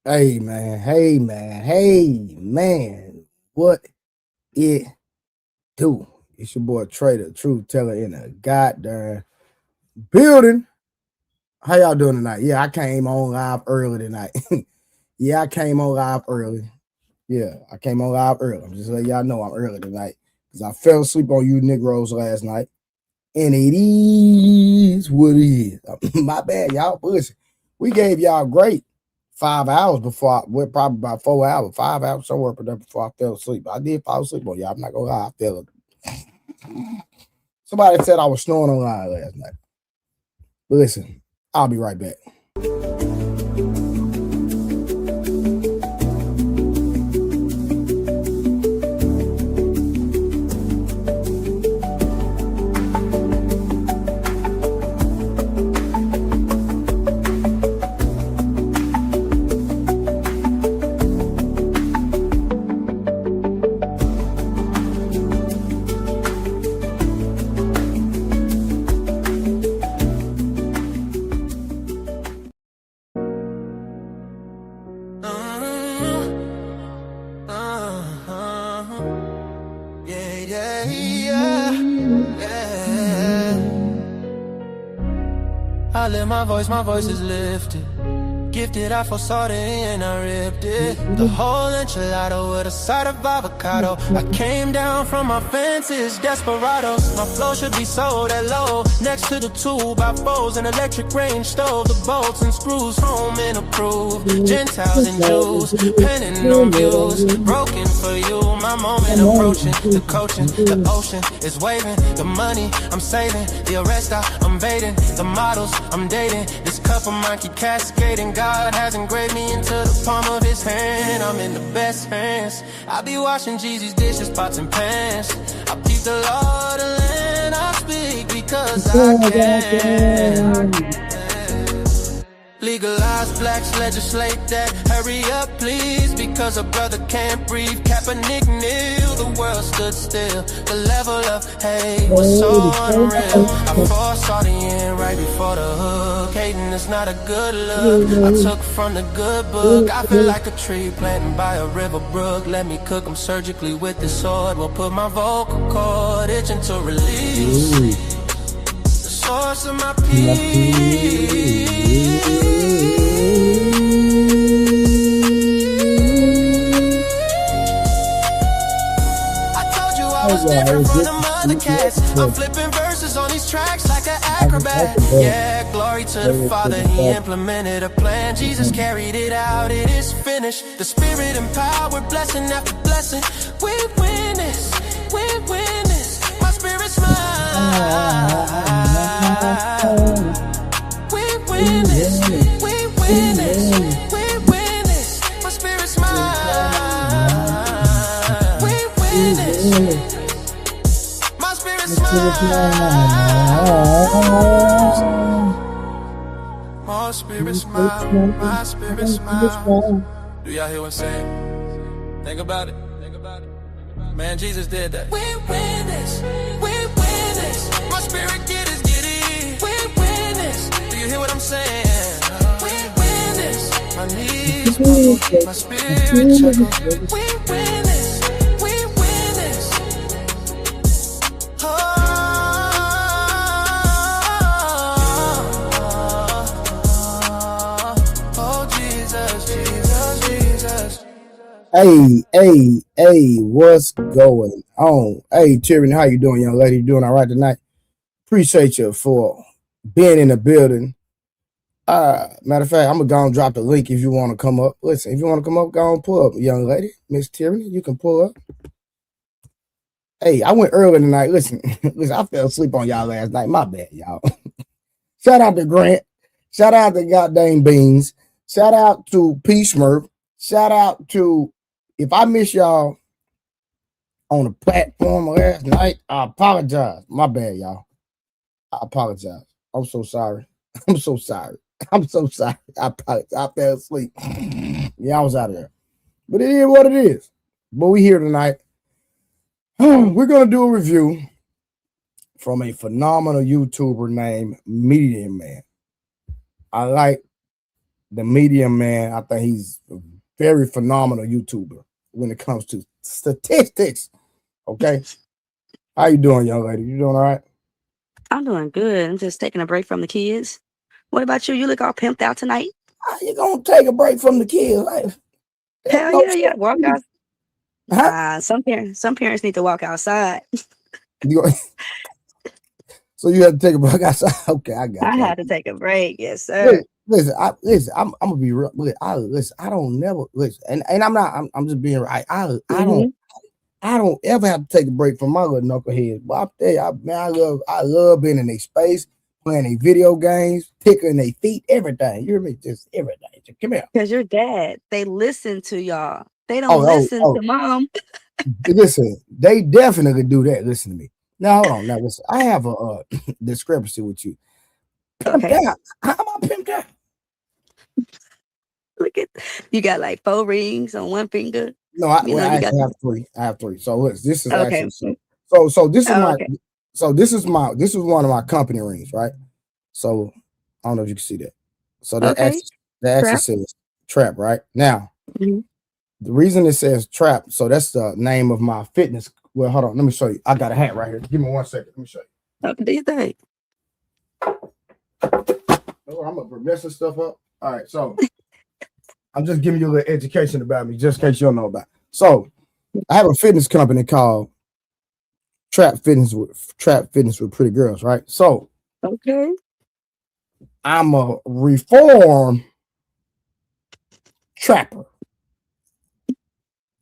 Hey man, hey man, hey man, what it do? It's your boy Trader, Truth Teller in a goddamn building. How y'all doing tonight? Yeah, I came on live early tonight. Yeah, I came on live early. Yeah, I came on live early. I'm just letting y'all know I'm early tonight because I fell asleep on you Negroes last night, and it is what it is. My bad, y'all. But listen, we gave y'all great 5 hours before probably about 4 hours, 5 hours somewhere up there before I fell asleep. I did fall asleep on y'all. I'm not gonna lie, I fell. Somebody said I was snoring on line last night. But listen, I'll be right back. My voice is lifted. Gifted, I foresaw it and I ripped it. The whole enchilada with a side of avocado. I came down from my fences, desperados. My flow should be sold at low. Next to the 2x4s, an electric range stove. The bolts and screws, home and approved. Gentiles and Jews, penning on views. Broken for you, my moment approaching. The coaching, the ocean is waving. The money I'm saving, the arrest I'm baiting. The models I'm dating, this cup of mine keep cascading. God has engraved me into the palm of his hand. I'm in the best hands. I be washing Jeezy's dishes, pots and pans. I please the Lord and I speak because I can. Legalize blacks, legislate that. Hurry up, please, because a brother can't breathe. Kaepernick kneel, the world stood still. The level of hate was so unreal. I foresaw the end right before the hook. Hating is not a good look. I took from the good book. I feel like a tree planted by a river brook. Let me cook them surgically with this sword. Will put my vocal cord itching to release. The source of my peace. Different from the mother cats. I'm flipping verses on these tracks like an acrobat. Yeah, glory to the Father, he implemented a plan. Jesus carried it out, it is finished. The Spirit empowered, blessing after blessing. We win this, we win this. My spirit's mine. We win this, we win this, we win this. My spirit's mine. We win this. My spirit smile, my spirit smile. Do y'all hear what I'm saying? Think about it, think about it. Man, Jesus did that. We win this, we win this. My spirit get it. We win this. Do you hear what I'm saying? We win this. My knees buckle, my spirit chuckle. We win this, we win this. Hey, what's going on? Hey, Tyranny, how you doing, young lady? You doing all right tonight? Appreciate you for being in the building. Matter of fact, I'm gonna go and drop the link if you want to come up. Listen, if you want to come up, go and pull up, young lady. Miss Tyranny, you can pull up. Hey, I went early tonight. Listen, I fell asleep on y'all last night. My bad, y'all. Shout out to Grant. Shout out to goddamn Beans. Shout out to P. Smurf. Shout out to, if I miss y'all on the platform last night, I apologize. My bad, y'all. I apologize. I'm so sorry. I'm so sorry. I'm so sorry. I apologize. I fell asleep. Yeah, I was out of there. But it is what it is. But we here tonight. We're going to do a review from a phenomenal YouTuber named Medium Man. I like the Medium Man, I think he's a very phenomenal YouTuber when it comes to statistics. Okay. How you doing, young lady? You doing all right? I'm doing good. I'm just taking a break from the kids. What about you? You look all pimped out tonight. How you gonna take a break from the kids? Like, Hell no yeah, yeah. Walk out. huh? Some parents need to walk outside. So you have to take a break outside. Okay, I got I you. had to take a break. Yes, sir. Listen, I'm gonna be real. Listen, I don't never listen, and I'm not. I'm just being right. I don't ever have to take a break from my little knuckleheads. But I tell you, man, I love being in their space, playing their video games, tickling their feet, everything. You hear me? Just everything. Just come here. Because your dad, they listen to y'all. They don't listen to mom. Listen, they definitely do that. Listen to me. Now, hold on. Now, listen, I have a discrepancy with you. Okay. How am I pimped out? Look at you got like 4 rings on one finger. No, I actually have 3. I have 3. So this is okay. Actually so this is this is one of my company rings, right? So I don't know if you can see that. So that actually says Trap, right? Now, the reason it says Trap, so that's the name of my fitness. Well, hold on, let me show you. I got a hat right here. Give me 1 second. Let me show you. Do you think? Oh, I'm gonna messing stuff up. All right, so I'm just giving you a little education about me, just in case you don't know about it. So I have a fitness company called Trap Fitness with Pretty Girls, right? So okay, I'm a reformed trapper.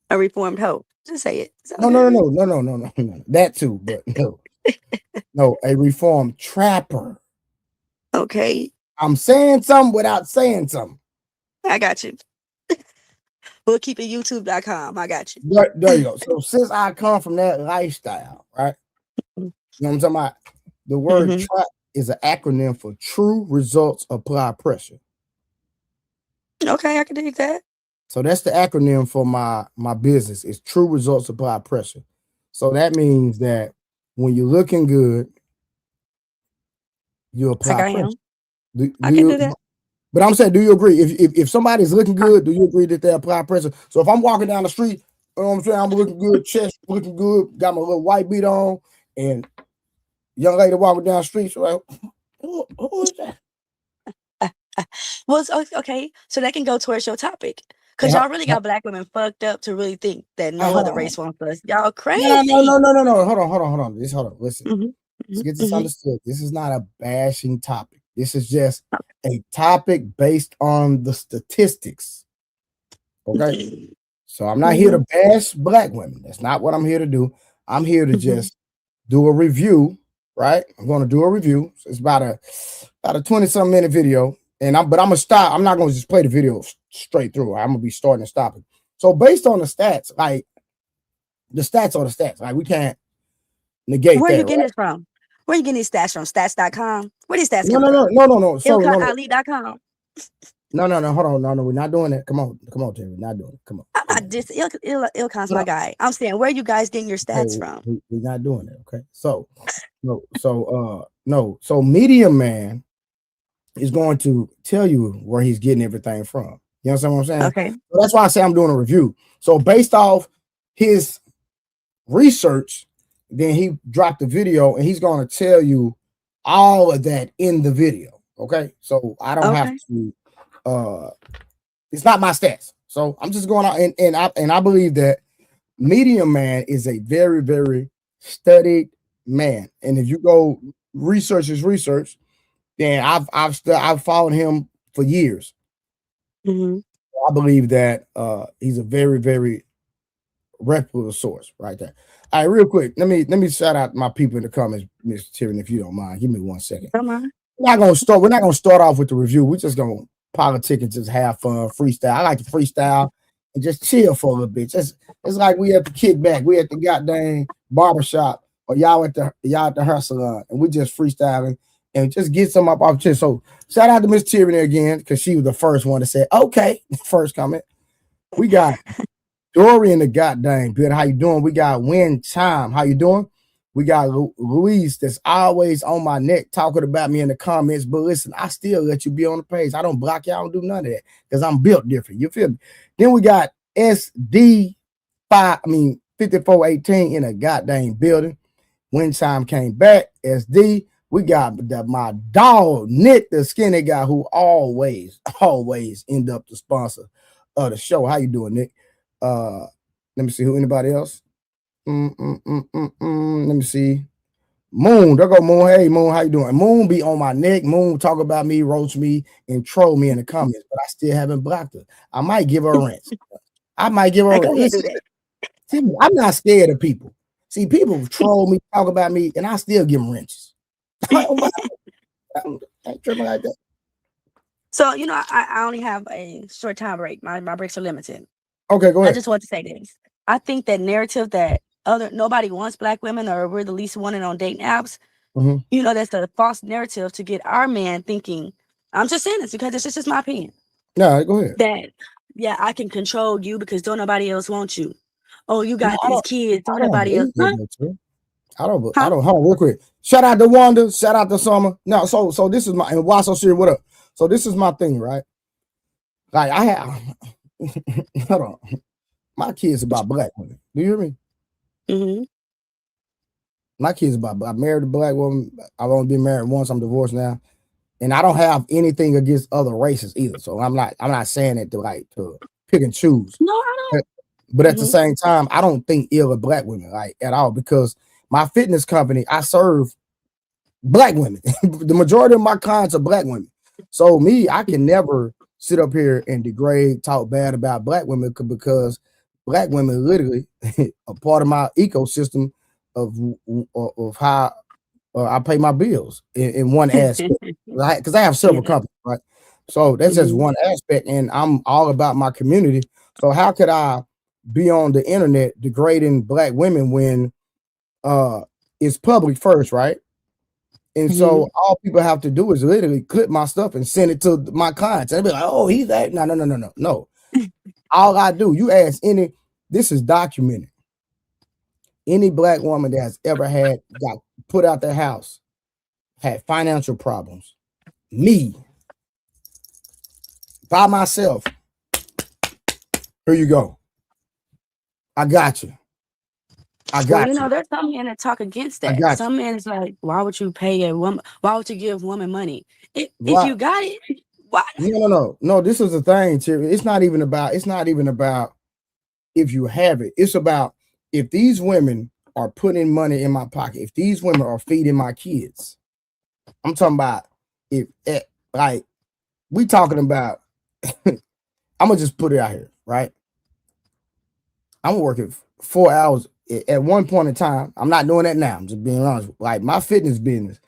A reformed hoe. Just say it. No. That too, but no, a reformed trapper. Okay. I'm saying something without saying something. I got you. We'll keep it YouTube.com. I got you. There you go. So since I come from that lifestyle, right? You know what I'm talking about? The word trap is an acronym for True Results Apply Pressure. Okay, I can dig that. So that's the acronym for my business. It's True Results Apply Pressure. So that means that when you're looking good, you apply pressure. I can do that. But I'm saying, do you agree? If somebody's looking good, do you agree that they apply pressure? So if I'm walking down the street, you know what I'm saying, I'm looking good, chest looking good, got my little white beat on, and young lady walking down the street, so like, who is that? Well, okay, so that can go towards your topic. Because y'all really got black women fucked up to really think that no other race wants us. Y'all crazy. No. Hold on. Listen. Let's get this understood. This is not a bashing topic. This is just a topic based on the statistics. Okay. So I'm not here to bash black women. That's not what I'm here to do. I'm here to just do a review, right? I'm going to do a review. So it's about a 20-something minute video. And I'm gonna stop. I'm not gonna just play the video straight through. I'm gonna be starting and stopping. So based on the stats, like the stats are the stats. Like we can't negate. Where are you getting this from? Where are you getting these stats from? Stats.com? Where these stats No. IlkhanAli.com. No. Hold on. No, we're not doing that. Come on, Terry. We're not doing it. Come on. I'm not just Ilkhan's my guy. I'm saying, where are you guys getting your stats from? We're not doing it. Okay. So So Medium Man is going to tell you where he's getting everything from. You understand what I'm saying? Okay. So that's why I say I'm doing a review. So based off his research, then he dropped the video and he's going to tell you all of that in the video. Okay. So I don't have to, it's not my stats. So I'm just going out and I believe that Medium Man is a very, very studied man. And if you go research his research, then I've followed him for years. I believe that he's a very, very reputable source right there. All right, real quick, let me shout out my people in the comments, Mr. Tyrion, if you don't mind. Give me 1 second. Come on. We're not gonna start off with the review. We're just gonna politic and just have fun, freestyle. I like to freestyle and just chill for a little bit. It's like we at the kickback, we at the goddamn barbershop, or y'all at the hair salon, and we just freestyling. And just get some up off chest. So shout out to Miss Tyrion again, because she was the first one to say, okay, first comment. We got Dory in the goddamn building. How you doing? We got Win Chime. How you doing? We got Luis that's always on my neck talking about me in the comments. But listen, I still let you be on the page. I don't block you. I don't do none of that because I'm built different. You feel me? Then we got SD 5418 in a goddamn building. When time came back, SD. We got my dog, Nick, the skinny guy who always end up the sponsor of the show. How you doing, Nick? Let me see who anybody else. Let me see. Moon, there go Moon. Hey, Moon, how you doing? Moon be on my neck. Moon talk about me, roast me, and troll me in the comments, but I still haven't blocked her. I might give her a wrench. I might give her a wrench. See, I'm not scared of people. See, people troll me, talk about me, and I still give them wrenches. I'm tripping like that. So, you know, I only have a short time break. My breaks are limited. Okay, go ahead. I just want to say this. I think that narrative that nobody wants black women or we're the least wanted on dating apps, you know, that's a false narrative to get our man thinking. I'm just saying this because it's just my opinion. No, go ahead. That, yeah, I can control you because don't nobody else want you. Oh, you got these kids. Don't nobody else. I don't, hold on real quick. Shout out to Wanda. Shout out to Summer. No, so this is my, and why so serious? What up? So this is my thing, right? Like I have, hold on. My kids about black women. Do you hear me? Mm-hmm. My kids about, I married a black woman. I've only been married once. I'm divorced now. And I don't have anything against other races either. So I'm not saying it to pick and choose. No, I don't. But at the same time, I don't think ill of black women like at all because my fitness company, I serve black women. The majority of my clients are black women. So me, I can never sit up here and degrade, talk bad about black women because black women literally a part of my ecosystem of how I pay my bills in one aspect, right? Because I have several companies, right? So that's just one aspect, and I'm all about my community. So how could I be on the internet degrading black women when it's public first, right? And so all people have to do is literally clip my stuff and send it to my clients. And they'll be like, oh, he's that. No. All I do, you ask any, this is documented. Any black woman that has ever got put out their house, had financial problems, me, by myself, here you go. I got you. You know, there's some men that talk against that. Some men is like, why would you pay a woman? Why would you give woman money? If you got it, why? No. This is the thing, Terry. It's not even about if you have it. It's about if these women are putting money in my pocket, if these women are feeding my kids. I'm talking about we talking about. I'm gonna just put it out here, right? I'm working 4 hours at one point in time. I'm not doing that now. I'm just being honest. Like my fitness business,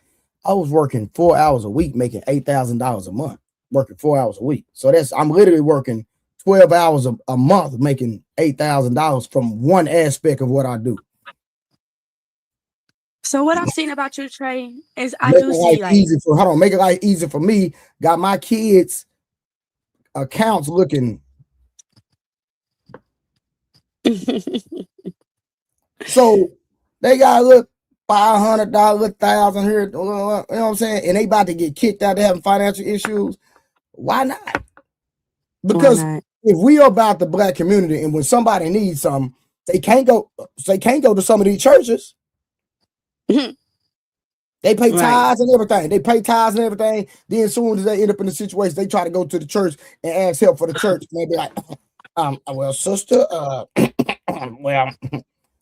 I was working 4 hours a week, making $8,000 a month, working 4 hours a week. So I'm literally working 12 hours a month, making $8,000 from one aspect of what I do. So what I've seen about you, Trey, is I do see like make it life easy for me. Got my kids' accounts looking. So they got look $500, $1,000 here, you know what I'm saying? And they about to get kicked out. They having financial issues. Why not? Because if we are about the black community, and when somebody needs something, they can't go to some of these churches. They pay tithes and everything. Then as soon as they end up in the situation, they try to go to the church and ask help for the church. And they be like, well, sister, well,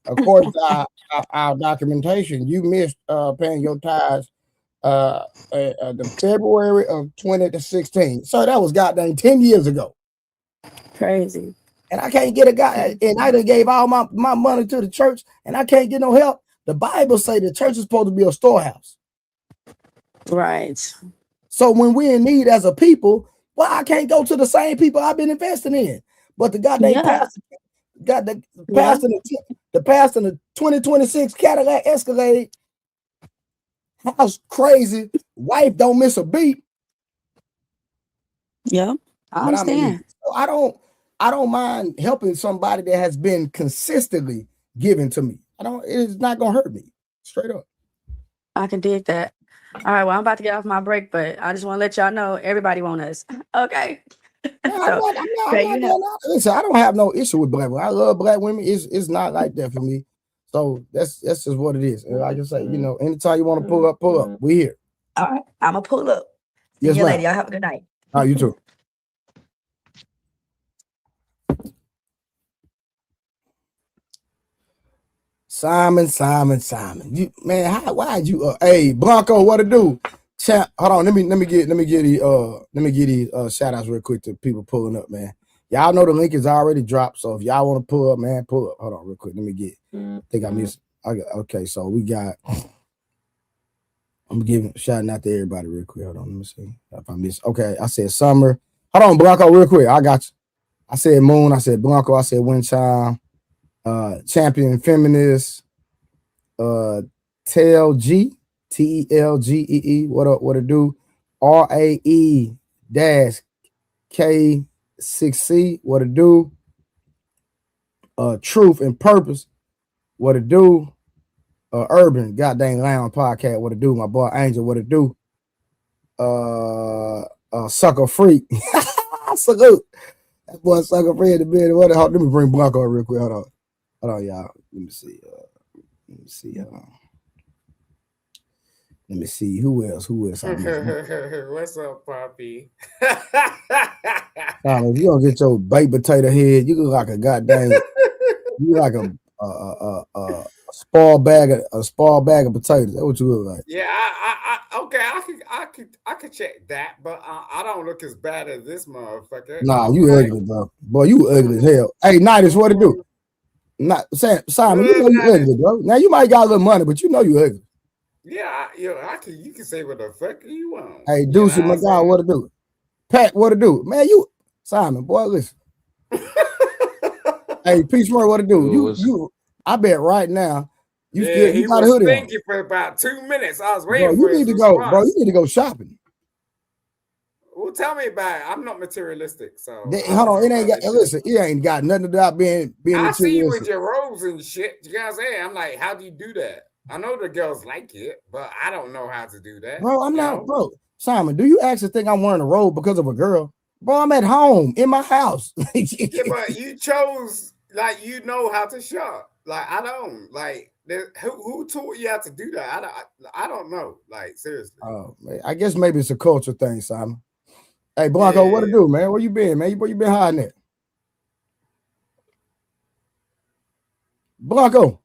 according to our documentation, you missed paying your tithes the February of 2016. So that was goddamn 10 years ago. Crazy. And I can't get a guy, and I done gave all my money to the church, and I can't get no help. The Bible say the church is supposed to be a storehouse. Right. So when we're in need as a people, well, I can't go to the same people I've been investing in. But the goddamn pastor got the pastor in the 2026 Cadillac Escalade. House crazy. Wife don't miss a beat. Yeah, I understand. I don't mind helping somebody that has been consistently given to me. It's not gonna hurt me. Straight up. I can dig that. All right, well, I'm about to get off my break, but I just want to let y'all know everybody want us. Okay. Listen, I don't have no issue with black women. I love black women. It's not like that for me. So that's just what it is. And like I say, you know, anytime you want to pull up, we here. All right, I'm gonna pull up. Yes, See you later. Y'all have a good night. All right, you too. Simon. You man, why'd you hey Blanco, what to do? Chat, hold on, let me get these shout outs real quick to people pulling up, man. Y'all know the link is already dropped, so if y'all want to pull up, man, pull up. Hold on real quick. Let me get okay, so we got I'm shouting out to everybody real quick. Hold on, let me see if I miss. Okay, I said Summer. Hold on, Blanco, real quick. I got you. I said Moon, I said Blanco, I said Wind Chime, Champion Feminist, TLG, TELGEE, what it do? RAE-K6C, what it do? Truth and Purpose, what it do? Urban Goddamn Lounge Podcast, what it do? My boy Angel, what it do? Sucker Freak. Salute. That boy Sucker Freak in the building. Let me bring Blanco real quick. Hold on, y'all. Let me see. Let me see who else. What's up, Poppy? If you don't get your baked potato head, you look like a goddamn. You like a spoiled bag of potatoes. That's what you look like. Yeah, okay. I could check that, but I don't look as bad as this motherfucker. Nah, you ugly, bro. Boy, you ugly as hell. Hey, Nidus, what it do? Simon, you know you ugly, bro. Now you might got a little money, but you know you ugly. Yeah, you can say what the fuck you want. Hey, Deuce, my guy, what it do? Pat, what it do? Man, Simon, boy, listen. Hey, Peace Murray, what it do? You I bet right now you got a hoodie on. Thank you for about 2 minutes. I was waiting for you need to go, bro. You need to go shopping. Well, tell me about it. I'm not materialistic, so hold on. It ain't got listen. It ain't got nothing about being I see you with your robes and shit. You guys say, I'm like, how do you do that? I know the girls like it, but I don't know how to do that. Bro, I'm not, bro. Simon, do you actually think I'm wearing a robe because of a girl? Bro, I'm at home in my house. Yeah, but you chose like you know how to shop. Like I don't like. Who taught you how to do that? I don't know. Like seriously. Oh man, I guess maybe it's a culture thing, Simon. Hey Blanco, what to do, man? Where you been, man? Where you been hiding at? Blanco.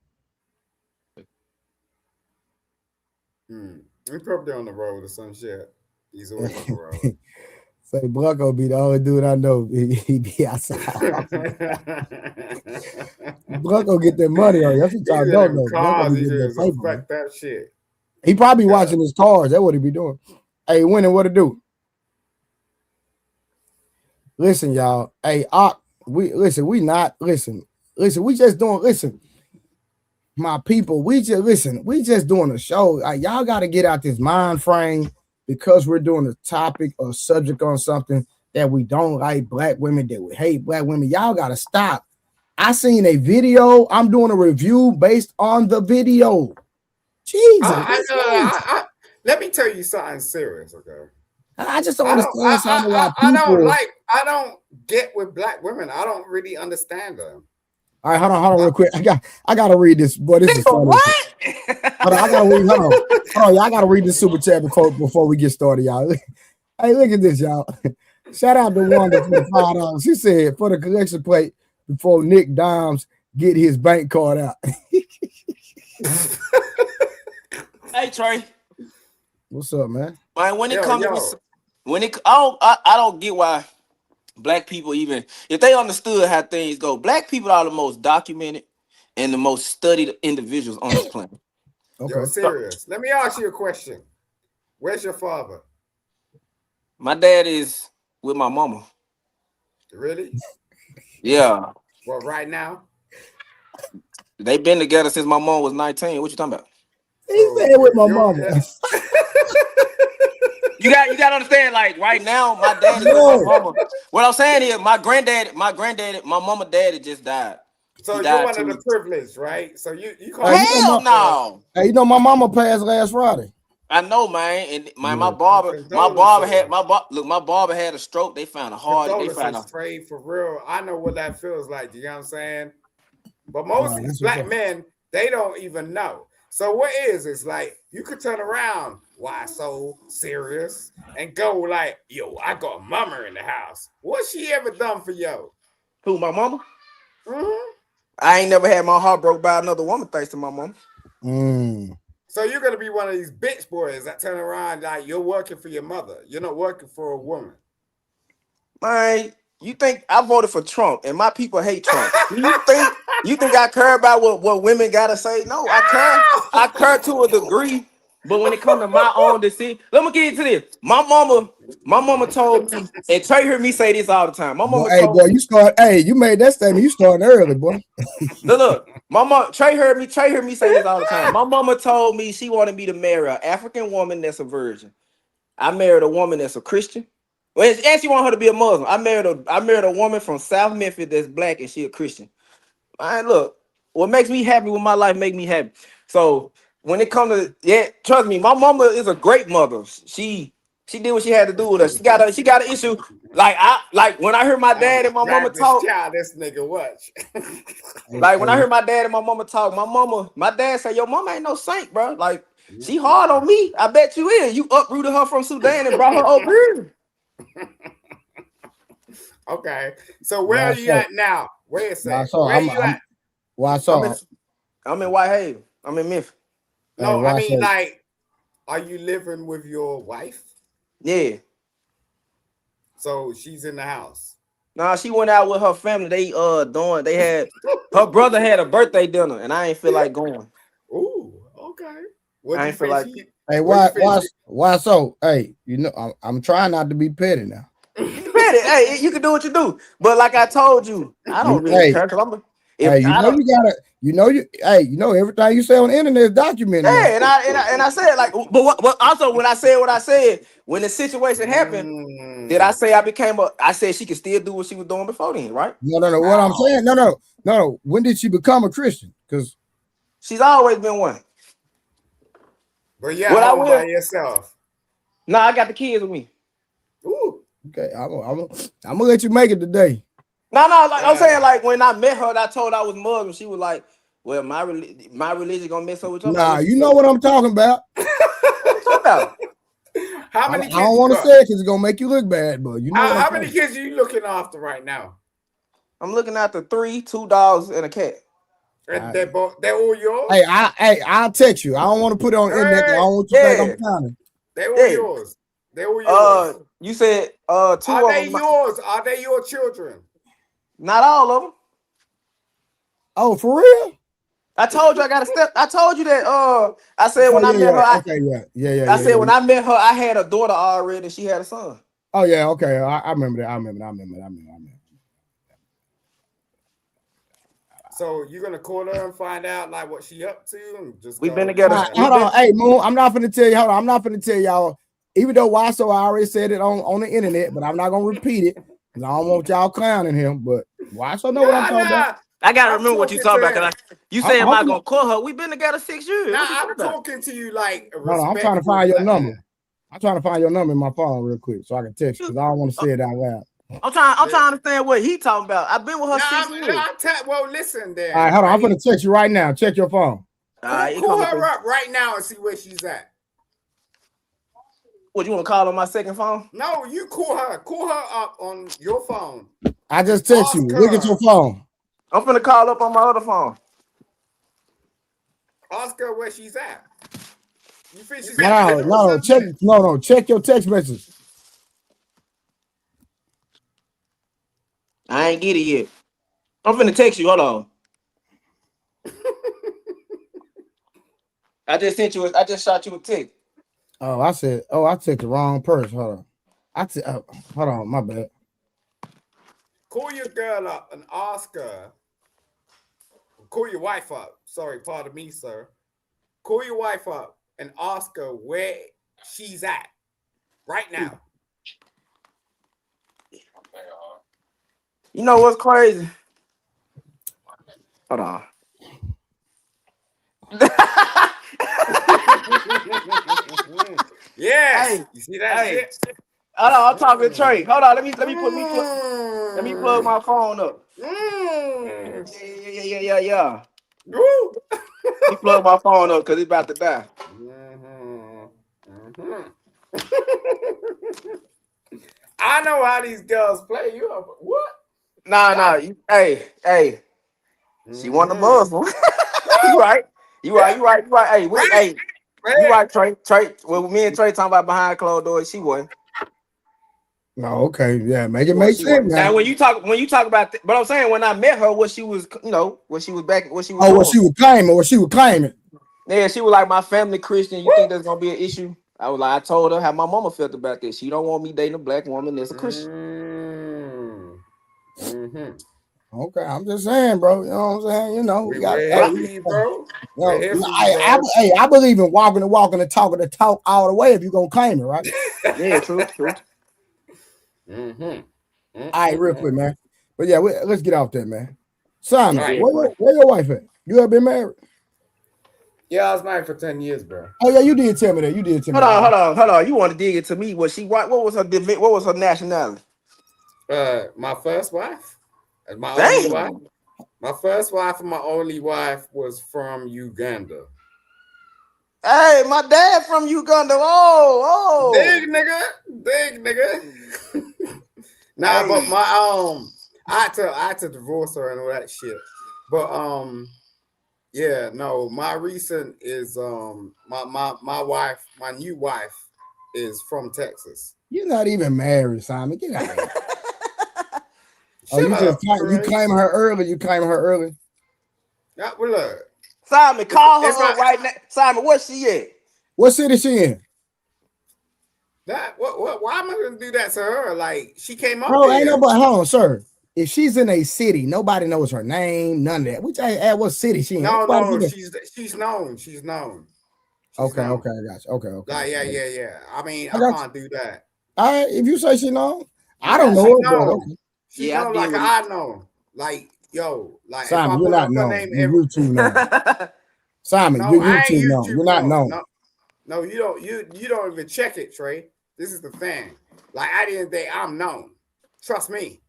He's probably on the road or some shit. He's always on the road. Say Blanco be the only dude I know. He be outside. Blanco get that money on you. That's what y'all don't know. Blanco be getting that paper, that shit. He probably watching his cars. That's what he be doing. Hey, winning, what to do? Listen, y'all. Hey, we just doing. My people, we just doing a show. Y'all got to get out this mind frame because we're doing a topic or subject on something that we don't like black women, that we hate black women. Y'all got to stop. I seen a video. I'm doing a review based on the video. Jesus. Let me tell you something serious, okay? I just don't understand something about people. I don't get with black women. I don't really understand them. All right, hold on, real quick. I gotta read this. Boy, this is funny. What? Hold on, I gotta read this super chat before we get started, y'all. Hey, look at this, y'all. Shout out to Wanda for the $5. She said for the collection plate before Nick Dimes get his bank card out. Hey Trey. What's up, man? Man, when it comes to I don't get why black people, even if they understood how things go, black people are the most documented and the most studied individuals on this planet. Okay. Yo, serious. Let me ask you a question. Where's your father? My dad is with my mama. Really? Yeah. Well, right now? They've been together since my mom was 19. What you talking about? He said with my mama. You got to understand, like right now, my dad is with my mama. What I'm saying is my mama daddy just died. So He you're died one of the privileged, right? So you call Hell no. Hey, you know my mama passed last Friday. I know, man. And my Yeah. barber had my barber had a stroke. They found a heart. They found Condolences, a Trey, for real. I know what that feels like. You know what I'm saying? But most Nah, of these that's what's black up. men, they don't even know. So what is it's like you could turn around, why so serious, and go like, yo, I got a mama in the house. What's she ever done for yo? who, my mama? Mm-hmm. I ain't never had my heart broke by another woman thanks to my mama. So you're gonna be one of these bitch boys that turn around like you're working for your mother. You're not working for a woman. Man, you think I voted for Trump and my people hate Trump? You think I care about what women gotta say? No, I care. I care to a degree. But when it comes to my own decision, let me get into this. My mama told me, and Trey heard me say this all the time. My Boy, mama hey, told boy, me, you made that statement. You starting early, boy. look, my mom, Trey heard me say this all the time. My mama told me she wanted me to marry an African woman that's a virgin. I married a woman that's a Christian. Well, and she wanted her to be a Muslim. I married a woman from South Memphis that's black and she a Christian. I look, what makes me happy with my life make me happy. So when it comes to trust me, my mama is a great mother. She did what she had to do with us. She got an issue. Like when I heard my dad and my mama talk. This nigga watch. Like when I heard my dad and my mama talk, my dad said, "Your mama ain't no saint, bro. Like she hard on me. I bet you is. You uprooted her from Sudan and brought her over here." Okay, so where are you at now? Where is it? Where are you at? I'm in Whitehaven. I'm in Memphis. No, I mean, like, are you living with your wife? Yeah. So she's in the house. Nah, she went out with her family. They had her brother had a birthday dinner, and I ain't feel like going. Ooh, okay. I ain't feel like. Hey, why so? Hey, you know, I'm trying not to be petty now. Petty. Hey, you can do what you do, but like I told you, I don't really care. Cause you know everything you say on the internet is documented. Yeah, and I said like, but also when I said what I said, when the situation happened, did I say I said she could still do what she was doing before then, right? No. What I'm saying, no. When did she become a Christian? Because she's always been one. But yeah, home by yourself. No, I got the kids with me. Ooh. Okay, I'm gonna let you make it today. No, like I'm saying, like when I met her, I told her I was Muslim. She was like, "Well, my religion gonna mess up with your." Nah, you know what I'm talking about. What you talking about? How many kids? I don't want to say it because it's gonna make you look bad, but you know how many kids are you looking after right now? I'm looking after 3, 2 dogs, and a cat. And they're all yours. Hey, I'll text you. I don't want to put it on the internet. I don't want you to think I'm counting. They're all yours. They're all yours. You said 2 Are of they them. yours? Are they your children? Not all of them. Oh, for real? I told you I got a step. I told you that. I said when I met her. I said when I met her, I had a daughter already. And she had a son. Oh yeah, okay. I remember that. I remember. So you're gonna call her and find out like what she up to, and just we've been together. Hold on, hey Moon. I'm not gonna tell you. Hold on, I'm not gonna tell y'all. Even though I already said it on the internet, but I'm not gonna repeat it because I don't want y'all clowning him. But why so know what I'm talking about? I gotta remember what you talking about. You say am I gonna call her? We've been together 6 years. Nah, I'm talking to you like. Hold on, I'm trying to find your number. I'm trying to find your number in my phone real quick so I can text you because I don't want to say it out loud. I'm trying to understand what he talking about. I've been with her 6 years. Well, listen there. All right, hold on. I'm gonna text you right now. Check your phone. Call her up right now and see where she's at. What, you want to call on my second phone? No, you call her. Call her up on your phone. I just text you. Look at your phone. I'm finna call up on my other phone. Ask her where she's at. You think she's check your text message. I ain't get it yet. I'm finna text you. Hold on. I just shot you a text. I took the wrong person. Hold on. Hold on, my bad. Call your girl up and ask her. Call your wife up. Sorry, pardon me, sir. Call your wife up and ask her where she's at right now. You know what's crazy? Hold on. Yes. Hey, you see that shit? Hold on, I'm talking to Trey. Hold on, let me plug my phone up. Yeah. Woo. Let me plug my phone up because it's about to die. I know how these girls play. You up? What? Nah. Hey. She want the Muslim. You right. Hey, Right. You right, Trey. Well, me and Trey talking about behind closed doors. She wasn't. No, okay, yeah, make it make sense. Now, when you talk about, but I'm saying when I met her, what she was doing. What she was claiming. Yeah, she was like, my family Christian. You think that's gonna be an issue? I was like, I told her how my mama felt about this. She don't want me dating a black woman that's a Christian. Okay, I'm just saying, bro. You know what I'm saying? You know, bro. I believe in walking and talking the talk all the way if you're gonna claim it, right? Yeah, true. All right, real quick, man. But yeah, let's get off that, man. Simon, Right. where your wife at? You ever been married? Yeah, I was married for 10 years, bro. Oh yeah, you did tell me that. Hold on. You want to dig into me? Was she white? What was her nationality? My first wife. My only wife. My first wife and my only wife was from Uganda. Hey, my dad from Uganda. Oh. Big nigga. Nah, but my I had to divorce her and all that shit. But yeah, no, my recent is my wife, my new wife is from Texas. You're not even married, Simon. Get out of here. You claim her early. Yeah, well, look. Simon, call her up right now. Simon, where's she at? What city she in? Why am I gonna do that to her? Like, she came up. Bro, ain't nobody. Hold on, sir. If she's in a city, nobody knows her name, none of that. Which what city she in? No, she's known. She's known. Okay, I got you. Okay. Like, yeah. I mean, I can't do that. All right, if you say she known, I don't know her. Okay. She known like I know. Like, yo, like Simon, you're not known. You're YouTube known. Simon, you're YouTube known. You're not known. No, you don't. You don't even check it, Trey. This is the thing. Like, at the end of the day, I'm known. Trust me.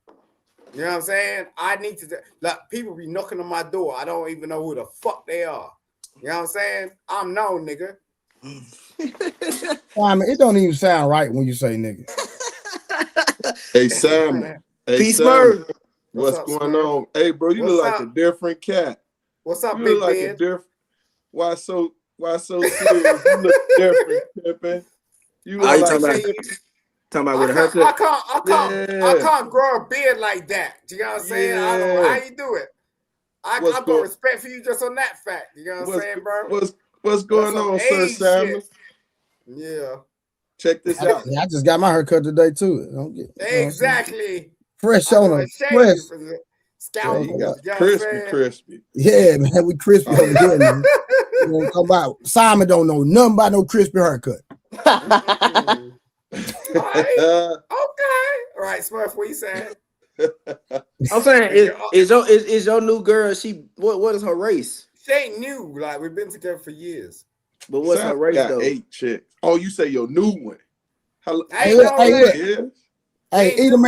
You know what I'm saying? I need to. Like, people be knocking on my door. I don't even know who the fuck they are. You know what I'm saying? I'm known, nigga. Simon, it don't even sound right when you say nigga. Hey, Simon. Peace, Bird. What's going on? Hey, bro, you look like a different cat. What's up, you Big look like Ben? a different. Why so serious? You look different, Pippin. You look talking about with a haircut. I can't grow a beard like that. You know what I'm saying? I don't know how you do it. I got respect for you just on that fact. You know what I'm saying, bro? What's going on, Sir Simon? Yeah. Check this out. I just got my haircut today too. Exactly. Fresh on it. Fresh. Scalp. You got crispy. Yeah, man, we crispy over here, man. You know, come by. Simon don't know nothing about no crispy haircut. All right. Okay. All right, Smurf, what you saying? I'm saying is your new girl, she what is her race? She ain't new. Like, we've been together for years. But what's her race though? 8 chicks. Oh, you say your new one. Hey, Eater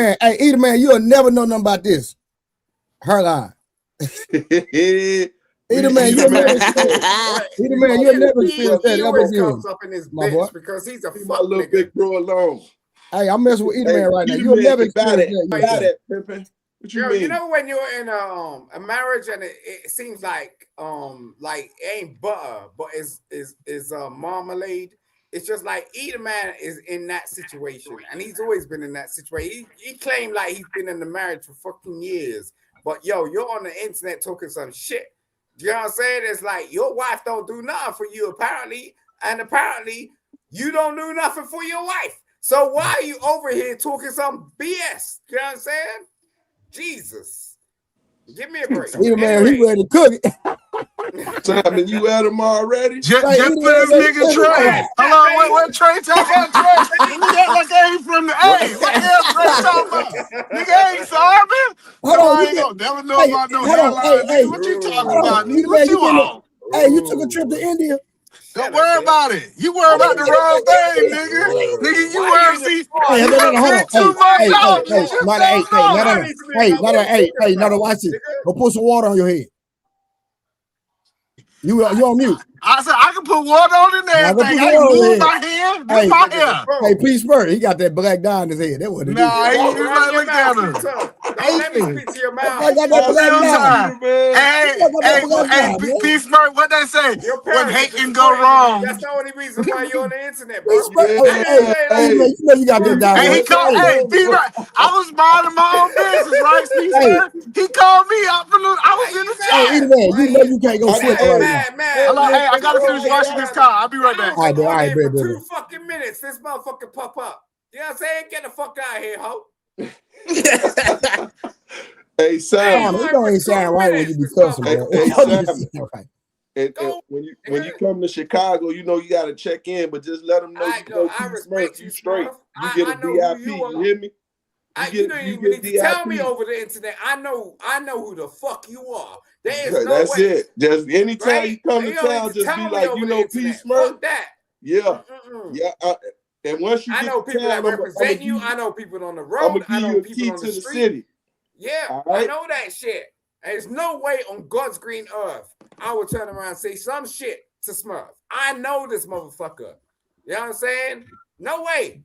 man, you'll never know nothing about this. Her line. Eater man, you'll never experience that. He always comes up in his bitch because he's a fuck little big bro alone. Hey, I'm messing with Eater man right now. You'll never experience that. What you mean? You know when you're in a marriage and it seems like it ain't butter, but is marmalade. It's just like Eater man is in that situation, and he's always been in that situation. He claimed like he's been in the marriage for fucking years, but yo, you're on the internet talking some shit. You know what I'm saying? It's like your wife don't do nothing for you apparently, and apparently you don't do nothing for your wife. So why are you over here talking some BS? You know what I'm saying? Jesus. Give me a break. Eater man, he ready to cook it. Simon, you at him already? Just for this nigga Trey. Hold on, what Trey talking about, Trey? Nigga act like I ain't from the A. What the hell Trey talking about? Nigga ain't starving? Hold on, I ain't gonna never know about no hairline, nigga. What you talking about, nigga? What you on? Hey, you took a trip to India? Don't worry about it. You worry about the wrong thing, nigga. Nigga, you worry see. Hey, hold Too much out. You just Hey, watch it. Go put some water on your head. You on mute. I said I can put water on in there. I can move my hand. This my hair. Hey, P. Spur, he got that black dye in his head. That what it is. Nah, he just like look at him. Don't let me speak to your mouth. I got that black dye. Hey, P. Spur, what they say? When hate can go wrong. That's the only reason why you're on the internet, bro. Hey, you know you got that dye. Hey, he called. Hey, P. Spur, I was minding my own business, right? P. Spur, he called me out for I was in the chat. Hey, man, you know you can't go flip right now. Hey, I gotta finish washing this car. I'll be right back. All right, for 2 fucking minutes, this motherfucker pop up. You know what I'm saying? Get the fuck out of here, ho. Hey, Sam. It don't even sound right when you be cussing, bro. And when you come to Chicago, you know you got to check in, but just let them know I respect you straight. You get a VIP. You hear me? You don't even need to tell me over the internet. I know who the fuck you are. There is no That's way. it. Just anytime you come to town, just be like, you know, P. Smurf. That. Yeah. Yeah. And once you I know people that represent you. I know people on the road. I know people on the street. Yeah, I know that shit. There's no way on God's green earth I would turn around and say some shit to Smurf. I know this motherfucker. You know what I'm saying? No way.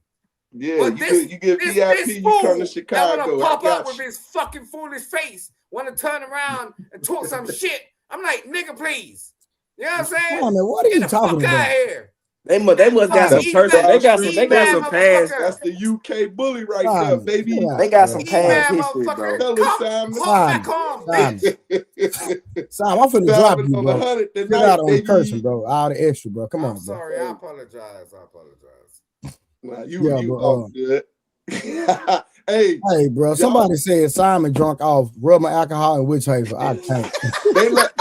Yeah, but you get VIP, you come to Chicago. I want to pop up with his fucking foolish face, want to turn around and talk some shit. I'm like, nigga, please. You know what I'm saying? Oh, man, what are you talking about? Here. They must got some person. They got some past. That's the UK bully right there, baby. They got some past history, bro. Sam, I'm finna drop you, bro. Get out on the cursing, bro. All the extra, bro. Come on, bro. Sorry, I apologize. Nah, you all good. Hey, bro. Somebody said Simon drunk off rubbing alcohol and witch hazel. I can't. They let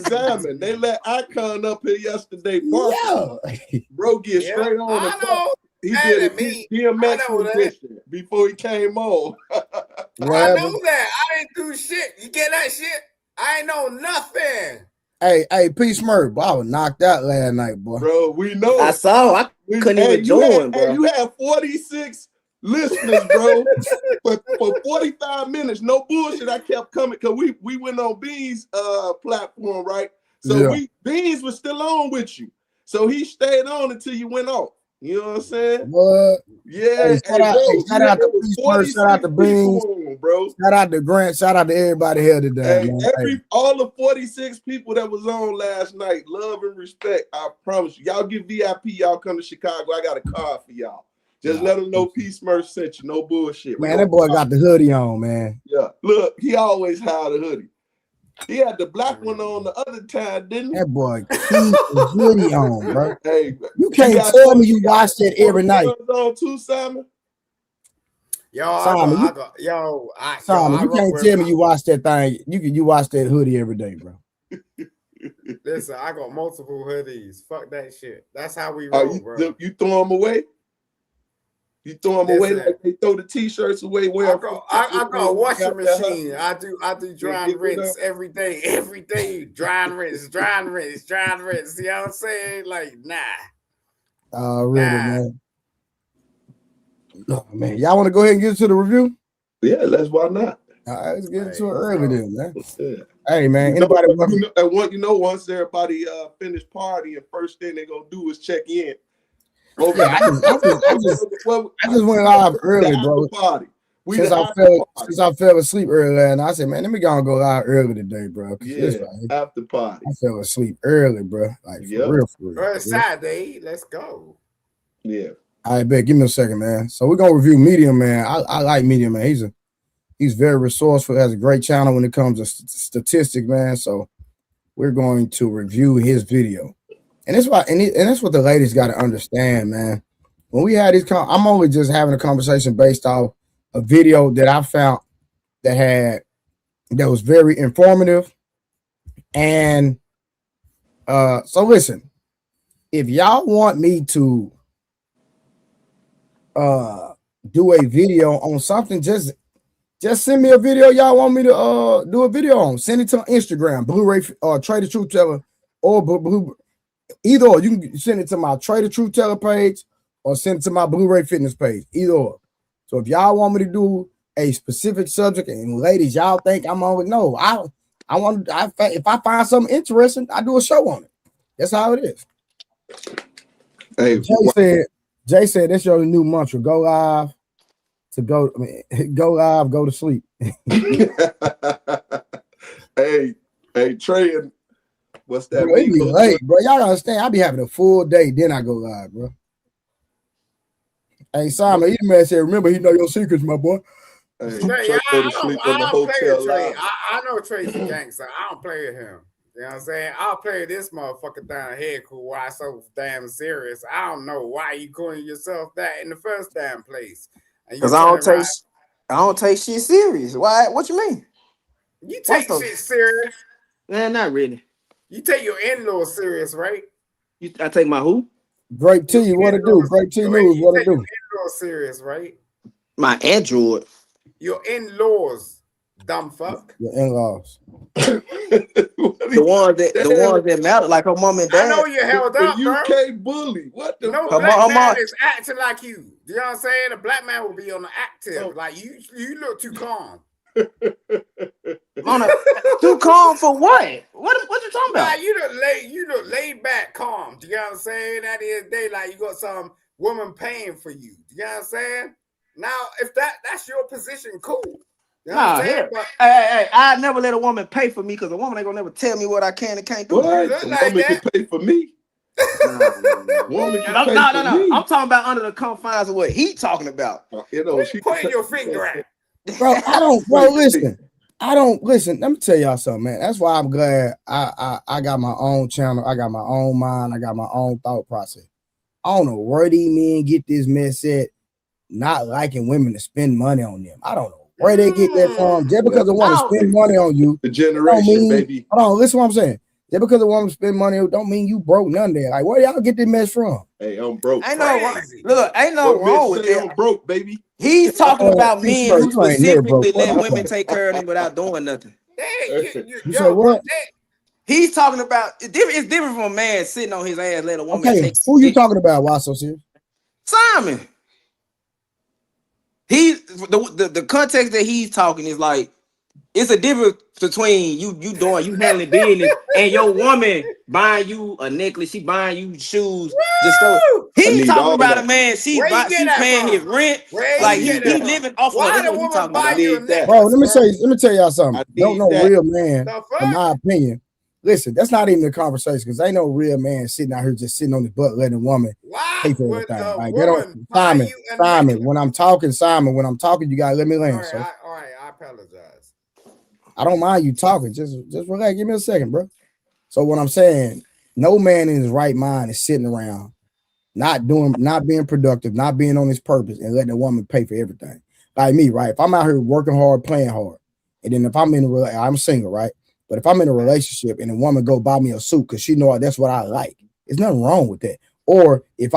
Simon. They let Icon up here yesterday. Bro, get straight on. I know. He did a DMX rendition before he came on. I know that. I didn't do shit. You get that shit? I ain't know nothing. Hey, P. Smurf, I was knocked out last night, boy. Bro, we know. I saw. I couldn't even join, bro. You had 46 listeners, bro. for 45 minutes, no bullshit. I kept coming because we went on Bean's platform, right? So Beans was still on with you. So he stayed on until you went off. You know what I'm saying? What? Yeah. Shout out to P. Smurf, shout out to Beans, bro. Shout out to Grant, shout out to everybody here today. All the 46 people that was on last night, love and respect. I promise you. Y'all get VIP, y'all come to Chicago. I got a card for y'all. Just let them know P. Smurf sent you. No bullshit. Man, that boy got the hoodie on, man. Yeah. Look, he always had a hoodie. He had the black one on the other time, didn't he? That boy keep the hoodie on, bro. Hey, you can't tell me you watch that every night. On too, Simon. Simon, you can't tell me you watch that thing. You watch that hoodie every day, bro. Listen, I got multiple hoodies. Fuck that shit. That's how we roll, bro. You throw them away? You throw them away like they throw the t-shirts away. I got a washing machine. I do dry and rinse every day. Every day, dry and rinse, dry and rinse, dry and rinse. See what I'm saying? Like, nah. Really, man. Oh, man, y'all want to go ahead and get into the review? Yeah, why not? All right, let's get into it early then, man. Yeah. Hey, man, anybody once everybody finish partying, first thing they're gonna do is check in. Okay, I just went live early, bro. Since I fell asleep early, and I said, man, let me go live early today, bro. Yeah, after party. I fell asleep early, bro. Like for real. It's Saturday. Let's go. Yeah. All right, bet. Give me a second, man. So we're gonna review Medium, man. I like Medium, man. He's very resourceful. Has a great channel when it comes to statistics, man. So we're going to review his video. And that's why, and that's what the ladies got to understand, man. When we had these, I'm only just having a conversation based off a video that I found that was very informative. And so listen, if y'all want me to do a video on something, just Just send me a video y'all want me to do a video on. Send it to Instagram, Blu-ray Trey the Truth Teller, or either or. You can send it to my Trey the Truth Teller page or send it to my Blu-ray Fitness page. Either or. So if y'all want me to do a specific subject, and ladies, y'all think I'm on with no, if I find something interesting, I do a show on it. That's how it is. Hey, Jay said that's your new mantra. Go live to go. Go live, go to sleep. hey, Trey, what's that? Bro, it be late, bro. Y'all understand? I be having a full day, then I go live, bro. Hey, Simon, he man said, remember, he know your secrets, my boy. Hey, Trey, I don't play with Trey. I know Trey's a gangster. I don't play with him. You know what I'm saying? I'll play this motherfucker down here cool. Why so damn serious? I don't know why you calling yourself that in the first damn place. Because I don't take shit serious. Why? What you mean? You take shit serious. Man, not really. You take your in-laws serious, right? I take my who? Break T, what it do? Break T news, what it do? Your in-laws serious, right? My Android. Your in-laws, dumb fuck. Your in-laws. the ones that matter, like her mom and dad. I know you held up, bro. UK bully. What the? No black man is acting like you. You know what I'm saying? A black man will be on the active. Like you look too calm. Too calm for what? What you talking about? Nah, you look laid back, calm. You know what I'm saying? At the end of the day, like you got some woman paying for you. You know what I'm saying? Now, if that's your position, cool. You know what I'm saying? But, hey, I never let a woman pay for me because a woman ain't gonna never tell me what I can and can't do. What? A woman can pay for me. No. I'm talking about under the confines of what he talking about. You know, she pointing your finger at. Bro, listen. Let me tell y'all something, man. That's why I'm glad I got my own channel. I got my own mind. I got my own thought process. I don't know where these men get this mess at, not liking women to spend money on them. I don't know where they get that from. Just because they want to spend money on you, the generation, baby. Hold on, listen to what I'm saying. Just because they want to spend money don't mean you broke none there. Like, where y'all get this mess from? Hey, I'm broke. Ain't no wrong with that. I'm broke, baby. He's talking about men who specifically let women take care of them without doing nothing. You said what? He's talking about it's different from a man sitting on his ass let a woman take. Who you talking about? Why so serious? Simon. The context that he's talking is like it's a difference between you handling business and your woman buying you a necklace, she buying you shoes. Just so he's talking about a man, she's paying his rent, like he living off of what he's talking about. Bro, let me tell y'all something. Don't know real man, in my opinion. Listen, that's not even a conversation because ain't no real man sitting out here just sitting on his butt letting a woman pay for everything. Like they don't, Simon. When I'm talking, you gotta let me land. All right, I apologize. I don't mind you talking. Just relax. Give me a second, bro. So what I'm saying, no man in his right mind is sitting around, not being productive, not being on his purpose, and letting a woman pay for everything. Like me, right? If I'm out here working hard, playing hard, and then if I'm single, right? But if I'm in a relationship and a woman go buy me a suit because she know that's what I like, there's nothing wrong with that. Or if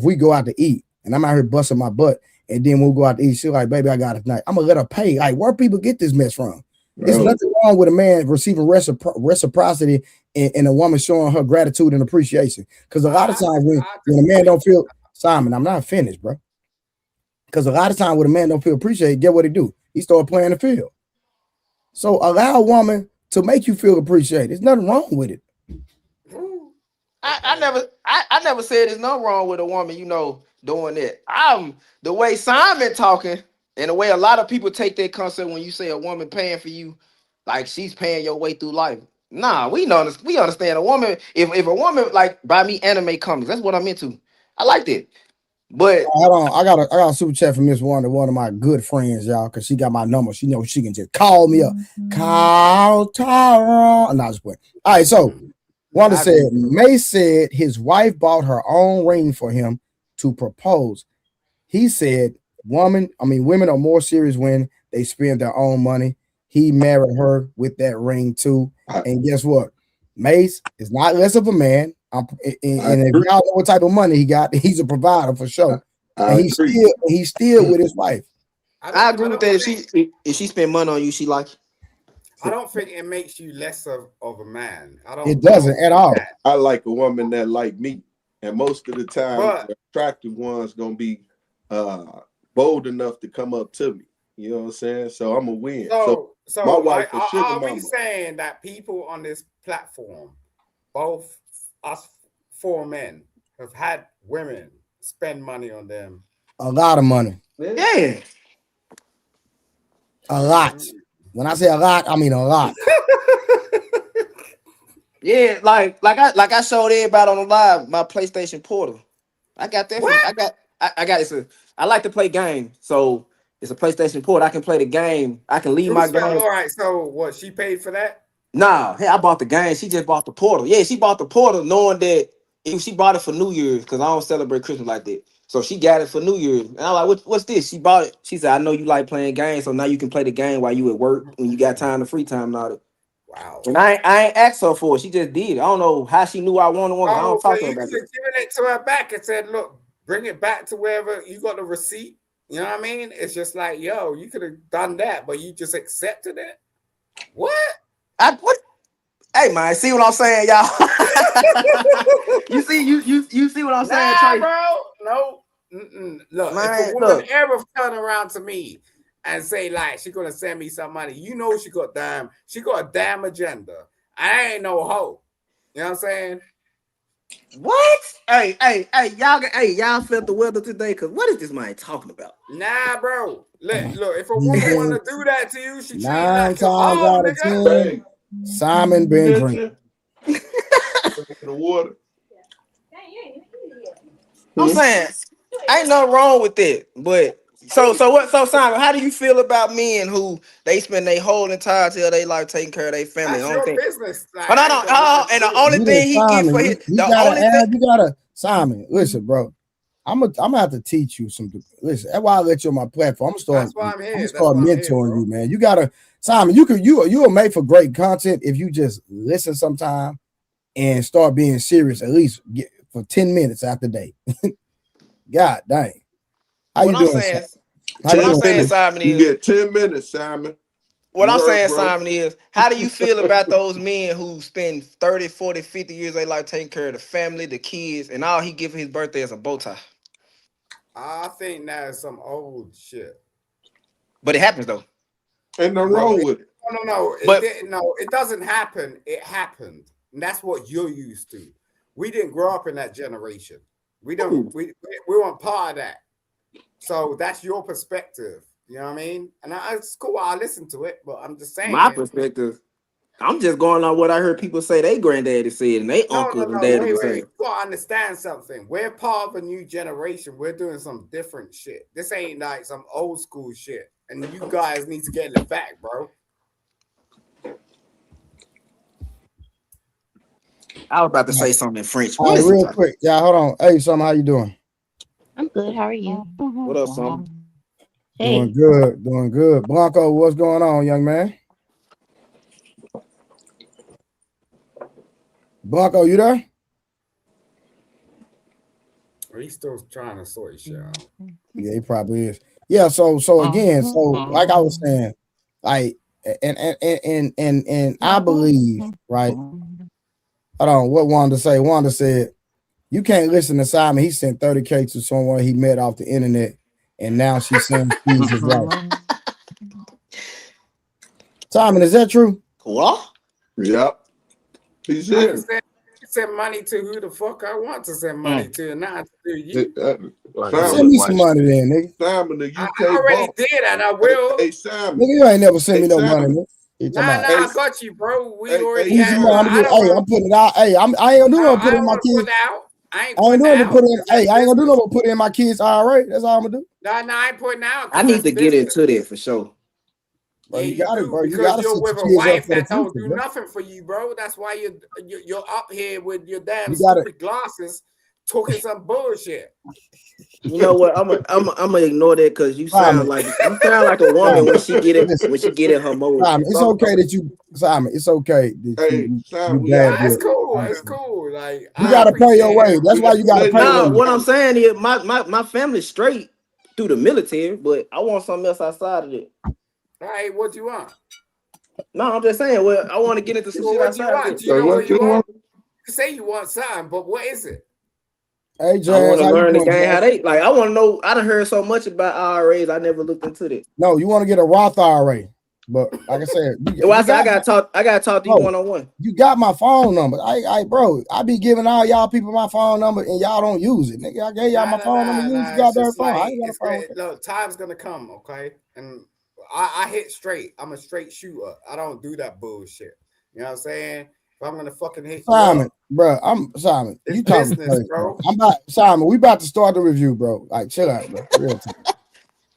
we go out to eat and I'm out here busting my butt, and then we'll go out to eat, she's like, baby, I got it tonight. I'm gonna let her pay. Like, where people get this mess from? There's nothing wrong with a man receiving reciprocity and a woman showing her gratitude and appreciation. Because a lot of times when a man don't feel, Simon, I'm not finished, bro. Because a lot of times when a man don't feel appreciated, get what he do? He start playing the field. So allow a woman to make you feel appreciated. There's nothing wrong with it. I never said there's nothing wrong with a woman, doing that. The way Simon talking and the way a lot of people take that concept when you say a woman paying for you, like she's paying your way through life. Nah, we understand a woman. If a woman like buy me anime comics, that's what I'm into. I like that. But hold on, I got a super chat from Miss Wanda, one of my good friends, y'all, because she got my number. She knows she can just call me up. Call Tyrone. No, just playing. All right, so Wanda said, May said his wife bought her own ring for him to propose. He said, women are more serious when they spend their own money. He married her with that ring too. And guess what? Mace is not less of a man. And if y'all know what type of money he got, he's a provider for sure. And he's still with his wife. I agree with that. If she spend money on you, she like it. I don't think it makes you less of a man. It doesn't at all. I like a woman that like me, and most of the time, the attractive ones gonna be bold enough to come up to me. You know what I'm saying? So I'm a win. So my wife is sugar mama. Are we saying that people on this platform, both us 4 men, have had women spend money on them? A lot of money. Yeah. A lot. When I say a lot, I mean a lot. Yeah, like I showed everybody on the live my PlayStation Portal. I got that. I got it. I like to play games, so it's a PlayStation Portal. I can play the game. I can leave my game. All right. So what? She paid for that? Nah, hey, I bought the game. She just bought the Portal. Yeah, she bought the Portal, knowing that she bought it for New Year's because I don't celebrate Christmas like that. So she got it for New Year's. And I'm like, what's this? She bought it. She said, I know you like playing games, so now you can play the game while you at work when you got time to free time and all that. Wow. And I ain't asked her for it. She just did. I don't know how she knew I wanted one. I don't talk to her about it. You could have given it to her back and said, look, bring it back to wherever you got the receipt. You know what I mean? It's just like, yo, you could have done that, but you just accepted it. What? What? Hey man, see what I'm saying, y'all? you see what I'm saying, Trey? Bro? No. Look, man, if a woman ever turn around to me and say like she gonna send me some money, you know she got a damn agenda. I ain't no hoe. You know what I'm saying? What? Hey, y'all felt the weather today? Cause what is this man talking about? Nah, bro. Look, if a woman wanna do that to you, she treat 9 like times out of 10. Simon been drinking. The water. I'm saying, ain't nothing wrong with it, but so Simon, how do you feel about men who they spend their whole entire life taking care of their family? That's your business. Like, and the only thing he gets for his, you gotta Simon. Listen, bro. I'm gonna have to teach you some. Listen, that's why I let you on my platform. I'm gonna start mentoring you, man. You gotta, Simon. You are made for great content if you just listen sometime and start being serious at least for 10 minutes after day. God dang. How you doing? Simon, you get 10 minutes, Simon. What I'm saying, Simon, is how do you feel about those men who spend 30, 40, 50 years of their life taking care of the family, the kids, and all he give for his birthday is a bow tie? I think that's some old shit. But it happens though. Ain't nothing wrong with it. No. It doesn't happen. It happened. And that's what you're used to. We didn't grow up in that generation. We weren't part of that. So that's your perspective. You know what I mean? And it's cool. I listen to it, but I'm just saying. My perspective. I'm just going on what I heard people say they granddaddy said and they uncle and daddy said. You gotta understand something. We're part of a new generation. We're doing some different shit. This ain't like some old school shit. And you guys need to get in the back, bro. I was about to say something in French. Right, real quick. Yeah, hold on. Hey, Summer, how you doing? I'm good. How are you? What up, Summer? Hey. Doing good. Blanco, what's going on, young man? Blanco, you there? He's still trying to sort his shit out. Yeah, he probably is. Yeah, so again, so like I was saying, like and I believe, right? Hold on, what Wanda say? Wanda said, you can't listen to Simon. He sent 30K to someone he met off the internet, and now she's saying he's his wife. Simon, is that true? What? Yep. He's here. Send money to who the fuck I want to send money to, and not to you. Send me some money then, nigga. Simon, the UK I already did, and I will. Hey, Simon. Nigga, you ain't never sent me no money, nigga. Nah, I got you, bro. We already had. I'm putting it out. Hey, I ain't gonna do no put in my kids. I ain't gonna do no put in. Hey, I ain't gonna do no put in my kids IRA. That's all I'm gonna do. No, I ain't putting out. I need to get into that for sure. Bro, you got it, bro. You got you're with a wife that don't do nothing for you, bro. That's why you're up here with your damn stupid glasses talking some bullshit. You know what? I'm gonna ignore that because you sound like a woman when she get in her mode. Simon, it's okay that you, Simon. It's okay. It's cool. It's cool. Like you gotta pay your way. That's why you gotta pay. What I'm saying is, my family's straight. through the military, but I want something else outside of it. All right, what do you want? No, I'm just saying. Well, I want to get into some shit outside of it. Do you know what you want? You say you want something, but what is it? Hey, Jazz, I want to learn the game. How they like? I want to know. I done heard so much about IRAs. I never looked into this. No, you want to get a Roth IRA, but like I said, I gotta talk to you one-on-one. You got my phone number. Bro, I be giving all y'all people my phone number and y'all don't use it. Nigga, I gave y'all my phone number. Use your goddamn phone. I ain't got a phone. Look, time's gonna come, okay? And I hit straight. I'm a straight shooter. I don't do that bullshit. You know what I'm saying? If I'm gonna fucking hit Simon, bro, I'm Simon. It's you talking business, bro. Simon. We about to start the review, bro. Like, chill out, bro. Real time.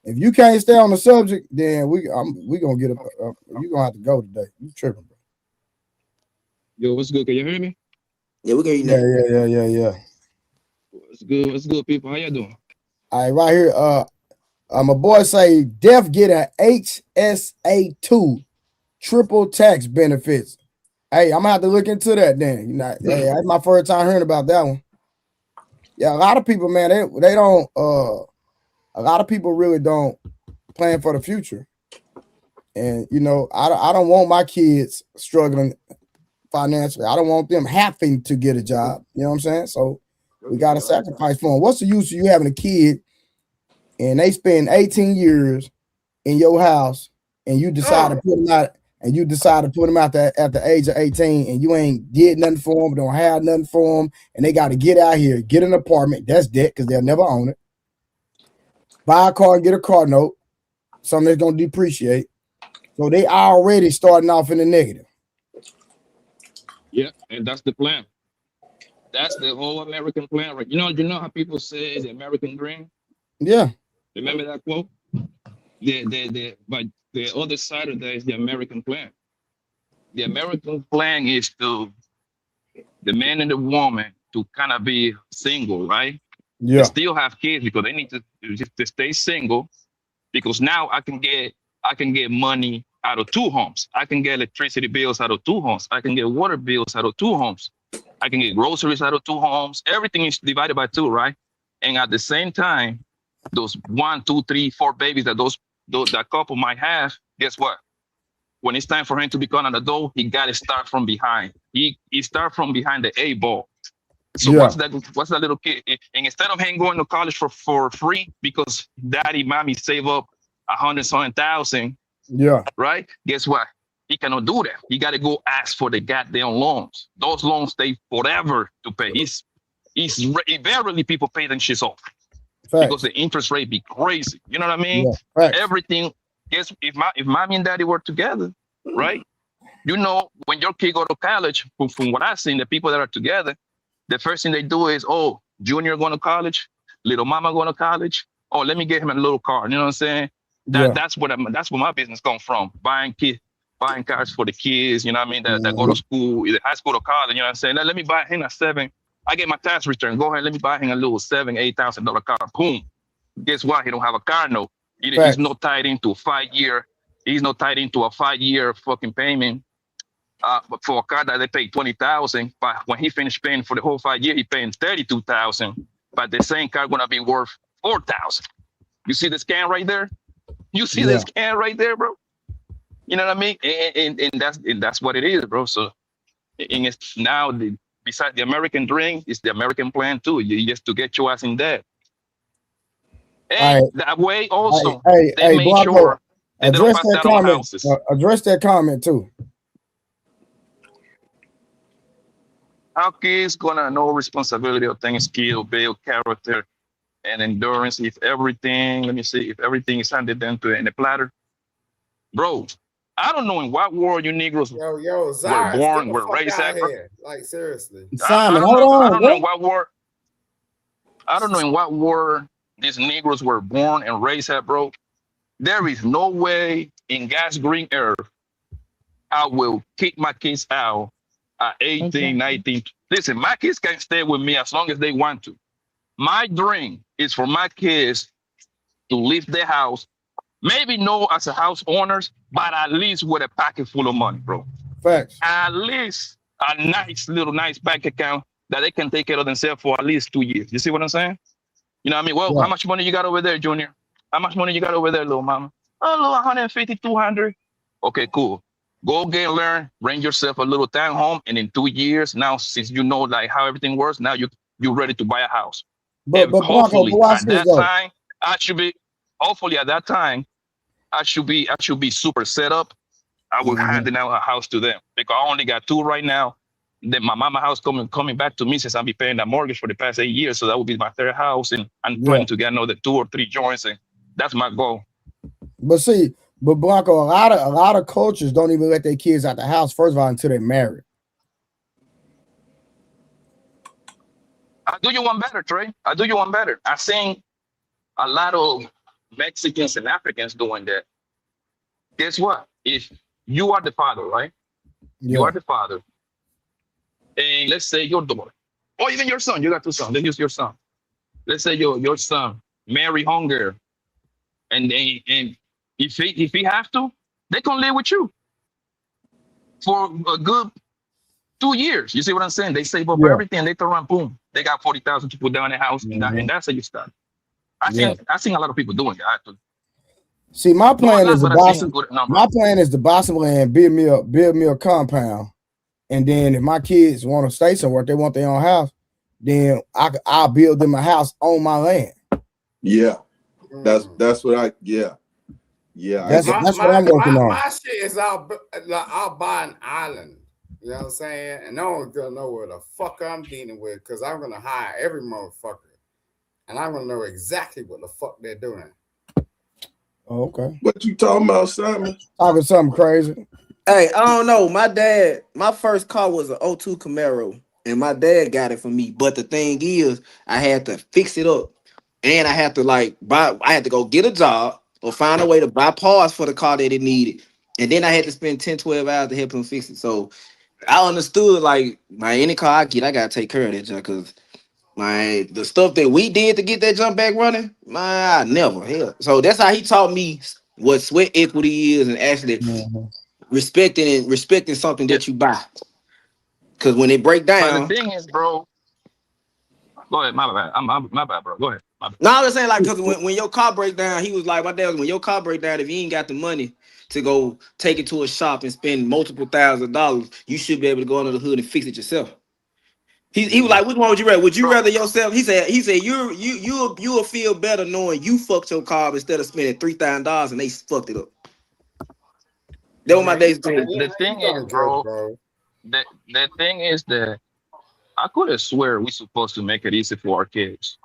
If you can't stay on the subject, then we gonna get you gonna have to go today. You tripping, bro? Yo, what's good? Can you hear me? Yeah, we can hear you. Yeah. What's good, people? How y'all doing? All right, right here. My boy say Def get a HSA2 triple tax benefits. Hey, I'm gonna have to look into that then. You know, hey, that's my first time hearing about that one. Yeah, a lot of people, man, they don't. A lot of people really don't plan for the future, and you know, I don't want my kids struggling financially. I don't want them having to get a job. You know what I'm saying? So we got to sacrifice for them. What's the use of you having a kid and they spend 18 years in your house, and you decide to put them out? And you decide to put them out there at the age of 18, and you ain't did nothing for them, don't have nothing for them, and they got to get out here, get an apartment. That's debt because they'll never own it. Buy a car and get a car note, something that's going to depreciate. So they already starting off in the negative. Yeah, and that's the plan. That's the whole American plan, right? You know how people say the American dream? Yeah. Remember that quote? But the other side of that is the American plan. The American plan is the man and the woman to kind of be single, right? Yeah. They still have kids because they need to stay single, because now I can get money out of two homes. I can get electricity bills out of two homes. I can get water bills out of two homes. I can get groceries out of two homes. Everything is divided by two, right? And at the same time, those 1, 2, 3, 4 babies that couple might have, guess what? When it's time for him to become an adult, he got to start from behind. He start from behind the A ball. So what's that little kid? And instead of him going to college for free because daddy, mommy save up 100,000, yeah, right? Guess what? He cannot do that. He got to go ask for the goddamn loans. Those loans take forever to pay. Barely people pay them shit off. Because the interest rate be crazy. You know what I mean? Yeah, everything. Guess if mommy and daddy were together, right? You know, when your kid go to college, from what I've seen, the people that are together, the first thing they do is, oh, Junior going to college, little mama going to college. Oh, let me get him a little car. You know what I'm saying? That's where my business comes from. Buying cars for the kids. You know what I mean? That go to school, either high school or college. You know what I'm saying? Let me buy him a 7. I get my tax return. Go ahead, let me buy him a little $7,000-$8,000 car. Boom. Guess what? He don't have a car note. He's not tied into a 5-year. He's not tied into a 5-year fucking payment. But for a car that they pay $20,000, but when he finished paying for the whole 5 years, he paying $32,000. But the same car gonna be worth $4,000. You see the scan right there? You see the scan right there, bro? You know what I mean? And that's what it is, bro. So, and it's now besides the American dream, it's the American plan too. You just to get your ass in debt. And that way also, they make Blanco, sure that they don't address pass that that on comment. houses. Address that comment too. How kids gonna know responsibility of things, skill, build character, and endurance if everything, if everything is handed down to in a platter? Bro, I don't know in what world you Negroes Zara, were born, were raised at. Like, seriously. Simon, hold on. I don't know what world. I don't know in what world these Negroes were born and raised at, bro. There is no way in God's green earth I will kick my kids out at 18, 19. Listen, my kids can stay with me as long as they want to. My dream is for my kids to leave their house, maybe not as a house owners, but at least with a pocket full of money, bro. Facts. At least a nice bank account that they can take care of themselves for at least 2 years. You see what I'm saying? You know what I mean? Well, how much money you got over there, Junior? How much money you got over there, little mama? Oh, a little 150, 200. Okay, cool. Go get learn, rent yourself a little town home, and in 2 years, now since you know like how everything works, now you're ready to buy a house. But And Blanco, but hopefully watch at this that though. time, hopefully at that time, I should be super set up. I will hand out a house to them because I only got 2 right now. Then my mama house coming back to me since I've been paying that mortgage for the past 8 years. So that will be my 3rd house, and I'm planning to get another 2 or 3 joints, and that's my goal. But see, Blanco, a lot of cultures don't even let their kids out the house first of all until they're married. I do you one better, Trey. I do you one better. I seen a lot of Mexicans and Africans doing that. Guess what? If you are the father, right? You are the father. And let's say your daughter, or even your son, you got 2 sons. Let's use your son. Let's say your son marry hunger, and if he have to, they can live with you for a good 2 years. You see what I'm saying? They save up everything. They throw around, boom, they got 40,000 to put down in the house, and that's how you start. I seen a lot of people doing that. Actually. See, my plan is the Boston land, build me a compound, and then if my kids want to stay somewhere, if they want their own house, then I'll build them a house on my land. Yeah, that's what I That's what I'm working on. My shit is I'll buy an island. You know what I'm saying? And no one's gonna know what the fuck I'm dealing with because I'm gonna hire every motherfucker, and I'm gonna know exactly what the fuck they're doing. Oh, okay. What you talking about, Simon? Talking something crazy. Hey, I don't know. My first car was an 02 Camaro, and my dad got it for me. But the thing is, I had to fix it up, and I had to I had to go get a job or find a way to buy parts for the car that it needed, and then I had to spend 10, 12 hours to help him fix it. So I understood any car I get, I gotta take care of that junk because the stuff that we did to get that jump back running, I never hell. So that's how he taught me what sweat equity is and actually respecting something that you buy. Because when it break down, but the thing is, bro. Go ahead, my bad. My bad, bro. Go ahead. No, I was saying because when your car break down, he was like, my dad was when your car break down, if you ain't got the money to go take it to a shop and spend multiple $1,000s, you should be able to go under the hood and fix it yourself. He was like, which one would you rather? Would you rather yourself? He said you'll feel better knowing you fucked your car instead of spending $3,000 and they fucked it up. That was my day's thing. The thing is, bro. The thing is that I could have swear we're supposed to make it easy for our kids.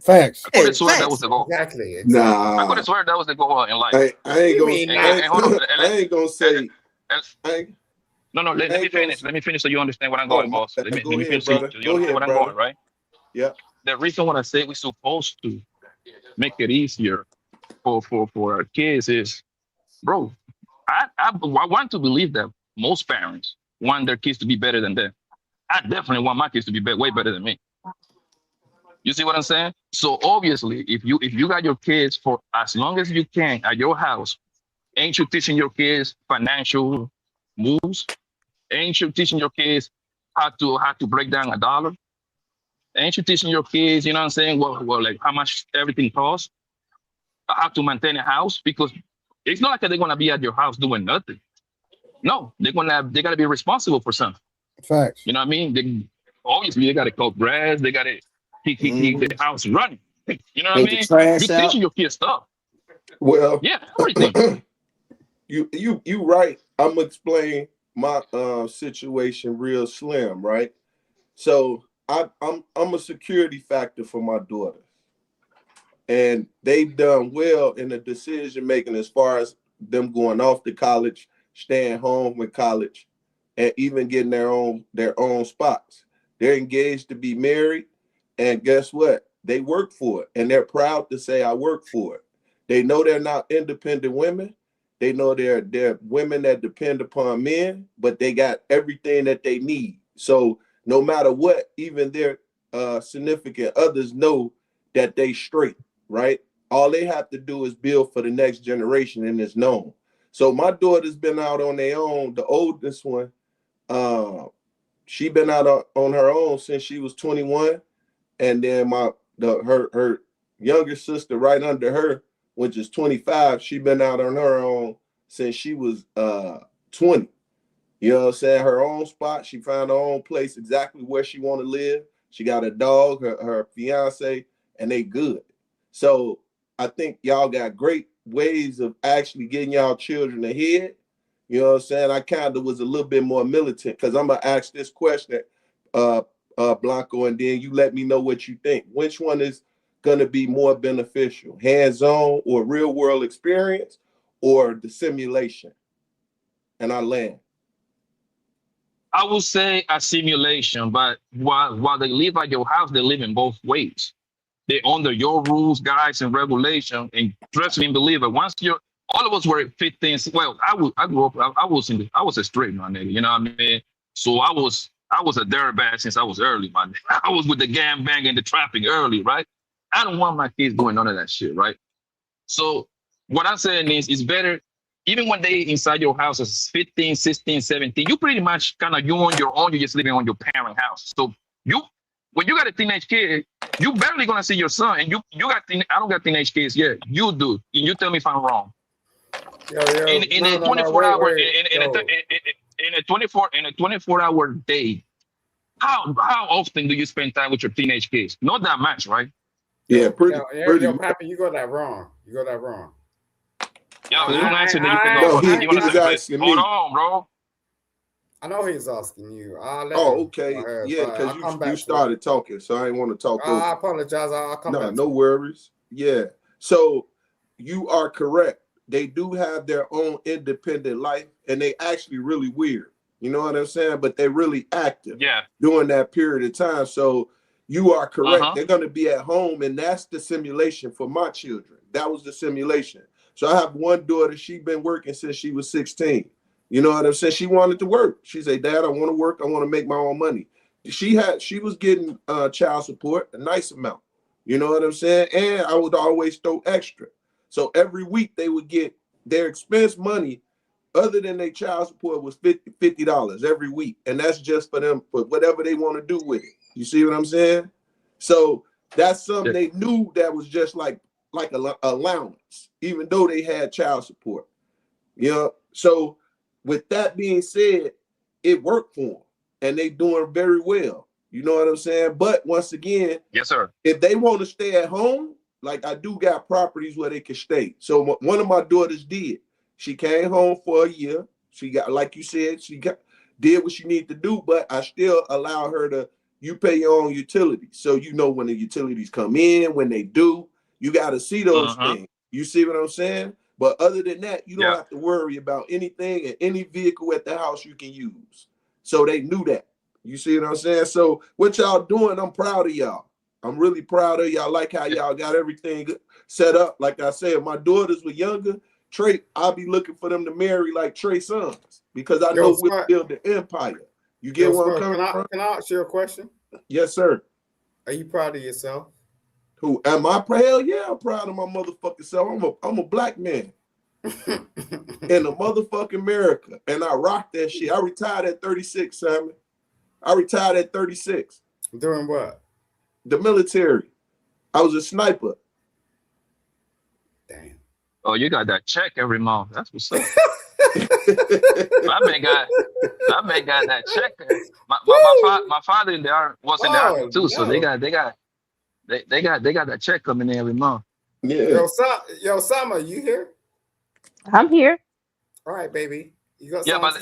Facts. I could have sworn that was the goal. Exactly. Nah. I could have sworn that was the goal in life. I ain't gonna say. No, let me finish. Let me finish so you understand what I'm going, boss. Let me finish so you understand what I'm going, right? Yeah. The reason why I say we're supposed to make it easier for our kids is, bro, I want to believe that most parents want their kids to be better than them. I definitely want my kids to be way better than me. You see what I'm saying? So obviously, if you got your kids for as long as you can at your house, ain't you teaching your kids financial moves? Ain't you teaching your kids how to break down a dollar? Ain't you teaching your kids, you know what I'm saying? Well, like how much everything costs, how to maintain a house? Because it's not like they're gonna be at your house doing nothing. No, they gotta be responsible for something. Facts. You know what I mean? Obviously they gotta cut grass, they gotta keep the house running. You know what I mean? You're teaching your kids stuff. Well, yeah, everything. You right. I'm gonna explain my situation real slim, right? So I'm a security factor for my daughters, and they've done well in the decision making as far as them going off to college, staying home with college, and even getting their own spots. They're engaged to be married, and guess what? They work for it, and they're proud to say I work for it. They know they're not independent women. They know they're women that depend upon men, but they got everything that they need. So no matter what, even their significant others know that they straight, right? All they have to do is build for the next generation, and it's known. So my daughter's been out on their own. The oldest one, she been out on her own since she was 21, and then her younger sister right under her which is 25. She been out on her own since she was 20. You know what I'm saying? Her own spot. She found her own place, exactly where she want to live. She got a dog, her fiance, and they good. So I think y'all got great ways of actually getting y'all children ahead. You know what I'm saying? I kind of was a little bit more militant because I'm going to ask this question, Blanco, and then you let me know what you think. Which one is going to be more beneficial, hands-on or real-world experience, or the simulation? And I land. I would say a simulation, but while they live at your house, they live in both ways. They're under your rules, guides, and regulation. And trust me and believe it. Once you're, all of us were 15. Well, I grew up. I was a straight, my nigga. You know what I mean? So I was a dirtbag since I was early, my nigga. I was with the gang bang and the trapping early, right? I don't want my kids doing none of that shit, right? So what I'm saying is, it's better. Even when they inside your house as 15, 16, 17, you pretty much kind of you on your own. You're just living on your parent house. So when you got a teenage kid, you barely gonna see your son. And I don't got teenage kids yet. You do. And you tell me if I'm wrong. In a 24-hour day, how often do you spend time with your teenage kids? Not that much, right? Yeah, pretty. Pappy, you got that wrong. Yo, you don't answer, then you can go. He was asking me. Hold on, bro. I know he's asking you. Okay. Yeah, because you started talking, so I didn't want to talk over. I apologize. I'll come back. No worries. Yeah. So you are correct. They do have their own independent life, and they actually really weird. You know what I'm saying? But they're really active during that period of time. So you are correct. They're going to be at home, and that's the simulation for my children. That was the simulation. So I have one daughter. She's been working since she was 16. You know what I'm saying? She wanted to work. She said, Dad, I want to work. I want to make my own money. She was getting child support, a nice amount. You know what I'm saying? And I would always throw extra. So every week they would get their expense money other than their child support was $50 every week. And that's just for them, for whatever they want to do with it. You see what I'm saying? So that's something they knew that was just like an allowance, even though they had child support. You know, so with that being said, it worked for them and they doing very well. You know what I'm saying? But once again, yes, sir. If they want to stay at home, like I do got properties where they can stay. So one of my daughters did. She came home for a year. She got, like you said, did what she needed to do, but I still allow her to, you pay your own utilities. So you know when the utilities come in, when they do, you got to see those things. You see what I'm saying? But other than that, you don't have to worry about anything, and any vehicle at the house you can use. So they knew that. You see what I'm saying? So what y'all doing, I'm proud of y'all. I'm really proud of y'all. Like how y'all got everything set up. Like I said, my daughters were younger. Trey, I'll be looking for them to marry like Trey sons because I know we'll build the empire. You get where I'm coming from? Can I ask you a question? Yes, sir. Are you proud of yourself? Who am I? Hell yeah, I'm proud of my motherfucking self. I'm a black man in a motherfucking America, and I rock that shit. I retired at 36, Simon. I retired at 36. Doing what? The military. I was a sniper. Damn. Oh, you got that check every month. That's what's up. My man got that check. My father in there was in the army too, so they got that check coming in every month. Yeah. Yo, Sama, you here? I'm here. All right, baby. You got but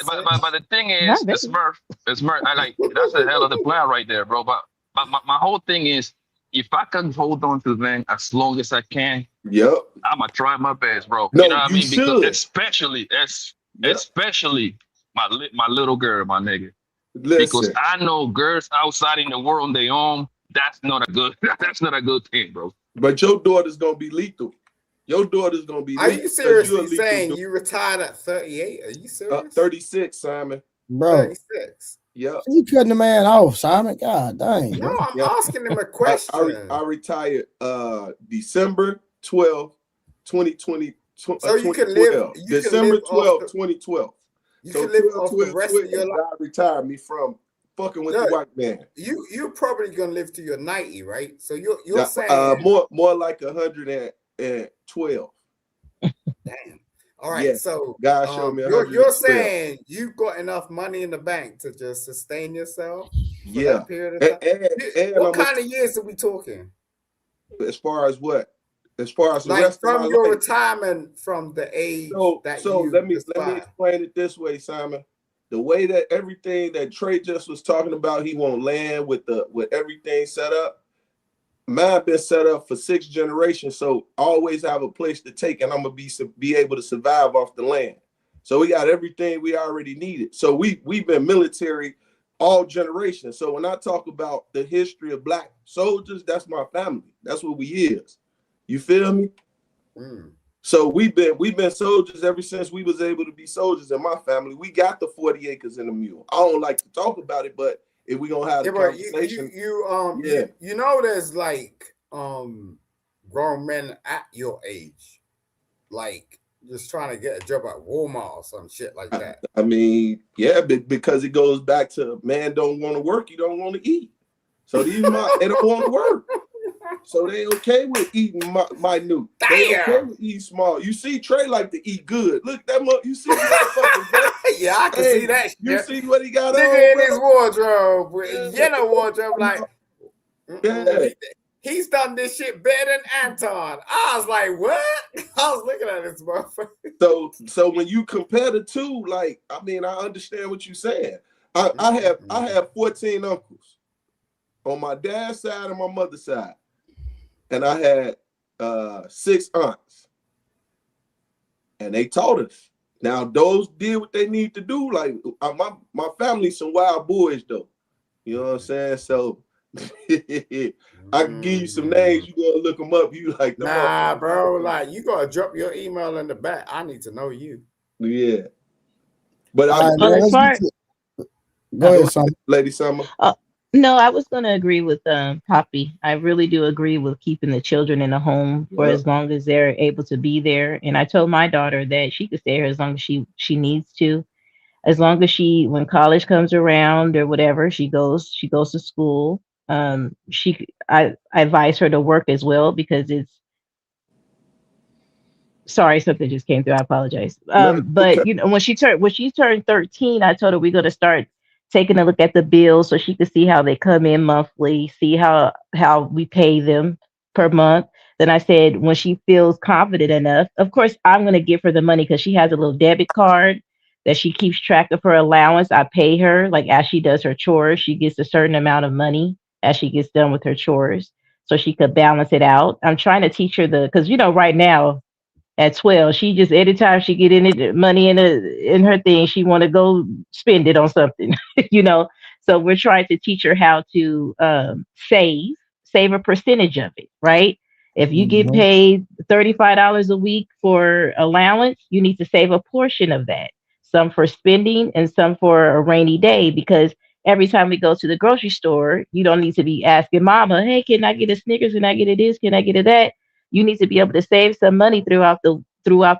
the thing is, it's Smurf. I like that's a hell of the plan right there, bro. But my whole thing is, if I can hold on to them as long as I can, I'm gonna try my best, bro. No, you know what I mean? Should. Because especially my little girl, my nigga. Listen. Because I know girls outside in the world on their own, that's not a good thing, bro. But your daughter's gonna be lethal. Your daughter's gonna be lethal. Are you seriously saying you retired at 38? Are you serious? 36, Simon. Bro. 36. Yeah. You cutting the man off, Simon. God dang. No, I'm asking him a question. I retired December 12th, 2020. So you can live December 12th, 2012. You can live off the rest of your life. God retired me from fucking with the white man. You're probably gonna live to your 90, right? So you're saying more like 112. Damn. All right, so God showed me you're saying you got enough money in the bank to just sustain yourself for that period of time? And what kind of years are we talking? As far as what? As far as the like rest from of my your life. Retirement from the age So let me explain it this way, Simon. The way that everything that Trey just was talking about, he won't land with everything set up. Mine been set up for 6 generations, so I always have a place to take, and I'm gonna be able to survive off the land. So we got everything we already needed. So we've been military all generations. So when I talk about the history of Black soldiers, that's my family. That's what we is. You feel me? So we've been soldiers ever since we was able to be soldiers in my family. We got the 40 acres and a mule. I don't like to talk about it, but if we gonna have a conversation, you know, there's like grown men at your age, like just trying to get a job at Walmart or some shit like that. I mean, yeah, because it goes back to man don't want to work, you don't want to eat. So they don't want to work. So they okay with eating minute. They okay with eating small. You see Trey like to eat good. Look, you see yeah, I can see that. You see what he got nigga on in his wardrobe, yellow wardrobe, like he's done this shit better than Anton. I was like, what? I was looking at this motherfucker. So when you compare the two, like, I mean, I understand what you're saying. I have 14 uncles on my dad's side and my mother's side. And I had 6 aunts, and they taught us. Now those did what they need to do. Like my family's some wild boys, though. You know what I'm saying? So I can give you some names. You gonna look them up. You like, nah, bro. Like you gotta drop your email in the back. I need to know you. Yeah, but go ahead, Lady Summer. No, I was going to agree with Poppy. I really do agree with keeping the children in the home for as long as they're able to be there. And I told my daughter that she could stay here as long as she needs to. As long as when college comes around or whatever, she goes to school. I advise her to work as well because sorry, something just came through. I apologize. But you know, when she turned 13, I told her we're going to start taking a look at the bills so she could see how they come in monthly, see how we pay them per month. Then I said, when she feels confident enough, of course, I'm going to give her the money because she has a little debit card that she keeps track of her allowance. I pay her, like as she does her chores, she gets a certain amount of money as she gets done with her chores so she could balance it out. I'm trying to teach her because, you know, right now, at 12, she just anytime she get money in her thing, she want to go spend it on something, you know. So we're trying to teach her how to save a percentage of it, right? If you get paid $35 a week for allowance, you need to save a portion of that, some for spending and some for a rainy day, because every time we go to the grocery store, you don't need to be asking mama, hey, can I get a Snickers? Can I get a this? Can I get a that? You need to be able to save some money throughout the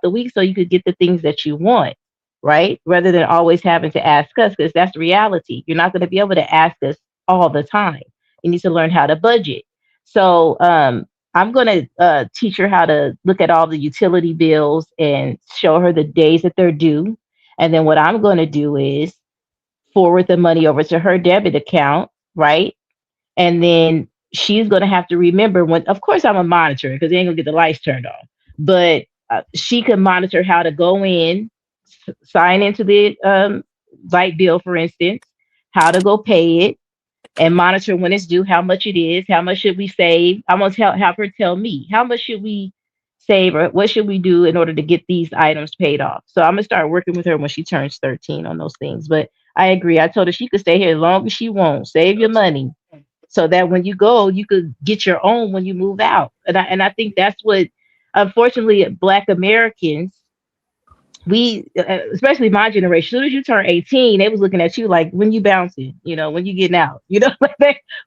week so you could get the things that you want, right? Rather than always having to ask us, because that's the reality. You're not going to be able to ask us all the time. You need to learn how to budget. So I'm going to teach her how to look at all the utility bills and show her the days that they're due. And then what I'm going to do is forward the money over to her debit account, right? And then she's going to have to remember when, of course, I'm a monitor because they ain't gonna get the lights turned off, but she can monitor how to go in, sign into the light bill, for instance, how to go pay it, and monitor when it's due, how much it is, how much should we save. I'm going to have her tell me how much should we save or what should we do in order to get these items paid off. So I'm going to start working with her when she turns 13 on those things. But I agree. I told her she could stay here as long as she wants. Save your money, so that when you go, you could get your own when you move out. And I think that's what, unfortunately, Black Americans, we, especially my generation, as soon as you turn 18, they was looking at you like, when you bouncing, you know, when you getting out, you know,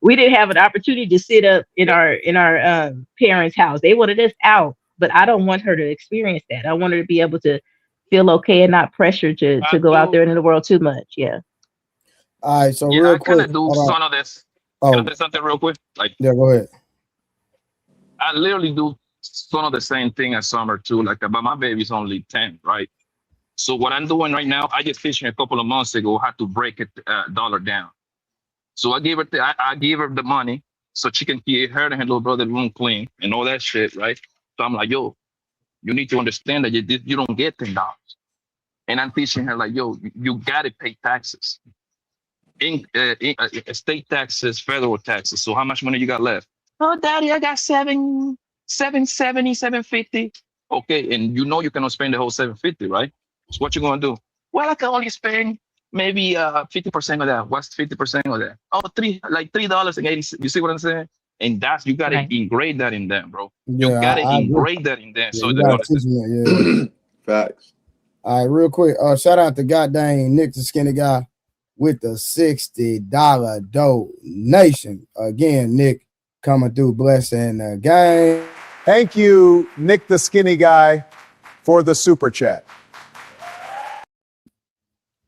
we didn't have an opportunity to sit up in our parents' house. They wanted us out, but I don't want her to experience that. I want her to be able to feel okay and not pressured to go out there in the world too much. Yeah. All right. So yeah, real I quick. kind of do some of this. Can I say something real quick? Like, yeah, go ahead. I literally do sort of the same thing as Summer too. Like, but my baby's only 10, right? So what I'm doing right now, I just fishing a couple of months ago, had to break it dollar down. So I gave her I gave her the money so she can keep her and her little brother room clean and all that shit, right? So I'm like, yo, you need to understand that you don't get $10. And I'm teaching her like, yo, you gotta pay taxes, state taxes, federal taxes. So how much money you got left? Oh, daddy, I got 770, 750. Okay, and you know you cannot spend the whole 750, right? So what you gonna do? Well, I can only spend maybe 50% of that. What's 50% of that? Oh, $3.80. You see what I'm saying? And that's you gotta engrave that in them, bro. You gotta engrave that in them so they understand. Facts. All right, real quick. Shout out to goddamn Nick the Skinny Guy with the $60 donation. Again, Nick coming through blessing the game. Thank you, Nick the Skinny Guy, for the super chat.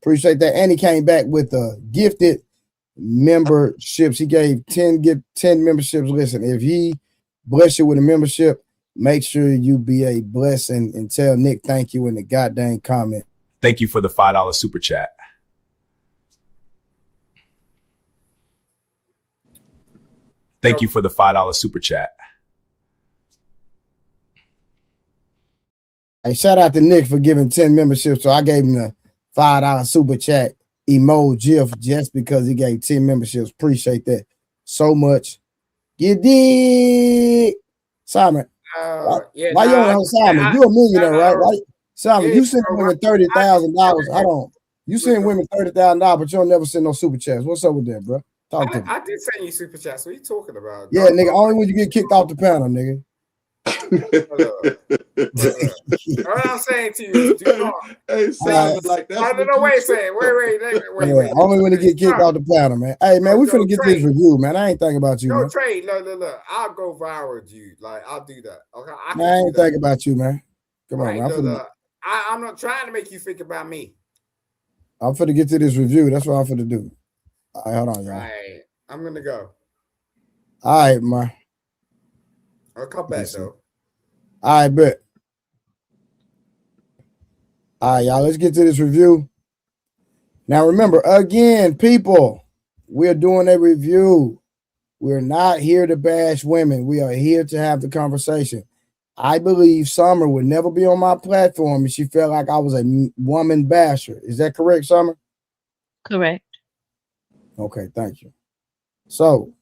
Appreciate that. And he came back with the gifted memberships. He gave 10 memberships. Listen, if he bless you with a membership, make sure you be a blessing and tell Nick thank you in the goddamn comment. Thank you for the $5 super chat. Thank you for the $5 super chat. Hey, shout out to Nick for giving 10 memberships. So I gave him the $5 super chat emoji just because he gave 10 memberships. Appreciate that so much. You did, Simon. Why you on Simon? You a millionaire, right? Right, Simon. You send women $30,000. You send women $30,000, but you don't never send no super chats. What's up with that, bro? Talk to me. I did send you super chats. What are you talking about? Yeah, nigga. Only when you get kicked off the panel, nigga. What I'm saying to you, do not. Hey, Simon, like that. I don't know. Wait a second. Wait. Only when you get kicked off the panel, man. Hey, man, we finna get this review, man. I ain't thinking about you, man. Trade. Look. I'll go viral with you. Like, I'll do that. Okay. I ain't thinking about you, man. Come on, man. I'm not trying to make you think about me. I'm finna get to this review. That's what I'm finna do. All right, hold on, y'all. All right. I'm gonna go. All right, man. I'll come back though. All right, bet. All right, y'all. Let's get to this review. Now, remember, again, people, we're doing a review. We're not here to bash women. We are here to have the conversation. I believe Summer would never be on my platform if she felt like I was a woman basher. Is that correct, Summer? Correct. Okay, thank you. So,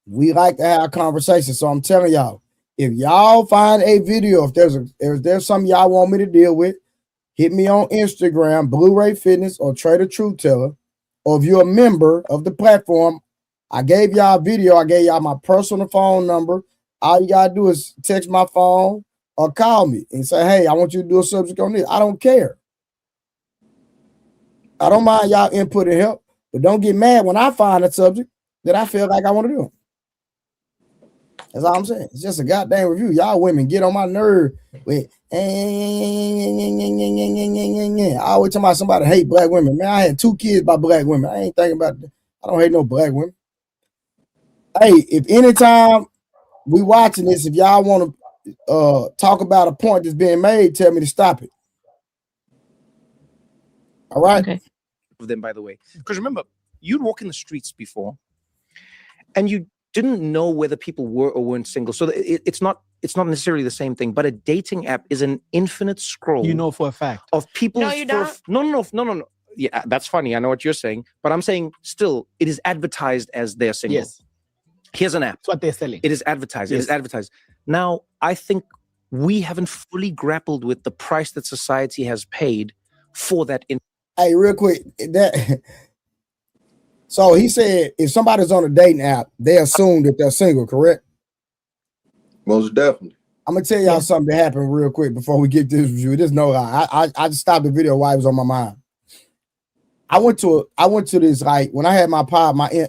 we like to have a conversation. So, I'm telling y'all, if y'all find a video, if there's something y'all want me to deal with, hit me on Instagram, Blu-ray Fitness or Trader Truth Teller. Or if you're a member of the platform, I gave y'all a video. I gave y'all my personal phone number. All you gotta do is text my phone or call me and say, hey, I want you to do a subject on this. I don't care. I don't mind y'all input and help, but don't get mad when I find a subject that I feel like I want to do. That's all I'm saying. It's just a goddamn review. Y'all women get on my nerve with I always talk about somebody hate black women. Man, I had 2 kids by black women. I ain't thinking about that. I don't hate no black women. Hey, if anytime we watching this, if y'all want to talk about a point that's being made, tell me to stop it. All right. Okay. Of them, by the way, because remember, you'd walk in the streets before, and you didn't know whether people were or weren't single. So it's not necessarily the same thing. But a dating app is an infinite scroll. You know for a fact of people. No, you don't. No. Yeah, that's funny. I know what you're saying, but I'm saying still, it is advertised as they're single. Yes. Here's an app. That's what they're selling. It is advertised. Yes. It is advertised. Now, I think we haven't fully grappled with the price that society has paid for that. Hey, real quick, so he said if somebody's on a dating app, they assume that they're single, correct? Most definitely. I'm gonna tell y'all something that happened real quick before we get this review. There's no lie. I just stopped the video while it was on my mind. I went to this, like, when I had my pod, hey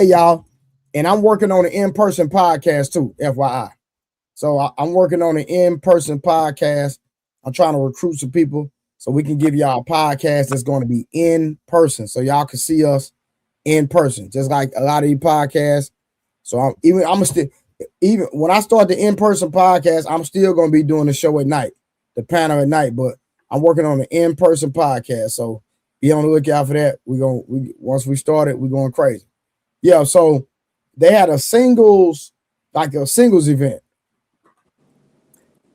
y'all, and I'm working on an in-person podcast too, FYI. So I'm working on an in-person podcast. I'm trying to recruit some people so we can give y'all a podcast that's going to be in person, so y'all can see us in person, just like a lot of these podcasts. So I'm gonna still even when I start the in-person podcast, I'm still gonna be doing the show at night, the panel at night, but I'm working on an in-person podcast. So be on the lookout for that. Once we start it, we're going crazy. Yeah, so they had a singles event.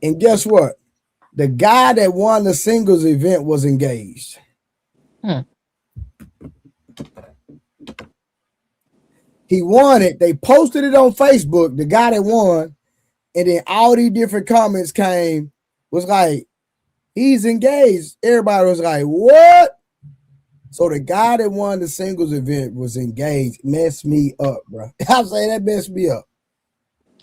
And guess what? The guy that won the singles event was engaged. He won it. They posted it on Facebook, the guy that won, and then all these different comments was like, he's engaged. Everybody was like, what? So the guy that won the singles event was engaged. Messed me up, bro. I'm saying that messed me up.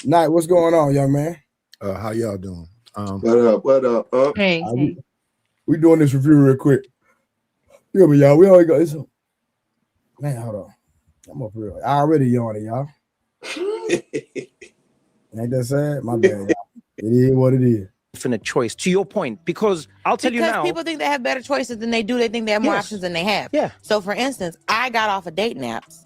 Knight, what's going on, young man? How y'all doing? What up? Hey. We doing this review real quick. Yeah, but y'all, we already got this. Man, hold on. I'm up real. I already yawning, y'all. Ain't that sad? My bad, y'all. It is what it is. Infinite choice, to your point, because I'll tell you now. Because people think they have better choices than they do. They think they have more options than they have. Yeah. So, for instance, I got off of dating apps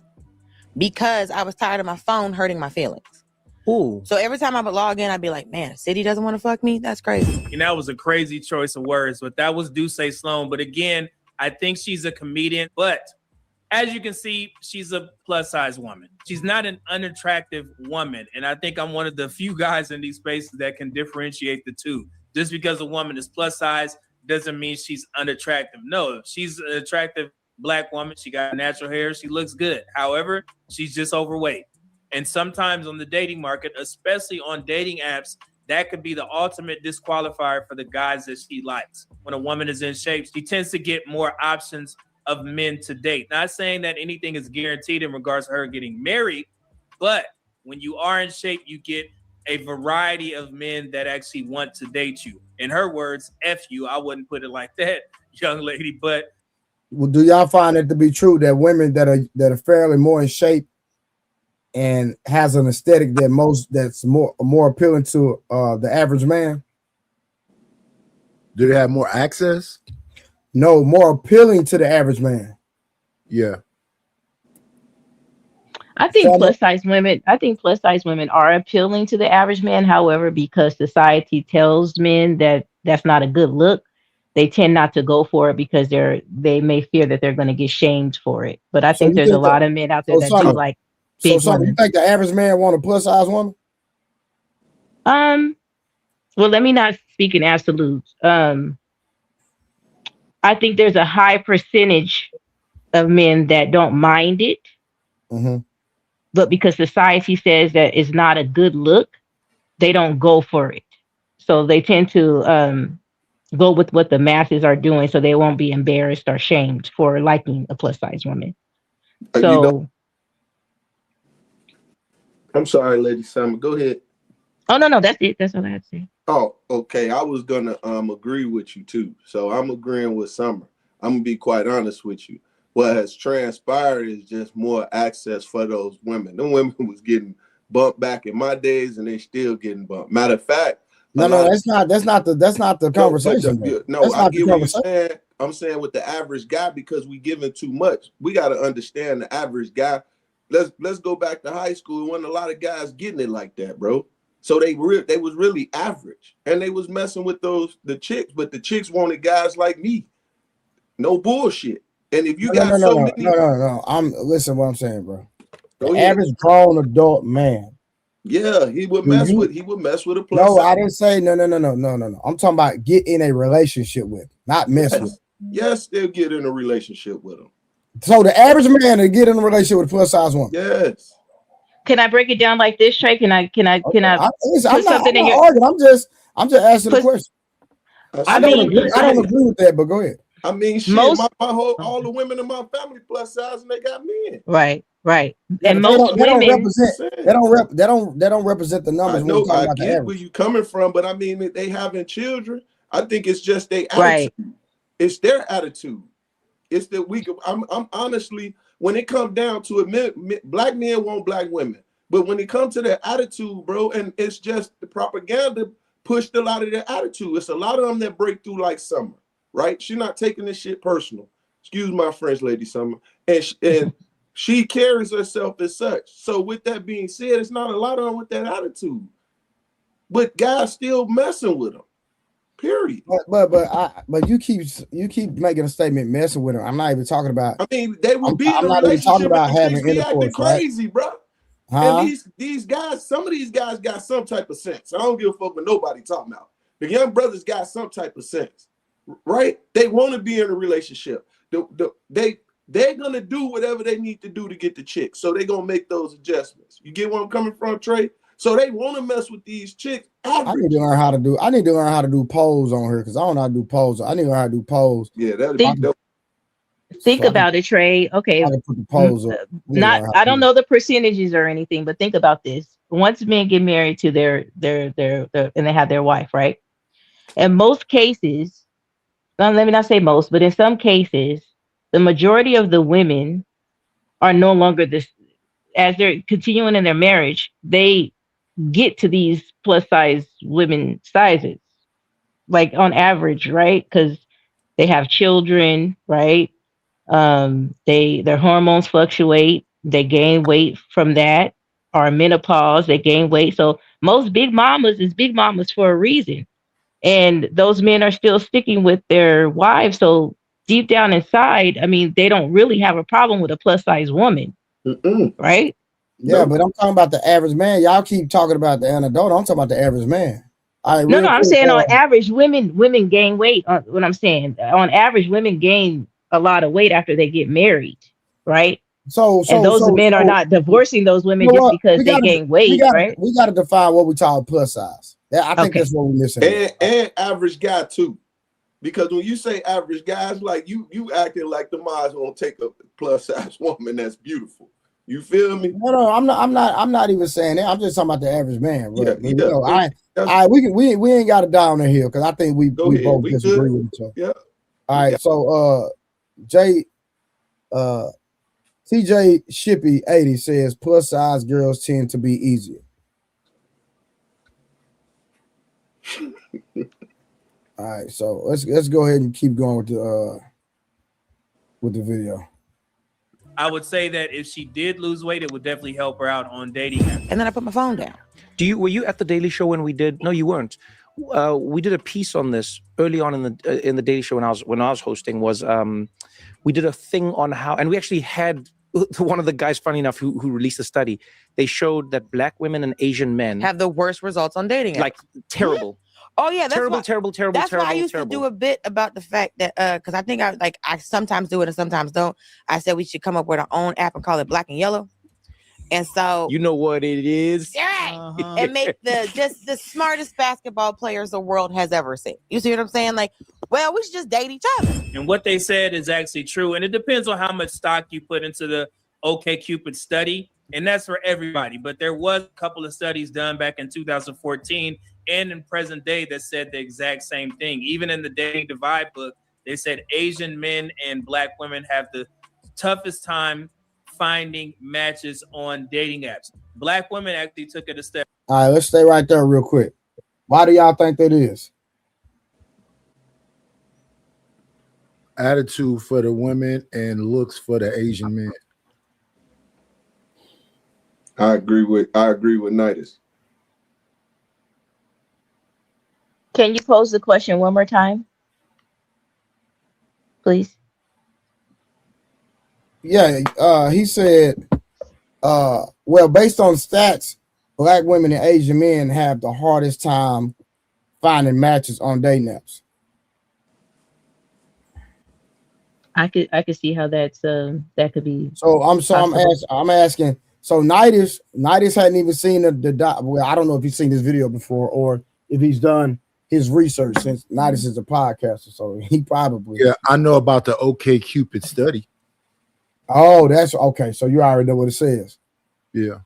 because I was tired of my phone hurting my feelings. Ooh. So every time I would log in, I'd be like, man, City doesn't want to fuck me? That's crazy. And that was a crazy choice of words, but that was Duce Sloan. But again, I think she's a comedian. But as you can see, she's a plus size woman. She's not an unattractive woman. And I think I'm one of the few guys in these spaces that can differentiate the two. Just because a woman is plus size doesn't mean she's unattractive. No, she's an attractive Black woman. She got natural hair. She looks good. However, she's just overweight. And sometimes on the dating market, especially on dating apps, that could be the ultimate disqualifier for the guys that she likes. When a woman is in shape, she tends to get more options of men to date. Not saying that anything is guaranteed in regards to her getting married, but when you are in shape, you get a variety of men that actually want to date you. In her words, F you. I wouldn't put it like that, young lady, but. Well, do y'all find it to be true that women that are fairly more in shape and has an aesthetic that's more appealing to the average man? Do they have more access? No, more appealing to the average man. Yeah. I think plus size women are appealing to the average man. However, because society tells men that that's not a good look, they tend not to go for it because they may fear that they're going to get shamed for it. But I think there's a lot of men out there that do like. So, you think the average man want a plus size woman? Well, let me not speak in absolutes. I think there's a high percentage of men that don't mind it, but because society says that it's not a good look, they don't go for it. So they tend to go with what the masses are doing, so they won't be embarrassed or shamed for liking a plus size woman. So. I'm sorry, Lady Summer. Go ahead. Oh, no, that's it. That's all I had to say. Oh, okay. I was gonna agree with you too. So I'm agreeing with Summer. I'm gonna be quite honest with you. What has transpired is just more access for those women. Them women was getting bumped back in my days, and they still getting bumped. Matter of fact, that's not the conversation. I get what you're saying. I'm saying with the average guy, because we giving too much. We got to understand the average guy. Let's go back to high school. Wasn't a lot of guys getting it like that, bro. So they was really average, and they was messing with the chicks, but the chicks wanted guys like me. No bullshit. And if you got listen what I'm saying, bro. The average grown adult man. Yeah, he would mess with a plus. No, I didn't say no. I'm talking about get in a relationship with, not mess with. Yes, they'll get in a relationship with them. So the average man to get in a relationship with a plus size woman. Yes. Can I break it down like this, Trey? Can I I'm put something in your arguing. I'm just asking the question. I don't agree with that, but go ahead. I mean, shit, all the women in my family plus size, and they got men. Right. Yeah, and most women they don't represent the numbers. I know, I get where you coming from, but I mean, they having children. I think it's just their attitude. Right. It's their attitude. It's that I'm honestly, when it comes down to it, black men want black women, but when it comes to their attitude, bro, and it's just the propaganda pushed a lot of their attitude. It's a lot of them that break through like Summer, right? She's not taking this shit personal. Excuse my French, Lady Summer, and She carries herself as such. So with that being said, it's not a lot of them with that attitude. But guys still messing with them. Period. But you keep making a statement messing with them. I'm not even talking about. I mean, they would be in a I'm not even talking relationship about and the having chicks be acting intercourse, right? crazy, bro. Huh? And these guys, some of these guys got some type of sense. I don't give a fuck what nobody talking about. The young brothers got some type of sense, right? They want to be in a relationship. They're gonna do whatever they need to do to get the chick. So they're gonna make those adjustments. You get where I'm coming from, Trey? So they want to mess with these chicks. I need to learn how to do polls on her because I don't know how to do polls. I need to learn how to do polls. Yeah, that'd be dope. Think about it, Trey. Okay, put the polls up. I don't know the percentages or anything, but think about this. Once men get married to their and they have their wife, right? In most cases, let me not say most, but in some cases, the majority of the women are no longer this. As they're continuing in their marriage, they get to these plus size women sizes, like on average, right? Because they have children, right? Their hormones fluctuate, they gain weight from that, or menopause, they gain weight. So most big mamas is big mamas for a reason. And those men are still sticking with their wives. So deep down inside, I mean, they don't really have a problem with a plus size woman, right? Yeah, but I'm talking about the average man. Y'all keep talking about the anecdote. I'm talking about the average man. No, I'm saying on average, women gain weight. What I'm saying, on average, women gain a lot of weight after they get married, right? So those men are not divorcing those women just because they gain weight, right? We got to define what we call plus size. I think that's what we're missing. And average guy too, because when you say average guys, like you acting like the Mars won't take a plus size woman that's beautiful. You feel me? No, I'm not even saying that. I'm just talking about the average man. Bro. Yeah, he does. We ain't got to die on the hill because I think we both disagree with each other. Yeah. All right. So TJ Shippy 80 says plus size girls tend to be easier. All right, so let's go ahead and keep going with the video. I would say that if she did lose weight, it would definitely help her out on dating. And then I put my phone down. Were you at the Daily Show when we did? No, you weren't. We did a piece on this early on in the Daily Show when I was hosting. We did a thing on how, and we actually had one of the guys, funny enough, who released the study. They showed that Black women and Asian men have the worst results on dating apps. Like terrible. Oh yeah, that's terrible. That's why I used to do a bit about the fact that because I think I sometimes do it and sometimes don't. I said we should come up with our own app and call it Black and Yellow. And so you know what it is, right? And make the smartest basketball players the world has ever seen. You see what I'm saying? Like, well, we should just date each other. And what they said is actually true, and it depends on how much stock you put into the OkCupid study, and that's for everybody. But there was a couple of studies done back in 2014 and in present day that said the exact same thing. Even in the Dating Divide book, they said Asian men and Black women have the toughest time finding matches on dating apps. Black women actually took it a step. All right, let's stay right there real quick. Why do y'all think that is? Attitude for the women and looks for the Asian men. I agree with Nidus. Can you pose the question one more time, please? Yeah, he said, well, based on stats, Black women and Asian men have the hardest time finding matches on dating apps. I could see how that's that could be. So I'm asking. So Nidus hadn't even seen the well, I don't know if he's seen this video before or if he's done his research since Nidus is a podcaster. So he probably. Yeah, I know about the OkCupid study. Oh, that's okay. So you already know what it says. Yeah.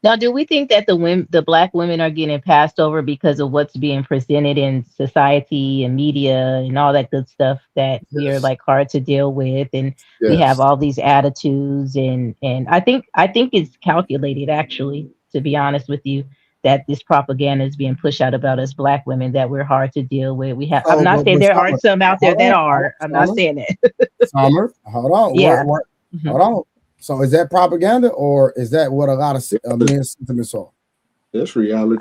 Now, do we think that the Black women are getting passed over because of what's being presented in society and media and all that good stuff that we are like hard to deal with, and we have all these attitudes and I think it's calculated, actually, to be honest with you, that this propaganda is being pushed out about us Black women that we're hard to deal with. I'm not saying there aren't some out there that are. I'm not saying that. Summer, hold on. Yeah. Hold on. So is that propaganda, or is that what a lot of men's sentiments are? That's reality.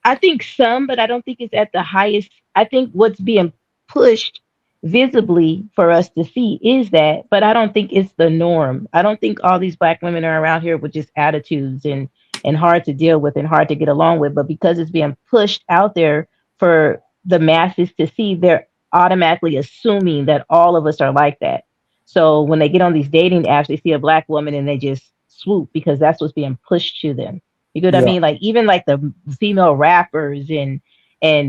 I think some, but I don't think it's at the highest. I think what's being pushed visibly for us to see is that, but I don't think it's the norm. I don't think all these black women are around here with just attitudes and hard to deal with and hard to get along with, but because it's being pushed out there for the masses to see, they're automatically assuming that all of us are like that. So when they get on these dating apps, they see a black woman and they just swoop because that's what's being pushed to them. You know what I mean? Like even like the female rappers and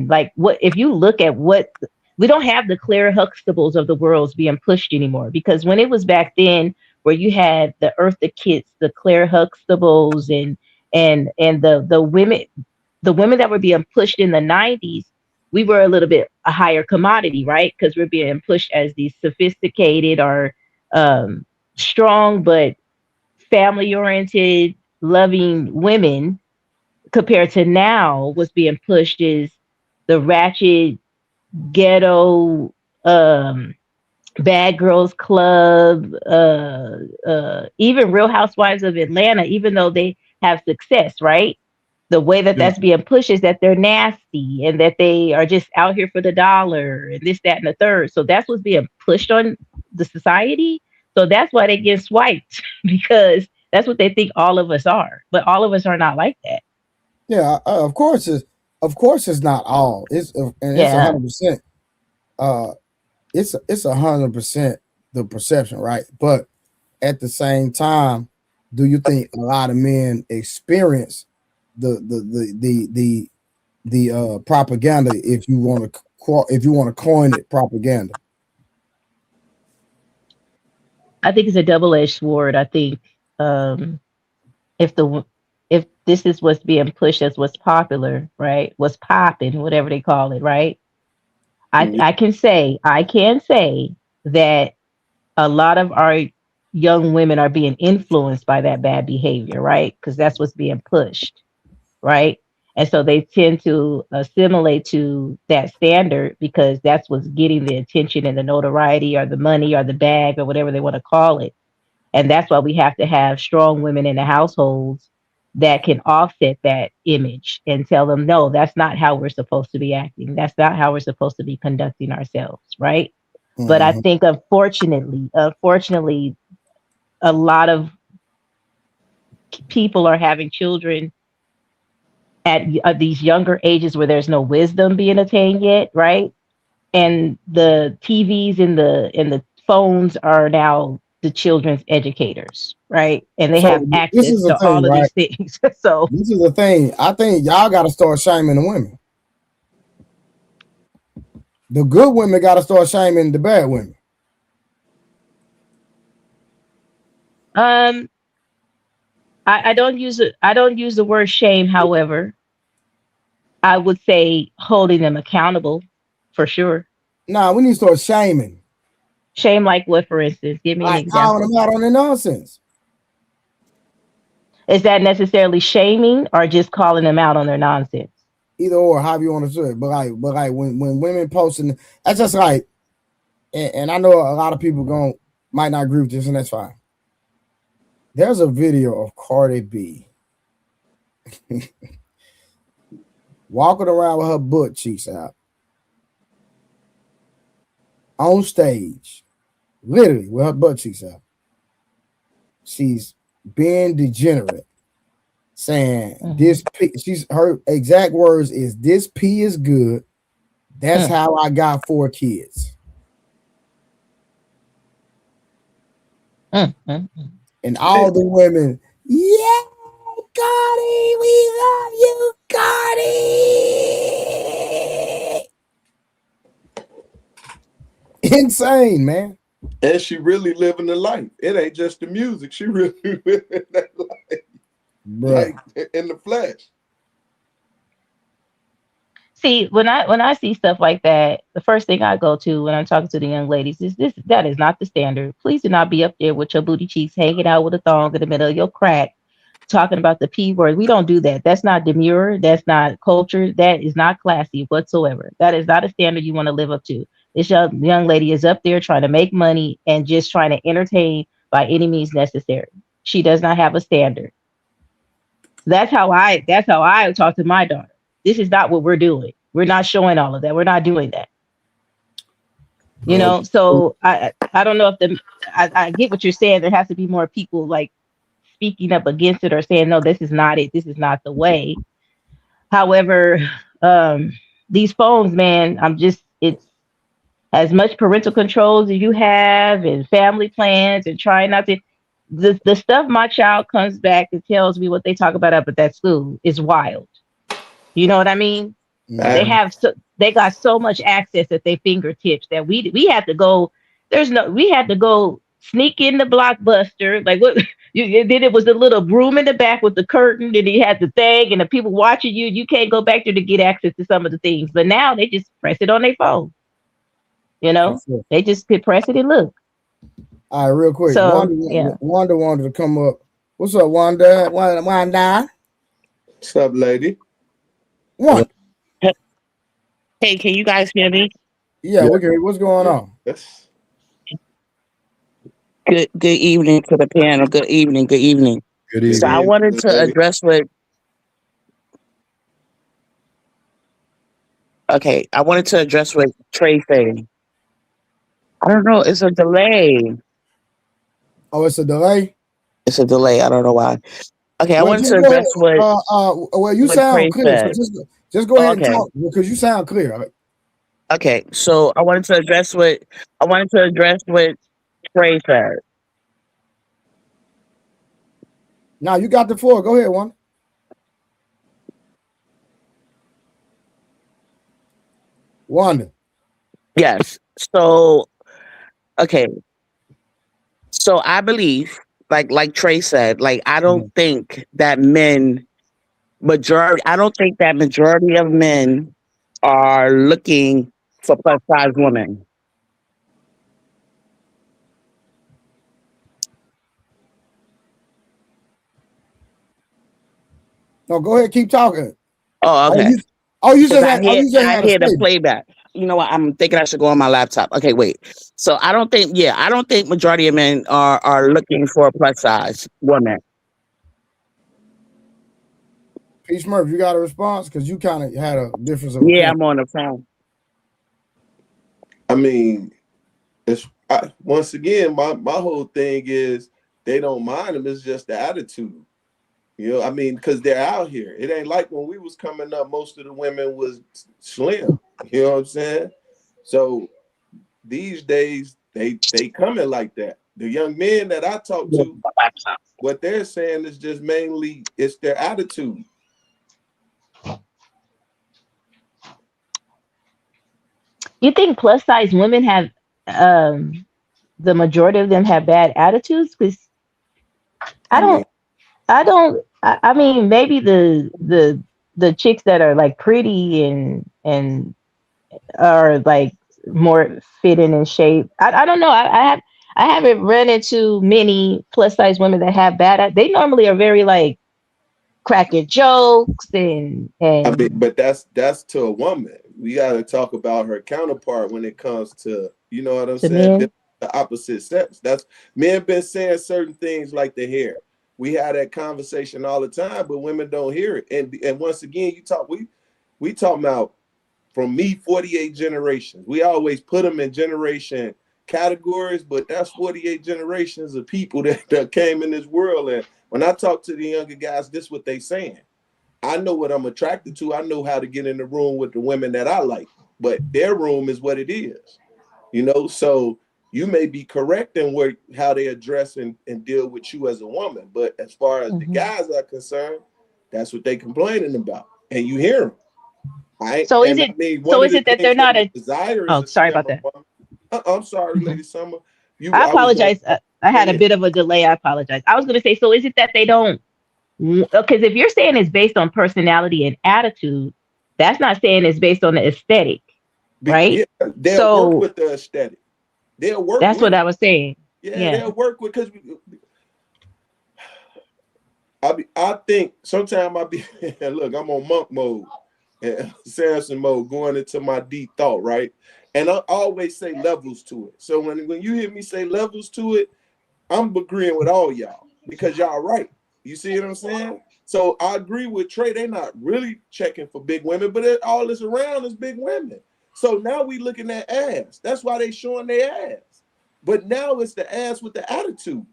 like what if you look at what we don't have the Claire Huxtables of the worlds being pushed anymore, because when it was back then where you had the Eartha Kitts, the Claire Huxtables and the women that were being pushed in the 90s, we were a little bit a higher commodity, right? Because we're being pushed as these sophisticated or strong but family oriented, loving women, compared to now what's being pushed is the ratchet ghetto bad girls club, even Real Housewives of Atlanta, even though they have success, right? The way that that's being pushed is that they're nasty and that they are just out here for the dollar and this, that, and the third. So that's what's being pushed on the society. So that's why they get swiped, because that's what they think all of us are, but all of us are not like that. Yeah, of course it's not all. It's 100%. It's 100% the perception, right? But at the same time, do you think a lot of men experience the propaganda, if you want to coin it propaganda? I think it's a double-edged sword. I think if this is what's being pushed as what's popular, right? What's popping, whatever they call it, right? I can say that a lot of our young women are being influenced by that bad behavior, right? Because that's what's being pushed, right? And so they tend to assimilate to that standard because that's what's getting the attention and the notoriety or the money or the bag or whatever they want to call it. And that's why we have to have strong women in the households that can offset that image and tell them, no, that's not how we're supposed to be acting. That's not how we're supposed to be conducting ourselves, right? Mm-hmm. But I think, unfortunately, a lot of people are having children at these younger ages where there's no wisdom being attained yet, right? And the TVs and the phones are now the children's educators, right? And they have access to all of these things. So this is the thing. I think y'all got to start shaming the women. The good women got to start shaming the bad women. I don't use the word shame. However, I would say holding them accountable for sure. Nah, we need to start shaming. Shame like what, for instance? Give me an example. Calling them out on their nonsense. Is that necessarily shaming or just calling them out on their nonsense? Either or, however you want to say it. But like when women posting, that's just like, and I know a lot of people might not agree with this, and that's fine. There's a video of Cardi B walking around with her butt cheeks out on stage, literally with her butt cheeks out. She's being degenerate, saying this pee, her exact words is, "This pee is good. That's how I got 4 kids." And all the women, yeah, Cardi, we love you, Cardi. Insane, man. And she really living the life. It ain't just the music. She really living that life. Like in the flesh. See, when I see stuff like that, the first thing I go to when I'm talking to the young ladies is that is not the standard. Please do not be up there with your booty cheeks hanging out with a thong in the middle of your crack, talking about the P word. We don't do that. That's not demure. That's not culture. That is not classy whatsoever. That is not a standard you want to live up to. This young lady is up there trying to make money and just trying to entertain by any means necessary. She does not have a standard. That's how I talk to my daughter. This is not what we're doing. We're not showing all of that. We're not doing that. You know, so I don't know if I get what you're saying. There has to be more people like speaking up against it or saying, no, this is not it. This is not the way. However, these phones, man, it's as much parental controls as you have and family plans and trying not to, the stuff my child comes back and tells me what they talk about up at that school is wild. You know what I mean? They got so much access at their fingertips that we had to go. We had to go sneak in the Blockbuster. Like what? Then it was the little room in the back with the curtain, and you had the thing, and the people watching you. You can't go back there to get access to some of the things. But now they just press it on their phone. You know, they just could press it and look. All right, real quick. So, Wanda wanted to come up. What's up, Wanda? Wanda. What's up, lady? What? Hey, can you guys hear me? Yeah, okay. What's going on? Yes. Good evening to the panel. Good evening. Good evening. Good evening. So I wanted to address what. Okay, I wanted to address what Trey said. I don't know. It's a delay. Oh, it's a delay? It's a delay. I don't know why. Okay, I wanted to address what. Well, you sound clear. So just go ahead and talk because you sound clear. Right? Okay, so I wanted to address what Trey said. Now you got the floor. Go ahead, one. Wanda. Yes. So, okay. So I believe, like Trey said, like I don't think that majority of men are looking for plus size women. No, go ahead, keep talking. Oh, okay. You just had the playback. You know what? I'm thinking I should go on my laptop. Okay, wait. So I don't think majority of men are looking for a plus size woman. Peace Murphy, you got a response? Because you kind of had a difference of opinion. I'm on the phone. I mean, once again, my whole thing is they don't mind them. It's just the attitude. You know, I mean, because they're out here. It ain't like when we was coming up, most of the women was slim. You know what I'm saying? So these days, they coming like that. The young men that I talk to, what they're saying is just mainly it's their attitude. You think plus size women have the majority of them have bad attitudes? Because I mean, maybe the chicks that are like pretty and are like more fit in and shape. I don't know. I haven't run into many plus size women that have bad. They normally are very like cracking jokes and. I mean, but that's to a woman. We got to talk about her counterpart when it comes to, you know what I'm saying? The opposite sex. That's men been saying certain things like the hair. We have that conversation all the time, but women don't hear it. And once again, we talking about from me 48 generations. We always put them in generation categories, but that's 48 generations of people that came in this world. And when I talk to the younger guys, this is what they saying. I know what I'm attracted to. I know how to get in the room with the women that I like, but their room is what it is, you know? So you may be correct in how they address and deal with you as a woman. But as far as the guys are concerned, that's what they complaining about. And you hear them. Right? So is it that they're not a desire? Oh, sorry about that. I'm sorry, Lady Summer. I apologize. I had a bit of a delay. I apologize. I was going to say, so is it that they don't? Because if you're saying it's based on personality and attitude, that's not saying it's based on the aesthetic, right? Yeah, they'll work with the aesthetic. They'll work. That's what I was saying. Yeah, they'll work with because I think sometimes I be look. I'm on monk mode. and Samson mode, going into my deep thought, right? And I always say levels to it. So when you hear me say levels to it, I'm agreeing with all y'all because y'all right. You see what I'm saying? So I agree with Trey. They're not really checking for big women, but all that's around is big women. So now we looking at ass. That's why they showing their ass. But now it's the ass with the attitude.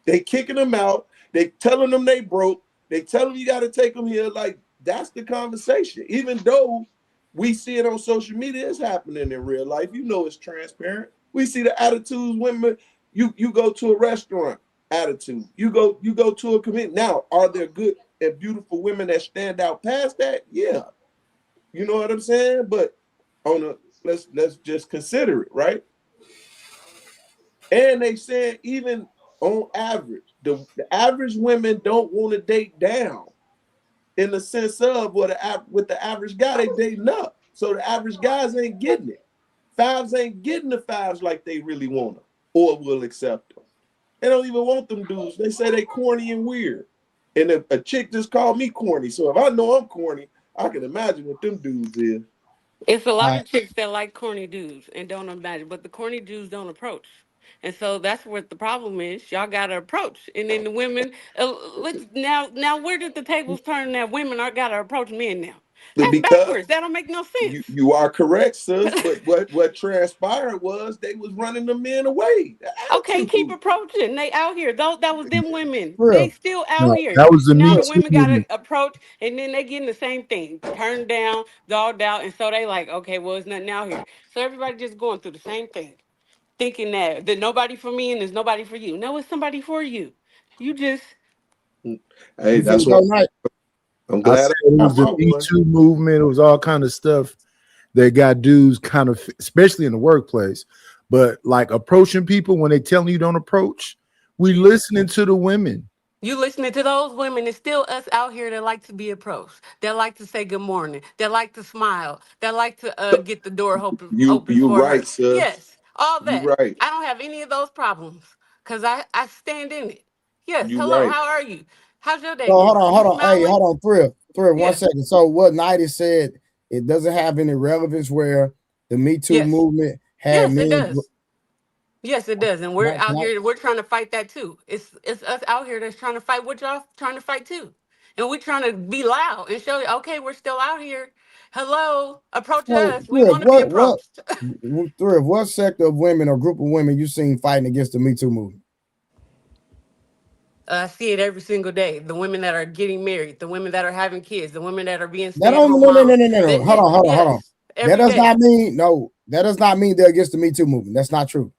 They kicking them out. They telling them they broke. They tell them you got to take them here. Like, that's the conversation. Even though we see it on social media, it's happening in real life. You know it's transparent. We see the attitudes women. You go to a restaurant, attitude. You go to a community. Now, are there good and beautiful women that stand out past that? Yeah. You know what I'm saying? But let's just consider it, right? And they said even on average, the average women don't want to date down in the sense of with the average guy, they dating up. So the average guys ain't getting it. Fives ain't getting the fives like they really want them or will accept them. They don't even want them dudes. They say they corny and weird. And if a chick just called me corny, so if I know I'm corny, I can imagine what them dudes is. It's a lot of chicks that like corny dudes and don't imagine, but the corny dudes don't approach. And so that's what the problem is. Y'all got to approach. And then the women, now where did the tables turn that women are got to approach men now? That's backwards. That don't make no sense. You are correct, sis. But what transpired was they was running the men away. Okay, keep approaching. They out here. That was them women. Real. They still out here. That was the now Me the women Too got to movement. approach, and then they getting the same thing. Turned down, dogged out, and so they like, okay, well, it's nothing out here. So everybody just going through the same thing, thinking that nobody for me and there's nobody for you. No, it's somebody for you. You just. Hey, that's what I'm glad. I said it was the Me Too movement. It was all kind of stuff that got dudes kind of, especially in the workplace, but like approaching people when they telling you don't approach. We listening to the women. You listening to those women, it's still us out here that like to be approached, that like to say good morning, that like to smile, that like to get the door open You for right, her. sis. Yes, all that. You right. I don't have any of those problems because I stand in it. Yes, You hello, right. how are you? How's your day? So hold on. Hey, smiling? hold on, Thrill, Yeah. 1 second. So what Nighty said, it doesn't have any relevance where the Me Too Yes. movement had Yes, it men. does. Yes, it does. And we're Right, out right. here, we're trying to fight that too. It's us out here that's trying to fight what y'all trying to fight too. And we're trying to be loud and show you, okay, we're still out here. Hello, approach So, us. We want to be approached. What sector of women or group of women you seen fighting against the Me Too movement? I see it every single day. The women that are getting married, the women that are having kids, the women that are being That stay-at-home don't, no. moms. Hold on. Yes, That every does day. not mean That does not mean they're against the Me Too movement. That's not true.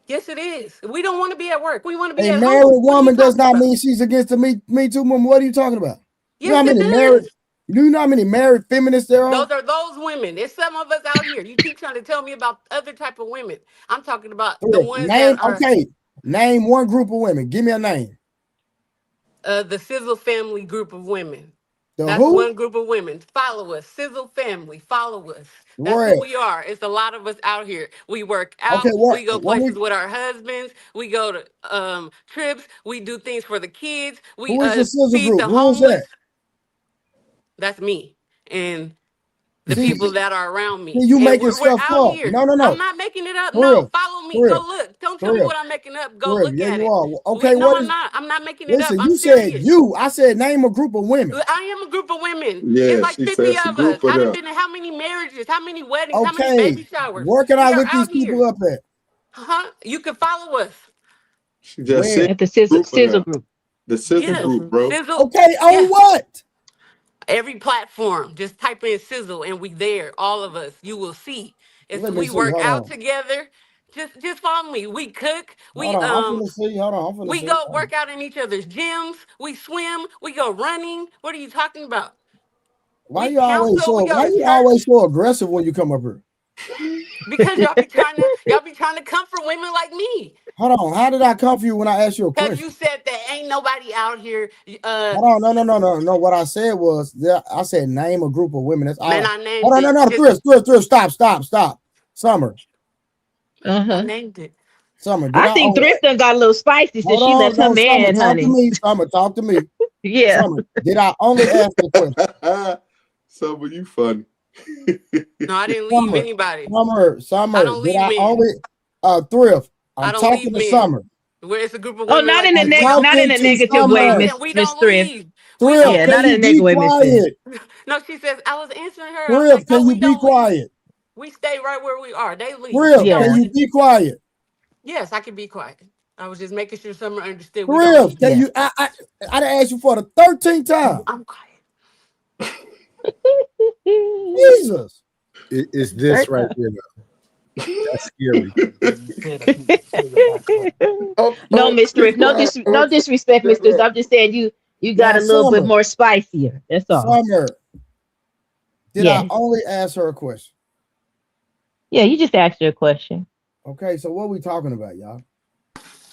Yes, it is. We don't want to be at work. We want to be A at married home. What are you woman does talking not about? mean she's against the Me Too movement. What are you talking about? You know Yes, how it many married? does. Do you know how many married feminists there are? Those are those women. There's some of us out here. You keep trying to tell me about other type of women. I'm talking about the ones that are Name one group of women. Give me a name. The Sizzle family group of women. That's who? one group of women. Follow us. Sizzle family. Follow us. That's Where? who we are. It's a lot of us out here. We work out. Okay, We go places with our husbands. We go to trips. We do things for the kids. We Who is the Sizzle feed group? the Who is homeless. that? That's me. And the people that are around me. You And making we're stuff out up. here. No. I'm not making it up. For No, real. follow me. For Go real. look. Don't For tell me real. what I'm making up. Go For real. look Yeah, at you it. are. Okay, No, what I'm is? not. I'm not making it Listen, up. I'm you said serious. you. I said name a group of women. I am a group of women. Yeah, It's like she 50 said it's a of us. group of I done them. been to how many marriages, how many weddings, how many Okay, baby showers. where can We I are look these out here. people up at? You can follow us. She just said At the Sizzle group. group. The Sizzle Yes. group, bro. Sizzle. Okay, on Yes. what? Every platform. Just type in Sizzle and we there. All of us. You will see. Let me We see. work Hold out on. together. Just follow me. We cook. Hold on. I'm finna see. Hold on. I'm finna We see. go work out in each other's gyms. We swim. We go running. What are you talking about? Why We you always counsel. We go to church. always so aggressive when you come up here? Because y'all be trying to comfort women like me. Hold on. How did I come for you when I asked you a Because question? you said that ain't nobody out here. Hold on. No. What I said was I said name a group of women. That's all. Man, I named Hold on. No. Thrill. Stop. Summer. I named it. Summer. I think Thrift done got a little spicy since she left her man, Summer, honey. Summer, talk to me. Yeah. Summer, did I only ask the question? Summer, you funny. No, I didn't leave anybody. Summer. I don't leave men. Thrift. I I'm don't talking leave to men. Summer. Where it's a group of Oh, women. not like in a that. not in a negative way, Miss Thrift. Leave. Thrift, Yeah, can not in you a be negative way, Miss Thrift. quiet? No, she says, I was answering her. I was Thrift, like, no, can you we be don't leave. quiet? We stay right where we are. They leave. Thrift, can you be quiet? Yes, I can be quiet. I was just making sure Summer understood. We don't Thrift, leave. can you? I done asked you for the 13th time. I'm quiet. Jesus. It's this right here. That's scary. No, Miss Thrift. No disrespect, Miss Thrift. I'm just saying you got Now, a little bit Summer. more spicier. That's all. Summer, did Yes. I only ask her a question? Yeah, you just asked her a question. Okay, so what are we talking about, y'all?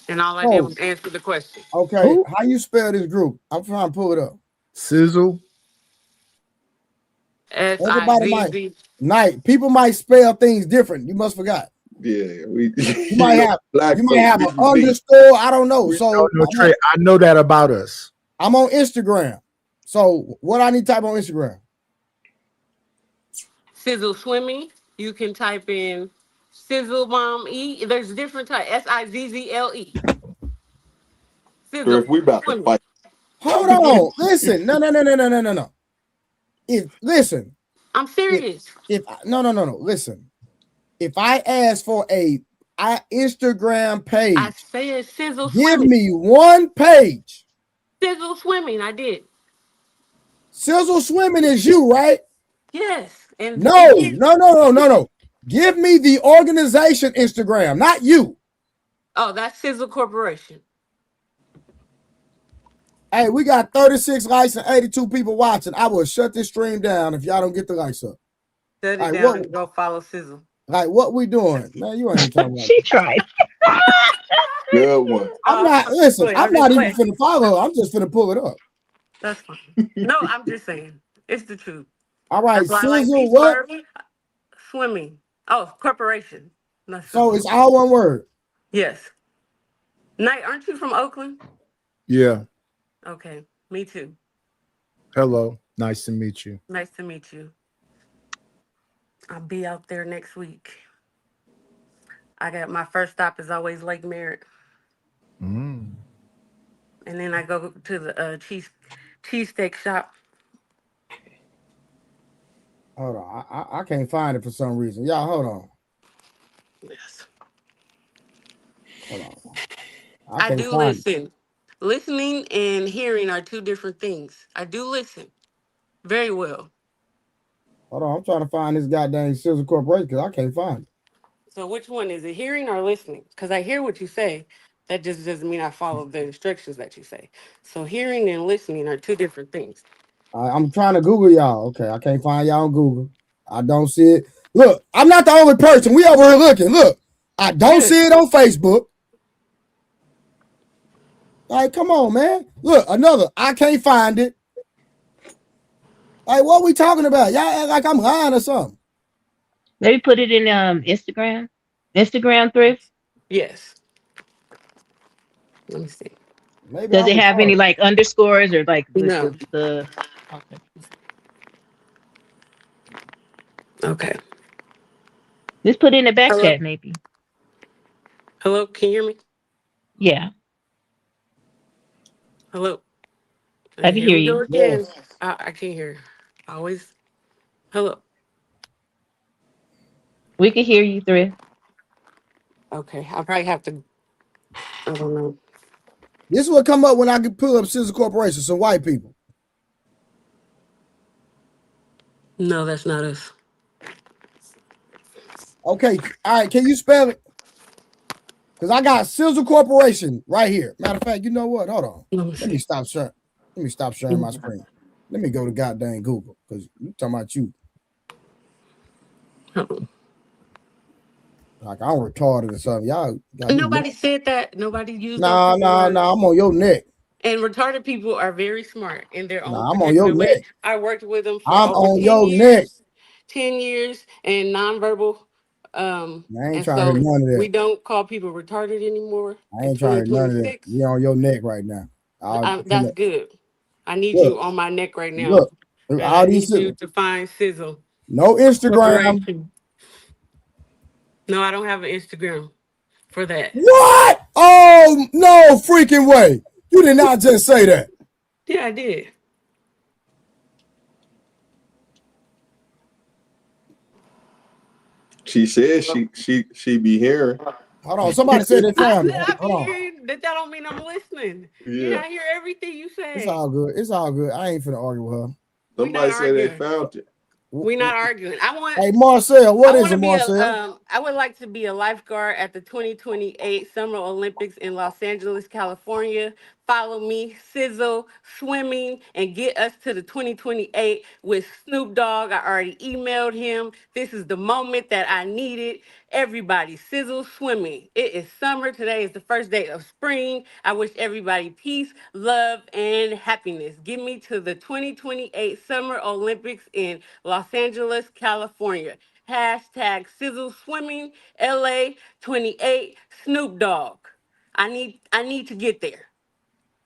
And all I did was answer the question. Okay, how you spell this group? I'm trying to pull it up. Sizzle. S-I-Z-Z. People might spell things different. You must forgot. Yeah, you might have an underscore. I don't know. So No, Trey, I know that about us. I'm on Instagram. So what I need to type on Instagram? Sizzle Swimming. You can type in Sizzle Mom E. There's different types. S-I-Z-Z-L-E. Sizzle. We about to fight. Hold on. Listen. No. Listen. I'm serious. No. Listen. If I ask for a Instagram page, I said Sizzle give Swimming. me one page. Sizzle Swimming. I did. Sizzle Swimming is you, right? Yes. And No. Give me the organization Instagram, not you. Oh, that's Sizzle Corporation. Hey, we got 36 likes and 82 people watching. I will shut this stream down if y'all don't get the likes up. Shut it Like, down and go follow Sizzle. Like, what we doing? Man, you ain't talking about She tried. Good one. I'm not even finna follow her. I'm just finna pull it up. That's fine. No, I'm just saying. It's the truth. All right, That's why I like Sizzle, Peace what? Bourbon, Swimming. Oh, corporation. Not So Sizzle. it's all one word. Yes. Knight, aren't you from Oakland? Yeah. Okay, me too. Hello. Nice to meet you. Nice to meet you. I'll be out there next week. I got my first stop is always Lake Merritt. Mm. And then I go to the cheesesteak shop. Hold on. I can't find it for some reason. Y'all, hold on. Yes. Hold on. I can't do find it. listen. Listening and hearing are two different things. I do listen very well. Hold on. I'm trying to find this goddamn Sizzle Corporation because I can't find it. So which one is it, hearing or listening? Because I hear what you say. That just doesn't mean I follow the instructions that you say. So hearing and listening are two different things. I'm trying to Google y'all. Okay, I can't find y'all on Google. I don't see it. Look, I'm not the only person. We over here looking. Look, I don't see it on Facebook. Like, come on, man. Look, another. I can't find it. Like, what we talking about? Y'all act like I'm lying or something. Maybe put it in Instagram. Instagram Thrift. Yes. Let me see. Maybe Does it have any retarded. like underscores or like No. the Okay. Just put it in the back Hello? chat maybe. Hello, can you hear me? Yeah. Hello. I can Here hear we go you. again. Yes. I can't hear. Always. Hello. We can hear you, Thrift. Okay. I'll probably have to. I don't know. This is what come up when I can pull up Sizzle Corporation. Some white people. No, that's not us. Okay, all right. Can you spell it? Because I got Sizzle Corporation right here. Matter of fact, you know what? Hold on. Let me stop sharing. Let me stop sharing my screen. Let me go to goddamn Google because you talking about you. Like I'm retarded or something. Y'all got Nobody said that. Nobody used Nah. those I'm on your neck. And retarded people are very smart in their own I'm on your particular way. neck. I worked with them for I'm over on 10 your years. neck. 10 years and nonverbal. I ain't And trying to hear so none of that. we don't call people retarded anymore. I ain't trying to hear none of that. You on your neck right now. That's good. I need Look. you on my neck right now. Look, that All I these need you to find Sizzle no Instagram. Corporation. No, I don't have an Instagram for that. What? Oh no freaking way! You did not just say that. Yeah, I did. She said she be hearing. Hold on, somebody said they found it. I said I Hold be on. hearing that don't mean I'm listening. Yeah. Yeah, I hear everything you say. It's all good. It's all good. I ain't finna argue with her. Somebody said they arguing. found it. We're not arguing. I want. Hey Marcel, what I is wanna it, be Marcel? I would like to be a lifeguard at the 2028 Summer Olympics in Los Angeles, California. Follow me, Sizzle Swimming, and get us to the 2028 with Snoop Dogg. I already emailed him. This is the moment that I needed. Everybody, Sizzle Swimming. It is summer. Today is the first day of spring. I wish everybody peace, love, and happiness. Get me to the 2028 Summer Olympics in Los Angeles, California. Hashtag Sizzle Swimming LA 28 Snoop Dogg. I need to get there.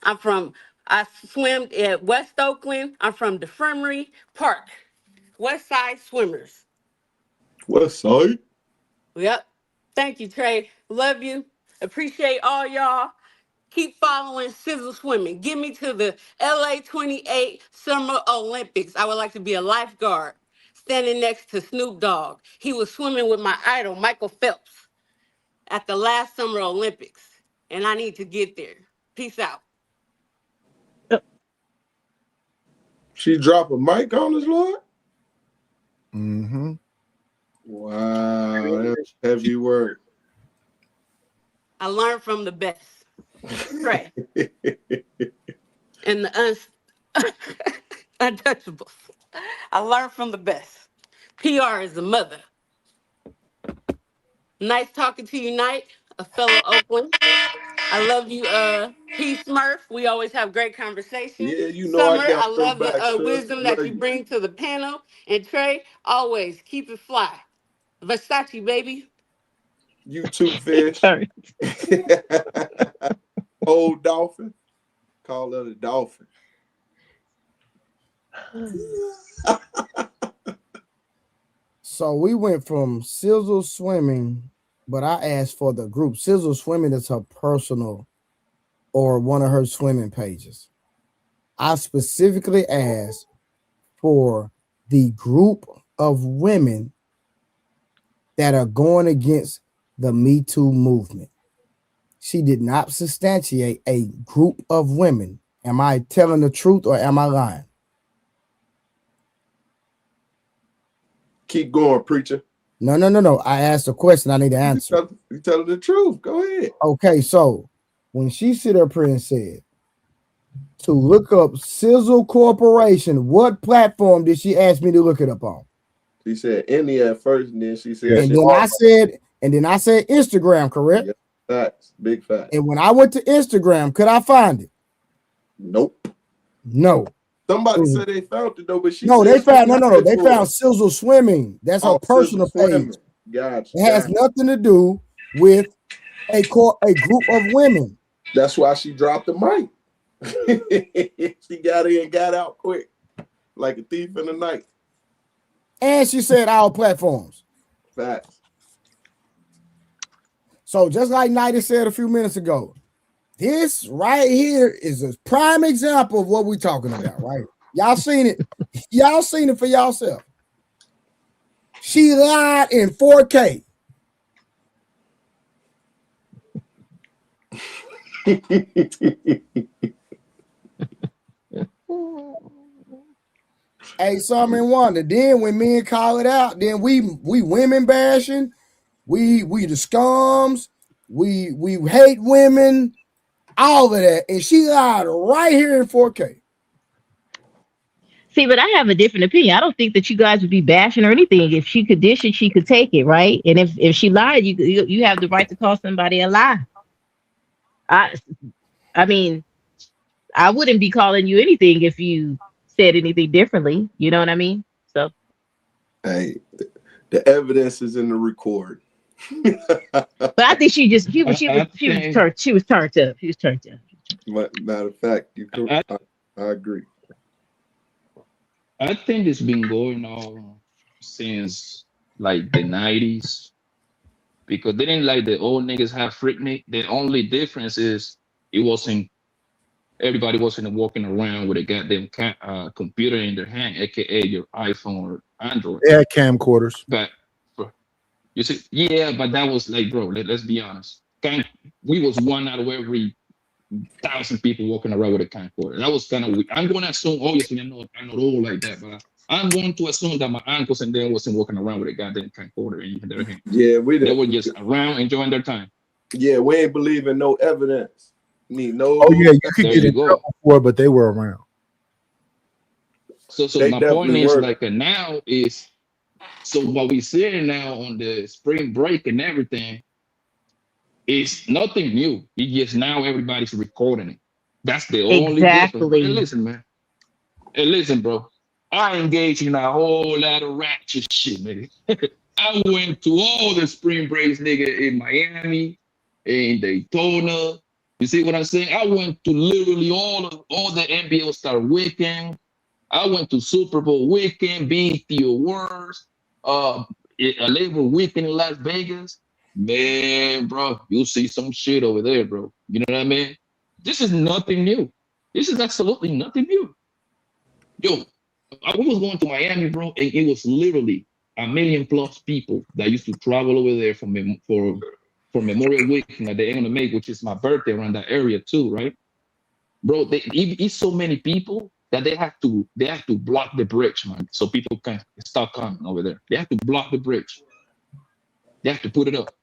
I swam at West Oakland. I'm from DeFremery Park. West Side Swimmers. West Side? Yep. Thank you, Trey. Love you. Appreciate all y'all. Keep following Sizzle Swimming. Get me to the LA 28 Summer Olympics. I would like to be a lifeguard standing next to Snoop Dogg. He was swimming with my idol, Michael Phelps, at the last Summer Olympics. And I need to get there. Peace out. She dropped a mic on us, Lord? Mm-hmm. Wow, that's heavy work. I learned from the best. Trey. And the untouchables. I learned from the best. PR is the mother. Nice talking to you, Knight, a fellow Oakland. I love you, P. Smurf. We always have great conversation. Yeah, you know Summer, I got I love your back, the sis. wisdom Love that you you. bring to the panel. And Trey, always keep it fly. Versace, baby. You too, Fish. Old Dolphin. Call her the Dolphin. So we went from Sizzle Swimming, but I asked for the group. Sizzle Swimming is her personal or one of her swimming pages. I specifically asked for the group of women that are going against the Me Too movement. She did not substantiate a group of women. Am I telling the truth or am I lying? Keep going, preacher. No. I asked a question. I need to answer. You telling the truth. Go ahead. Okay, so when she sit up here and said to look up Sizzle Corporation, what platform did she ask me to look it up on? She said any at first, and then she said, and then I said Instagram, correct? Yeah, facts, big facts. And when I went to Instagram, could I find it? Nope. No. Somebody said they found it though, but no, they found they found Sizzle Swimming. That's her personal page. Gotcha. It has nothing to do with a group of women. That's why she dropped the mic. She got in and got out quick, like a thief in the night. And she said all platforms. Facts. So just like Nighty said a few minutes ago, this right here is a prime example of what we're talking about, right? Y'all seen it. Y'all seen it for yourself. She lied in 4K. Hey, Summer and Wonder. Then when men call it out, then we women bashing, we the scums, we hate women, all of that, and she lied right here in 4K. See, but I have a different opinion. I don't think that you guys would be bashing or anything. If she could dish it, she could take it, right? And if she lied, you have the right to call somebody a lie. I mean, I wouldn't be calling you anything if you said anything differently. You know what I mean? So, hey, the evidence is in the record. But I think she was turned up. She was turned up. Matter of fact, I agree. I think it's been going on since like the 90s because they didn't like the old niggas have Freaknik. The only difference is it wasn't everybody wasn't walking around with a goddamn computer in their hand, aka your iPhone or Android. They had camcorders. But you see, yeah, but that was like, bro, let's be honest. We was one out of every 1,000 people walking around with a camcorder. That was kind of weird. I'm going to assume, obviously, I'm not old like that, but I'm going to assume that my uncles and them wasn't walking around with a goddamn camcorder in their hand. Yeah, they were just around enjoying their time. Yeah, we ain't believing no evidence. No. Oh yeah, you could get in trouble for it, but they were around. So my point is like now is so what we see now on the spring break and everything. It's nothing new. It's just now everybody's recording it. That's the only difference. Hey, listen, man. Hey, listen, bro. I engaged in a whole lot of ratchet shit, nigga. I went to all the spring breaks, nigga, in Miami, in Daytona. You see what I'm saying? I went to literally all the NBA All-Star weekend. I went to Super Bowl weekend, BET Awards, a Labor weekend in Las Vegas. Man, bro, you'll see some shit over there, bro. You know what I mean? This is nothing new. This is absolutely nothing new. Yo, I was going to Miami, bro, and it was literally 1 million plus people that used to travel over there for Memorial Weekend that they're gonna make, which is my birthday around that area too, right? Bro, it's so many people that they have to block the bridge, man, so people can stop coming over there. They have to block the bridge. They have to put it up.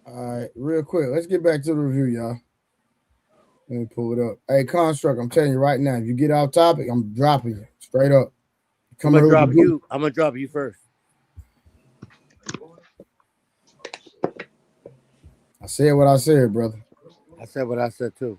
All right, real quick, let's get back to the review, y'all. Let me pull it up. Hey, Construct, I'm telling you right now, if you get off topic, I'm dropping you straight up. I'm gonna drop you. I'm gonna drop you first. I said what I said, brother. I said what I said too.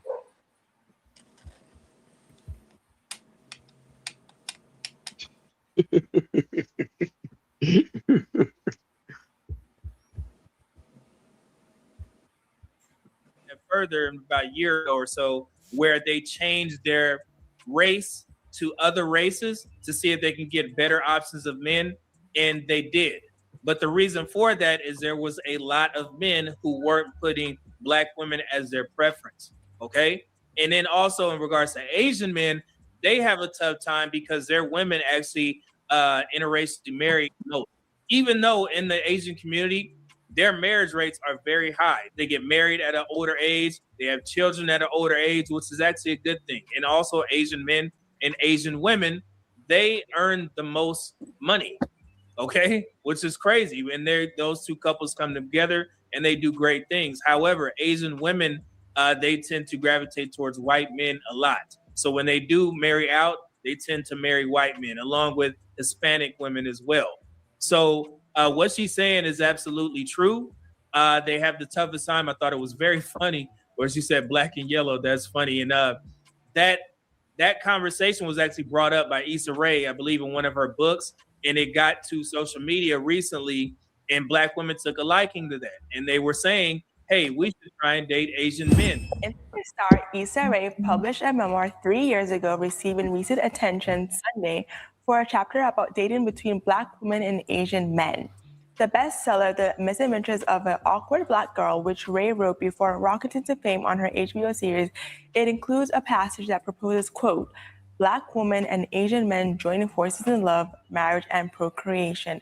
Further about a year ago or so, where they changed their race to other races to see if they can get better options of men, and they did. But the reason for that is there was a lot of men who weren't putting Black women as their preference. Okay, and then also in regards to Asian men, they have a tough time because their women actually interracially marry. No, even though in the Asian community, their marriage rates are very high. They get married at an older age. They have children at an older age, which is actually a good thing. And also Asian men and Asian women, they earn the most money, okay? Which is crazy. And those two couples come together and they do great things. However, Asian women, they tend to gravitate towards white men a lot. So when they do marry out, they tend to marry white men along with Hispanic women as well. So what she's saying is absolutely true. They have the toughest time. I thought it was very funny where she said black and yellow. That's funny. And that conversation was actually brought up by Issa Rae, I believe, in one of her books. And it got to social media recently, and Black women took a liking to that. And they were saying, hey, we should try and date Asian men. Instagram star Issa Rae published a memoir 3 years ago, receiving recent attention Sunday for a chapter about dating between Black women and Asian men. The bestseller, The Misadventures of an Awkward Black Girl, which Rae wrote before rocketing to fame on her HBO series, it includes a passage that proposes, quote, Black women and Asian men joining forces in love, marriage, and procreation.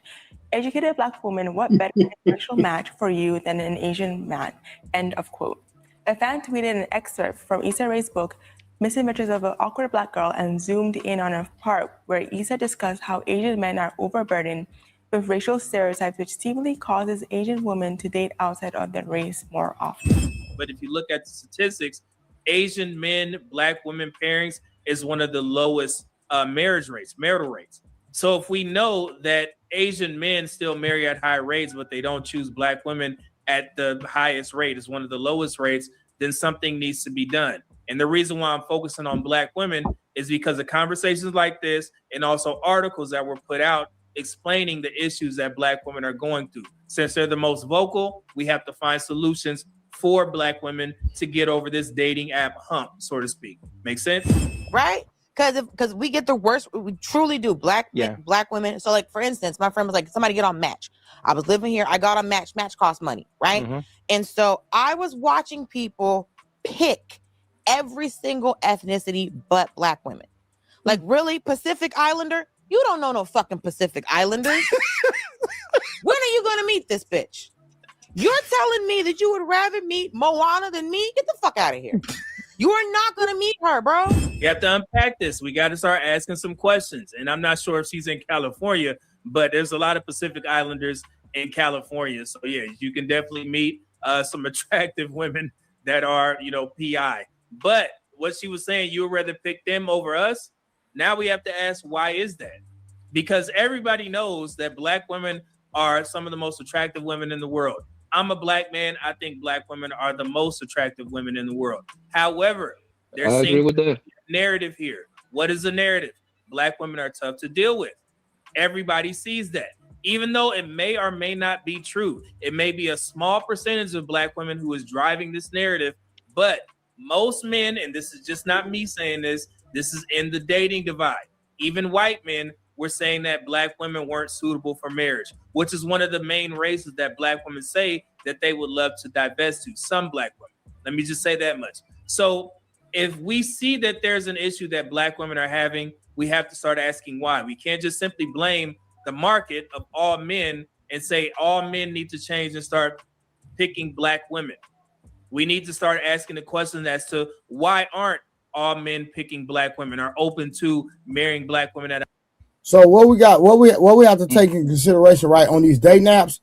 Educated Black women, what better potential match for you than an Asian man? End of quote. A fan tweeted an excerpt from Issa Rae's book, Misadventures of an Awkward Black Girl, and zoomed in on a part where Issa discussed how Asian men are overburdened with racial stereotypes, which seemingly causes Asian women to date outside of their race more often. But if you look at the statistics, Asian men, Black women pairings is one of the lowest marital rates. So if we know that Asian men still marry at high rates, but they don't choose Black women at the highest rate, is one of the lowest rates, then something needs to be done. And the reason why I'm focusing on Black women is because of conversations like this and also articles that were put out explaining the issues that Black women are going through. Since they're the most vocal, we have to find solutions for Black women to get over this dating app hump, so to speak. Make sense? right? Because we get the worst. We truly do. Black women. So like, for instance, my friend was like, somebody get on Match. I was living here. I got on Match. Match costs money, right? Mm-hmm. And so I was watching people pick every single ethnicity but Black women. Like, really? Pacific Islander? You don't know no fucking Pacific Islanders. When are you going to meet this bitch? You're telling me that you would rather meet Moana than me? Get the fuck out of here. You are not going to meet her, bro. You have to unpack this. We got to start asking some questions. And I'm not sure if she's in California, but there's a lot of Pacific Islanders in California. So, yeah, you can definitely meet some attractive women that are, PI. But what she was saying, you would rather pick them over us? Now we have to ask, why is that? Because everybody knows that Black women are some of the most attractive women in the world. I'm a Black man. I think Black women are the most attractive women in the world. However, there seems to be a narrative here. What is the narrative? Black women are tough to deal with. Everybody sees that. Even though it may or may not be true, it may be a small percentage of Black women who is driving this narrative, but most men, and this is just not me saying this is in the dating divide. Even white men were saying that Black women weren't suitable for marriage, which is one of the main races that Black women say that they would love to divest to, some Black women. Let me just say that much. So if we see that there's an issue that Black women are having, we have to start asking why. We can't just simply blame the market of all men and say all men need to change and start picking Black women. We need to start asking the question as to why aren't all men picking Black women, are open to marrying Black women. So what we have to take in consideration, right, on these dating apps,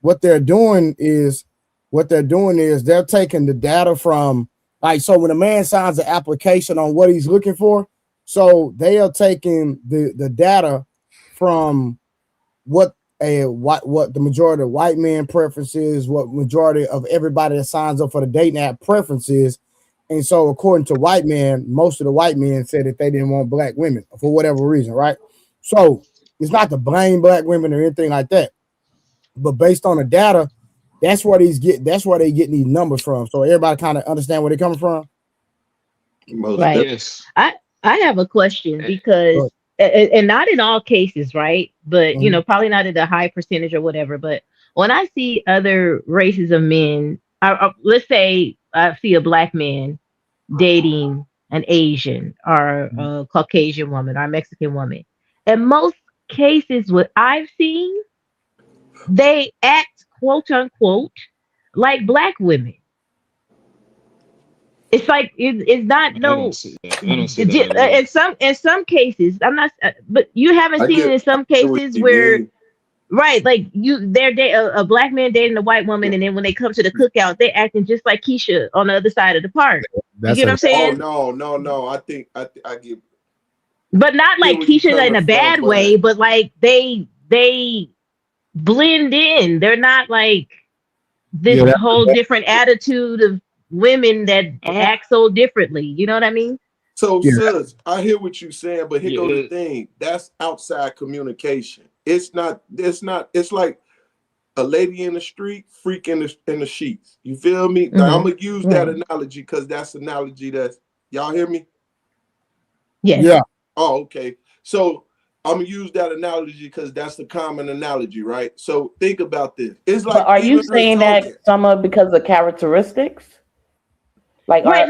what they're doing is they're taking the data from, like, so when a man signs an application on what he's looking for, so they are taking the data from what the majority of white men preferences, what majority of everybody that signs up for the dating app preferences. And so according to white men, most of the white men said that they didn't want Black women for whatever reason, right? So it's not to blame Black women or anything like that, but based on the data, that's where they getting these numbers from. So everybody kind of understand where they're coming from. Right. Yes. I have a question because, and not in all cases, right? But probably not at a high percentage or whatever. But when I see other races of men, let's say I see a Black man dating an Asian or a Caucasian woman or a Mexican woman. In most cases, what I've seen, they act, quote unquote, like Black women. It's like it's not no. In some cases, I'm not, but you haven't seen it in some cases where, right? Like a Black man dating a white woman, and then when they come to the cookout, they acting just like Keisha on the other side of the park. You get what I'm saying? Oh no! I think I get. But not like Keisha in a bad way, but like they blend in. They're not like this whole different attitude of women that act so differently. You know what I mean? So, sis, I hear what you're saying, but here goes the thing. That's outside communication. It's not. It's like a lady in the street, freak in the sheets. You feel me? Mm-hmm. Like, I'm gonna use that analogy because that's an analogy that's, y'all hear me? Yes. Yeah. Oh, okay. So I'm gonna use that analogy because that's the common analogy, right? So think about this. It's like, but are you saying that Summer because of characteristics? Like, right?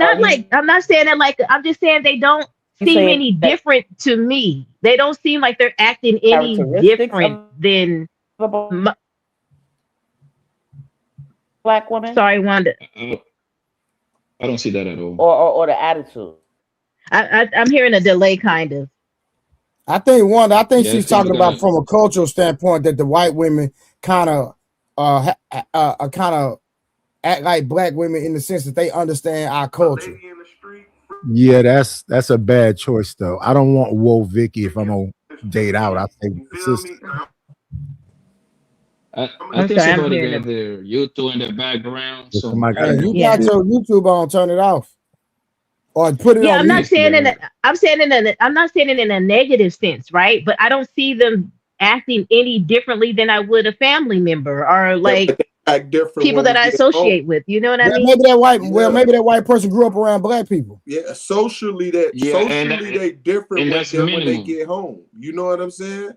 I'm not saying that. Like, I'm just saying they don't seem any different to me. They don't seem like they're acting any different than Black women. Sorry, Wanda. I don't see that at all. Or the attitude. I'm hearing a delay, kind of. I think she's talking about from a cultural standpoint that the white women kind of act like Black women in the sense that they understand our culture. Yeah, that's a bad choice though. I don't want Whoa Vicky if I'm gonna date out. I think sister. I think somebody got their YouTube in the background. So you got your YouTube on, turn it off. Or put it on. I'm not saying I'm not saying it in a negative sense, right? But I don't see them acting any differently than I would a family member or like act different. People that I associate with. You know what I mean? Maybe that white. Yeah. Well, maybe that white person grew up around black people. Yeah, socially they different when they get home. You know what I'm saying?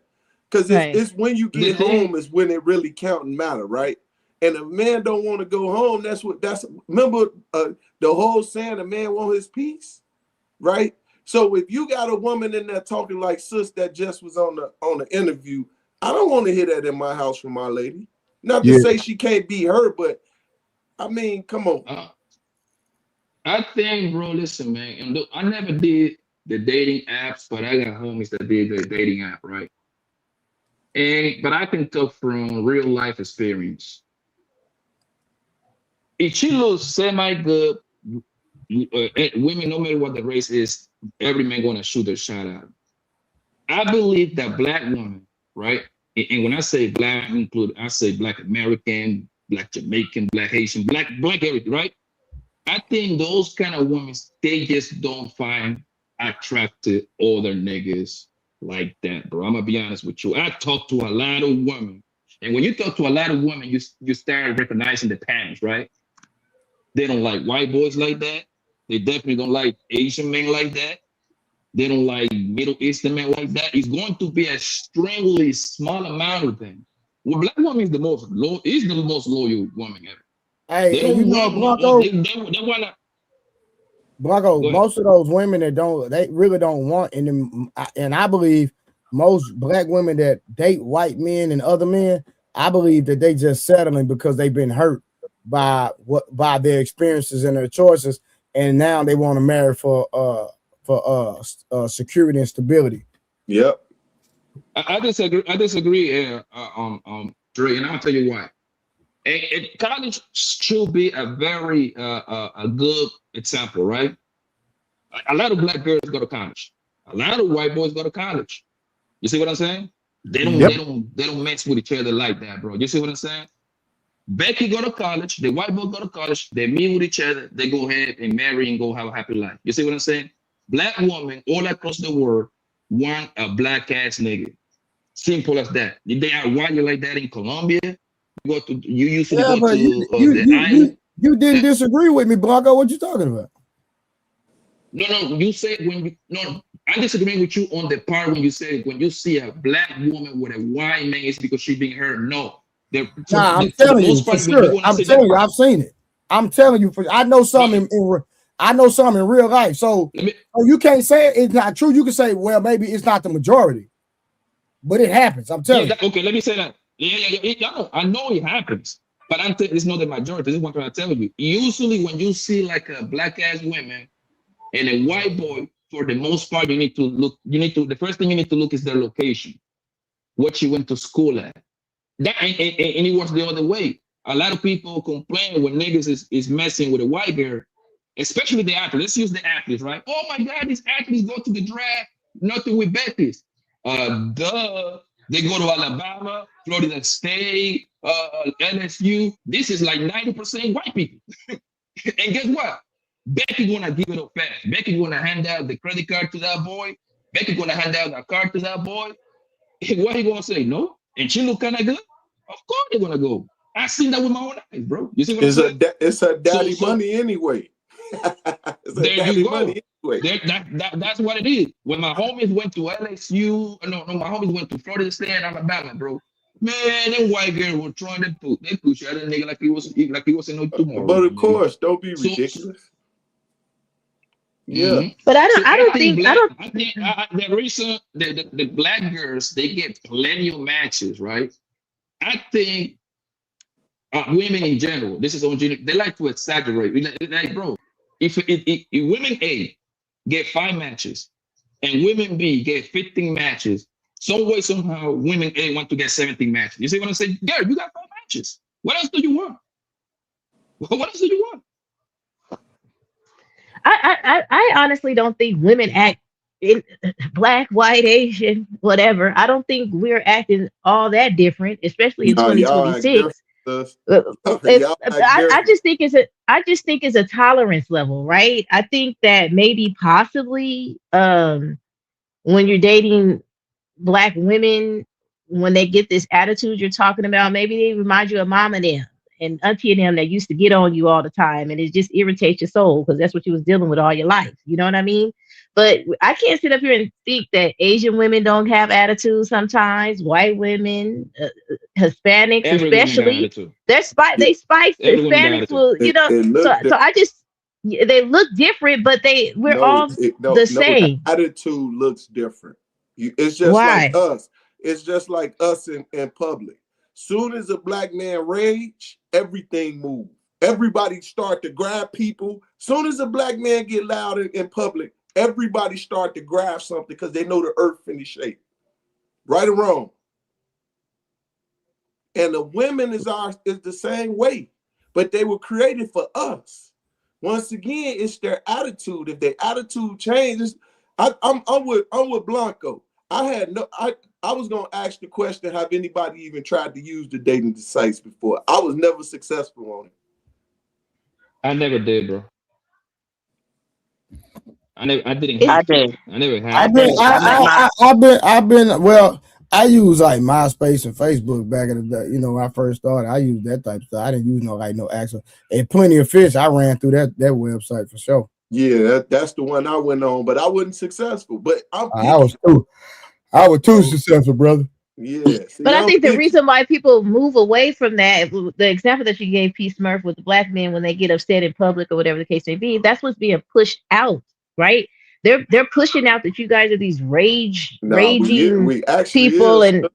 Because it's when you get home is when it really count and matter, right? And if a man don't want to go home, remember the whole saying, a man want his peace, right? So if you got a woman in there talking like sis that just was on the interview, I don't want to hear that in my house from my lady. Not to say she can't be her, but I mean, come on. I think, bro, listen, man, and look, I never did the dating apps, but I got homies that did the dating app, right? But I can talk from real life experience. If she looks semi-good, women, no matter what the race is, every man gonna shoot their shot at. I believe that black women, right? And when I say black, I say black American, black Jamaican, black Haitian, black everything, right? I think those kind of women, they just don't find attractive older niggas like that, bro. I'm gonna be honest with you. I talk to a lot of women, and when you talk to a lot of women, you start recognizing the patterns, right? They don't like white boys like that. They definitely don't like Asian men like that. They don't like Middle Eastern men like that. It's going to be a extremely small amount of them. Well, black woman is the most loyal woman ever. Hey, you know, Blanco, most of those women they really don't want, and I believe most black women that date white men and other men, I believe that they just settling because they've been hurt by their experiences and their choices, and now they want to marry for security and stability. Yep. I disagree. Dre, and I'll tell you why. College should be a very a good example, right? A lot of black girls go to college. A lot of white boys go to college. You see what I'm saying? They don't mess with each other like that, bro. You see what I'm saying? Becky go to college, the white boy go to college, they meet with each other, they go ahead and marry and go have a happy life. You see what I'm saying? Black women all across the world want a black ass nigga. Simple as that. They are white like that in Colombia. You usually go to the island. You didn't disagree with me, Blanco. What you talking about? No, you said I'm disagreeing with you on the part when you say when you see a black woman with a white man, it's because she's being hurt. No. I'm telling you, for sure. I'm telling you, I've seen it. I'm telling you, I know something in real life. So you can't say it's not true. You can say, well, maybe it's not the majority, but it happens. I'm telling you. Okay, let me say that. Yeah, I know it happens, but it's not the majority. This is what I'm trying to tell you. Usually, when you see like a black ass woman and a white boy, for the most part, the first thing you need to look is their location, what she went to school at. That and it works the other way. A lot of people complain when niggas is messing with a white girl, especially the athletes. Let's use the athletes, right? Oh my God, these athletes go to the draft, nothing with Becky's. They go to Alabama, Florida State, LSU. This is like 90% white people. And guess what? Becky gonna give it up fast. Becky gonna hand out the credit card to that boy. Becky gonna hand out a card to that boy. What he gonna say? No? And she look kind of good? Of course they're gonna go. I seen that with my own eyes, bro. You see what I'm saying? It's a daddy money anyway. There you go. Anyway. That's what it is. When my homies went to LSU, my homies went to Florida State and Alabama, bro. Man, them white girls were trying to push at a nigga like he was no tomorrow. But of course, don't be ridiculous. Yeah, but I don't think the reason the black girls they get plenty of matches, right? I think women in general, this is on general, they like to exaggerate. Like, bro, if women A get 5 matches and women B get 15 matches, some way somehow women A want to get 17 matches. You see what I'm saying? Girl, you got 5 matches. What else do you want? What else do you want? I honestly don't think women act in black, white, Asian, whatever. I don't think we're acting all that different, especially in 2026. I just think it's a tolerance level, right? I think that maybe possibly when you're dating black women, when they get this attitude you're talking about, maybe they remind you of mom and them. and auntie and them that used to get on you all the time, and it just irritates your soul because that's what you was dealing with all your life. You know what I mean? But I can't sit up here and think that Asian women don't have attitude sometimes. White women, Hispanics, Every woman got especially, attitude. they spice. Every woman got Hispanics attitude. will, you know. So I just they look different, but we're all the same. The attitude looks different. It's just Why? like us. It's just like us in public. Soon as a black man rage, everything moves. Everybody start to grab people. Soon as a black man get loud in public, everybody start to grab something because they know the earth finna shake. Right or wrong. And the women is the same way, but they were created for us. Once again, it's their attitude. If their attitude changes, I'm with Blanco. I was gonna ask the question: have anybody even tried to use the dating sites before? I was never successful on it. I never did, bro. I didn't have to. I never had. I've been. Well, I use like MySpace and Facebook back in the day. You know, when I first started, I used that type of stuff. I didn't use no actual. And Plenty of Fish, I ran through that website for sure. Yeah, that's the one I went on, but I wasn't successful. But I was too successful, brother. Yeah, but I think the reason why people move away from that, the example that you gave, P. Smurf, with the black men when they get upset in public or whatever the case may be, that's what's being pushed out, right? They're pushing out that you guys are these raging people, and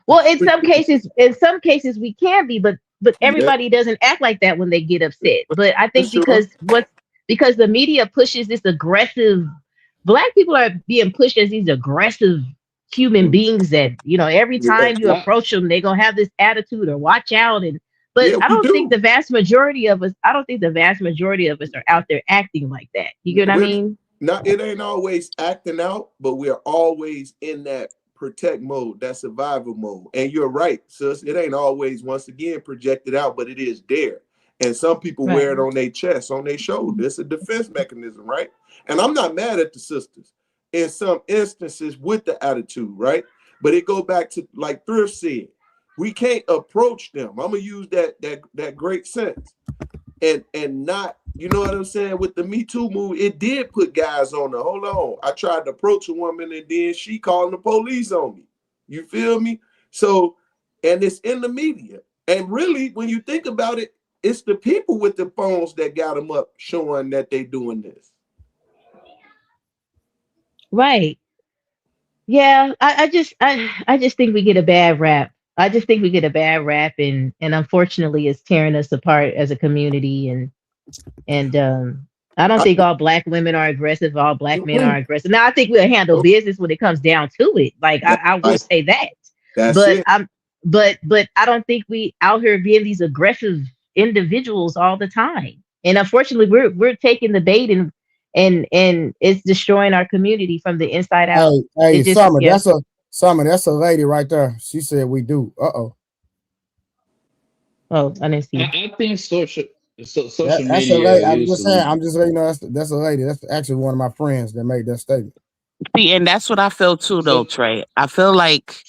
well, in some cases we can be, but everybody doesn't act like that when they get upset. But I think because the media pushes this aggressive, black people are being pushed as these aggressive human beings that, you know, every time you approach them, they're gonna have this attitude or watch out. But I don't think the vast majority of us are out there acting like that. You get what I mean? No, it ain't always acting out, but we're always in that protect mode, that survival mode. And you're right, sis. It ain't always, once again, projected out, but it is there. And some people wear it on their chest, on their shoulder. It's a defense mechanism, right? And I'm not mad at the sisters in some instances with the attitude, right? But it go back to, like Thrift said, we can't approach them. I'm gonna use that great sense, and not, you know what I'm saying? With the Me Too move, it did put guys on the hold on. I tried to approach a woman and then she calling the police on me. You feel me? So, and it's in the media. And really, when you think about it, it's the people with the phones that got them up showing that they doing this. Right. Yeah, I just think we get a bad rap. I just think we get a bad rap, and unfortunately it's tearing us apart as a community. And I don't think all black women are aggressive, all black men are aggressive. Now I think we'll handle business when it comes down to it. Like I will say that. But I don't think we out here being these aggressive individuals all the time. And unfortunately we're taking the bait and it's destroying our community from the inside out. Hey, Summer, that's a lady right there. She said we do. Oh, I didn't see. I think social that's media. A lady. I'm just saying. I'm just letting you know that's a lady. That's actually one of my friends that made that statement. See, and that's what I feel too, though, Trey. I feel like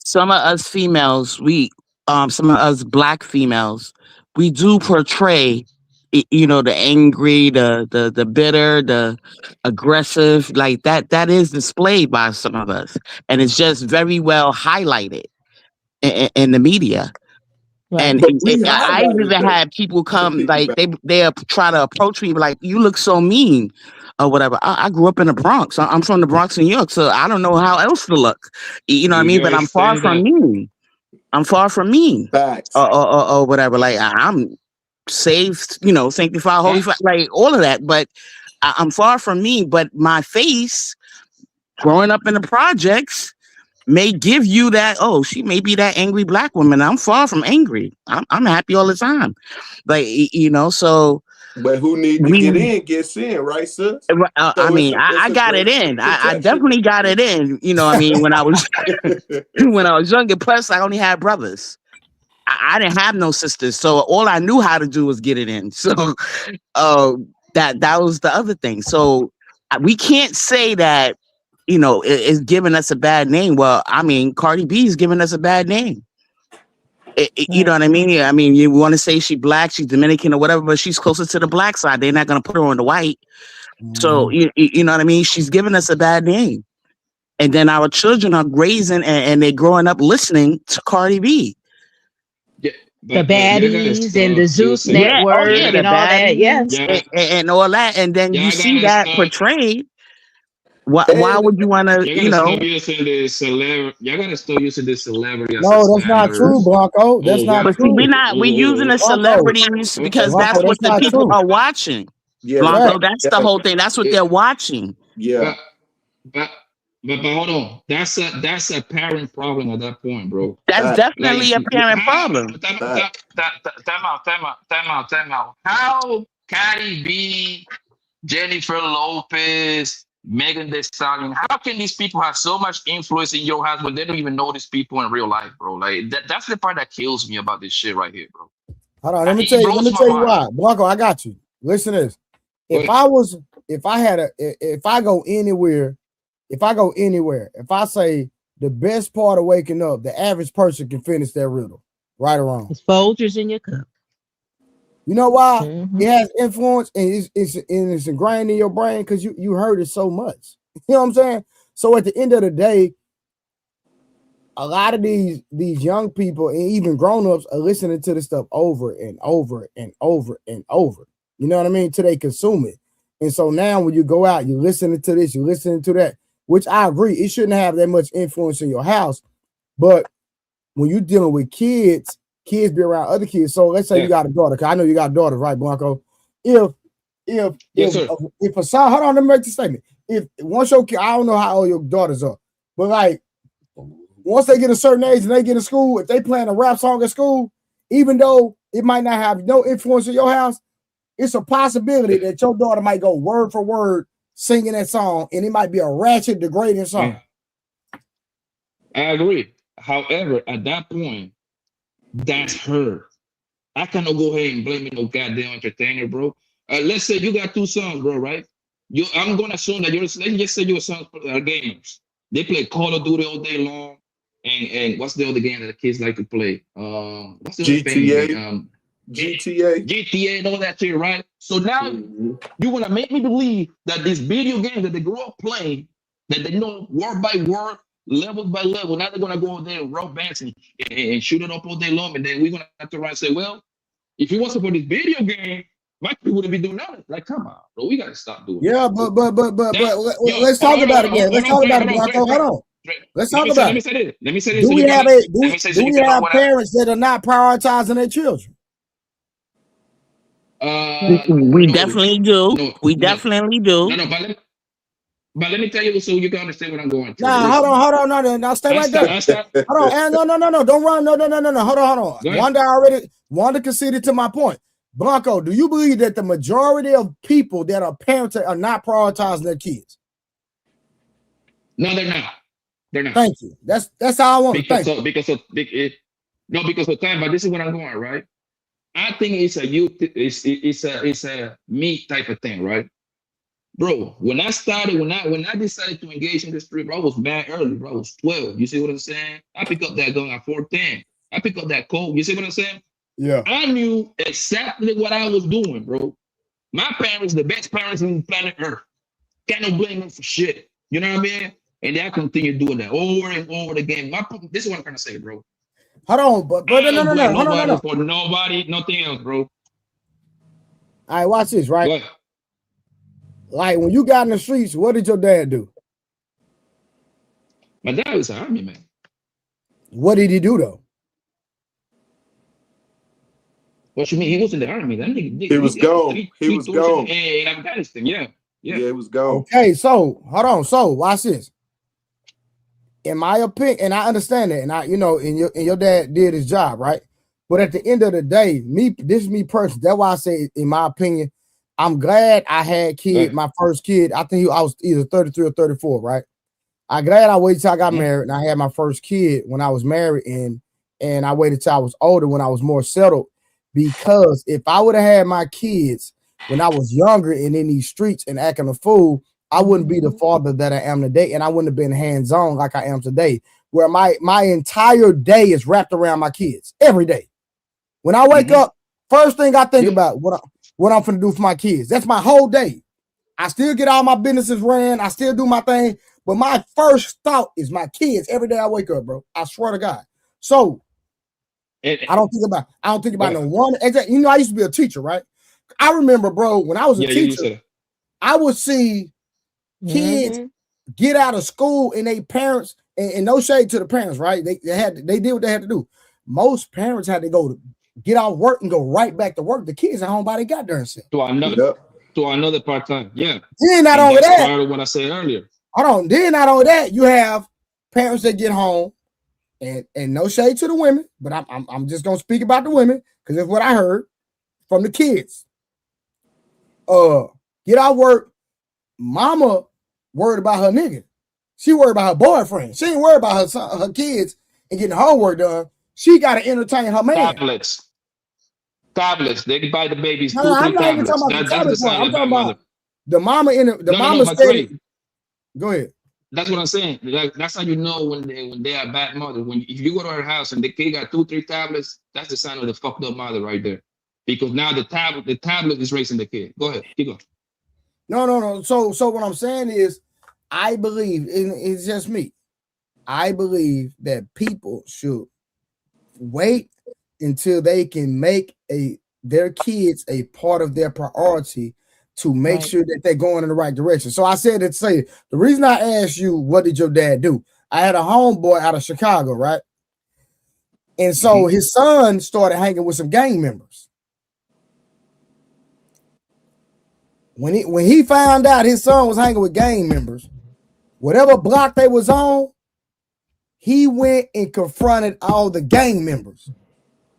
some of us females, some of us black females, we do portray, you know, the angry, the bitter, the aggressive, like that is displayed by some of us, and it's just very well highlighted in the media. Right. And I even had people come, like they try to approach me like, you look so mean or whatever. I grew up in the Bronx. I'm from the Bronx, New York, so I don't know how else to look. You know what I mean? But I'm far from mean. I'm far from mean or whatever. Like I'm saved, you know, sanctified, holy, like all of that. But I'm far from mean. But my face, growing up in the projects, may give you that, oh, she may be that angry black woman. I'm far from angry. I'm happy all the time. Like, you know, so. But who need to get in, gets in, right, sis? I mean, I got it in. I definitely got it in. You know what I mean? When I was younger, plus I only had brothers. I didn't have no sisters. So all I knew how to do was get it in. So that was the other thing. So we can't say that, you know, it's giving us a bad name. Well, I mean, Cardi B is giving us a bad name. You know what I mean? Yeah, I mean, you want to say she black, she's Dominican or whatever, but she's closer to the black side. They're not going to put her on the white. So, you know what I mean? She's giving us a bad name. And then our children are grazing and they're growing up listening to Cardi B. The baddies and the Zeus Network and all that. Yes. And all that. And then you see that portrayed. Why would you want to, you know? Y'all gotta start using this celebrity. No, that's not true, Blanco. That's not but true. We're using the celebrities because that's what the people are watching. Blanco, that's the whole thing. That's what they're watching. Yeah. But hold on. That's a parent problem at that point, bro. That's definitely a parent problem. Time out. How Cardi B, Jennifer Lopez, Megan Thee Stallion, how can these people have so much influence in your house when they don't even know these people in real life, bro? Like that's the part that kills me about this shit right here, bro. Hold on, let me tell you why. Blanco, I got you. Listen to this. If I go anywhere, if I say the best part of waking up, the average person can finish that riddle, right or wrong. It's Folgers in your cup. You know why? It has influence and it's ingrained in your brain because you heard it so much. You know what I'm saying? So at the end of the day, a lot of these young people and even grown-ups are listening to this stuff over and over and over and over. You know what I mean? Till they consume it. And so now when you go out, you're listening to this, you're listening to that, which I agree, it shouldn't have that much influence in your house. But when you're dealing with kids be around other kids. So let's say you got a daughter, because I know you got a daughter, right, Blanco? If a son, hold on, let me make this statement. If once your kid, I don't know how old your daughters are, but like once they get a certain age and they get in school, if they playing a rap song at school, even though it might not have no influence in your house, it's a possibility that your daughter might go word for word singing that song, and it might be a ratchet, degrading song. I agree. However, at that point, that's her. I cannot go ahead and blame no goddamn entertainer, bro. Let's say you got two sons, bro, right? I'm gonna assume that let's just say your sons are gamers. They play Call of Duty all day long, and what's the other game that the kids like to play? What's the GTA? GTA and all that shit, right? So now you want to make me believe that this video game that they grew up playing, that they know word by word, level by level, now they're gonna go out there and rob banks and shoot it up all day long, and then we're gonna have to write and say, well, if it wasn't for this video game, my kid wouldn't be doing nothing. Like, come on, bro, we gotta stop doing Yeah, but let's talk about it again. Let's talk about it, Blanco. Hold on. Let's talk about it. Let me say this. Do we have parents that are not prioritizing their children? We definitely do. We definitely do. No, but let me tell you so you can understand what I'm going through. Nah, hold on, no, stay right there. Hold on, no, don't run, no, hold on. Wanda conceded to my point. Blanco, do you believe that the majority of people that are parents are not prioritizing their kids? No, they're not. They're not. Thank you. That's how I want to think. Because of time, but this is what I'm going, right? I think it's a me type of thing, right? Bro, when I decided to engage in this street, bro, I was mad early, bro. I was 12. You see what I'm saying? I picked up that gun at 14. I picked up that coat. You see what I'm saying? Yeah. I knew exactly what I was doing, bro. My parents, the best parents on planet Earth. Can't blame them for shit. You know what I mean? And I continue doing that over and over again. This is what I'm trying to say, bro. Hold on, but no. For nobody, nothing else, bro. All right, watch this, right? What? Like when you got in the streets, what did your dad do? My dad was an army man. What did he do though? What you mean? He was in the army. That nigga, he was gone. He was gone. In Afghanistan, yeah, it was gone. Okay, so hold on. So watch this. In my opinion, and I understand that, and your dad did his job, right? But at the end of the day, this is me personally. That's why I say, in my opinion, I'm glad I had my first kid. I think I was either 33 or 34, right? I'm glad I waited till I got married and I had my first kid when I was married, and I waited till I was older when I was more settled. Because if I would have had my kids when I was younger and in these streets and acting a fool, I wouldn't be the father that I am today, and I wouldn't have been hands-on like I am today. where my entire day is wrapped around my kids every day. When I wake up, first thing I think about what I'm finna do for my kids. That's my whole day. I still get all my businesses ran. I still do my thing, but my first thought is my kids every day I wake up, bro. I swear to God. So I don't think about no one. You know, I used to be a teacher, right? I remember, bro, when I was a teacher, I would see kids get out of school and they parents, and no shade to the parents, right? They did what they had to do. Most parents had to go to get off work and go right back to work. The kids at home by they got there and stuff. To another part-time, yeah. Then not only that, part of what I said earlier. Hold on. Then not only that, you have parents that get home, and no shade to the women, but I'm just gonna speak about the women because that's what I heard from the kids. Get out work. Mama worried about her nigga. She worried about her boyfriend. She ain't worried about her son, her kids and getting homework done. She got to entertain her man. Tablets. They can buy the babies No, 2-3 I'm not even tablets. talking about the That's the tablet sign part. of I'm a bad talking mother. about the mama in the mama but said. Trey, Go ahead. That's what I'm saying. That's how you know when they are bad mother. If you go to her house and the kid got 2-3 tablets, that's the sign of the fucked up mother right there. Because now the tablet is raising the kid. Go ahead, keep going. No. So what I'm saying is, I believe, and it's just me. I believe that people should wait until they can make their kids a part of their priority to make sure that they're going in the right direction. So I said to say, the reason I asked you, what did your dad do? I had a homeboy out of Chicago, right? And so his son started hanging with some gang members. When he found out his son was hanging with gang members, whatever block they was on, he went and confronted all the gang members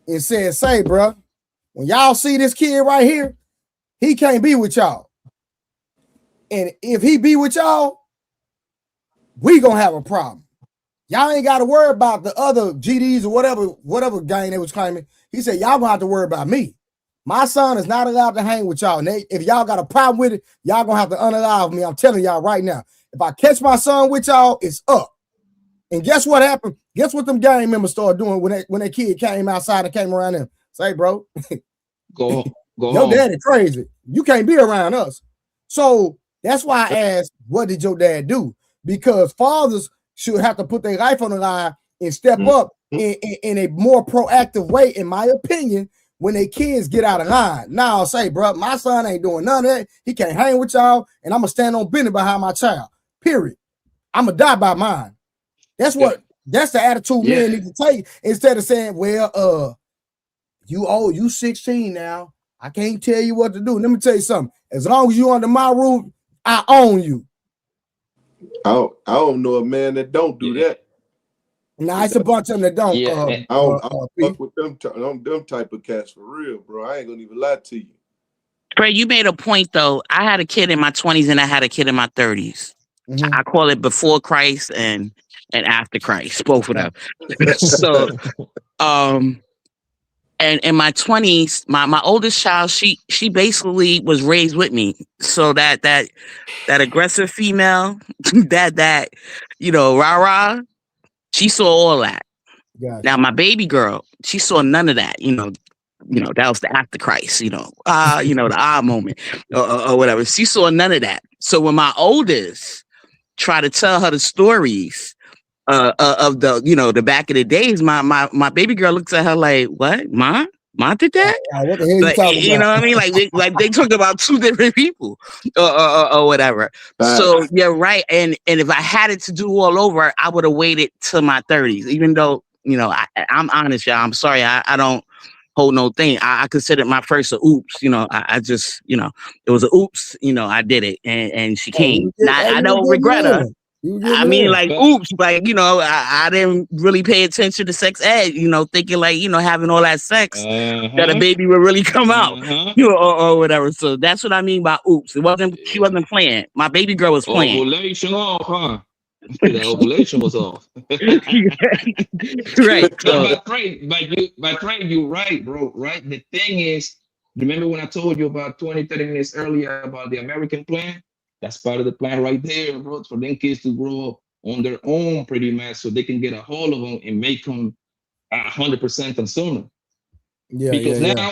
and said, say, bro, when y'all see this kid right here, he can't be with y'all. And if he be with y'all, we gonna have a problem. Y'all ain't got to worry about the other GDs or whatever gang they was claiming. He said, y'all gonna have to worry about me. My son is not allowed to hang with y'all. And if y'all got a problem with it, y'all gonna have to unallow me. I'm telling y'all right now. If I catch my son with y'all, it's up. And guess what happened? Guess what them gang members started doing when that kid came outside and came around them? Say, bro, go your home. daddy crazy. You can't be around us. So that's why I asked, what did your dad do? Because fathers should have to put their life on the line and step up in a more proactive way, in my opinion, when their kids get out of line. Now I'll say, bro, my son ain't doing none of that. He can't hang with y'all, and I'm going to stand on business behind my child. Period. I'm going to die by mine. That's the attitude men need to take, instead of saying, well, you 16 now. I can't tell you what to do. Let me tell you something. As long as you under my roof, I own you. I don't know a man that don't do that. Nah, it's a bunch of them that don't. I don't fuck with them type of cats for real, bro. I ain't gonna even lie to you. Trey, you made a point though. I had a kid in my 20s and I had a kid in my 30s. I call it before Christ and after Christ, both of them. So, and in my 20s, my oldest child, she basically was raised with me. So that aggressive female, that rah-rah, she saw all that. Gotcha. Now my baby girl, she saw none of that. That was the after Christ. The moment or whatever. She saw none of that. So when my oldest tried to tell her the stories of the back of the days, my baby girl looks at her like, what, Mom did that? What the hell you talking about? You know what I mean? Like they talked about two different people or whatever. So you're right. And if I had it to do all over, I would have waited till my 30s, even though, I'm honest, y'all. I'm sorry. I don't hold no thing. I considered my first a oops. I just, it was a oops. I did it. And she came. I don't regret her. I mean, like, oops, like, I didn't really pay attention to sex ed, thinking like, having all that sex, that a baby would really come out, or whatever. So that's what I mean by oops. She wasn't playing. My baby girl was playing. Ovulation off, huh? The ovulation was off. Right. But Trey, you're right, bro. Right. The thing is, remember when I told you about 20, 30 minutes earlier about the American plan? That's part of the plan right there, bro, for them kids to grow up on their own pretty much, so they can get a hold of them and make them 100% consumer. Yeah, Because yeah, now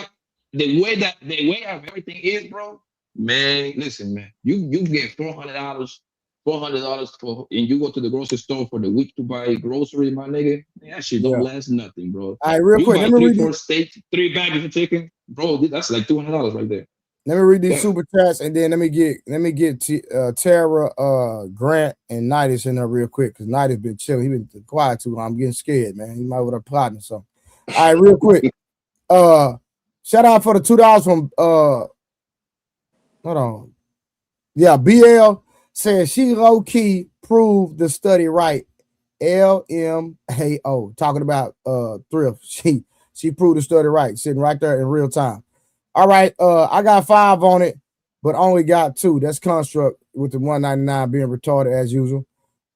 the way that everything is, bro, man, listen, man, you get $400 for, and you go to the grocery store for the week to buy groceries, my nigga. That shit don't last nothing, bro. All right, real You quick, buy let me 3, read 4 these. steaks, 3 bags of chicken, bro. That's like $200 right there. Let me read these Yeah. super chats, and then let me get Tara, Grant, and Nidus in there real quick, because Nidus been chilling. He been quiet too long. I'm getting scared, man. He might would have plotting or something. All right, real quick. Shout out for the $2 from hold on. Yeah, BL says she low key proved the study right. LMAO talking about thrift. She proved the study right, sitting right there in real time. All right, I got 5 on it, but only got 2. That's Construct with the $199 being retarded as usual.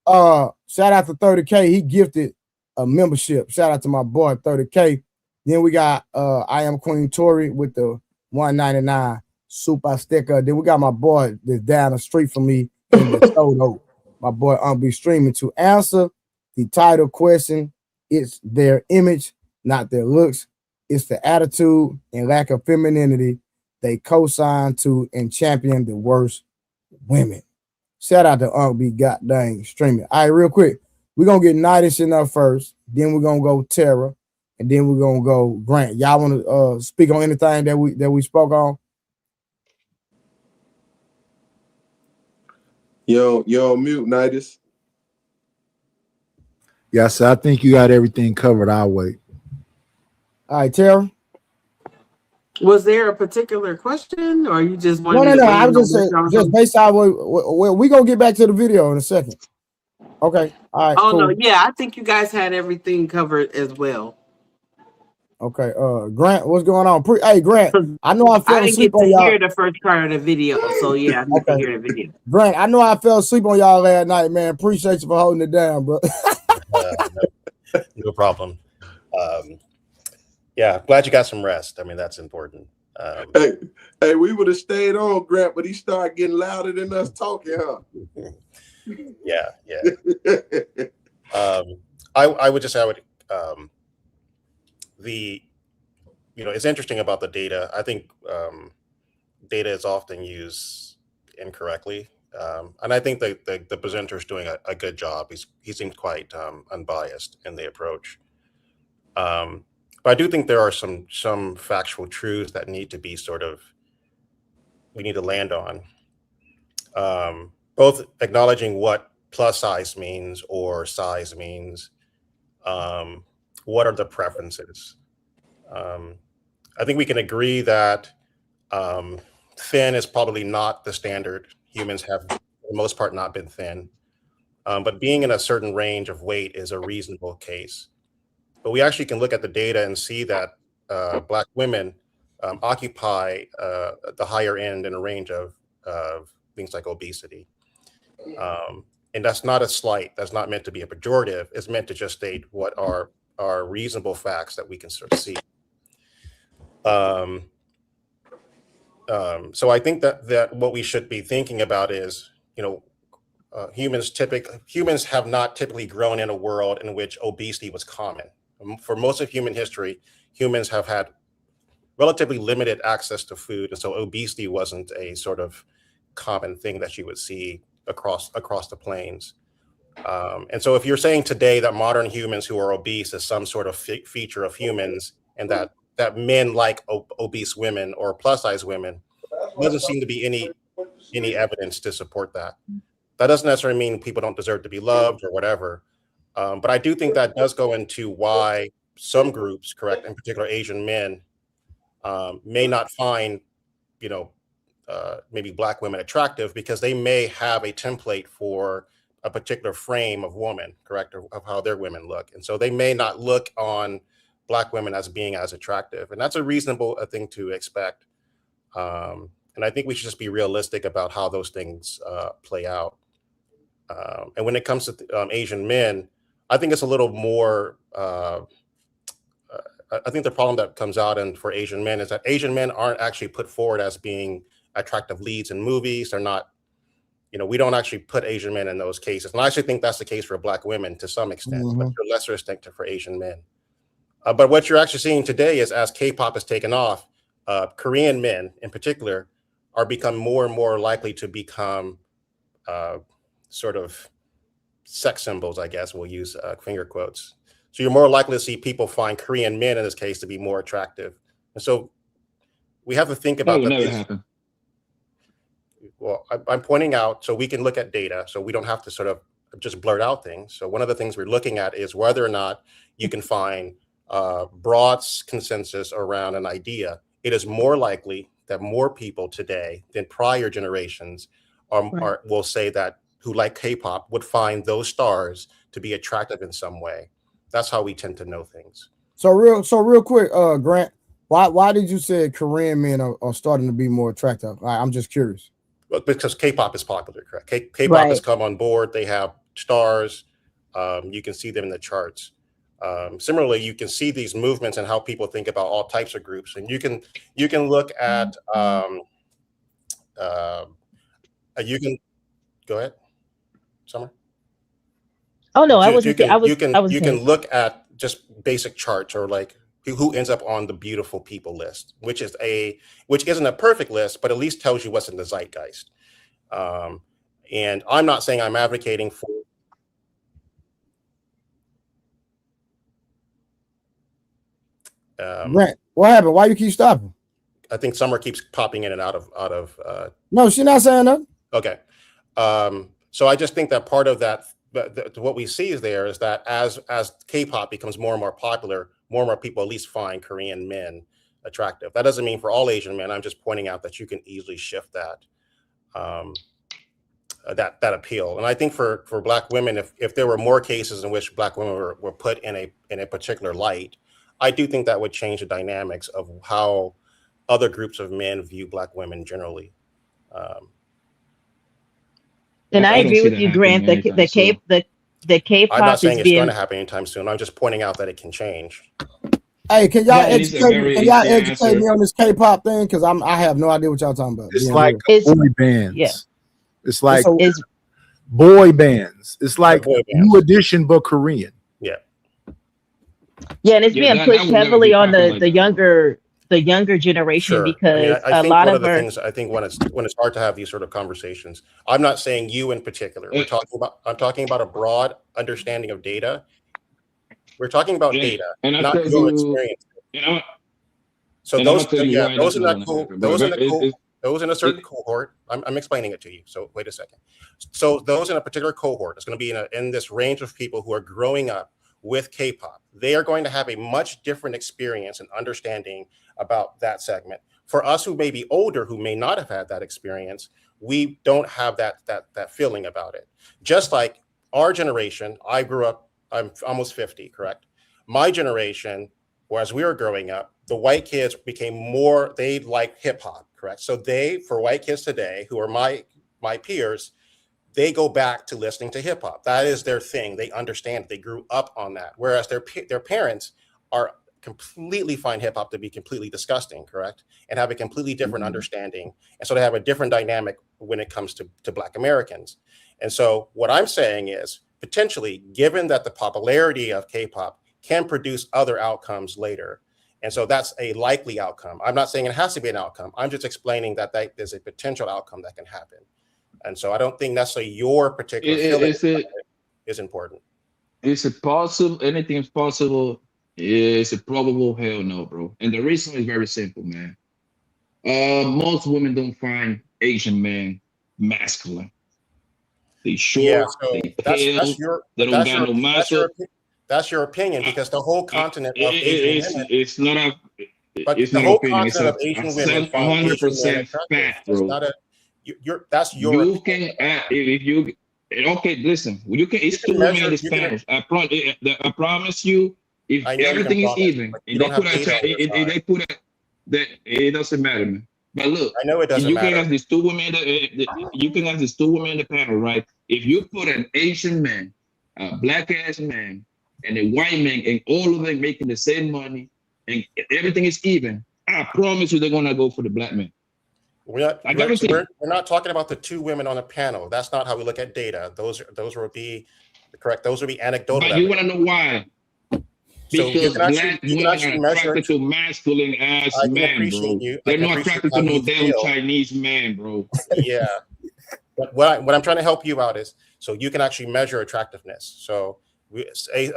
Shout out to 30K. He gifted a membership. Shout out to my boy 30K. Then we got I Am Queen Tori with the $199 super sticker. Then we got my boy that's down the street from me in the Soto. My boy be streaming to answer the title question. It's their image, not their looks. It's the attitude and lack of femininity they co-sign to and champion the worst women. Shout out to B goddamn streaming. All right, real quick. We're gonna get Nidus in there first, then we're gonna go Tara, and then we're gonna go Grant. Y'all want to speak on anything that we spoke on? Yo, mute Nidus. Yeah, so I think you got everything covered. I'll wait. All right, Tara. Was there a particular question, or you just No. wanted? I was just saying, just based on what we gonna get back to the video in a second. Okay. All right. Oh cool. no, yeah, I think you guys had everything covered as well. Okay. Grant, what's going on? Hey, Grant. I know I fell I didn't asleep get to on y'all. hear the first part of the video, so yeah, I need to hear the video. Grant, I know I fell asleep on y'all last night, man. Appreciate you for holding it down, bro. No problem. Yeah, glad you got some rest. I mean, that's important. Hey, we would have stayed on, Grant, but he started getting louder than us talking, huh? Yeah. I would just say it's interesting about the data. I think data is often used incorrectly, and I think the presenter is doing a good job. He seems quite unbiased in the approach. But I do think there are some factual truths that need to be we need to land on. Both acknowledging what plus size means or size means, what are the preferences? I think we can agree that thin is probably not the standard. Humans have, for the most part, not been thin. But being in a certain range of weight is a reasonable case. But we actually can look at the data and see that Black women occupy the higher end in a range of things like obesity. And that's not a slight. That's not meant to be a pejorative. It's meant to just state what are reasonable facts that we can sort of see. So I think that what we should be thinking about is, humans have not typically grown in a world in which obesity was common. For most of human history, humans have had relatively limited access to food, and so obesity wasn't a sort of common thing that you would see across the plains. And so if you're saying today that modern humans who are obese is some sort of feature of humans, and that men like obese women or plus size women, doesn't seem to be any evidence to support that. That doesn't necessarily mean people don't deserve to be loved or whatever. But I do think that does go into why some groups, in particular Asian men, may not find, maybe Black women attractive because they may have a template for a particular frame of woman, of how their women look. And so they may not look on Black women as being as attractive. And that's a reasonable thing to expect. And I think we should just be realistic about how those things play out. And when it comes to Asian men, I think it's a little more, I think the problem that comes out for Asian men is that Asian men aren't actually put forward as being attractive leads in movies. They're not we don't actually put Asian men in those cases. And I actually think that's the case for Black women to some extent, but to a lesser extent for Asian men. But what you're actually seeing today is as K-pop has taken off, Korean men in particular are become more and more likely to become sort of sex symbols, I guess we'll use finger quotes. So you're more likely to see people find Korean men in this case to be more attractive. And so we have to think about that. That would never happen. Well, I'm pointing out so we can look at data, so we don't have to sort of just blurt out things. So one of the things we're looking at is whether or not you can find broad consensus around an idea. It is more likely that more people today than prior generations will say that who like K-pop would find those stars to be attractive in some way. That's how we tend to know things. So real quick, Grant, why did you say Korean men are starting to be more attractive? I'm just curious. Well, because K-pop is popular, correct? K-pop has come on board. They have stars. You can see them in the charts. Similarly, you can see these movements and how people think about all types of groups. And you can look at you can go ahead, Summer. Oh no, you can look at just basic charts or like who ends up on the beautiful people list, which isn't a perfect list, but at least tells you what's in the zeitgeist. And I'm not saying I'm advocating for. Grant, what happened? Why you keep stopping? I think Summer keeps popping in and out of. No, she's not saying that. Okay, so I just think that part of that, what we see is that as K-pop becomes more and more popular, more and more people at least find Korean men attractive. That doesn't mean for all Asian men. I'm just pointing out that you can easily shift that appeal. And I think for Black women, if there were more cases in which Black women were put in a particular light, I do think that would change the dynamics of how other groups of men view Black women generally. And I agree with you, Grant. The K-pop. I'm not saying it's going to happen anytime soon. I'm just pointing out that it can change. Hey, can y'all educate me on this K-pop thing? Because I have no idea what y'all talking about. It's like boy bands. Yeah. It's like boy bands. It's like New Edition but Korean. Yeah. Yeah, and it's being pushed heavily on the younger generation because I think lot one of the things I think when it's hard to have these sort of conversations. I'm not saying you in particular. I'm talking about a broad understanding of data. We're talking about data, and not your experience. So those in a certain cohort, I'm explaining it to you. So wait a second. So those in a particular cohort is going to be in this range of people who are growing up with K-pop. They are going to have a much different experience and understanding about that segment. For us who may be older, who may not have had that experience, we don't have that feeling about it. Just like our generation, I grew up, I'm almost 50, correct? My generation, whereas we were growing up, the white kids became they like hip hop, correct? So for white kids today, who are my peers, they go back to listening to hip hop. That is their thing. They understand it. They grew up on that. Whereas their parents are completely find hip hop to be completely disgusting, correct? And have a completely different understanding. And so they have a different dynamic when it comes to Black Americans. And so what I'm saying is potentially, given that the popularity of K-pop can produce other outcomes later. And so that's a likely outcome. I'm not saying it has to be an outcome. I'm just explaining that there's a potential outcome that can happen. And so I don't think necessarily your particular feeling is important. Is it possible? Anything is possible. Is it probable? Hell no, bro. And the reason is very simple, man. Most women don't find Asian men masculine. They short, that's your opinion, because the whole continent of Asian women, it's not a but it's the not whole opinion. It's continent of Asian women 100% fact, bro. That's your you can if you okay, listen, you can it's two women in the Spanish. I promise you, if everything is even, and they put that it doesn't matter, man. But look, I know it doesn't matter. You can ask these two women you can ask these two women in the panel, right? If you put an Asian man, a black ass man, and a white man, and all of them making the same money, and everything is even, I promise you they're gonna go for the black man. We're not talking about the two women on the panel. That's not how we look at data. Those would be correct. Those would be anecdotal. But you want to know why? So Because you can actually measure. attracted to masculine ass men, bro. They're not attracted to no damn Chinese man, bro. Yeah. But what I'm trying to help you out is so you can actually measure attractiveness. So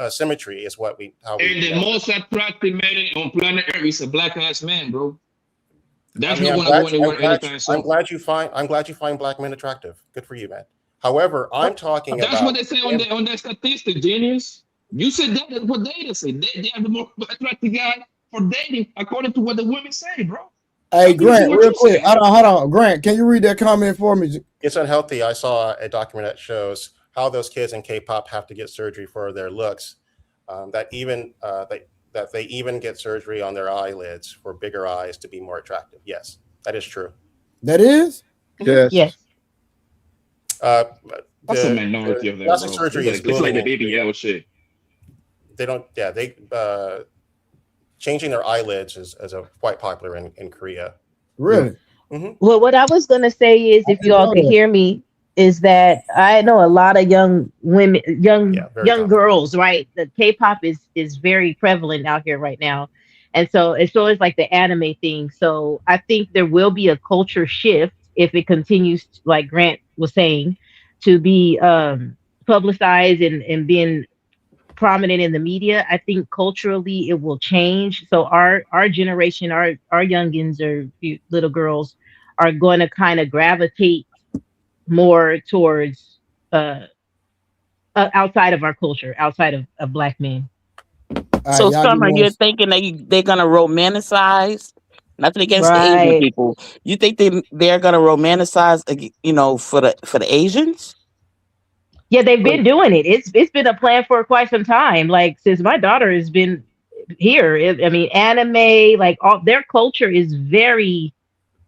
symmetry is what we. And the most attractive man on planet Earth is a black ass man, bro. That's not going to go anywhere anytime soon. I'm glad you find black men attractive. Good for you, man. However, I'm talking about. That's what they say on their statistic, genius. You said that. That's what data say. They have the more attractive guy for dating, according to what the women say, bro. Hey, Grant, real quick. Hold on. Grant, can you read that comment for me? It's unhealthy. I saw a document that shows how those kids in K-pop have to get surgery for their looks. That they even get surgery on their eyelids for bigger eyes to be more attractive. Yes, that is true. That is? Yes. Yes. That's a minority of that. Plastic surgery is it's like the BBL shit. They don't. Yeah, they changing their eyelids is quite popular in Korea. Really? Mm-hmm. Well, what I was gonna say is, if you all can hear me, is that I know a lot of young women, young girls, right? The K-pop is very prevalent out here right now, and so it's always like the anime thing. So I think there will be a culture shift if it continues, like Grant was saying, to be publicized and being prominent in the media. I think culturally it will change. So our generation, our youngins or little girls are going to kind of gravitate more towards outside of our culture, outside of black men. So Summer, you're thinking that they're gonna romanticize, nothing against the Asian people. You think they're gonna romanticize, for the Asians? Yeah, they've been doing it. It's been a plan for quite some time. Like since my daughter has been here. Anime, like all their culture is very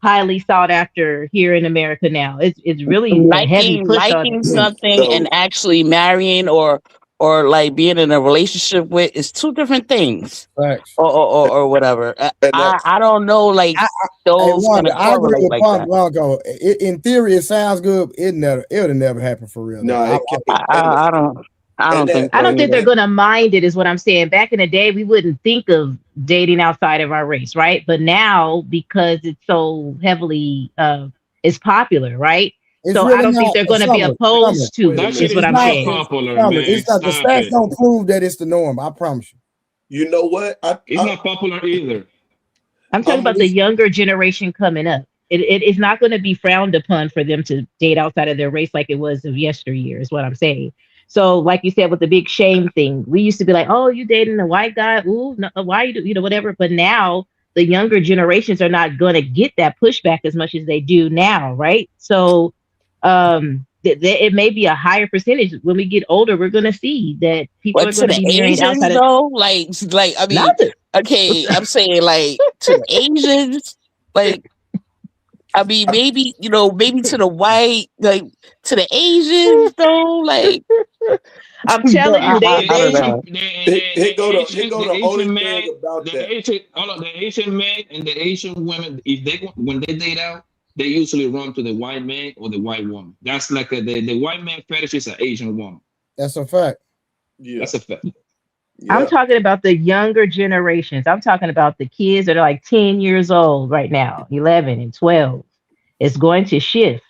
highly sought after here in America now. It's really a heavy push liking something and actually marrying or like being in a relationship with is two different things. Right. Or whatever. I don't know, like those kind of I agree with like Punk that. Blanco. In theory, it sounds good. It would never happen for real. No, I don't think they're gonna mind it, is what I'm saying. Back in the day, we wouldn't think of dating outside of our race, right? But now, because it's so heavily it's popular, right? It's so really I don't think they're going to be opposed to it, is what I'm saying. It's not, the stats don't prove that it's the norm. I promise you. You know what? It's not popular either. I'm talking about the younger generation coming up. It's not going to be frowned upon for them to date outside of their race like it was of yesteryear, is what I'm saying. So, like you said, with the big shame thing, we used to be like, "Oh, you dating a white guy? Ooh, no, why you do, whatever." But now the younger generations are not going to get that pushback as much as they do now, right? So, it may be a higher percentage when we get older. We're going to see that people are going to be married outside of. Okay, I'm saying like to the Asians, like. Maybe to the white, like to the Asians, though. Like, I'm telling you, they go the only thing about that. The Asian men and the Asian women, when they date out, they usually run to the white man or the white woman. That's like the white man fetish is an Asian woman. That's a fact. Yeah, that's a fact. Yeah. I'm talking about the younger generations. I'm talking about the kids that are like 10 years old right now, 11 and 12. It's going to shift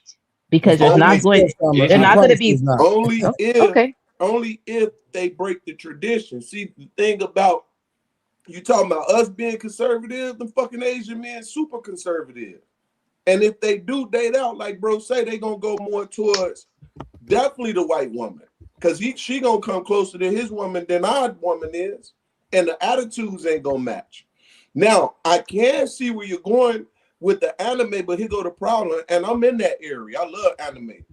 because they're not going to be only if they break the tradition. See, the thing about you talking about us being conservative, the fucking Asian men super conservative. And if they do date out, like bro say, they gonna go more towards definitely the white woman. Because she gonna come closer to his woman than our woman is, and the attitudes ain't gonna match. Now, I can see where you're going with the anime, but here go the problem, and I'm in that area. I love anime.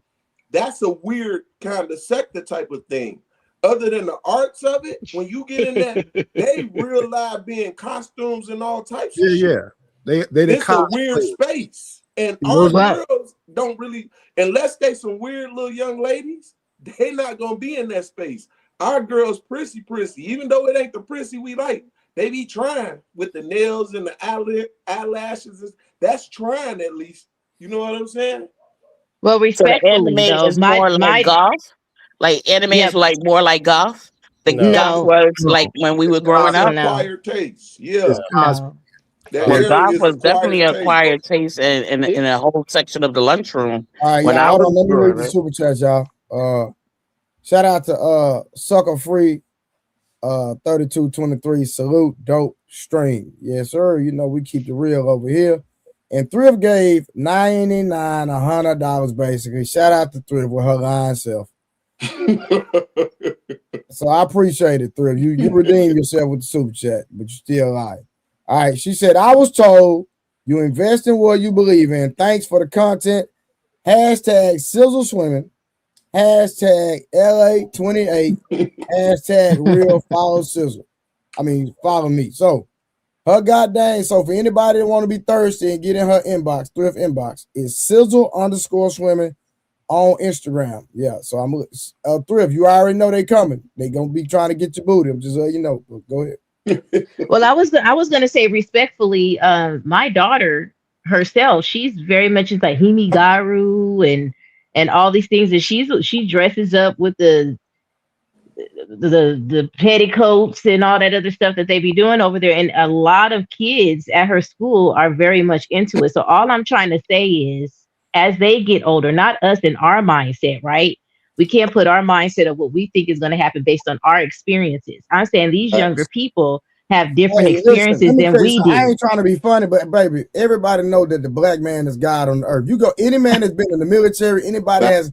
That's a weird kind of sector type of thing. Other than the arts of it, when you get in that, they real live being costumes and all types of shit. Yeah. It's a weird space. And our girls don't really, unless they some weird little young ladies, they not gonna be in that space. Our girls prissy, even though it ain't the prissy we like, they be trying with the nails and the eyelashes. That's trying at least. You know what I'm saying? Well, So the respectfully anime though, is more like golf. Like anime is like more like golf. The golf was like when we were growing up. Acquired taste. Yeah. It's cosmic. That Well, area golf is was definitely acquired taste. acquired taste in a whole section of the lunchroom. All right, when y'all. I Hold was on. Let me growing read the up. super chat, y'all. Shout out to Sucker Free 3223. Salute, dope stream. Yes, sir. You know we keep the real over here. And Thrift gave $99, $100 basically. Shout out to Thrift with her lying self. So I appreciate it, Thrift. You redeemed yourself with the super chat, but you still lying. All right. She said, I was told you invest in what you believe in. Thanks for the content. Hashtag Sizzle Swimming. Hashtag LA28. Hashtag real follow Sizzle. Follow me. So her goddamn. So for anybody that want to be thirsty and get in her inbox, Thrift inbox, is Sizzle_swimming on Instagram. Yeah. So I'm Thrift. You already know they coming. They gonna be trying to get your booty. I'm just you know. Go ahead. Well, I was gonna say respectfully, my daughter herself, she's very much into like Himigaru and all these things, and she dresses up with the petticoats and all that other stuff that they be doing over there, and a lot of kids at her school are very much into it. So all I'm trying to say is, as they get older, not us in our mindset, right? We can't put our mindset of what we think is going to happen based on our experiences. I'm saying these younger people have different experiences than we I did. ain't trying to be funny, but baby, everybody know that the black man is God on the earth. You go, any man that's been in the military, anybody has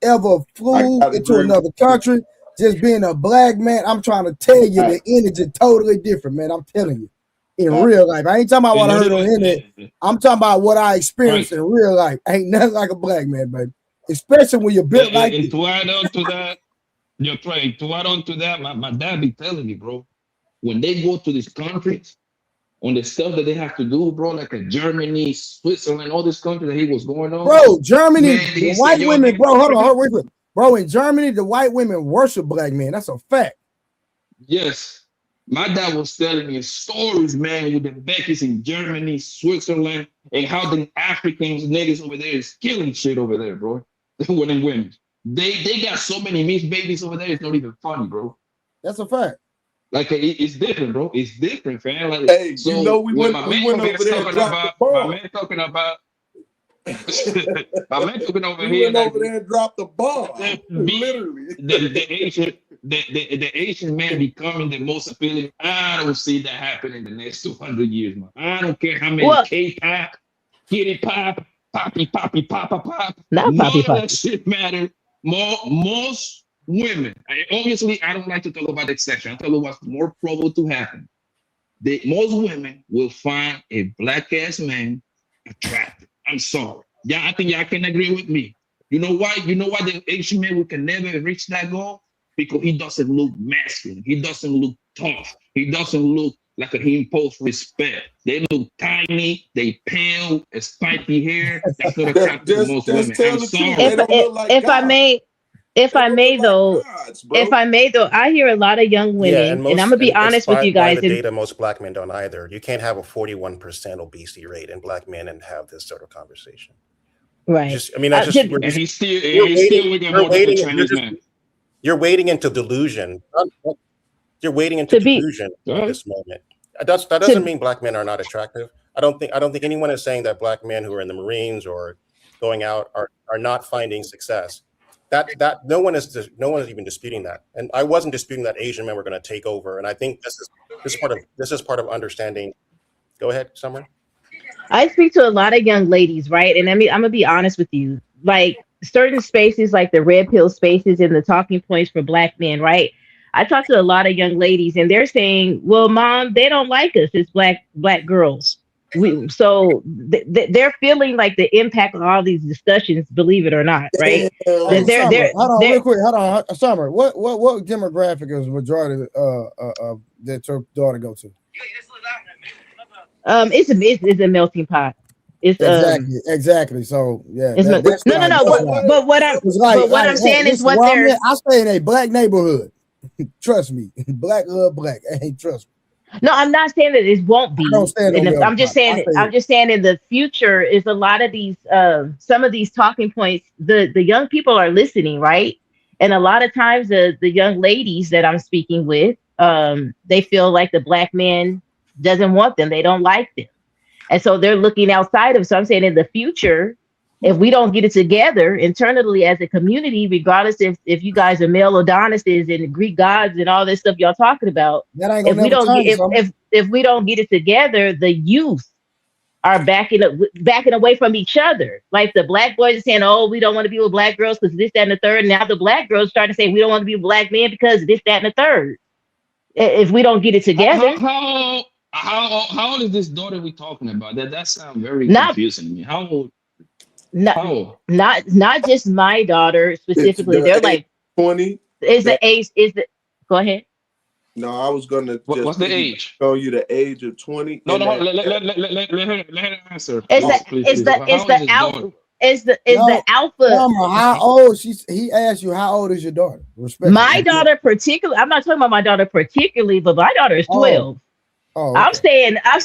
ever flew into another country, just being a black man, I'm trying to tell you the energy totally different, man. I'm telling you. In real life. I ain't talking about what I heard on the internet. I'm talking about what I experienced in real life. Ain't nothing like a black man, baby. Especially when you're built like and to add on to that, you're trying to add on to that, my dad be telling me, bro, when they go to these countries, on the stuff that they have to do, bro, like Germany, Switzerland, all this country that he was going on. Bro, Germany, man, the white women, bro, hold on, wait. Bro, in Germany, the white women worship black men. That's a fact. Yes. My dad was telling me stories, man, with the Beckies in Germany, Switzerland, and how the Africans, niggas over there is killing shit over there, bro. When and women. They got so many mixed babies over there, it's not even funny, bro. That's a fact. Like it's different, bro. It's different, fam. Like, hey, so you know we went over there my man talking about my man talking over we here. Went over there and dropped the bomb. Literally. The Asian man becoming the most appealing. I don't see that happen in the next 200 years, man. I don't care how many K-pop, kitty pop, poppy, pop. None of that shit matter. Most women, obviously, I don't like to talk about the exception. I tell you what's more probable to happen. Most women will find a black ass man attractive. I'm sorry. Yeah, I think y'all can agree with me. You know why? You know why the Asian man can never reach that goal? Because he doesn't look masculine. He doesn't look tough. He doesn't look like he imposes respect. They look tiny. They pale, spiky hair. That's what attracts to most women. I'm sorry. If I may though, I hear a lot of young women, and I'm gonna be honest with you guys. By the data, most black men don't either. You can't have a 41% obesity rate in black men and have this sort of conversation. Right. You're wading into delusion. You're wading into delusion at this moment. That doesn't mean black men are not attractive. I don't think anyone is saying that black men who are in the Marines or going out are not finding success. That no one is even disputing that, and I wasn't disputing that Asian men were going to take over. And I think this is part of understanding. Go ahead, Summer. I speak to a lot of young ladies, right? And I mean, I'm gonna be honest with you. Like certain spaces, like the red pill spaces and the talking points for black men, right? I talk to a lot of young ladies, and they're saying, "Well, Mom, they don't like us as black girls." So they're feeling like the impact of all these discussions, believe it or not, right? Hold on, real quick. Hold on, Summer. What demographic is the majority of that your daughter go to? It's a melting pot. It's exactly. So yeah, But what I'm saying is what they're. I stay in a black neighborhood. Trust me, black love black. Hey, trust me. No, I'm not saying that it won't be. I'm just saying in the future is a lot of these some of these talking points, the young people are listening, right? And a lot of times the young ladies that I'm speaking with, they feel like the black man doesn't want them, they don't like them. And so they're looking outside of. So I'm saying in the future, if we don't get it together internally as a community, regardless if you guys are male Adonises and Greek gods and all this stuff y'all talking about, if we don't if we don't get it together, the youth are backing away from each other. Like the black boys are saying, "Oh, we don't want to be with black girls because this, that, and the third." Now the black girls start to say, "We don't want to be with black men because this, that, and the third." If we don't get it together, how old is this daughter we talking about? That sounds very confusing to me. How old? Not just my daughter specifically. They're like 20. Is the age? Go ahead. No, I was gonna. What's the age? Show you the age of 20. No, let her answer. It's the alpha. Mama, how old? He asked you how old is your daughter? My daughter particularly. I'm not talking about my daughter particularly, but my daughter is 12. Oh, okay. I'm saying I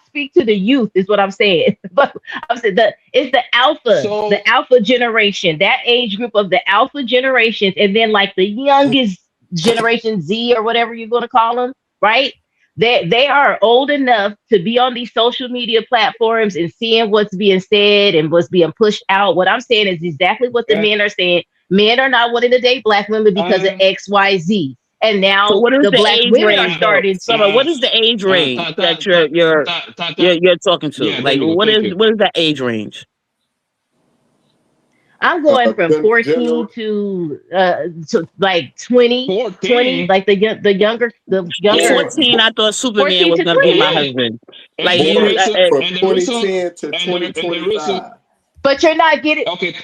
speak to the youth is what I'm saying. But I'm saying it's the alpha generation, that age group of the alpha generations, and then like the youngest generation Z or whatever you're going to call them, right? They are old enough to be on these social media platforms and seeing what's being said and what's being pushed out. What I'm saying is exactly what the men are saying. Men are not wanting to date black women because of X, Y, Z. And now so what is the black women range, are starting. Summer, what is the age range that you're talking to? Yeah, like what is the age range? I'm going from 14 to like 20, 20, like the younger. 14, I thought Superman was gonna be my husband. Like from 2010 to 2025. But you're not getting. Okay,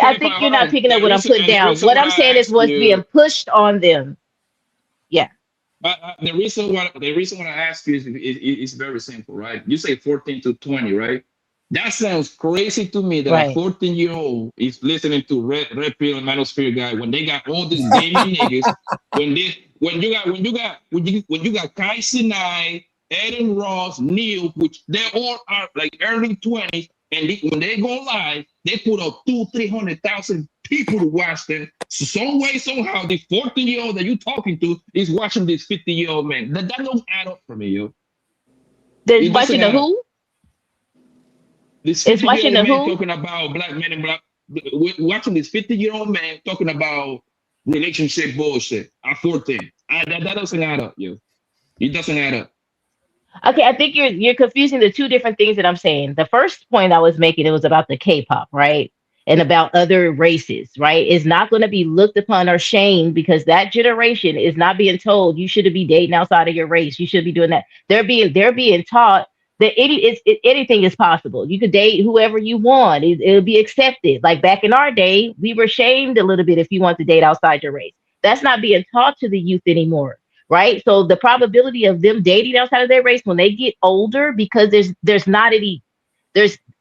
I think you're not picking up what I'm putting down. What I'm saying is what's being pushed on them. Yeah. But the reason why I ask you is very simple, right? You say 14 to 20, right? That sounds crazy to me that a 14-year-old is listening to Red Pill and Manosphere guy when they got all these gaming niggas. When you got Kai Sinai, Eden Ross, Neil, which they all are like early 20s, and when they go live, they put up 200,000-300,000 people to watch them. So some way, somehow, the 14-year-old that you're talking to is watching this 50-year-old man. That don't add up for me, yo. They're watching the who? This 50-year-old man talking about black men and black. Watching this 50-year-old man talking about relationship bullshit at 14. That doesn't add up, yo. It doesn't add up. Okay, I think you're confusing the two different things that I'm saying. The first point I was making, it was about the K-pop, right? And about other races, right? It's not going to be looked upon or shamed because that generation is not being told you shouldn't be dating outside of your race. You should be doing that. They're being taught that anything is possible. You could date whoever you want. It'll be accepted. Like back in our day, we were shamed a little bit if you want to date outside your race. That's not being taught to the youth anymore. Right. So the probability of them dating outside of their race when they get older, because there's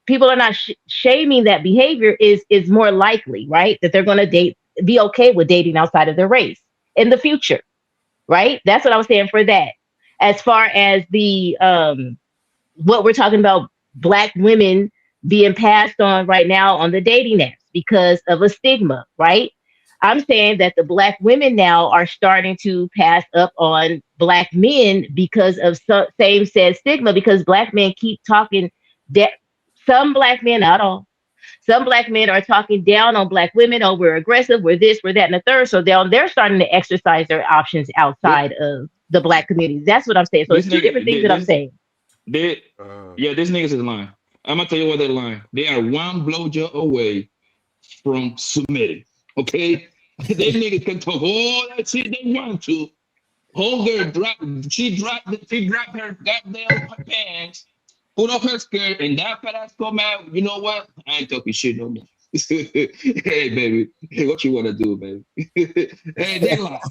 people are not shaming that behavior is more likely, right? That they're going to be okay with dating outside of their race in the future. Right. That's what I was saying for that. As far as the what we're talking about, black women being passed on right now on the dating apps because of a stigma. Right. I'm saying that the black women now are starting to pass up on black men because of same said stigma, because black men keep talking that some black men, not all, some black men are talking down on black women. Oh, we're aggressive, we're this, we're that, and the third. So they're starting to exercise their options outside of the black community. That's what I'm saying. So it's two different things that I'm saying. These niggas is lying. I'm gonna tell you what they're lying. They are one blowjob away from submitting. Okay, they niggas can talk all that shit they want to. Homegirl dropped her goddamn pants, put up her skirt, and that fat ass come out. You know what? I ain't talking shit no more. Hey baby, what you wanna do, baby? Hey, they lie.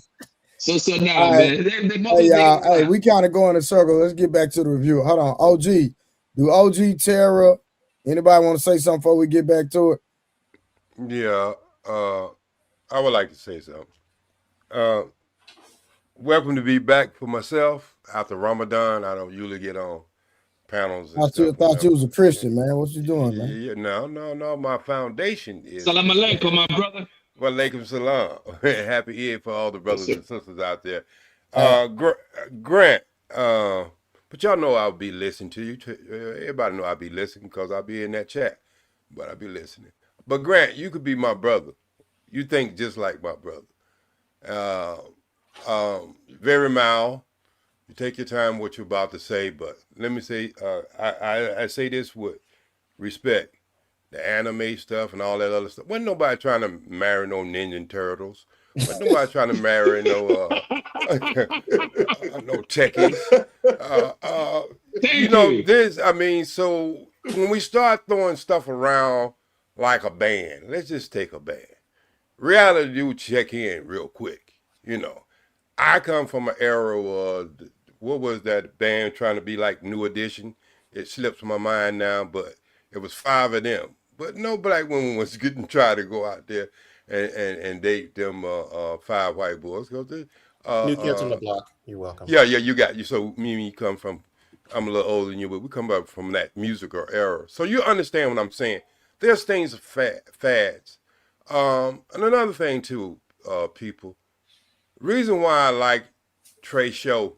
So now, right, man. Hey, y'all. Hey, we kind of go in a circle. Let's get back to the review. Hold on, OG. Do OG, Tara, anybody want to say something before we get back to it? Yeah, I would like to say something. Welcome to be back for myself after Ramadan, I don't usually get on panels and I stuff. thought you was a Christian, man. What you doing, man? Yeah, no. My foundation is. Salam alaikum, my brother. Wa alaikum salam. Happy Eid for all the brothers and sisters out there. Grant, but y'all know I'll be listening to you. Everybody know I'll be listening because I'll be in that chat, but I'll be listening. But Grant, you could be my brother. You think just like my brother. Very mild. You take your time what you're about to say, but let me say, I say this with respect. The anime stuff and all that other stuff. Wasn't nobody trying to marry no Ninja Turtles. Wasn't nobody trying to marry no no techies. So when we start throwing stuff around like a band, let's just take a band. Reality do check in real quick. I come from an era where, what was that band trying to be like New Edition? It slips my mind now, but it was 5 of them. But no black woman was getting try to go out there and date them 5 white boys. New Kids on the Block. You're welcome. Yeah, you got you. So me and you come from, I'm a little older than you, but we come up from that musical era. So you understand what I'm saying. There's things of fads. And another thing too, people. Reason why I like Trey's show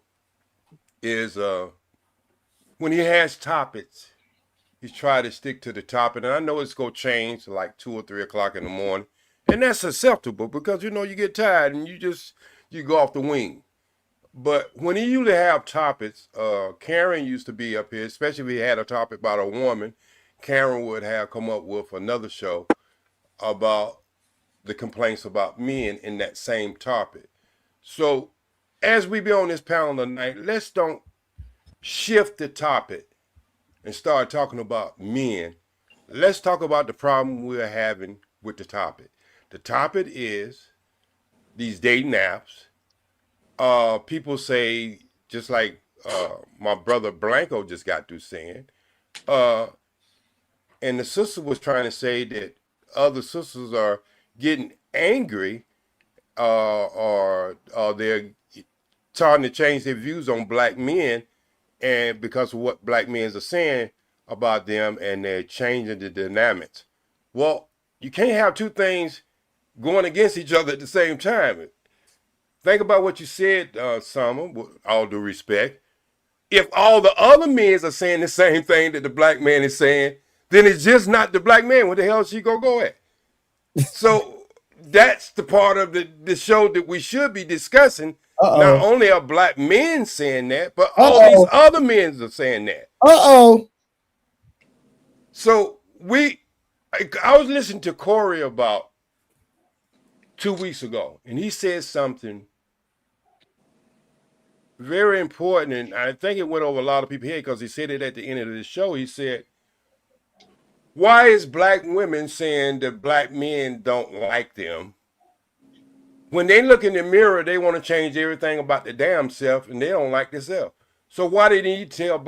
is when he has topics, he's trying to stick to the topic. And I know it's going to change to like 2 or 3 o'clock in the morning. And that's acceptable because, you get tired and you go off the wing. But when he usually have topics, Karen used to be up here, especially if he had a topic about a woman, Karen would have come up with another show about the complaints about men in that same topic. So as we be on this panel tonight, let's don't shift the topic and start talking about men. Let's talk about the problem we're having with the topic. The topic is these dating apps. People say, just like my brother Blanco just got through saying, and the sister was trying to say that other sisters are getting angry or they're starting to change their views on black men and because of what black men are saying about them and they're changing the dynamics. Well, you can't have two things going against each other at the same time. Think about what you said, Summer, with all due respect. If all the other men are saying the same thing that the black man is saying, then it's just not the black man. Where the hell is she gonna go at? So that's the part of the show that we should be discussing. Not only are black men saying that, but all these other men are saying that. So I was listening to Corey about 2 weeks ago, and he said something very important, and I think it went over a lot of people's head because he said it at the end of the show. He said, why is black women saying that black men don't like them? When they look in the mirror, they want to change everything about the damn self, and they don't like themselves. So why do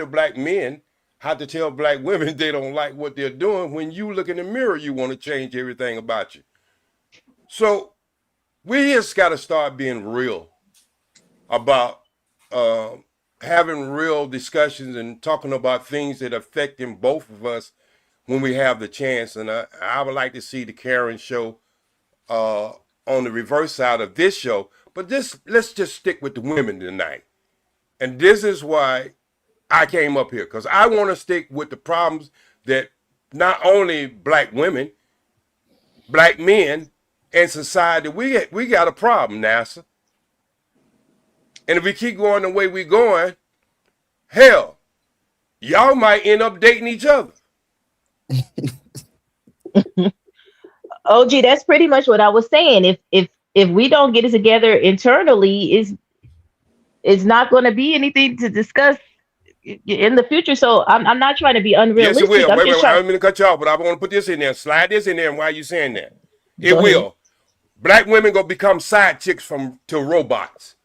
black men have to tell black women they don't like what they're doing? When you look in the mirror, you want to change everything about you. So we just got to start being real about having real discussions and talking about things that affecting both of us when we have the chance. And I would like to see the Karen show on the reverse side of this show. But let's just stick with the women tonight. And this is why I came up here, because I want to stick with the problems that not only black women, black men, and society, we got a problem, NASA. And if we keep going the way we're going, hell, y'all might end up dating each other. OG, that's pretty much what I was saying. If we don't get it together internally, it's not going to be anything to discuss in the future. So I'm not trying to be unrealistic. Yes, it will. Wait, I'm going to cut you off, but I want to put this in there. Slide this in there. And why are you saying that? It will. Black women going to become side chicks to robots.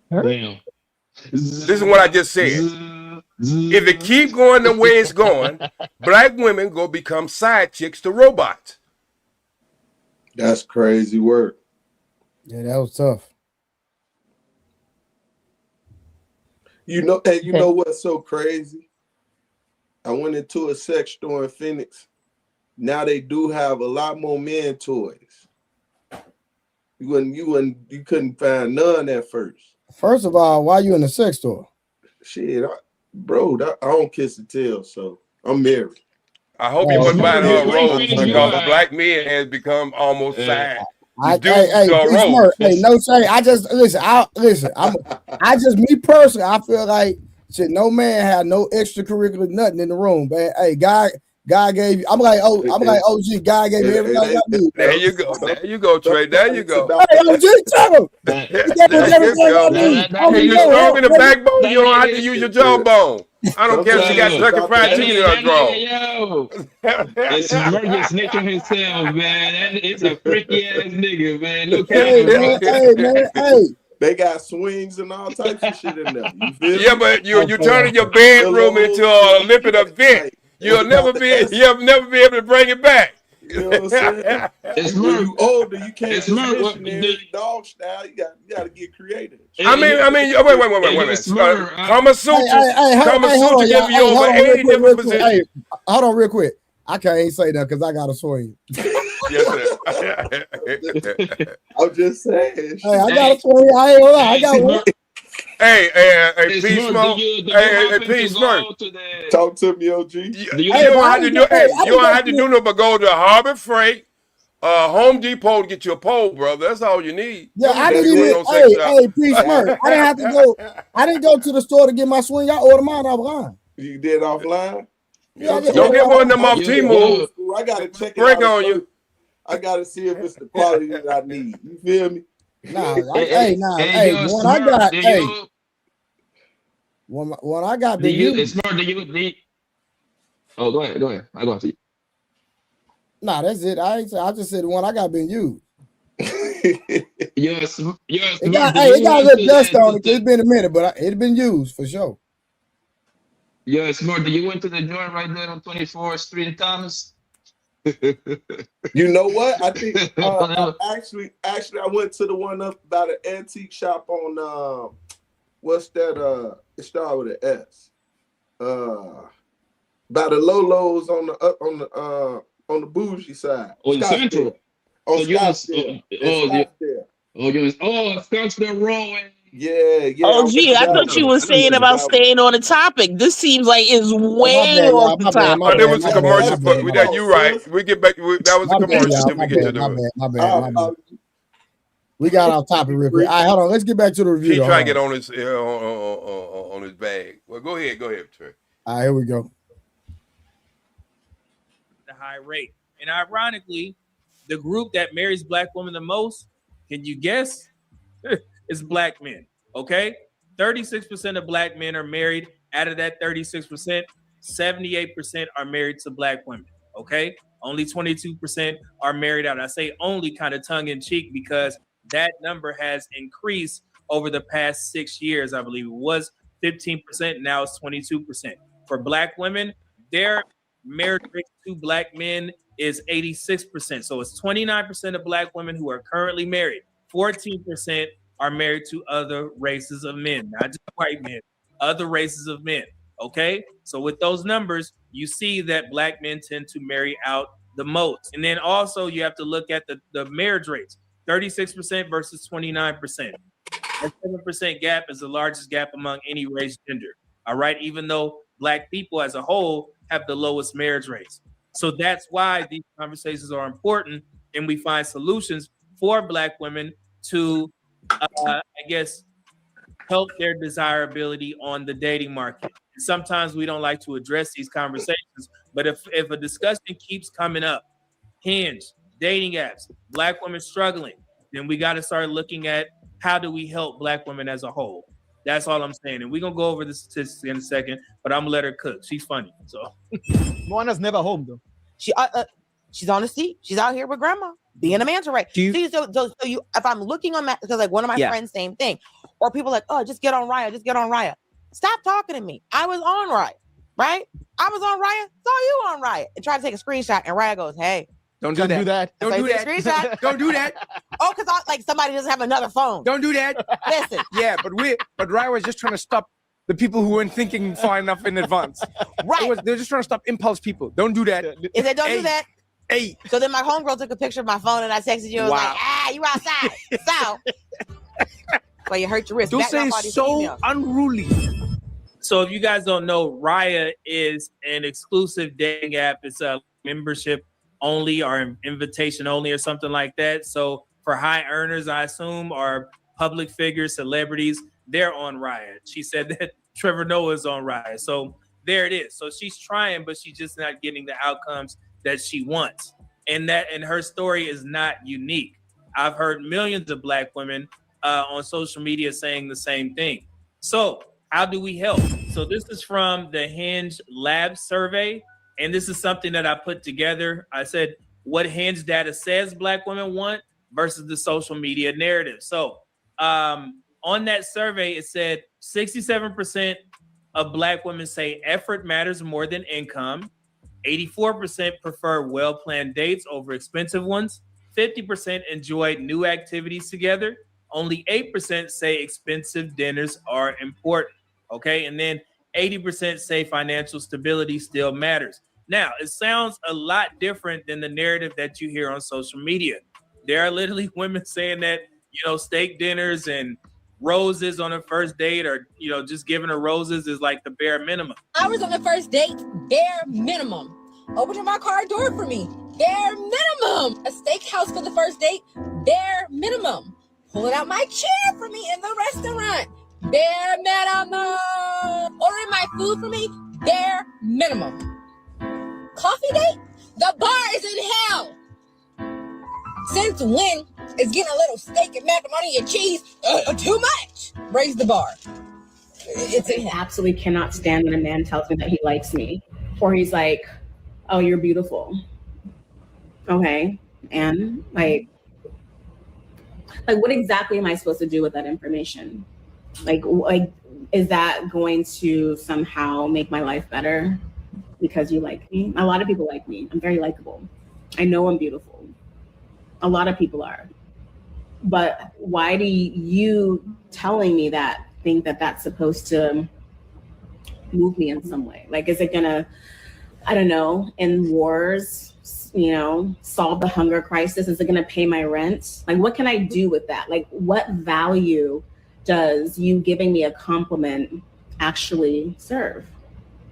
Damn. This is what I just said. If it keep going the way it's going, black women go become side chicks to robots. That's crazy work. Yeah, that was tough. You know, and you know what's so crazy? I went into a sex store in Phoenix. Now they do have a lot more men toys. You couldn't find none at first. First of all, why you in the sex store? Shit, I don't kiss and tell, so I'm married. I hope he wasn't buying her rose because black men has become almost sad. Hey, no shame. I just me personally, I feel like shit. No man had no extracurricular nothing in the room, man. Hey, God gave you. I'm like OG. God gave me everything I need. There you go, Trey. There you go. Hey, OG, tell him. You're strong in the backbone. You don't have to use your jawbone. I don't care if she got turkey fried chicken in her drawer. It's Murder snitching himself, man. It's a freaky ass nigga, man. Look at him. Hey. They got swings and all types of shit in there. You feel Yeah, but you're turning your bedroom into a Olympic event. You'll never be able to bring it back. You know what I'm saying? When you older, you can't just missionary dog style. You got to get creative. I mean, wait. Kama Sutra give you over 80 different positions. Hey, hold on real quick. I can't say that because I got to swing. Yes, sir. I'm just saying. Hey, I got to swing. I ain't gonna lie. I got one. Hey, P Smoke. Hey, P Smoke. Talk to me, OG. You don't have to do no but go to Harbor Freight, Home Depot to get you a pole, brother. That's all you need. Yeah, I didn't even. Hey, P Smoke. I didn't have to go. I didn't go to the store to get my swing. I ordered mine offline. You did offline? Yeah, don't get one of them off T-Move. I gotta check it break out on you. I gotta see if it's the quality that I need. You feel me? When I got the used. Oh, go ahead. I go see. Nah, that's it. I just said the one I got been used. Yes. It got a little dust on it. It's been a minute, but it's been used for sure. Yeah, Smart. You went to the joint right there on 24th Street in Thomas. You know what? I think actually I went to the one up by the antique shop on what's that? It started with an S. By the Lolos on the bougie side. Oh, in Central. On Scottsdale. Scottsdale Road. Yeah. Oh, gee, I thought you were saying about staying on the topic. This seems like it's way off the topic. Oh, there was a commercial. You're right. We get back. That was a commercial. Then we get to the. My bad. We got off topic real quick. All right, hold on. Let's get back to the review. He trying to get on his on his bag. Well, go ahead, Trey. All right, here we go. The high rate, and ironically, the group that marries black women the most, can you guess? Is black men. Okay, 36% of black men are married. Out of that 36%, 78% are married to black women. Okay, only 22% are married out. I say only kind of tongue in cheek because that number has increased over the past 6 years. I believe it was 15%. Now it's 22%. For black women, their marriage rate to black men is 86%. So it's 29% of black women who are currently married. 14% are married to other races of men, not just white men, other races of men. Okay, so with those numbers, you see that black men tend to marry out the most. And then also you have to look at the marriage rates, 36% versus 29%. That 7% gap is the largest gap among any race gender. All right, even though black people as a whole have the lowest marriage rates. So that's why these conversations are important, and we find solutions for black women to, help their desirability on the dating market. And sometimes we don't like to address these conversations, but if a discussion keeps coming up, Hinge, dating apps, black women struggling, then we got to start looking at how do we help black women as a whole. That's all I'm saying. And we're going to go over the statistics in a second, but I'm going to let her cook. She's funny. So Moana's never home, though. She's on the seat. She's out here with grandma being a manta ray. So you, if I'm looking on that, because like one of my friends, same thing, or people like, oh, just get on Raya. Stop talking to me. I was on Raya, right? I was on Raya. Saw you on Raya and tried to take a screenshot, and Raya goes, hey. Don't do that. Don't do that. Screenshot. Don't do that. Oh, because like somebody doesn't have another phone. Don't do that. Listen. Yeah, but Raya was just trying to stop the people who weren't thinking far enough in advance. Right. They're just trying to stop impulse people. Don't do that. If they don't do that, hey. So then my homegirl took a picture of my phone and I texted you and was like, you outside. So, well, you hurt your wrist. Don't say so unruly. So if you guys don't know, Raya is an exclusive dating app. It's a membership only or invitation only or something like that. So for high earners, I assume, or public figures, celebrities, they're on Raya. She said that Trevor Noah is on Raya. So there it is. So she's trying, but she's just not getting the outcomes that she wants. And her story is not unique. I've heard millions of Black women on social media saying the same thing. So how do we help? So this is from the Hinge Lab survey. And this is something that I put together. I said what Hinge data says Black women want versus the social media narrative. So on that survey, it said 67% of Black women say effort matters more than income. 84% prefer well-planned dates over expensive ones. 50% enjoy new activities together. Only 8% say expensive dinners are important. Okay, and then 80% say financial stability still matters. Now, it sounds a lot different than the narrative that you hear on social media. There are literally women saying that, steak dinners and roses on a first date, or, just giving her roses is like the bare minimum. Hours on the first date, bare minimum. Opening my car door for me, bare minimum. A steakhouse for the first date, bare minimum. Pulling out my chair for me in the restaurant, bare minimum. Ordering my food for me, bare minimum. Coffee date? The bar is in hell. Since when is getting a little steak and macaroni and cheese too much? Raise the bar. I absolutely cannot stand when a man tells me that he likes me, or he's like, "Oh, you're beautiful." Okay, and like what exactly am I supposed to do with that information? Like, is that going to somehow make my life better because you like me? A lot of people like me. I'm very likable. I know I'm beautiful. A lot of people are. But why do you telling me that think that that's supposed to move me in some way? Like, is it gonna, I don't know, end wars, solve the hunger crisis? Is it gonna pay my rent? Like, what can I do with that? Like, what value does you giving me a compliment actually serve?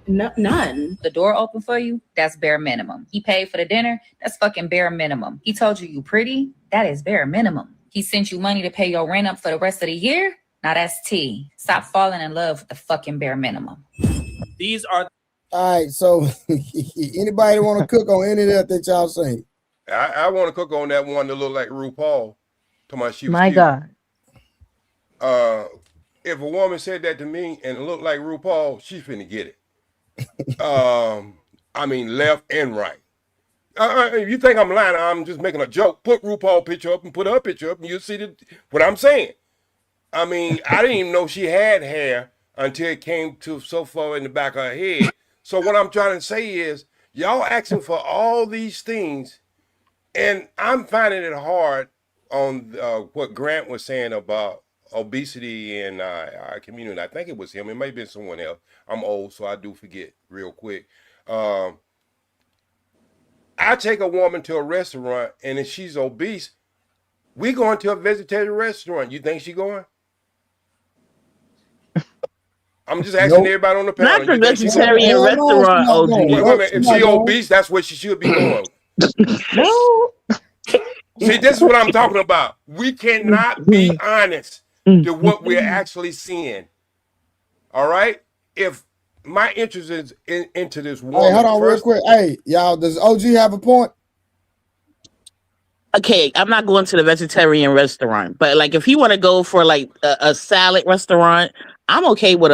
None. The door open for you, that's bare minimum. He paid for the dinner, that's fucking bare minimum. He told you pretty, that is bare minimum. He sent you money to pay your rent up for the rest of the year, now that's T. Stop falling in love with the fucking bare minimum. These are... All right, so anybody want to cook on any of that y'all saying? I want to cook on that one that look like RuPaul. My God. If a woman said that to me and it looked like RuPaul, she's finna get it. I mean, left and right. If you think I'm lying, I'm just making a joke. Put RuPaul picture up and put her picture up and you'll see what I'm saying. I mean, I didn't even know she had hair until it came to so far in the back of her head. So what I'm trying to say is, y'all asking for all these things, and I'm finding it hard on what Grant was saying about obesity in our community. I think it was him. It might have been someone else. I'm old, so I do forget real quick. I take a woman to a restaurant, and if she's obese, we going to a vegetarian restaurant. You think she going? I'm just asking everybody on the panel. Not the vegetarian restaurant, OG. Wait, if she obese, that's where she should be going. No. See, this is what I'm talking about. We cannot be honest to what we're actually seeing. All right? If my interest is into this woman. Hey, hold on real quick. Hey, y'all, does OG have a point? Okay, I'm not going to the vegetarian restaurant, but like if he want to go for like a salad restaurant, I'm okay with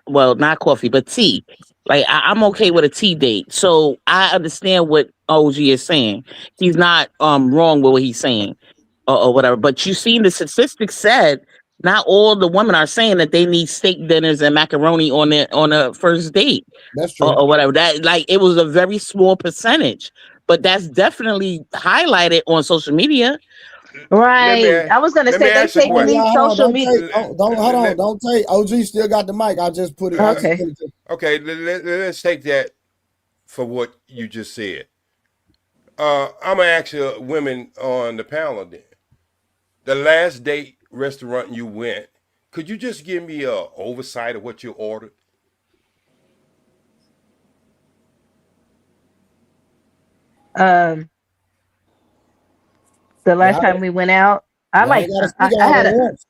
well, not coffee, but tea. Like I'm okay with a tea date. So I understand what OG is saying. He's not wrong with what he's saying or whatever. But you seen the statistics said not all the women are saying that they need steak dinners and macaroni on a first date. That's true. Or whatever. That like it was a very small percentage, but that's definitely highlighted on social media. Right. I was gonna let say me they ask you a taking question. these social media. Don't hold on. Don't take. OG still got the mic. I just put it. I just Okay. put it to- Okay, let's take that for what you just said. I'm gonna ask you women on the panel then. The last date restaurant you went, could you just give me a oversight of what you ordered? Um, the last Y'all, time we went out, I y'all like ain't gotta I speak I all had at a once.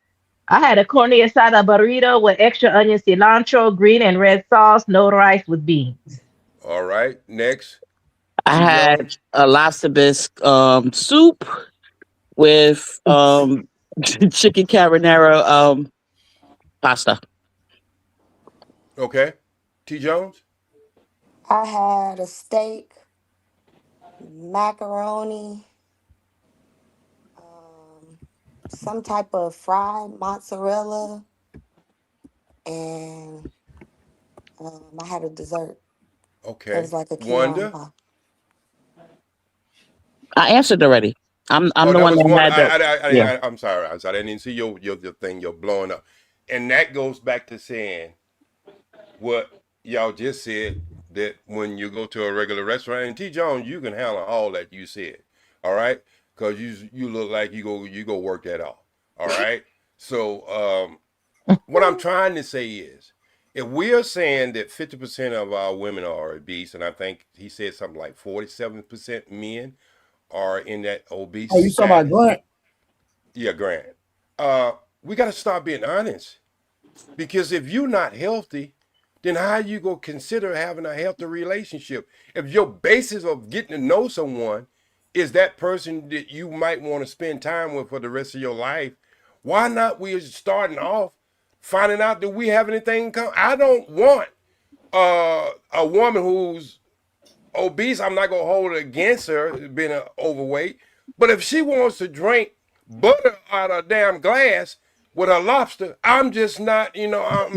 I had a carne asada burrito with extra onion, cilantro, green and red sauce, no rice with beans. All right, next. I had a lobster bisque soup with chicken carbonara pasta. Okay. T. Jones? I had a steak, macaroni, some type of fried mozzarella, and I had a dessert. It Okay. was like a key lime Wanda? pie. I answered already. I'm Oh, the that one was that one. had the yeah. I'm sorry. I didn't see your thing. You're blowing up, and that goes back to saying what y'all just said, that when you go to a regular restaurant, and T. Jones, you can handle all that you said. All right, because you look like you go work that out. All right. So what I'm trying to say is, if we are saying that 50% of our women are obese, and I think he said something like 47% men are in that obese Oh, you talking about status. Grant? Yeah, Grant. We got to start being honest, because if you're not healthy, then how you go consider having a healthy relationship? If your basis of getting to know someone is that person that you might want to spend time with for the rest of your life, why not we starting off finding out that we have anything in common? I don't want a woman who's obese. I'm not gonna hold it against her being overweight, but if she wants to drink butter out of a damn glass with a lobster, I'm just not. We're not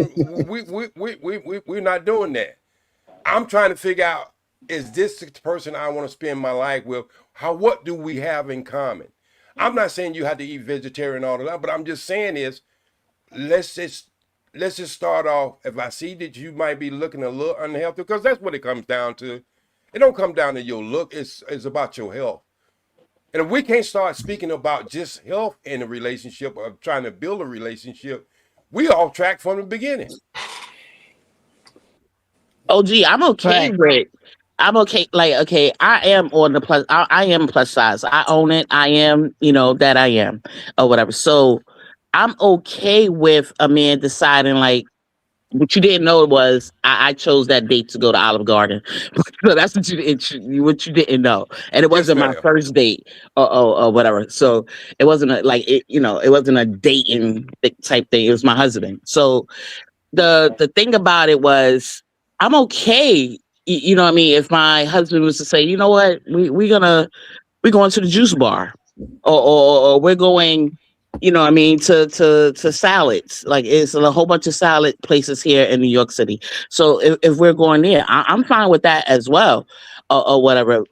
doing that. I'm trying to figure out, is this the person I want to spend my life with? What do we have in common? I'm not saying you have to eat vegetarian all the time, but I'm just saying is, let's just start off. If I see that you might be looking a little unhealthy, because that's what it comes down to. It don't come down to your look. It's about your health. And if we can't start speaking about just health in a relationship or trying to build a relationship, we off track from the beginning. OG, I'm okay with. I'm okay. Like, okay, I am on the plus. I am plus size. I own it. I am, that I am, or whatever. So, I'm okay with a man deciding, like, what you didn't know was I chose that date to go to Olive Garden. So that's what you didn't know, and it wasn't my first date or whatever. So it wasn't it wasn't a dating type thing. It was my husband. So the thing about it was, I'm okay. You know what I mean? If my husband was to say, you know what, we're going to the juice bar, or we're going, you know what I mean, to salads. Like, it's a whole bunch of salad places here in New York City. So if we're going there, I'm fine with that as well, or whatever.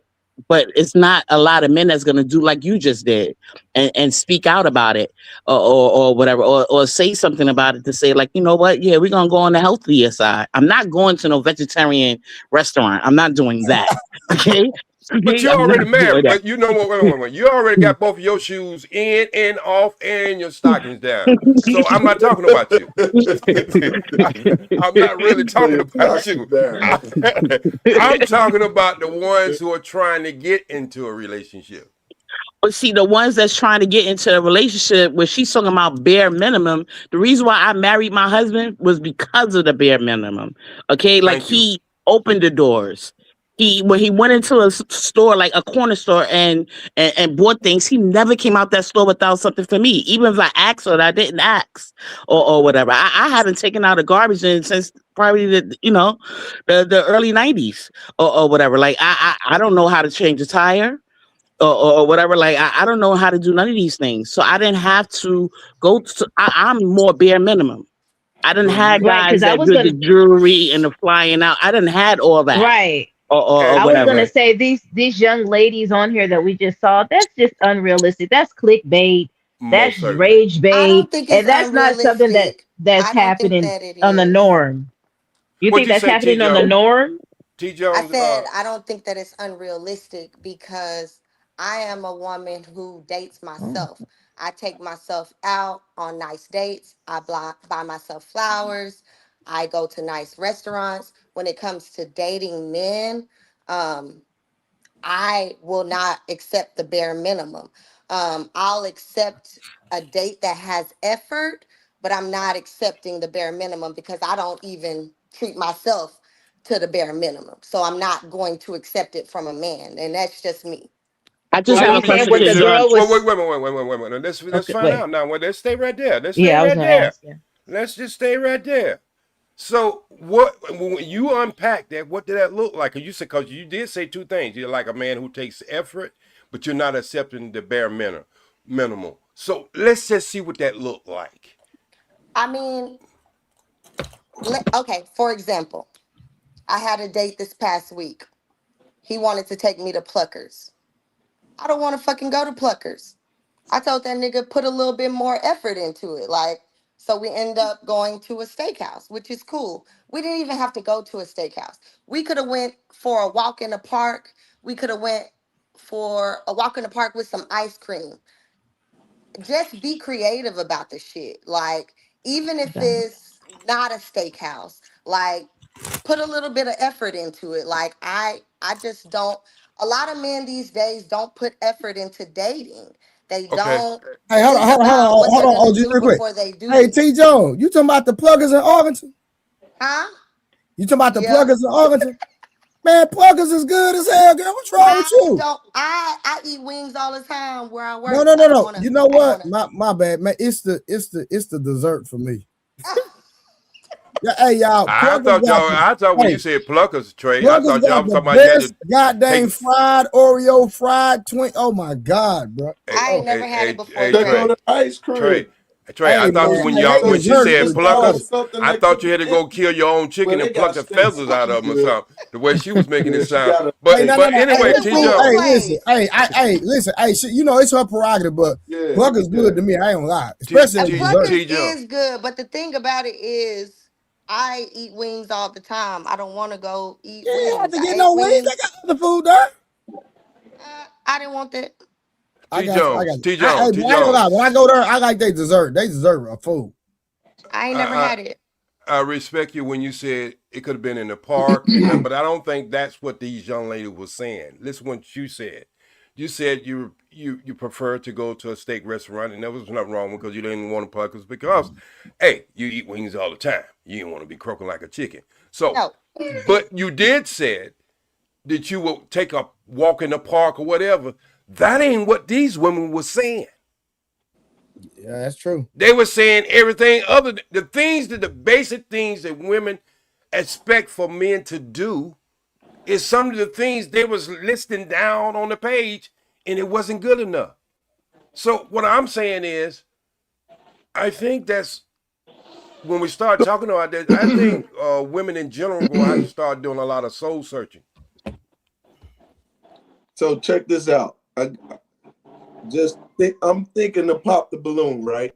But it's not a lot of men that's going to do like you just did and speak out about it, or whatever, or say something about it to say, like, you know what? Yeah, we're going to go on the healthier side. I'm not going to no vegetarian restaurant. I'm not doing that. Okay. But you're already married. But you know what? Wait. You already got both of your shoes in and off and your stockings down. So I'm not talking about you. I'm not really talking about you. I'm talking about the ones who are trying to get into a relationship. But see, the ones that's trying to get into a relationship, where she's talking about bare minimum, the reason why I married my husband was because of the bare minimum. Okay, like, he opened the doors. When he went into a store, like a corner store, and bought things, he never came out that store without something for me. Even if I asked or I didn't ask, or whatever. I haven't taken out a garbage in since probably the early 90s, or whatever. Like, I don't know how to change a tire, or whatever. Like, I don't know how to do none of these things. So I didn't have to go to. I'm more bare minimum. I didn't have guys that did the jewelry and the flying out. I didn't had all that. Right. I was whatever. gonna say these young ladies on here that we just saw, that's just unrealistic. That's clickbait. That's Most certainly. rage I bait, don't think it's and that's not something that's I don't think happening that it on the is. norm. You What'd think you that's say, T. happening on the Jones? norm? T. I Jones, said I don't think that it's unrealistic because I am a woman who dates myself. I take myself out on nice dates. I buy myself flowers. I go to nice restaurants. When it comes to dating men, um, I will not accept the bare minimum. I'll accept a date that has effort, but I'm not accepting the bare minimum because I don't even treat myself to the bare minimum. So I'm not going to accept it from a man, and that's just me. I just Well, have I a mean, saying question, what the John. girl was. wait a minute. Let's Okay, find wait. out now. Well, let's stay right there. Let's stay Yeah, I was right gonna there. ask. Yeah. Let's just stay right there. So when you unpack that, what did that look like? You said, because you did say two things. You're like a man who takes effort, but you're not accepting the bare minimum. So let's just see what that looked like. I mean, okay, for example, I had a date this past week. He wanted to take me to Pluckers. I don't want to fucking go to Pluckers. I told that nigga put a little bit more effort into it. Like, so we end up going to a steakhouse, which is cool. We didn't even have to go to a steakhouse. We could have went for a walk in the park. We could have went for a walk in the park with some ice cream. Just be creative about the shit. Like, even if it's not a steakhouse, like put a little bit of effort into it. Like I just don't, a lot of men these days don't put effort into dating. They Okay. don't Hey, hold think on, about what they're gonna OG, do real quick. before they do Hey, it. T. Jones, you talking about the pluggers in Arlington? Huh? You talking about the Yeah. pluggers in Arlington? Man, pluggers is good as hell, girl. What's wrong with you? I eat wings all the time where I work. No. I don't wanna, You know what? My bad, man. It's the dessert for me. Yeah, hey y'all. I thought when you said pluckers, Trey, I Pluggers thought y'all got was the talking about you had best to goddamn take. fried Oreo fried twink. Oh my god, bro. I ain't never had it before. Hey, They Trey. go to ice cream. Trey, I Hey, thought man, when that when she dessert said is pluckers, something I that thought could you had to be go kill your own chicken Well, and they pluck got the steak feathers out of them or good. something. The way she was making Yeah, it she sound. got a But Hey, no. anyway, Hey, T. hey, Jones. listen. Hey, listen. Hey, shit, you know it's her prerogative, but Yeah, pluggers good to me. I ain't gonna lie, especially as Pluckers dessert. is good, but the thing about it is I eat wings all the time. I don't want to go eat You ain't have wings. to I get ate no wings. wings. They got other food there. I didn't want that. I T. got you. Jones. T. Hey, Jones. but I ain't gonna lie. When I go there, I like they dessert. They deserve a food. I ain't never had it. I respect you when you said it could have been in the park, but I don't think that's what these young ladies were saying. Listen what you said. You said you prefer to go to a steak restaurant, and there was nothing wrong because you didn't want to pluckers because, hey, you eat wings all the time. You didn't want to be croaking like a chicken. So, No. but you did said that you will take a walk in the park or whatever. That ain't what these women were saying. Yeah, that's true. They were saying everything other than the basic things that women expect for men to do is some of the things they was listing down on the page, and it wasn't good enough. So what I'm saying is, I think that's when we start talking about that, I think women in general will have to start doing a lot of soul searching. So check this out. I'm thinking to pop the balloon, right?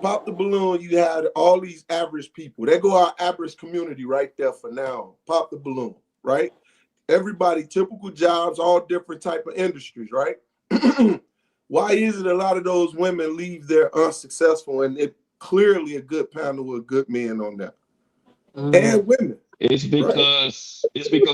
Pop the balloon, you had all these average people. There go our average community right there for now. Pop the balloon, right? Everybody, typical jobs, all different type of industries, right? Why is it a lot of those women leave there unsuccessful and it clearly a good panel of good men on that? And women. It's because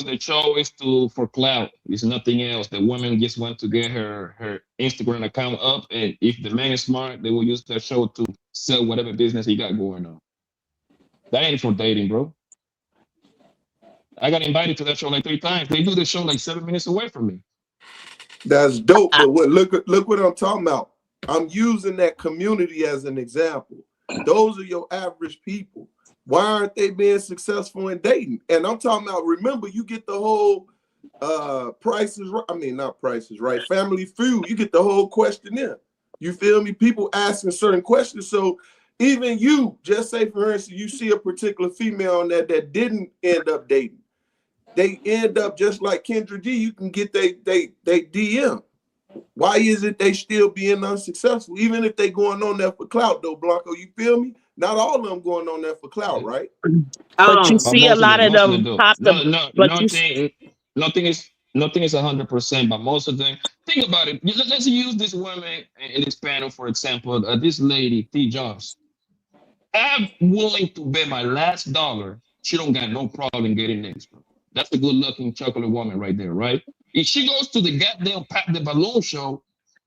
the show is for clout. It's nothing else. The woman just want to get her Instagram account up, and if the man is smart, they will use that show to sell whatever business he got going on. That ain't for dating, bro. I got invited to that show like 3 times. They do the show like 7 minutes away from me. That's dope. But look what I'm talking about. I'm using that community as an example. Those are your average people. Why aren't they being successful in dating? And I'm talking about, remember, you get the whole prices, I mean, not prices, right? Family Feud, you get the whole questionnaire. You feel me? People asking certain questions. So even you, just say, for instance, you see a particular female on that didn't end up dating. they end up just like Kendra G. You can get they DM. Why is it they still being unsuccessful, even if they going on there for clout though, Blanco? You feel me? Not all of them going on there for clout, right? But you But see a lot of them pop the. But you nothing is 100%, but most of them. Think about it. Let's use this woman in this panel, for example. This lady, T. Jones. I'm willing to bet my last dollar she don't got no problem getting next, bro. That's a good-looking chocolate woman right there, right? If she goes to the goddamn Pop the Balloon show,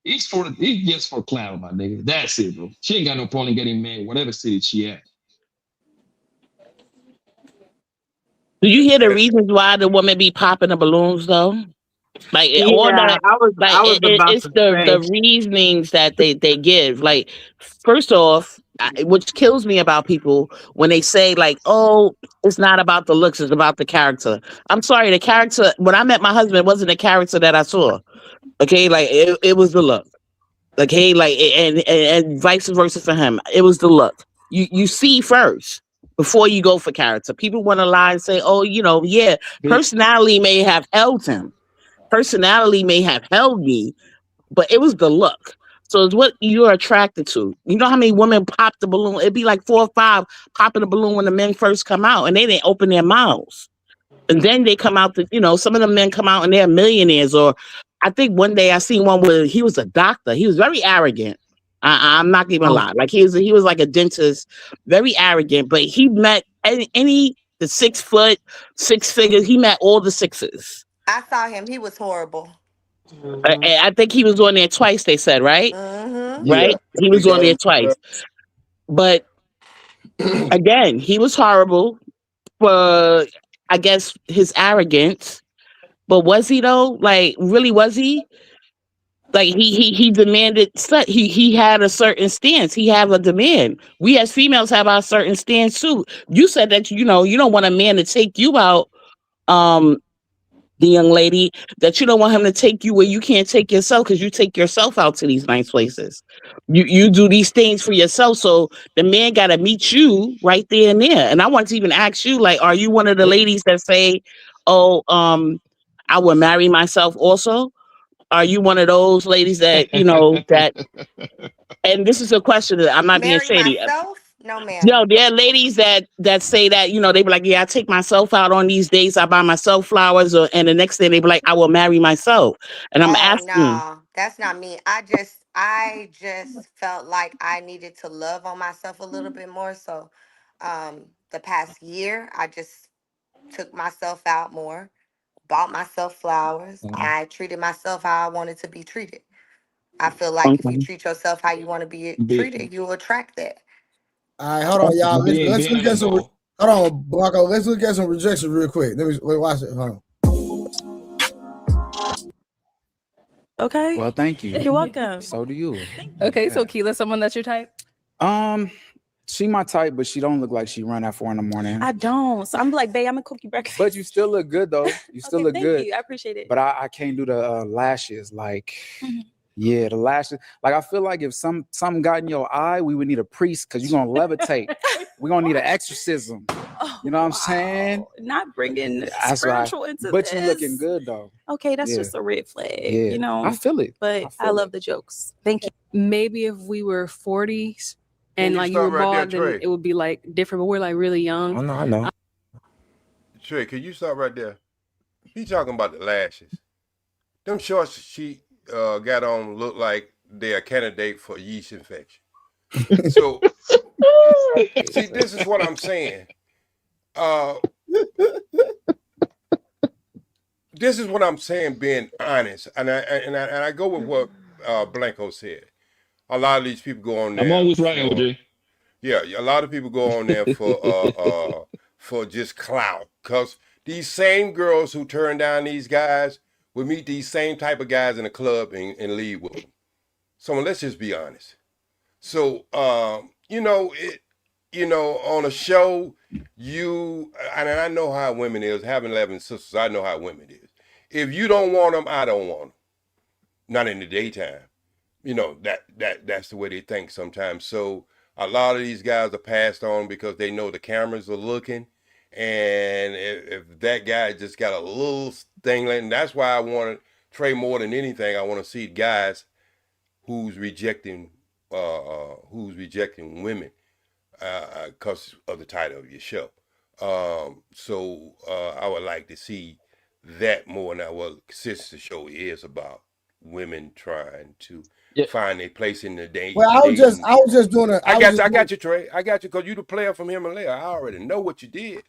it's just for clown, my nigga. That's it, bro. She ain't got no problem getting married, whatever city she at. Do you hear the reasons why the woman be popping the balloons though? Like all Yeah, that, I was about it's to the say. reasonings that they give. Like, first off, which kills me about people when they say like, "Oh, it's not about the looks; it's about the character." I'm sorry, the character. When I met my husband, it wasn't the character that I saw. Okay, like it was the look. Okay, like and vice versa for him. It was the look. You see first before you go for character. People want to lie and say, "Oh, yeah, personality may have held him." Personality may have held me, but it was the look. So it's what you're attracted to. You know how many women pop the balloon? It'd be like 4 or 5 popping the balloon when the men first come out, and they didn't open their mouths. And then they come out some of the men come out and they're millionaires. Or I think one day I seen one where he was a doctor. He was very arrogant. I'm not even lying. Like he was like a dentist, very arrogant, but he met the 6 foot, 6 figures. He met all the sixes. I saw him. He was horrible. I think he was on there twice, they said, right? Mm-hmm. Right? He was on there twice. But again, he was horrible for, I guess, his arrogance. But was he though? Like, really, was he? Like he demanded, he had a certain stance. He had a demand. We as females have our certain stance too. You said that, you don't want a man to take you out, the young lady, that you don't want him to take you where you can't take yourself, because you take yourself out to these nice places. You do these things for yourself. So the man got to meet you right there and there. And I want to even ask you, like, are you one of the ladies that say, "Oh, I would marry myself also"? Are you one of those ladies that, that, and this is a question that I'm not being shady. Myself? No, ma'am. No, there are ladies that say that, they be like, "Yeah, I take myself out on these dates. I buy myself flowers," and the next day they be like, "I will marry myself." And I'm asking. No, that's not me. I just felt like I needed to love on myself a little bit more. So, the past year, I just took myself out more, bought myself flowers. I treated myself how I wanted to be treated. I feel like if you treat yourself how you want to be treated, you'll attract that. All right, hold on, y'all. Let's look at some. Hold on, Blanco. Let's look at some rejection real quick. Let me watch it. Hold on. Okay. Well, thank you. You're welcome. So do you. Okay, so Keela, someone that's your type? She my type, but she don't look like she run at 4 a.m. I don't. So I'm like, babe, I'm gonna cook you breakfast. But you still look good though. You still look thank good. you. I appreciate it. But I can't do the lashes. Like, yeah, the lashes. Like, I feel like if something got in your eye, we would need a priest, because you're gonna levitate. We're gonna need an exorcism. You know what I'm saying? Not bringing That's spiritual right. into But this. you looking good though. Okay, that's Yeah. just a red flag. Yeah. I feel it. But I love the jokes. Thank you. Maybe if we were 40s and you like you stop were right there, bald, then Trey? it would be like different. But we're like really young. I know. Trey, can you stop right there? He talking about the lashes. Them shorts she got on look like they're a candidate for yeast infection. So, see, this is what I'm saying. This is what I'm saying, being honest, and I go with what Blanco said. A lot of these people go on there. I'm always right, OJ. Yeah, a lot of people go on there for just clout, because these same girls who turn down these guys will meet these same type of guys in a club and leave with them. So let's just be honest. So on a show, and I know how women is. Having 11 sisters, I know how women is. If you don't want them, I don't want them. Not in the daytime. That's the way they think sometimes. So a lot of these guys are passed on because they know the cameras are looking, And if that guy just got a little thing, and that's why I want to Trey more than anything. I want to see guys who's rejecting women because of the title of your show. So I would like to see that more now. Well, since the show is about women trying to find a place in the day. Well, I was just doing a. I got you, Trey. I got you because you the player from Himalaya. I already know what you did.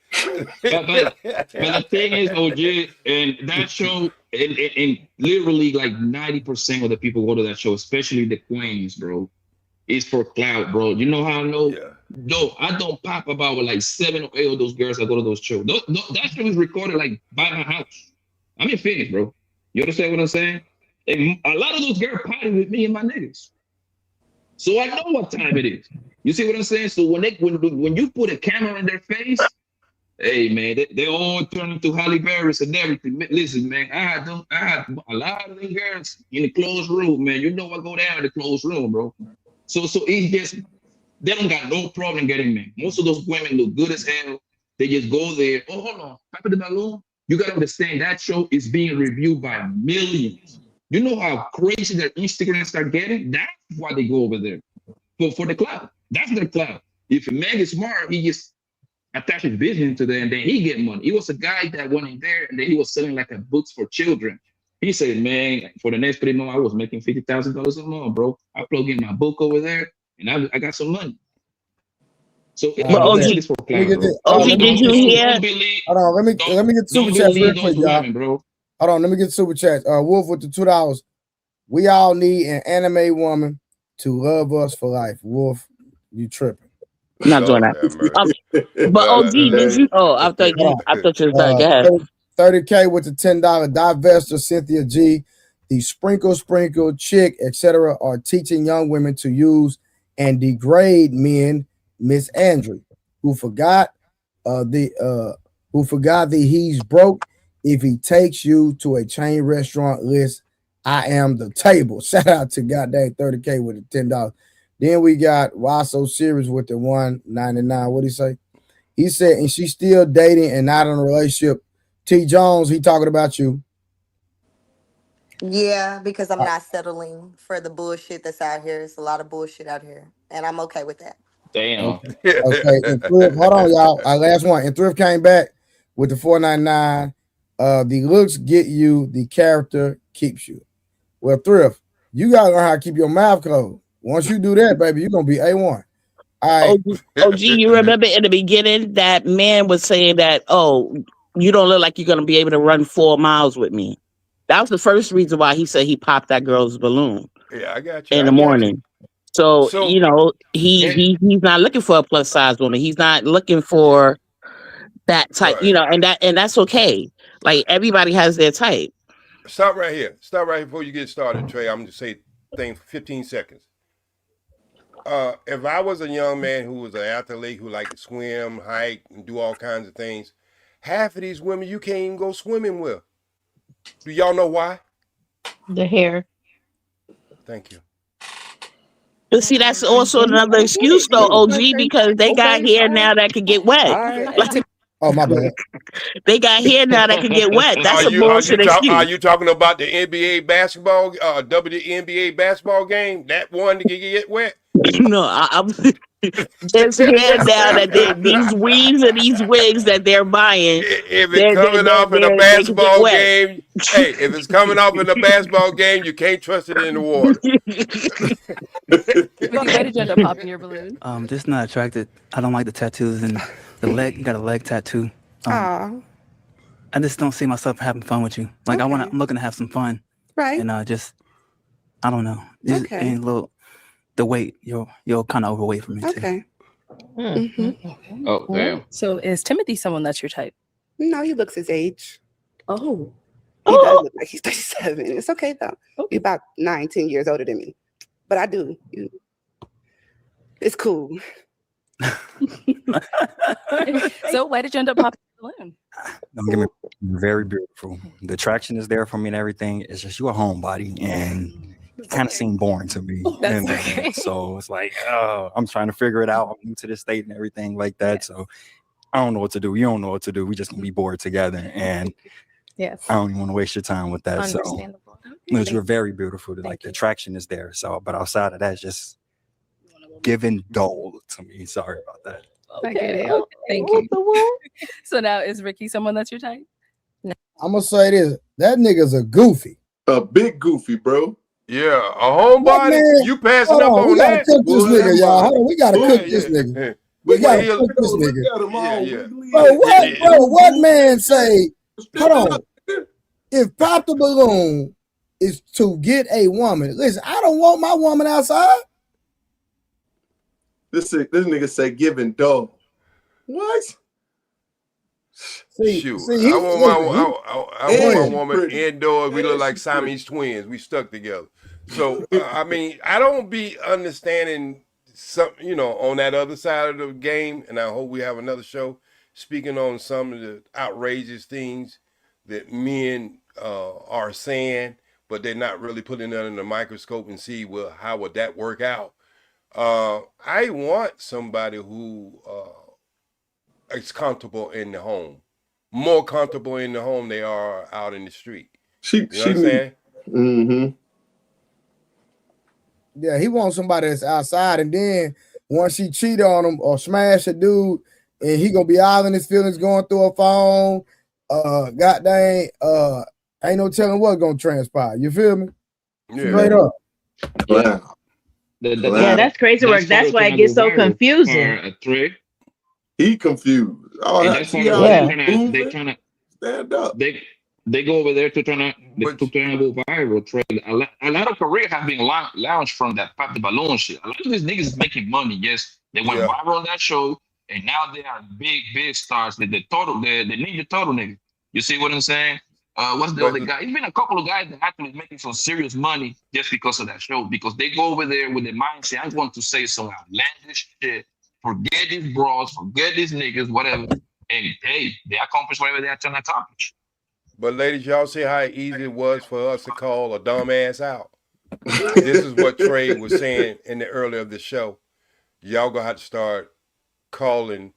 but the thing is, OG, and that show, and literally like 90% of the people go to that show, especially the queens, bro, is for clout, bro. You know how I know? Yeah. No, I don't pop about with like 7 or 8 of those girls that go to those shows. That show is recorded like by my house. I'm in Phoenix, bro. You understand what I'm saying? And a lot of those girls party with me and my niggas. So I know what time it is. You see what I'm saying? So when you put a camera in their face, hey man, they all turn into Halle Berry's and everything. Listen, man, I had a lot of them girls in the closed room, man. You know I go down in the closed room, bro. So it's just they don't got no problem getting men. Most of those women look good as hell. They just go there. Oh, hold on, Papa the Balloon. You gotta understand that show is being reviewed by millions. You know how crazy their Instagram start getting? That's why they go over there. For the cloud. That's their cloud. If a man is smart, he just attaches vision to them and then he get money. It was a guy that went in there and then he was selling like a books for children. He said, man, for the next 3 months, I was making $50,000 a month, bro. I plug in my book over there and I got some money. So OG, did you hear? Hold on, let me get super chat real quick, y'all. Bro. Hold on, let me get super chat. Wolf with the $2. We all need an anime woman to love us for life. Wolf, you tripping? I'm not doing that. But OG, did you? Oh, I thought you was like, yeah. 30K with the $10. Divester, Cynthia G, the sprinkle chick, etc. are teaching young women to use and degrade men. Miss Andrew, who forgot the he's broke if he takes you to a chain restaurant list. I am the table. Shout out to goddamn 30K with the $10. Then we got Why So Serious with the $199. What'd he say? He said, and she's still dating and not in a relationship. T. Jones, he talking about you. Yeah, because I'm not settling for the bullshit that's out here. It's a lot of bullshit out here, and I'm okay with that. Damn. Okay. And Thrift, hold on, y'all. Our last one. And Thrift came back with the $4.99. The looks get you, the character keeps you. Well, Thrift, you gotta learn how to keep your mouth closed. Once you do that, baby, you're gonna be A1. All right. OG, you remember in the beginning that man was saying that, oh, you don't look like you're gonna be able to run 4 miles with me. That was the first reason why he said he popped that girl's balloon. Yeah, I got you. In the morning. So you know, he's not looking for a plus size woman. He's not looking for that type, you know, and that's okay. Like everybody has their type. Stop right here. Stop right here before you get started, Trey. I'm just say things for 15 seconds. If I was a young man who was an athlete who liked to swim, hike, and do all kinds of things, half of these women you can't even go swimming with. Do y'all know why? The hair. Thank you. But see, that's also another excuse though, OG, because they got hair now that can get wet. Oh, my bad. They got hair now that can get wet. That's a bullshit excuse. Are you talking about the NBA basketball, WNBA basketball game? That one to get wet? No, I'm there's hair now that these weaves and these wigs that they're buying. If it's coming off in a basketball game, hey, if it's coming off in a basketball game, you can't trust it in the water. Why did you end up popping your balloon? Just not attracted. I don't like the tattoos and the leg. You got a leg tattoo. I just don't see myself having fun with you. Like I'm looking to have some fun. Right. And I don't know. Just a little. The weight, you're kind of overweight for me too. Okay. Mm-hmm. Oh, damn. So is Timothy someone that's your type? No, he looks his age. Oh. He does look like he's 37. It's okay though. He's about 9-10 years older than me. But I do. It's cool. So why did you end up popping the balloon? Don't get me very beautiful. The attraction is there for me and everything. It's just you're a homebody and it kind of seemed boring to me. That's okay. So it's like, I'm trying to figure it out. I'm new to this state and everything like that. So I don't know what to do. You don't know what to do. We just gonna be bored together, and Yes. I don't even want to waste your time with that. So, Understandable. because you're very beautiful. Like the attraction is there. So, but outside of that, it's just giving dull to me. Sorry about that. I get it. Okay, thank you. So now is Ricky someone that's your type? I'm gonna say this: that nigga's a goofy, a big goofy, bro. Yeah, a homebody. You passing up on we gotta that? cook this nigga, y'all. Hold on, we gotta cook this nigga. We gotta cook this nigga. Bro, what man say? Hold on. If Pop the Balloon is to get a woman, listen, I don't want my woman outside. This nigga say giving dog. What? Shoot, I want my woman indoors. We look like Siamese twins. We stuck together. So I mean, I don't be understanding some, on that other side of the game. And I hope we have another show speaking on some of the outrageous things that men are saying, but they're not really putting it under the microscope and see, well, how would that work out? I want somebody who is comfortable in the home. More comfortable in the home they are out in the street. You know what I'm saying? Mm-hmm. Yeah, he wants somebody that's outside, and then once she cheat on him or smash a dude, and he gonna be all in his feelings going through a phone. God dang, ain't no telling what's gonna transpire. You feel me? Yeah. Straight up. Yeah. Yeah, that's crazy work. That's why it gets so confusing. He confused. Oh, And that's that's why they're trying to stand up. They go over there to trying to go viral. Trey. A lot of careers have been launched from that Pop the Balloon shit. A lot of these niggas is making money. Yes, they went viral on that show, and now they are big stars. The Ninja Turtle nigga. You see what I'm saying? What's the other guy? It's been a couple of guys that actually making some serious money just because of that show. Because they go over there with the mindset, I want to say some outlandish shit. Forget these bras, forget these niggas, whatever. And hey, they accomplish whatever they're trying to accomplish. But ladies, y'all see how easy it was for us to call a dumbass out. This is what Trey was saying in the earlier of the show. Y'all gonna have to start calling.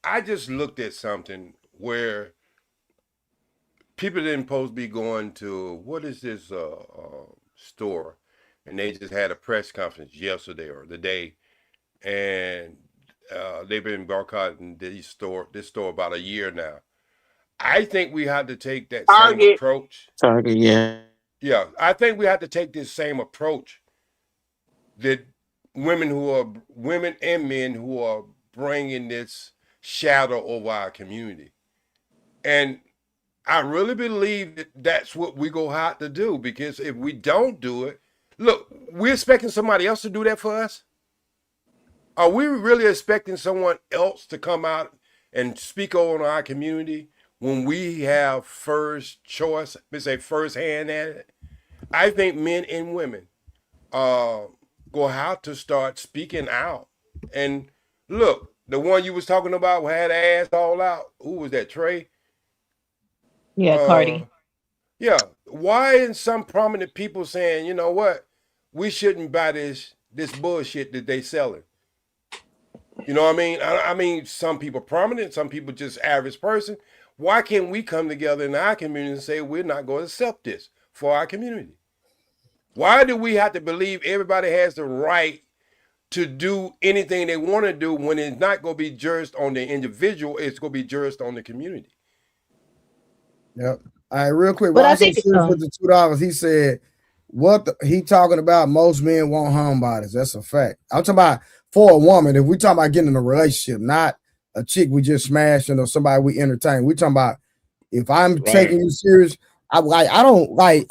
I just looked at something where people didn't supposed to be going to, what is this store? And they just had a press conference yesterday or the day. And they've been boycotting this store about a year now. I think we have to take that same approach. Target, yeah. Yeah, I think we have to take this same approach that women and men who are bringing this shadow over our community. And I really believe that that's what we go have to do, because if we don't do it, look, we're expecting somebody else to do that for us. Are we really expecting someone else to come out and speak on our community when we have first choice, first hand at it? I think men and women go have to start speaking out. And look, the one you was talking about who had ass all out, who was that, Trey? Yeah, Cardi. Yeah. Why isn't some prominent people saying, you know what, we shouldn't buy this bullshit that they selling? You know what I mean? I mean, some people prominent, some people just average person. Why can't we come together in our community and say we're not going to accept this for our community? Why do we have to believe everybody has the right to do anything they want to do when it's not going to be judged on the individual, it's going to be judged on the community? Yep. All right, real quick. But Well, I I think with the $2. He said, he talking about most men want homebodies. That's a fact. I'm talking about for a woman. If we talking about getting in a relationship, not a chick we just smashing or somebody we entertain. We talking about if I'm taking you serious. I don't like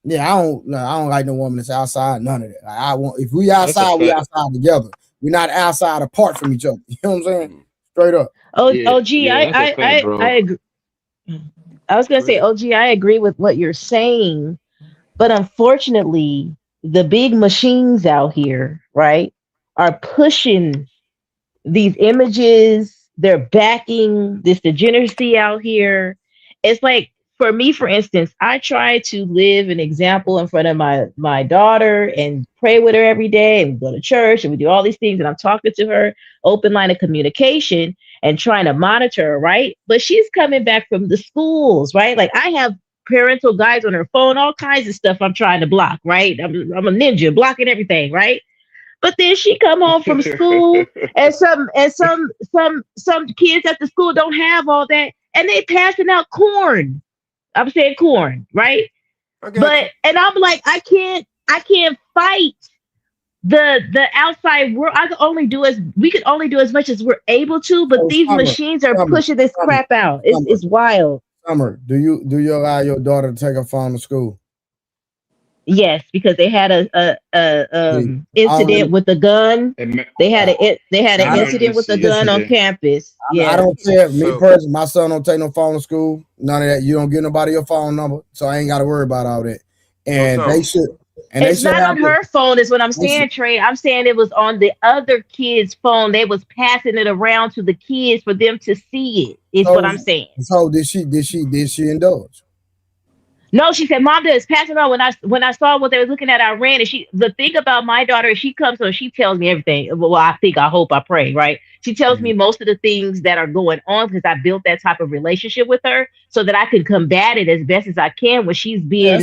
no woman that's outside. None of that. Like, if we outside, we outside together. We're not outside apart from each other. You know what I'm saying? Straight up. I agree. I was gonna say, OG, I agree with what you're saying, but unfortunately, the big machines out here, right, are pushing these images. They're backing this degeneracy out here. It's like, for me, for instance, I try to live an example in front of my daughter and pray with her every day, and we go to church and we do all these things, and I'm talking to her, open line of communication. and trying to monitor her, right? But she's coming back from the schools, right? Like I have parental guides on her phone, all kinds of stuff I'm trying to block, right? I'm a ninja blocking everything, right? But then she come home from school and some kids at the school don't have all that and they passing out corn. I'm saying corn, right? But and I'm like, I can't fight the outside world. We can only do as much as we're able to, but these machines are pushing this crap out. It's wild. Summer, do you allow your daughter to take her phone to school? Yes, because they had a incident with a gun. They had an incident with a gun on campus. Yeah, I don't care. Me personally, my son don't take no phone to school. None of that. You don't give nobody your phone number, so I ain't got to worry about all that. And they should. And it's not on her phone, is what I'm saying, Trey. I'm saying it was on the other kid's phone. They was passing it around to the kids for them to see it. Is what I'm saying. So did she indulge? No, she said, Mom does pass it on. When I saw what they were looking at, I ran. And the thing about my daughter, she comes and she tells me everything. Well, I hope, I pray, right? She tells me most of the things that are going on because I built that type of relationship with her so that I can combat it as best as I can when she's being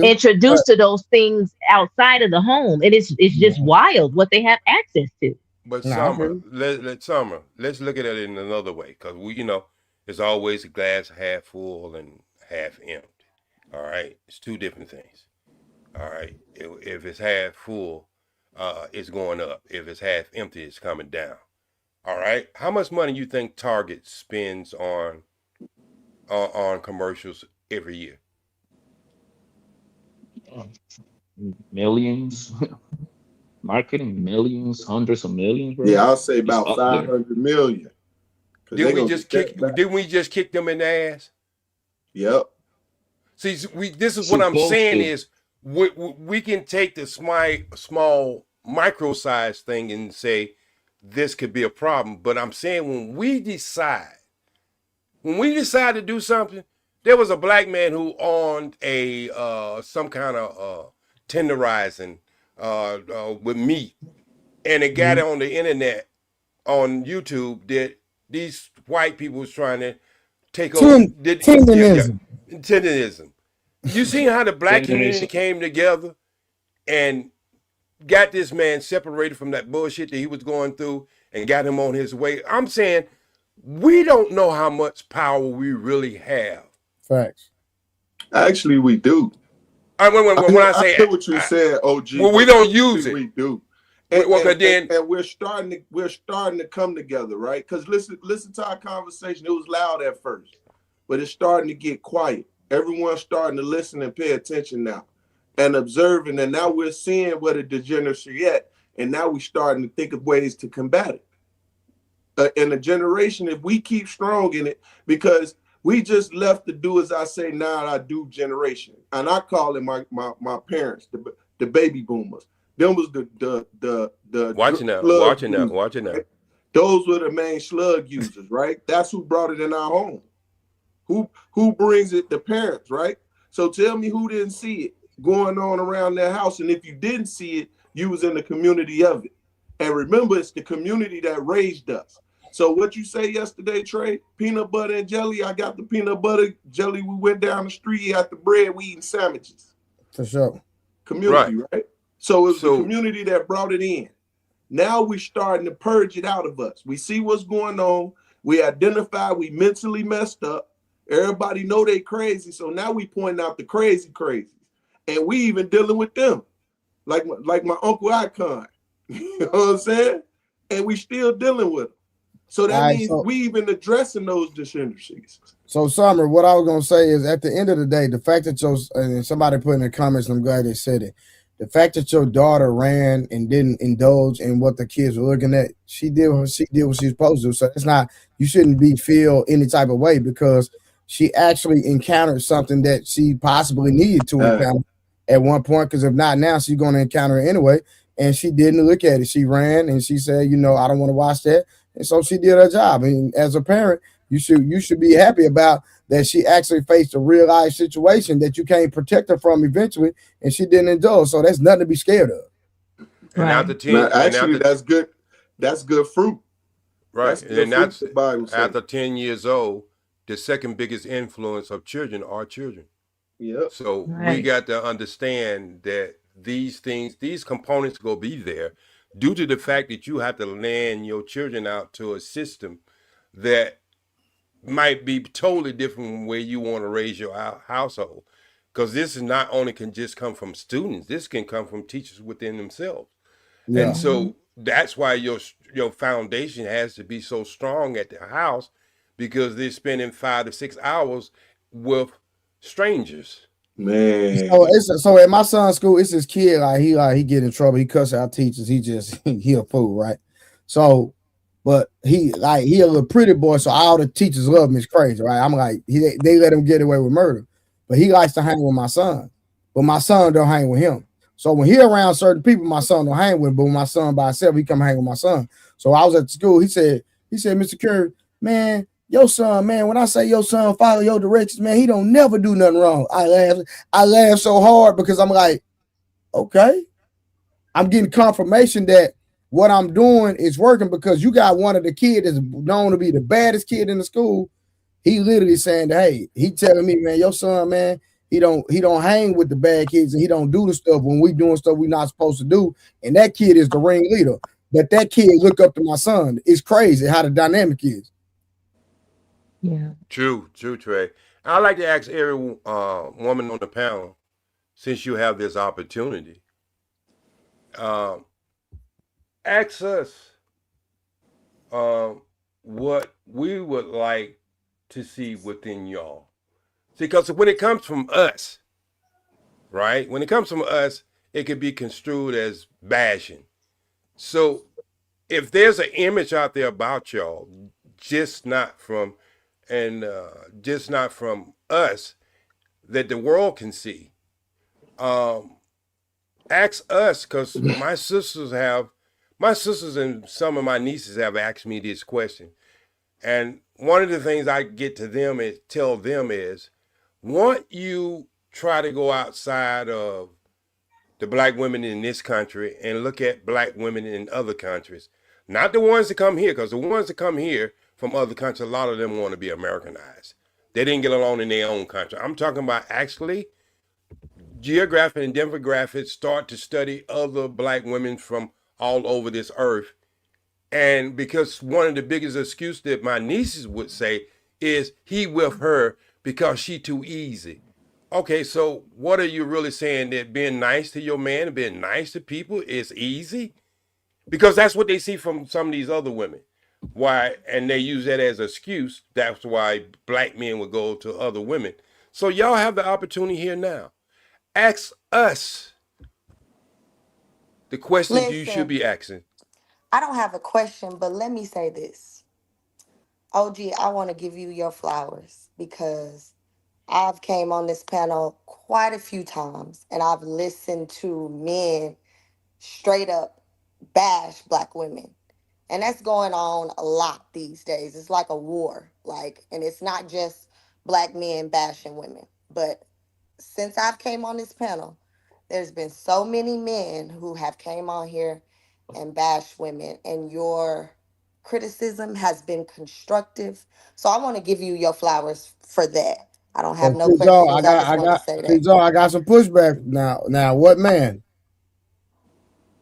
introduced to those things outside of the home. And it's just wild what they have access to. But Summer, let's look at it in another way, because it's always a glass half full and half empty. All right, it's two different things. All right, if it's half full, it's going up. If it's half empty, it's coming down. All right, how much money you think Target spends on commercials every year? Millions. Marketing, millions, hundreds of millions. Bro. Yeah, I'll say about 500 million. Didn't we just kick them in the ass? Yep. See, this is what I'm saying is we can take the small micro size thing and say this could be a problem. But I'm saying when we decide to do something, there was a black man who owned some kind of tenderizing with meat, and it got on the internet on YouTube that these white people was trying to take over tenderism. You see how the black community came together and got this man separated from that bullshit that he was going through and got him on his way. I'm saying we don't know how much power we really have. Facts. Actually, we do. I hear what you said, OG. Well, we don't use it. We do. And we're starting to come together, right? Because listen to our conversation. It was loud at first, but it's starting to get quiet. Everyone's starting to listen and pay attention now and observing. And now we're seeing where the degeneracy at. And now we're starting to think of ways to combat it. In a generation, if we keep strong in it, because we just left the do as I say, now I do generation. And I call it my parents, the baby boomers. Them was the watching out. Those were the main slug users, right? That's who brought it in our home. Who brings it? The parents, right? So tell me who didn't see it going on around their house. And if you didn't see it, you was in the community of it. And remember, it's the community that raised us. So what you say yesterday, Trey, peanut butter and jelly, I got the peanut butter jelly. We went down the street, he got the bread, we eating sandwiches. For sure. Community, right? So it was the community that brought it in. Now we're starting to purge it out of us. We see what's going on. We identify we mentally messed up. Everybody know they crazy. So now we pointing out the crazies. And we even dealing with them. Like my Uncle Icon. You know what I'm saying? And we still dealing with them. So that means we even addressing those degeneracies. So Summer, what I was gonna say is at the end of the day, the fact that and somebody put in the comments, I'm glad they said it. The fact that your daughter ran and didn't indulge in what the kids were looking at, she did what she was supposed to. So it's not, you shouldn't feel any type of way because she actually encountered something that she possibly needed to encounter at one point. Because if not now, she's going to encounter it anyway. And she didn't look at it. She ran and she said, I don't want to watch that. And so she did her job. And as a parent, you should be happy about that she actually faced a real life situation that you can't protect her from eventually, and she didn't indulge. So that's nothing to be scared of. And that's good. That's good fruit. Right. the And fruit that's the Bible says. after 10 years old, the second biggest influence of children are children. Yep. So we Right. got to understand that these things, these components go be there due to the fact that you have to land your children out to a system that might be totally different from where you want to raise your household. Because this is not only can just come from students, this can come from teachers within themselves. Yeah. And so that's why your foundation has to be so strong at the house, because they're spending 5 to 6 hours with strangers. Man. So at my son's school, it's his kid. He get in trouble. He cuss out teachers. He just he a fool, right? So, but he a little pretty boy. So all the teachers love him. It's crazy, right? I'm like they let him get away with murder, but he likes to hang with my son. But my son don't hang with him. So when he around certain people, my son don't hang with him. But when my son by himself, he come hang with my son. So I was at the school. He said, Mr. Curry, man, your son, man, when I say your son follow your directions, man, he don't never do nothing wrong. I laugh so hard because I'm like, okay. I'm getting confirmation that what I'm doing is working, because you got one of the kids that's known to be the baddest kid in the school. He literally saying, hey, he telling me, man, your son, man, he don't hang with the bad kids, and he don't do the stuff when we doing stuff we not supposed to do. And that kid is the ringleader. But that kid look up to my son. It's crazy how the dynamic is. Yeah. True, Trey. I'd like to ask every woman on the panel, since you have this opportunity, ask us what we would like to see within y'all. See, because when it comes from us, right? When it comes from us, it could be construed as bashing. So if there's an image out there about y'all, just not from us, that the world can see, ask us, because my sisters and some of my nieces have asked me this question. And one of the things I get to them is tell them is, once you try to go outside of the black women in this country and look at black women in other countries, not the ones that come here, because the ones that come here from other countries, a lot of them want to be Americanized. They didn't get along in their own country. I'm talking about actually geographic and demographics, start to study other black women from all over this earth. And because one of the biggest excuses that my nieces would say is, he with her because she too easy. Okay, so what are you really saying, that being nice to your man and being nice to people is easy? Because that's what they see from some of these other women. Why? And they use that as an excuse. That's why black men would go to other women. So y'all have the opportunity here now. Ask us the questions you should be asking. I don't have a question, but let me say this. OG, I want to give you your flowers, because I've came on this panel quite a few times and I've listened to men straight up bash black women. And that's going on a lot these days. It's like a war. And it's not just black men bashing women. But since I've came on this panel, there's been so many men who have came on here and bashed women, and your criticism has been constructive. So I want to give you your flowers for that. I don't have no questions. I just want to say that. I got some pushback now. Now, what man?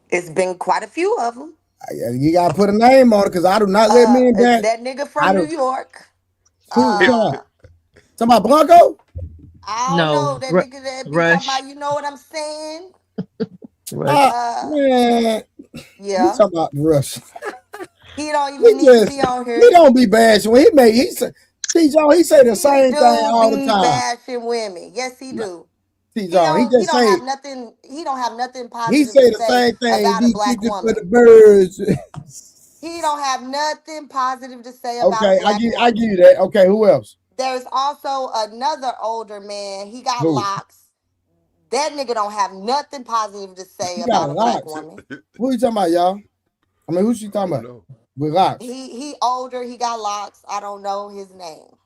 It's been quite a few of them. You gotta put a name on it, because I do not let men back. That nigga from New York. Talking about Blanco? I don't know. That nigga that be talking about, you know what I'm saying? Man. Yeah. Talking about Rush. He don't even need to be on here. He don't be bashing. He say the same thing all the time. Bashing women. Yes, he do. He don't have nothing. He don't have nothing positive. He say the same thing about a black woman. For the birds. He don't have nothing positive to say about. Okay, I give you that. Okay, who else? There's also another older man. He got locks. That nigga don't have nothing positive to say about a black woman. Who you talking about, y'all? I mean, who's she talking about? With locks. He older. He got locks. I don't know his name,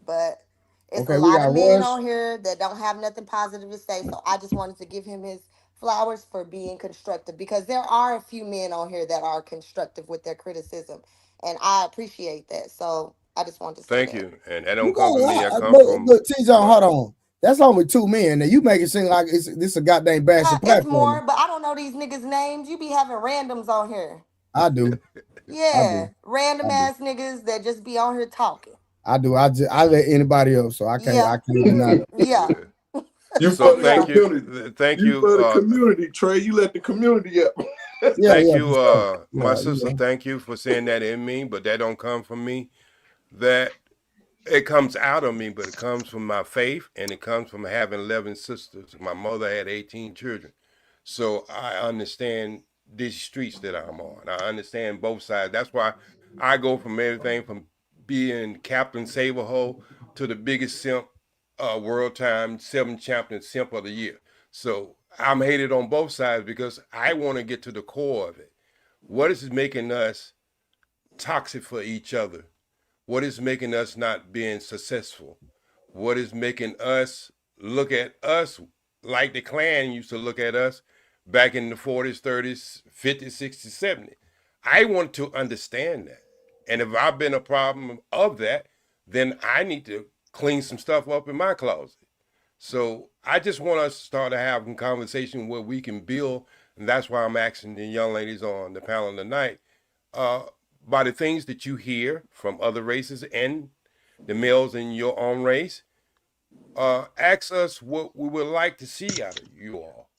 but it's a lot of men on here that don't have nothing positive to say. So I just wanted to give him his flowers for being constructive, because there are a few men on here that are constructive with their criticism. And I appreciate that. So I just wanted to say Thank that. you. And that You don't come got a from me. That lot. come But from look, T-John, hold on. That's only 2 men. Now you make it seem like this a goddamn bashing It's platform. more, but I don't know these niggas' names. You be having randoms on here. I do. Yeah, random ass niggas that just be on here talking. I do. I let anybody else, so I can't deny it. Yeah. You So for the thank community. you. Thank You you. for the community, Trey. You let the community up. Thank you, for sure. my Yeah, sister. Thank you for saying that in me, but that don't come from me. That it comes out of me, but it comes from my faith, and it comes from having 11 sisters. My mother had 18 children, so I understand these streets that I'm on. I understand both sides. That's why I go from everything from being Captain Saberho to the biggest simp, world time 7 champion simp of the year. So I'm hated on both sides because I want to get to the core of it. What is making us toxic for each other? What is making us not being successful? What is making us look at us like the Klan used to look at us back in the 40s, 30s, 50s, 60s, 70s? I want to understand that. And if I've been a problem of that, then I need to clean some stuff up in my closet. So I just want us to start to have a conversation where we can build, and that's why I'm asking the young ladies on the panel tonight, by the things that you hear from other races and the males in your own race, ask us what we would like to see out of you all.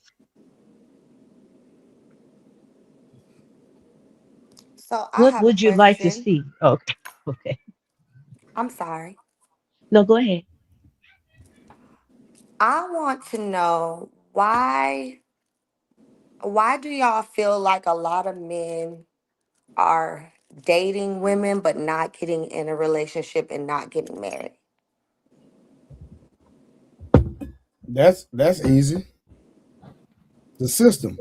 So I What have a would you like to question. see? Okay. Okay. I'm sorry. No, go ahead. I want to know why do y'all feel like a lot of men are dating women but not getting in a relationship and not getting married? That's easy. The system.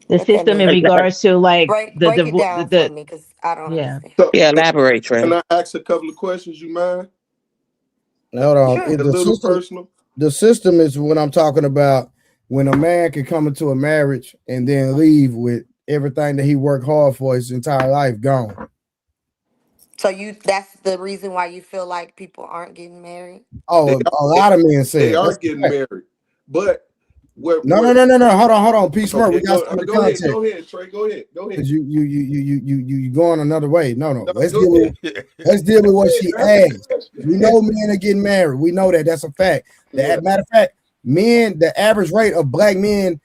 The system in regards to like break the it down for me because I don't understand. So, elaborate, Trey. Can I ask a couple of questions? You mind? Hold on. Sure. It- A the little system, personal. the system is what I'm talking about. When a man can come into a marriage and then leave with everything that he worked hard for his entire life gone. So that's the reason why you feel like people aren't getting married? Oh, a lot of men say They it. are That's a getting fact. married, but No. Hold on. P Smart. Okay, We got to the go context. ahead. Go ahead, Trey. Go ahead. Because you going another way. No. Let's go deal with ahead. what she asked. We know men are getting married. We know that. That's a fact. Matter of fact, men, the average rate of black men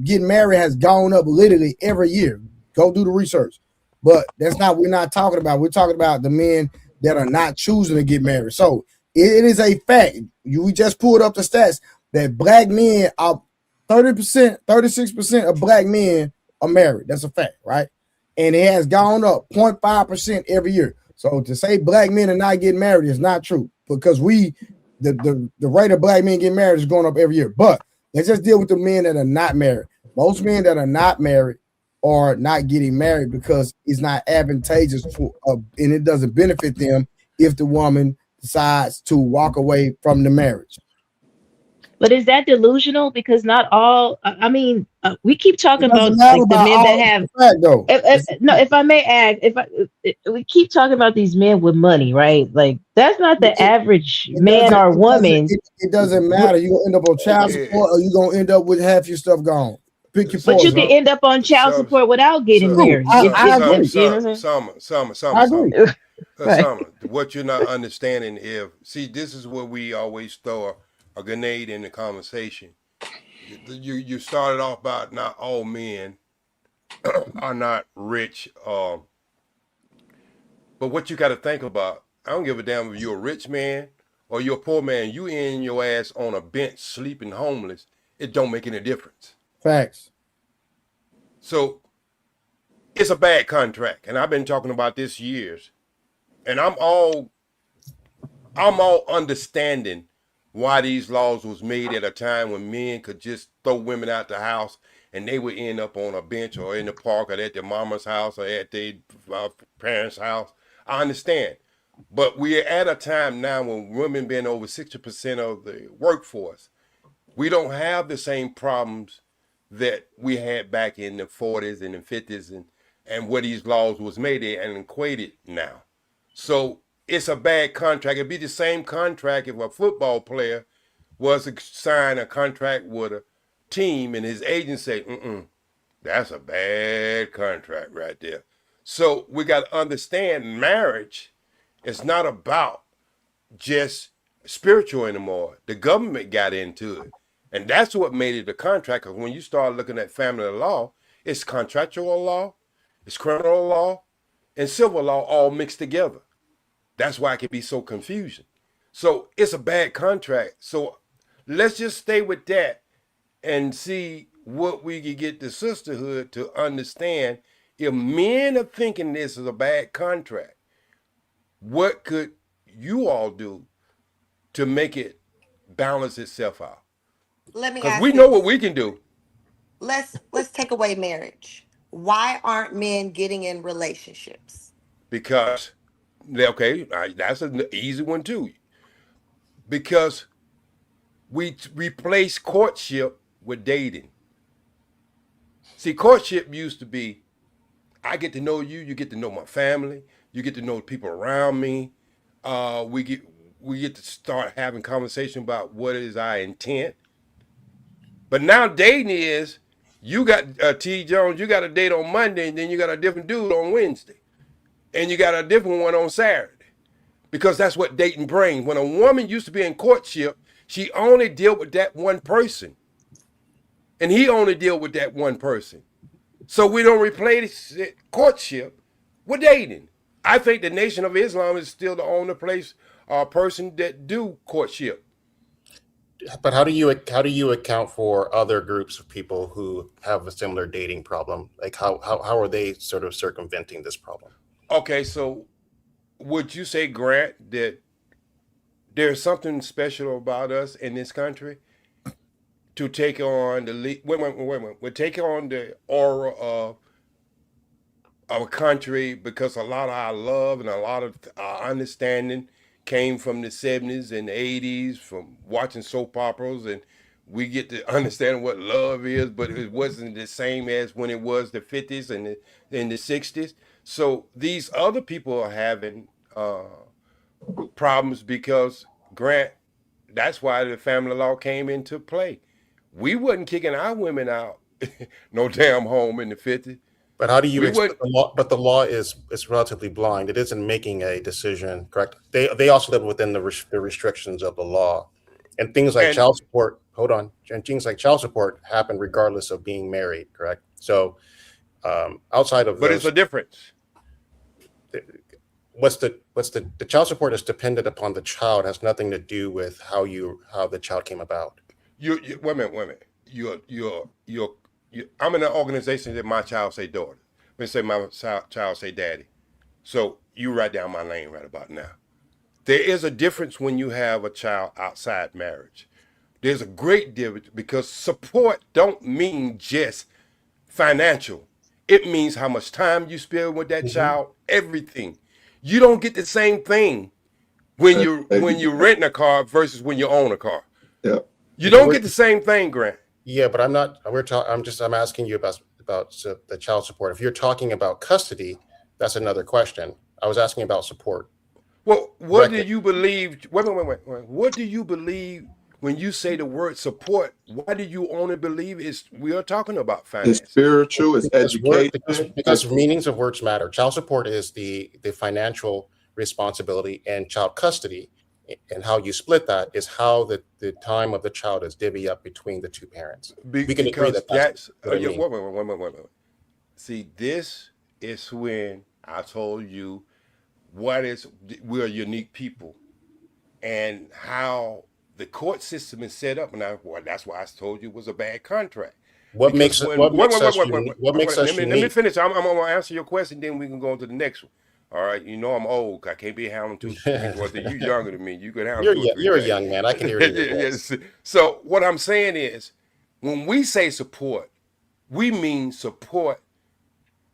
getting married has gone up literally every year. Go do the research. But we're not talking about. We're talking about the men that are not choosing to get married. So it is a fact. We just pulled up the stats that black men are 30%, 36% of black men are married. That's a fact, right? And it has gone up 0.5% every year. So to say black men are not getting married is not true because the rate of black men getting married is going up every year. But let's just deal with the men that are not married. Most men that are not married are not getting married because it's not advantageous for, and it doesn't benefit them if the woman decides to walk away from the marriage. But is that delusional? Because not all. I mean, we keep talking It about doesn't matter like the about men all. that It's have. a fact, though. If I may add, we keep talking about these men with money, right? Like that's not the average man or woman. It doesn't matter. You're gonna end up on child support, or you're gonna end up with half your stuff gone. Pick your But you poison. can end up on child support without getting married. I agree. You know what I'm saying? Summer. Right. Summer, what you're not understanding is, this is where we always throw a grenade in the conversation. You started off about not all men are not rich, but what you got to think about, I don't give a damn if you're a rich man or you're a poor man, you in your ass on a bench sleeping homeless, it don't make any difference. Facts. So it's a bad contract, and I've been talking about this years, and I'm all understanding why these laws was made at a time when men could just throw women out the house and they would end up on a bench or in the park or at their mama's house or at their parents' house. I understand. But we're at a time now when women being over 60% of the workforce, we don't have the same problems that we had back in the 40s and the 50s and where these laws was made and equated now. So it's a bad contract. It'd be the same contract if a football player was to sign a contract with a team and his agent say, that's a bad contract right there. So we got to understand marriage is not about just spiritual anymore. The government got into it. And that's what made it a contract. Because when you start looking at family law, it's contractual law, it's criminal law, and civil law all mixed together. That's why it can be so confusing. So it's a bad contract. So let's just stay with that and see what we can get the sisterhood to understand. If men are thinking this is a bad contract, what could you all do to make it balance itself out? Let me Because ask we you know this. what we can do. Let's take away marriage. Why aren't men getting in relationships? Because, that's an easy one too. Because we replace courtship with dating. See, courtship used to be, I get to know you, you get to know my family, you get to know the people around me. We get to start having conversation about what is our intent. But now dating is, you got T. Jones, you got a date on Monday, and then you got a different dude on Wednesday. And you got a different one on Saturday. Because that's what dating brings. When a woman used to be in courtship, she only dealt with that one person. And he only dealt with that one person. So we don't replace courtship with dating. I think the Nation of Islam is still the only person that do courtship. But how do you account for other groups of people who have a similar dating problem? Like how are they sort of circumventing this problem? Okay, so would you say, Grant, that there's something special about us in this country to take on we're taking on the aura of our country because a lot of our love and a lot of our understanding came from the 70s and the 80s from watching soap operas, and we get to understand what love is, but it wasn't the same as when it was the 50s and the 60s. So these other people are having problems because, Grant, that's why the family law came into play. We wasn't kicking our women out no damn home in the 50s. But how do you expect the law? But the law is relatively blind. It isn't making a decision, correct? They also live within the restrictions of the law, and things like child support. Hold on, and things like child support happen regardless of being married, correct? So outside of but it's a difference. What's the child support is dependent upon the child, has nothing to do with how the child came about. Wait a minute. I'm in an organization that my child say daughter. Let's say my child say daddy. So you right down my lane right about now. There is a difference when you have a child outside marriage. There's a great difference because support don't mean just financial. It means how much time you spend with that child, everything. You don't get the same thing when you're renting a car versus when you own a car. Yeah. You don't get the same thing, Grant. Yeah, but I'm not. I'm asking you about the child support. If you're talking about custody, that's another question. I was asking about support. Well, what do you believe? Wait. What do you believe when you say the word support? Why do you only believe we are talking about finance? It's spiritual, it's education. Because meanings of words matter. Child support is the financial responsibility, and child custody and how you split that is how the time of the child is divvy up between the two parents. We can agree that's what I mean. Wait. See, this is when I told you we're a unique people and how the court system is set up. And that's why I told you it was a bad contract. What makes us unique? Let me finish. I'm going to answer your question, then we can go on to the next one. All right, you know I'm old. I can't be handling two things. You're younger than me. You could handle two or three. You're a young man. I can hear you. Yes. So what I'm saying is, when we say support, we mean support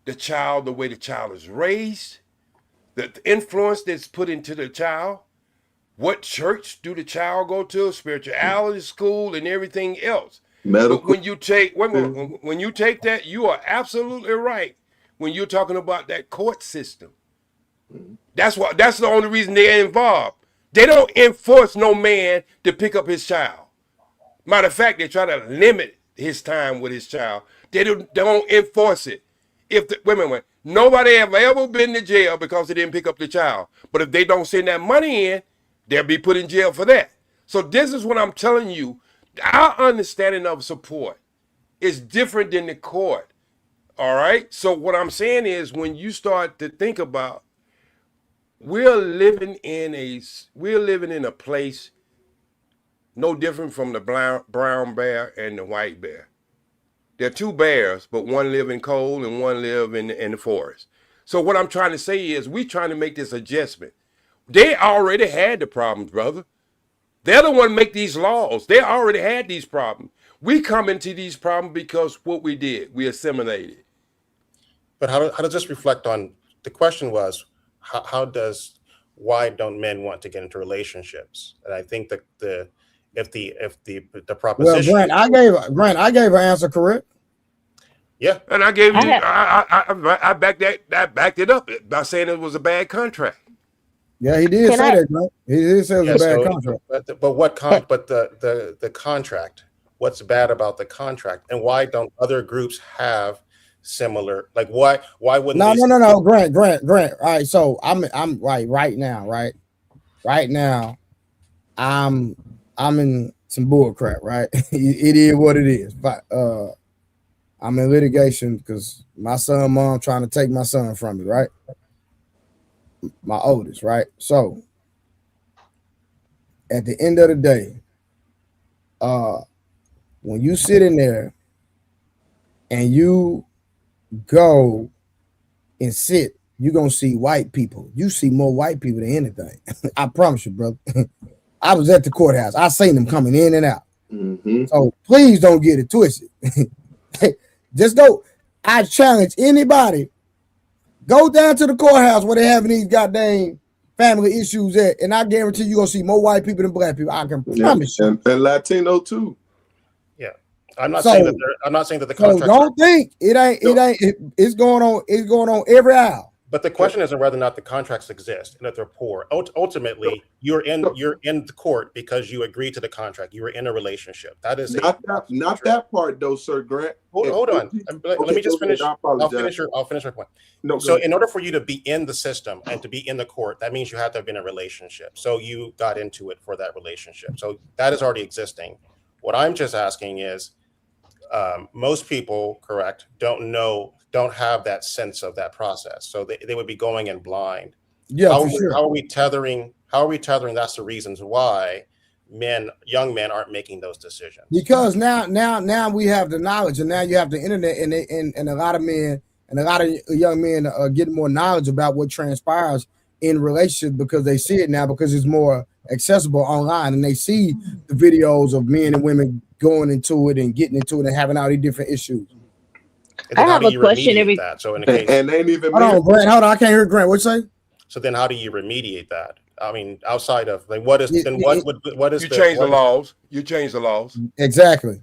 the child the way the child is raised, the influence that's put into the child. What church do the child go to? Spirituality school and everything else. Medical. But when you take when you take that, you are absolutely right. When you're talking about that court system, that's the only reason they're involved. They don't enforce no man to pick up his child. Matter of fact, they try to limit his time with his child. They don't enforce it. Wait, nobody have ever been to jail because they didn't pick up the child. But if they don't send that money in, they'll be put in jail for that. So this is what I'm telling you. Our understanding of support is different than the court. All right. So what I'm saying is, when you start to think about, we're living in a place no different from the brown bear and the white bear. They're two bears, but one live in cold and one live in the forest. So what I'm trying to say is, we're trying to make this adjustment. They already had the problems, brother. They're the one make these laws. They already had these problems. We come into these problems because what we did, we assimilated. But how does this reflect on, the question was, why don't men want to get into relationships? And I think that if the proposition. Well, Grant, I gave her answer correct. Yeah, and I gave you. I backed it up by saying it was a bad contract. Yeah, he did say that, Grant. He did say it was a bad contract. But the contract. What's bad about the contract, and why don't other groups have similar? Like, why wouldn't? No, Grant. All right, so I'm right now. I'm in some bull crap, right? It is what it is. But I'm in litigation because my mom trying to take my son from me, right? My oldest, right? So at the end of the day, when you sit in there and you go and sit, you're gonna see white people. You see more white people than anything. I promise you, brother. I was at the courthouse. I seen them coming in and out. Mm-hmm. So please don't get it twisted. Just go. I challenge anybody. Go down to the courthouse where they having these goddamn family issues at, and I guarantee you're gonna see more white people than black people. I can promise you. And Latino too. Yeah, I'm not saying that the contract. So don't think it ain't. It's going on. It's going on every aisle. But the question isn't whether or not the contracts exist and that they're poor. Ultimately, you're in the court because you agreed to the contract. You were in a relationship. That is not that part though, Sir Grant. Hold on. Let me just finish. I'll finish my point. No, so in order for you to be in the system and to be in the court, that means you have to have been in a relationship. So you got into it for that relationship. So that is already existing. What I'm just asking is, most people, correct, don't have that sense of that process. So they would be going in blind. Yeah, how are we tethering? That's the reasons why young men aren't making those decisions. Because now we have the knowledge, and now you have the internet, and a lot of men and a lot of young men are getting more knowledge about what transpires in relationships because they see it now, because it's more accessible online, and they see the videos of men and women going into it and getting into it and having all these different issues. I have a question. So in the case, and they ain't even. Hold on, Grant. Hold on, I can't hear Grant. What you say? So then, how do you remediate that? I mean, outside of like, what is you change the laws? You change the laws. Exactly.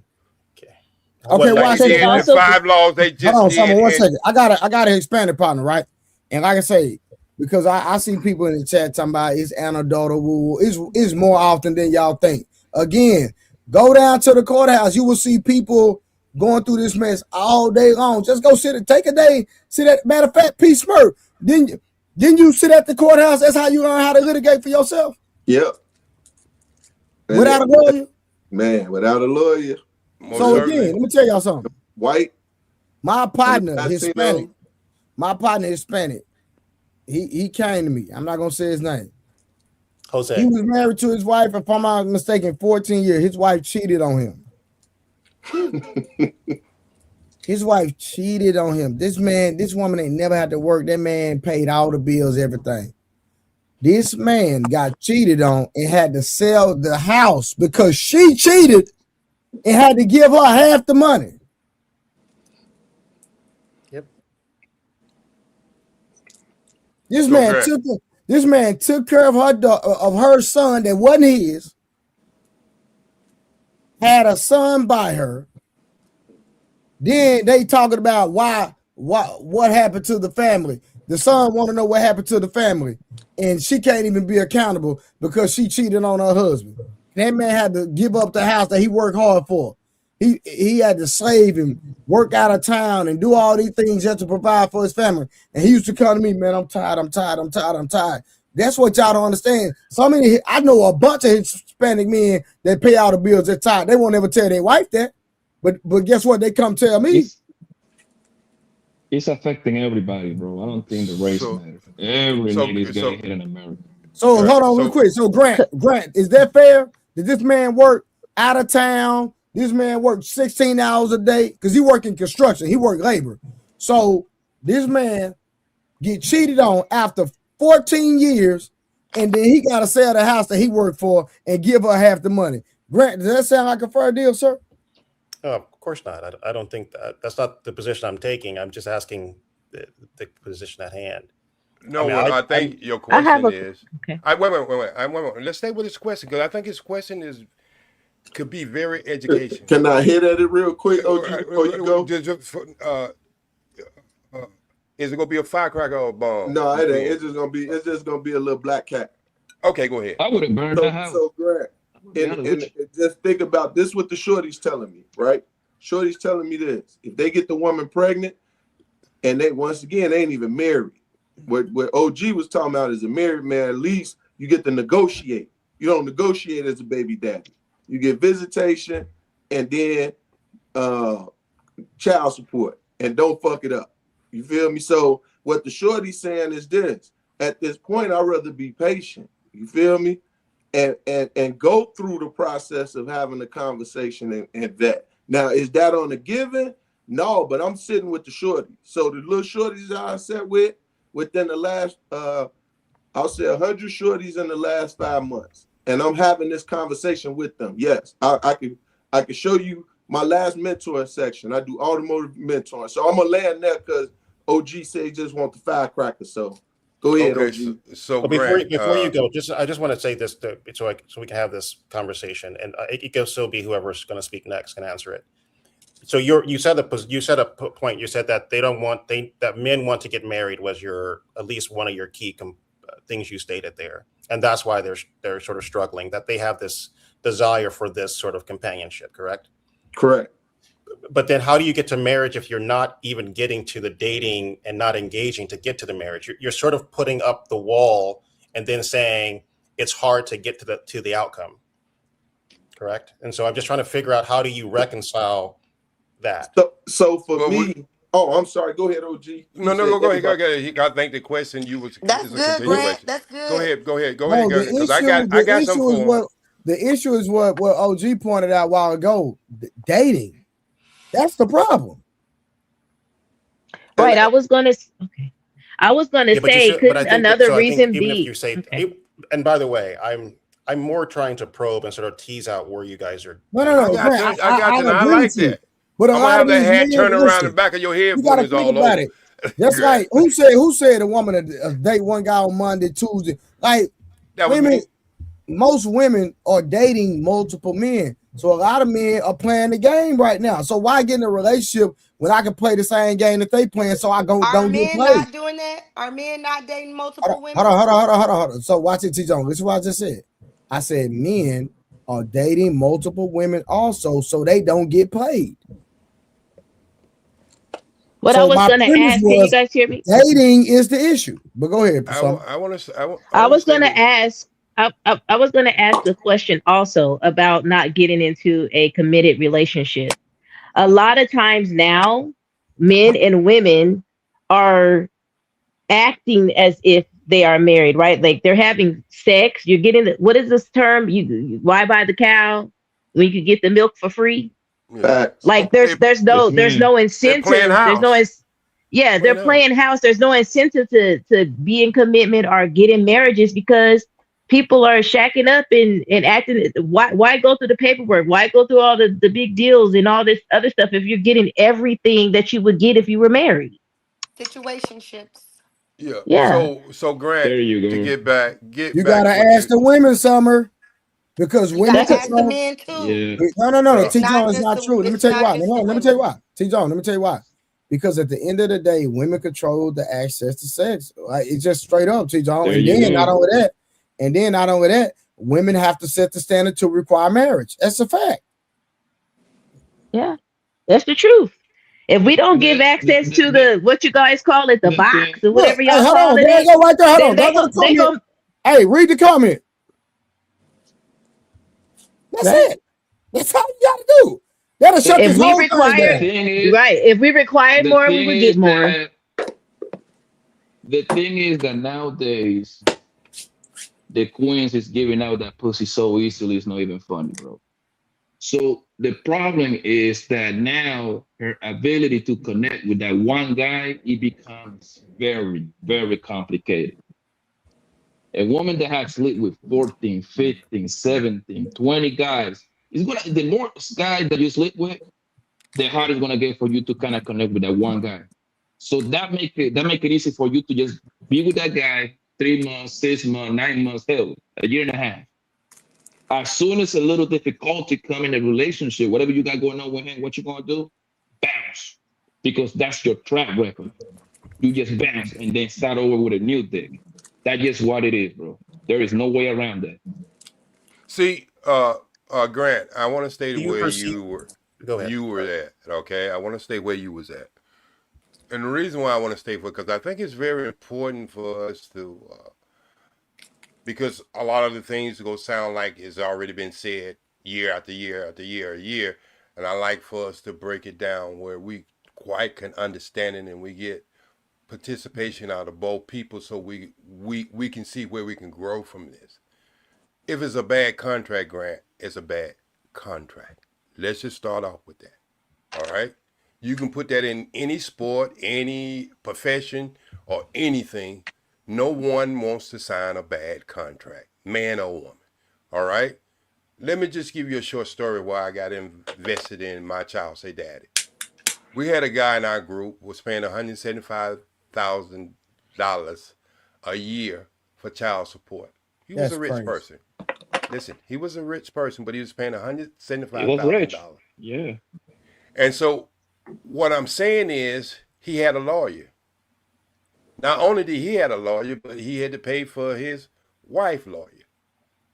Okay, watch this. 5 laws they just. Hold on, someone, 1 second. I got an Hispanic partner, right? And like I say, because I see people in the chat talking about it's anecdotal. It's more often than y'all think. Again, go down to the courthouse. You will see people going through this mess all day long. Just go take a day. Sit at, matter of fact, P. Smurf. Didn't you sit at the courthouse? That's how you learn how to litigate for yourself. Yep. Without a lawyer. Man, without a lawyer. So again, let me tell y'all something. White. My partner, Hispanic. My partner, Hispanic. He came to me. I'm not gonna say his name. Jose. He was married to his wife, if I'm not mistaken, 14 years. His wife cheated on him. His wife cheated on him. This woman ain't never had to work. That man paid all the bills, everything. This man got cheated on and had to sell the house because she cheated and had to give her half the money. This So man correct. took care of her son that wasn't his. Had a son by her. Then they talking about what happened to the family. The son want to know what happened to the family, and she can't even be accountable because she cheated on her husband. That man had to give up the house that he worked hard for. He had to slave and work out of town and do all these things just to provide for his family. And he used to come to me, man, I'm tired. That's what y'all don't understand. I know a bunch of Hispanic men that pay all the bills they're tired. They won't ever tell their wife that. But guess what? They come tell me. It's affecting everybody, bro. I don't think the race matters. Every man is getting hit in America. So hold on real quick. So Grant, is that fair? Did this man work out of town? This man worked 16 hours a day because he worked in construction. He worked labor. So this man get cheated on after 14 years, and then he got to sell the house that he worked for and give her half the money. Grant, does that sound like a fair deal, sir? Of course not. I don't think that's not the position I'm taking. I'm just asking the position at hand. No, I think your question is. Okay. Wait. Let's stay with his question because I think his question could be very educational. Can I hit at it real quick, OG, before you go? Is it gonna be a firecracker or a bomb? No, it ain't. It's just gonna be a little black cat. Okay, go ahead. I would have burned the house. So Grant, and just think about this. What the shorty's telling me, right? Shorty's telling me this: if they get the woman pregnant, and they ain't even married. What OG was talking about is a married man. At least you get to negotiate. You don't negotiate as a baby daddy. You get visitation and then child support, and don't fuck it up. You feel me? So what the shorty's saying is this: at this point, I'd rather be patient. You feel me? And go through the process of having a conversation and vet. Now, is that on a given? No, but I'm sitting with the shorty. So the little shorties that I sat with within the last, I'll say 100 shorties in the last 5 months. And I'm having this conversation with them. Yes, I can show you my last mentor section. I do automotive mentoring. So I'm going to land there because OG said he just want the firecracker. So go ahead, OG. So before you go, I just want to say this so we can have this conversation, and it can still be whoever's going to speak next can answer it. So you said a point. You said that that men want to get married was at least one of your key things you stated there, and that's why they're sort of struggling. That they have this desire for this sort of companionship. Correct. Correct. But then how do you get to marriage if you're not even getting to the dating and not engaging to get to the marriage? You're sort of putting up the wall and then saying it's hard to get to the outcome. Correct. And so I'm just trying to figure out, how do you reconcile that? So for me, I'm sorry. Go ahead, OG. No, go ahead. I think the question you was. That's good, Grant. That's good. Go ahead. Because I got some for the issue is what OG pointed out a while ago. Dating. That's the problem. Right. I was gonna say, could another reason be? If you say, and by the way, I'm more trying to probe and sort of tease out where you guys are. No. I got you. I like that. But I'm gonna have that hat turn around the back of your head. You gotta think about it. That's like who said a woman a date one guy on Monday, Tuesday. Like most women are dating multiple men. So a lot of men are playing the game right now. So why get in a relationship when I can play the same game that they playing? So I don't get played. Are men not doing that? Are men not dating multiple women? Hold on. So watch it, T-John. This is what I just said. I said men are dating multiple women also, so they don't get played. What I was going to ask, can you guys hear me? Dating is the issue. But go ahead. I was going to ask. I was going to ask a question also about not getting into a committed relationship. A lot of times now, men and women are acting as if they are married, right? Like they're having sex. You're getting what is this term? You why buy the cow when you could get the milk for free? Like there's no incentive. They're playing house. There's no incentive to be in commitment or get in marriages because people are shacking up and acting. Why go through the paperwork? Why go through all the big deals and all this other stuff if you're getting everything that you would get if you were married? Situationships. Yeah. So Grant, There you to go. get back You gotta to what ask the women, Summer, because women Gotta ask the control. men too. Yeah. No. It's T. not John, it's just not the. true. Let me It's tell you not why. just the Let me women. tell you why. T. John, let me tell you why. Because at the end of the day, women control the access to sex. Like, it's just straight up, T. John. There And you then go. not only that, women have to set the standard to require marriage. That's a fact. Yeah, that's the truth. If we don't give access to the what you guys call it, the the box thing, or Look, whatever hey, y'all hold on. calling There you it, go right there. Hold then on. Go to the they comment. go Hey, read the comment. That's right. it. That's all you gotta do. That'll shut If this we whole thing require, down. thing is, right? If we required the more, we thing would get is more. that the thing is that nowadays the queens is giving out that pussy so easily. It's not even funny, bro. So the problem is that now her ability to connect with that one guy, it becomes very, very complicated. A woman that has slept with 14, 15, 17, 20 guys, is gonna the more guys that you sleep with, the harder it's gonna get for you to kind of connect with that one guy. So that make it easy for you to just be with that guy 3 months, 6 months, 9 months, hell, a year and a half. As soon as a little difficulty come in a relationship, whatever you got going on with him, what you gonna do? Bounce. Because that's your track record. You just bounce and then start over with a new dick. That's just what it is, bro. There is no way around that. See, Grant, I want to stay Do you where perceive? you were. Go ahead. You were at, okay? I want to stay where you was at. And the reason why I want to stay because I think it's very important for us to, because a lot of the things go sound like it's already been said year after year after year, and I like for us to break it down where we quite can understand it and we get participation out of both people, so we can see where we can grow from this. If it's a bad contract, Grant, it's a bad contract. Let's just start off with that. All right? You can put that in any sport, any profession, or anything. No one wants to sign a bad contract, man or woman. All right? Let me just give you a short story why I got invested in My Child Say Daddy. We had a guy in our group who was paying $175,000 a year for child support. He was That's a rich crazy. person. Listen, he was a rich person, but he was paying It was rich. $175,000. Yeah. And so what I'm saying is he had a lawyer. Not only did he have a lawyer, but he had to pay for his wife lawyer.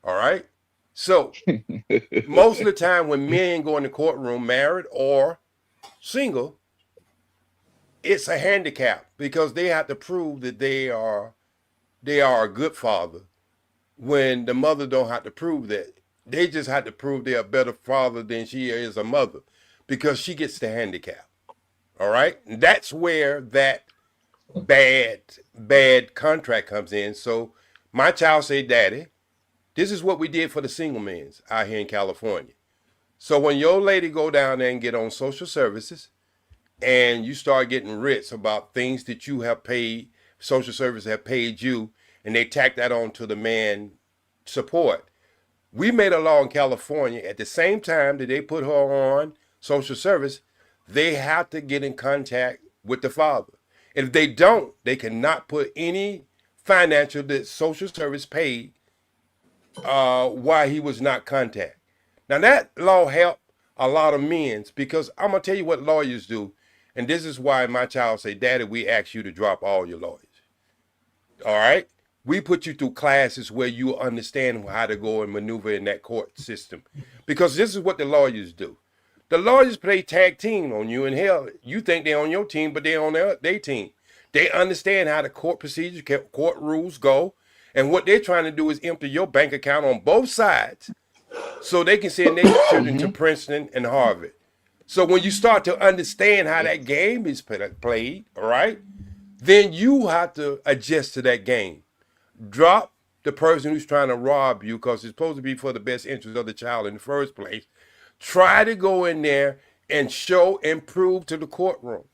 All right? So most of the time when men go in the courtroom, married or single, it's a handicap because they have to prove that they are a good father when the mother don't have to prove that. They just have to prove they're a better father than she is a mother because she gets the handicap. All right? And that's where that bad contract comes in. So My Child Say Daddy, this is what we did for the single men out here in California. So when your lady go down there and get on social services and you start getting writs about things that you have paid, social services have paid you, and they tack that on to the man support. We made a law in California at the same time that they put her on social service, they have to get in contact with the father. If they don't, they cannot put any financial that social service paid while he was not contact. Now that law helped a lot of men because I'm gonna tell you what lawyers do, and this is why My Child Say Daddy, we ask you to drop all your lawyers. All right? We put you through classes where you understand how to go and maneuver in that court system. Because this is what the lawyers do. The lawyers play tag team on you, and hell, you think they're on your team, but they're on their team. They understand how the court procedures, court rules go, and what they're trying to do is empty your bank account on both sides so they can send their children to Princeton and Harvard. So when you start to understand how that game is played, all right, then you have to adjust to that game. Drop the person who's trying to rob you because it's supposed to be for the best interest of the child in the first place. Try to go in there and show and prove to the courtroom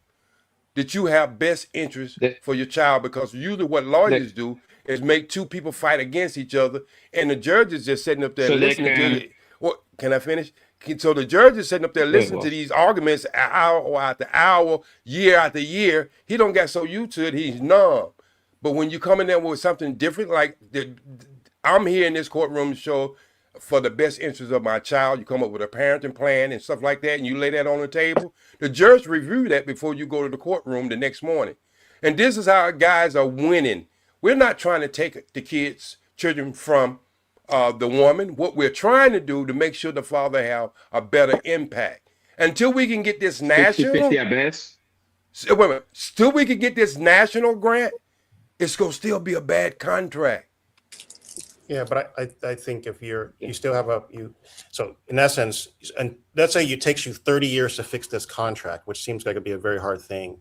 that you have best interest for your child, because usually what lawyers do is make two people fight against each other, and the judge is just sitting up there So they listening can- to it. What, can I finish? So the judge is sitting up there listening to well. these arguments hour after hour, year after year. He don't get so used to it, he's numb. But when you come in there with something different, like I'm here in this courtroom to show for the best interest of my child, you come up with a parenting plan and stuff like that, and you lay that on the table, the judge review that before you go to the courtroom the next morning. And this is how guys are winning. We're not trying to take the children from the woman. What we're trying to do to make sure the father have a better impact. Until we can get this national, 50-50 at best. wait a minute, still we can get this national grant, it's gonna still be a bad contract. Yeah, but I think if you still have so in essence, and let's say it takes you 30 years to fix this contract, which seems like it'd be a very hard thing.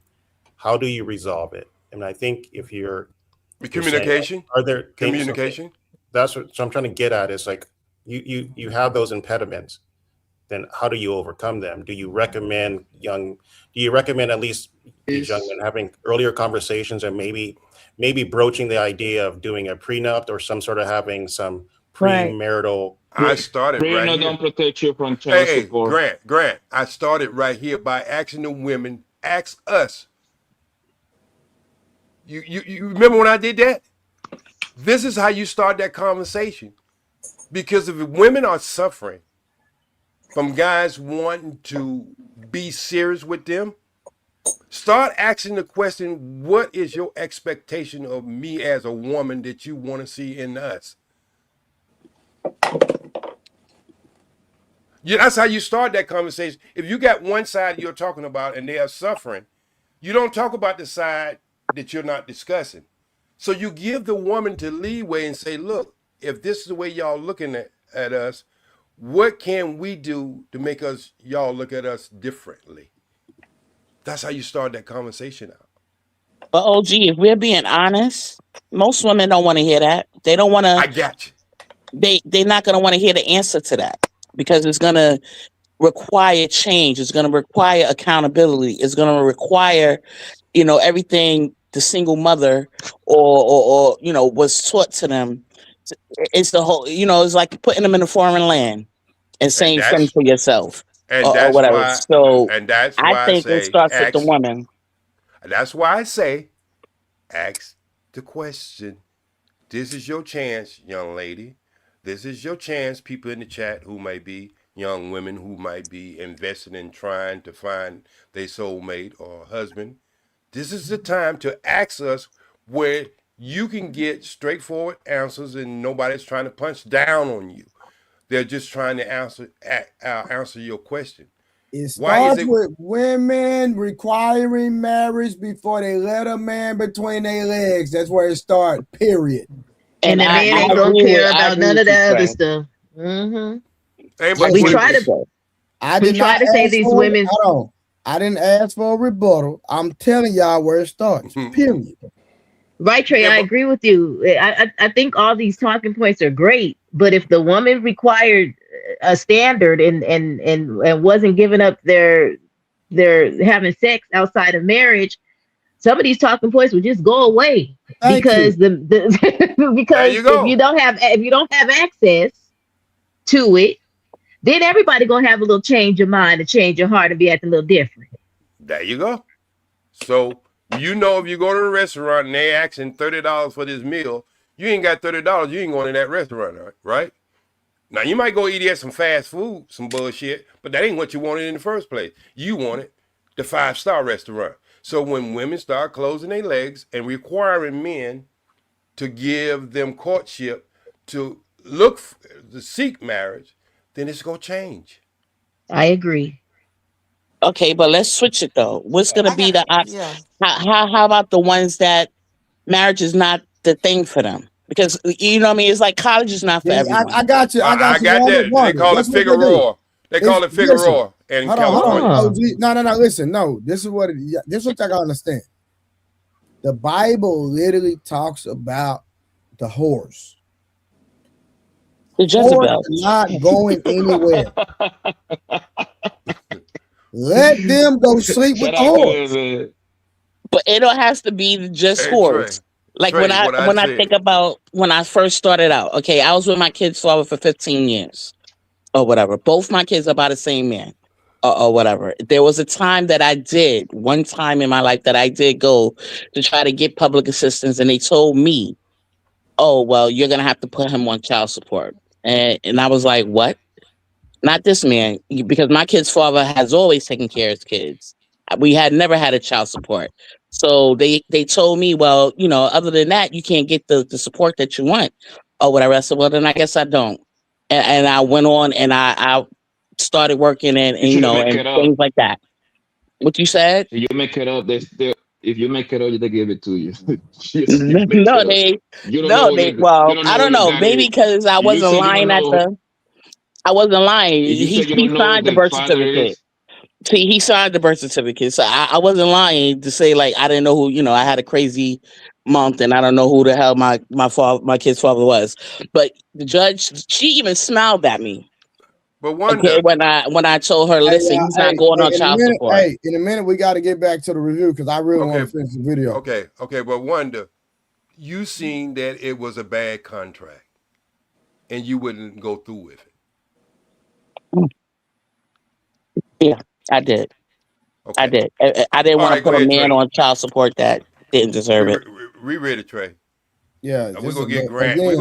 How do you resolve it? And I think if you're communication, saying, are there communication? That's what I'm trying to get at is like you have those impediments. Then how do you overcome them? Do you recommend at least these young men having earlier conversations and maybe broaching the idea of doing a prenup or some sort of having some premarital? I started right here. Don't protect you from child support. Grant, I started right here by asking the women, ask us. You remember when I did that? This is how you start that conversation. Because if women are suffering from guys wanting to be serious with them, start asking the question, what is your expectation of me as a woman that you want to see in us? Yeah, that's how you start that conversation. If you got one side you're talking about and they are suffering, you don't talk about the side that you're not discussing. So you give the woman the leeway and say, look, if this is the way y'all looking at us, what can we do to make y'all look at us differently? That's how you start that conversation out. But OG, if we're being honest, most women don't want to hear that. They don't want to. I got you. They're not going to want to hear the answer to that because it's going to require change. It's going to require accountability. It's going to require, everything the single mother or was taught to them. It's the whole, it's like putting them in a foreign land and saying fend for yourself or whatever. That's why I think it starts with the woman. That's why I say, ask the question. This is your chance, young lady. This is your chance, people in the chat who may be young women who might be invested in trying to find their soulmate or husband. This is the time to ask us where you can get straightforward answers and nobody's trying to punch down on you. They're just trying to answer your question. It starts with women requiring marriage before they let a man between their legs. That's where it starts, period. And the man ain't gonna care about none of the other stuff. Mm-hmm. We try to say these women. Hold on. I didn't ask for a rebuttal. I'm telling y'all where it starts, period. Right, Trey, I agree with you. I think all these talking points are great, but if the woman required a standard and wasn't giving up their having sex outside of marriage, some of these talking points would just go away because because if you don't have access to it, then everybody gonna have a little change of mind and change your heart and be acting a little different. There you go. So if you go to the restaurant and they asking $30 for this meal, you ain't got $30, you ain't going to that restaurant, right? Now you might go eat at some fast food, some bullshit, but that ain't what you wanted in the first place. You wanted the 5-star restaurant. So when women start closing their legs and requiring men to give them courtship to seek marriage, then it's gonna change. I agree. Okay, but let's switch it though. What's gonna be the option? Yeah. How about the ones that marriage is not the thing for them? Because it's like college is not for everyone. I got you. I got that. They call it Figueroa. They call it Figueroa in California. Hold on. No. Listen, no. This is what I gotta understand. The Bible literally talks about the whores. The Jezebel not going anywhere. Let them go sleep with whores. But it don't have to be just whores. Like when I think about when I first started out, okay, I was with my kid's father for 15 years or whatever. Both my kids are by the same man. or whatever. There was a time that one time in my life that I did go to try to get public assistance, and they told me, oh, well, you're going to have to put him on child support. And I was like, what? Not this man, because my kid's father has always taken care of his kids. We had never had a child support. So they told me, well, other than that, you can't get the support that you want or whatever. I said, well, then I guess I don't. And I went on and I started working and things like that. What you said? You make it up. If you make it up, they give it to you. I don't know. Maybe because I wasn't lying I wasn't lying. He signed the birth certificate. See, he signed the birth certificate. So I wasn't lying to say, like, I didn't know who, I had a crazy month and I don't know who the hell my kid's father was. But the judge, she even smiled at me. But Wanda, okay, when I told her, listen, he's not going on child support. Hey, in a minute, we got to get back to the review because I really want to finish the video. Okay, but Wanda, you seen that it was a bad contract and you wouldn't go through with it. Yeah, I did. Okay. I did. I didn't want to put a man on child support that didn't deserve it. Reread it, Trey. Yeah, we're gonna get Grant. We're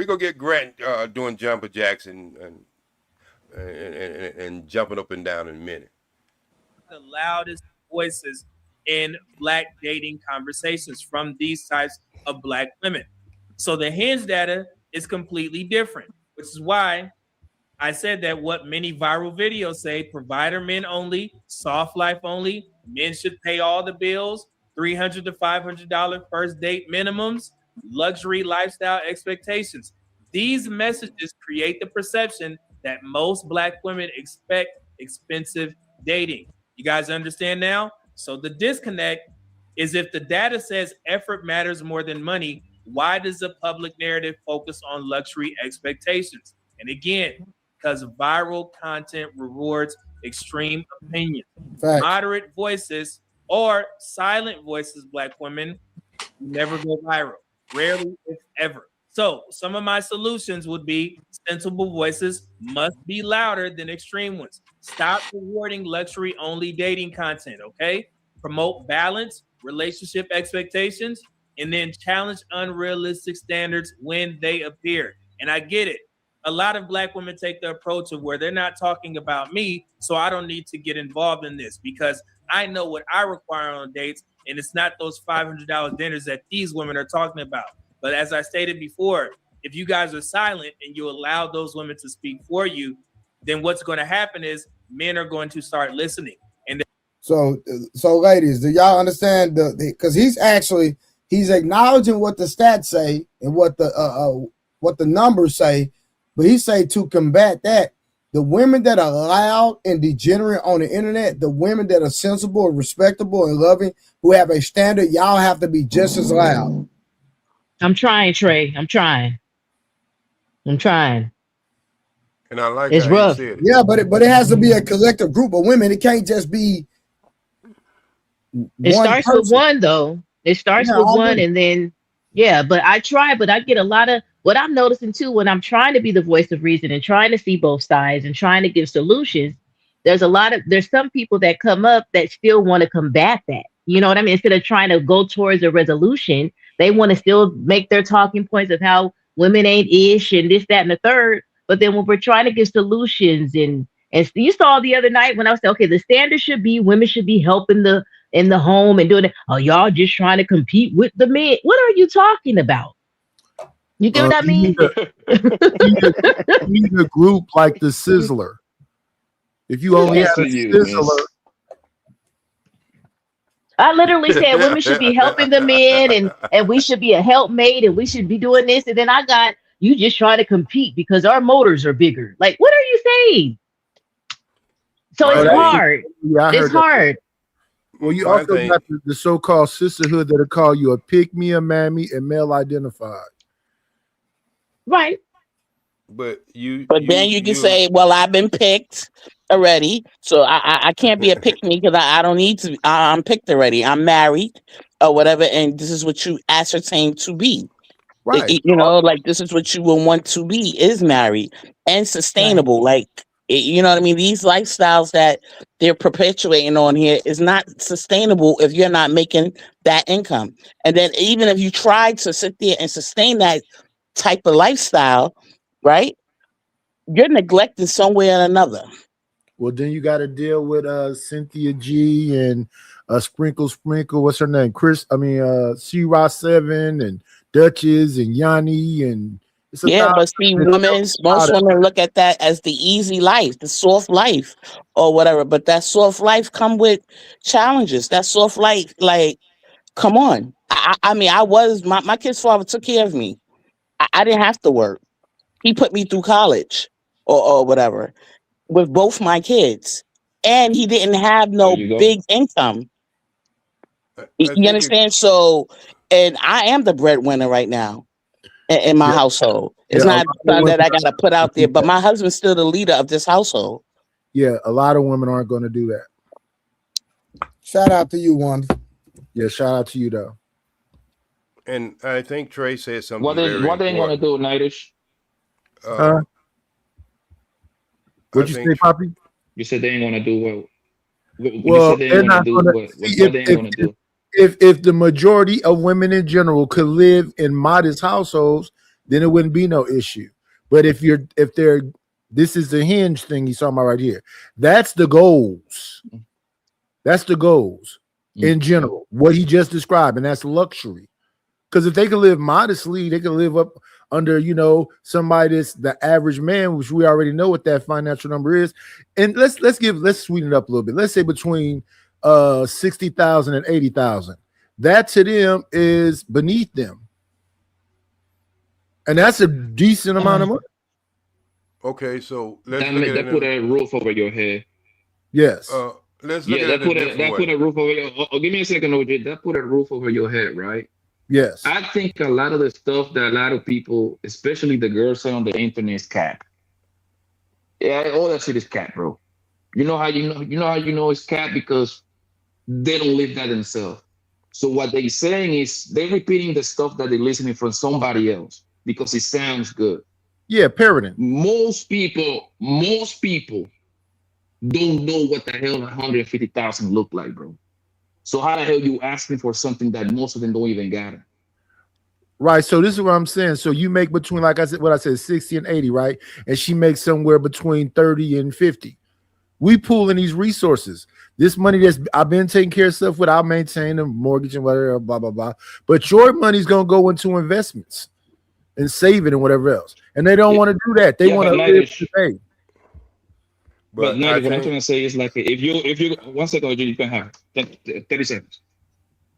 gonna get Grant doing jumper jacks and jumping up and down in a minute. The loudest voices in Black dating conversations from these types of Black women. So the Hinge data is completely different, which is why I said that what many viral videos say, provider men only, soft life only, men should pay all the bills, $300 to $500 first date minimums, luxury lifestyle expectations. These messages create the perception that most Black women expect expensive dating. You guys understand now? So the disconnect is if the data says effort matters more than money, why does the public narrative focus on luxury expectations? And again, because viral content rewards extreme opinions. Moderate voices or silent voices, Black women, never go viral. Rarely, if ever. So some of my solutions would be sensible voices must be louder than extreme ones. Stop rewarding luxury-only dating content, okay? Promote balance, relationship expectations, and then challenge unrealistic standards when they appear. And I get it. A lot of Black women take the approach of where they're not talking about me, so I don't need to get involved in this because I know what I require on dates, and it's not those $500 dinners that these women are talking about. But as I stated before, if you guys are silent and you allow those women to speak for you, then what's going to happen is men are going to start listening. And so ladies, do y'all understand because he's acknowledging what the stats say and what the numbers say. But he say to combat that, the women that are loud and degenerate on the internet, the women that are sensible and respectable and loving, who have a standard, y'all have to be just as loud. I'm trying, Trey. I'm trying. And I like it's how rough. you said it. Yeah, but it has to be a collective group of women. It can't just be. It starts with one though. It starts with one, and then but I try, but I get a lot of. What I'm noticing too, when I'm trying to be the voice of reason and trying to see both sides and trying to give solutions, there's some people that come up that still want to combat that. You know what I mean? Instead of trying to go towards a resolution, they want to still make their talking points of how women ain't ish and this, that, and the third. But then when we're trying to give solutions and you saw the other night when I was saying, okay, the standard should be women should be helping in the home and doing it. Oh, y'all just trying to compete with the men. What are you talking about? You get what I mean? You need a group like the Sizzler. If you only had a Sizzler. I literally said women should be helping the men and we should be a helpmate and we should be doing this. And then I got you just trying to compete because our motors are bigger. Like, what are you saying? So it's hard. Yeah, it's hard. Well, you also got the so-called sisterhood that'll call you a pick-me, a mammy, and male identified. Right. But then you can say, well, I've been picked already, so I can't be a pick me because I don't need to. I'm picked already. I'm married or whatever, and this is what you ascertain to be. Right. Like this is what you will want to be is married and sustainable. Right. Like You know what I mean? These lifestyles that they're perpetuating on here is not sustainable if you're not making that income. And then even if you try to sit there and sustain that type of lifestyle, right? You're neglecting some way or another. Well, then you got to deal with Cynthia G and Sprinkle, what's her name? C-Rock 7 and Duchess and Yanni and But see, most women look at that as the easy life, the soft life, or whatever. But that soft life come with challenges. That soft life, like, come on. I mean, my kid's father took care of me. I didn't have to work. He put me through college or whatever with both my kids, and he didn't have no big income. You understand? So, and I am the breadwinner right now in my household. It's not something that I got to put out there, but my husband's still the leader of this household. Yeah, a lot of women aren't going to do that. Shout out to you, Wanda. Yeah, shout out to you, though. And I think Trey said something. What they ain't gonna do, Nightish? What'd you say, Poppy? You said they ain't gonna do what? Well, they're not going to do. If the majority of women in general could live in modest households, then it wouldn't be no issue. But if they're this is the hinge thing he's talking about right here. That's the goals. That's the goals in general. What he just described, and that's luxury. Because if they can live modestly, they can live up under, somebody that's the average man, which we already know what that financial number is. And let's sweeten it up a little bit. Let's say between 60,000 and 80,000. That to them is beneath them. And that's a decent amount of money. Okay, so let's that put a roof over your head. Yes. Let's look at it that put a roof over your give me a second, OJ. That put a roof over your head, right? Yes. I think a lot of the stuff that a lot of people, especially the girls, say on the internet is cap. Yeah, all that shit is cap, bro. You know how it's cap? Because they don't live that themselves. So what they're saying is they're repeating the stuff that they're listening from somebody else because it sounds good. Yeah, parroting. Most people don't know what the hell 150,000 look like, bro. So how the hell you asking for something that most of them don't even got it? Right. So this is what I'm saying. So you make between, like I said, what I said, 60 and 80, right? And she makes somewhere between 30 and 50. We pool in these resources. This money I've been taking care of stuff with, I'll maintain a mortgage and whatever, blah, blah, blah. But your money's going to go into investments and saving and whatever else. And they don't want to do that. They want to live today. But now what I'm trying to say is like if you 1 second, you can have 30 seconds.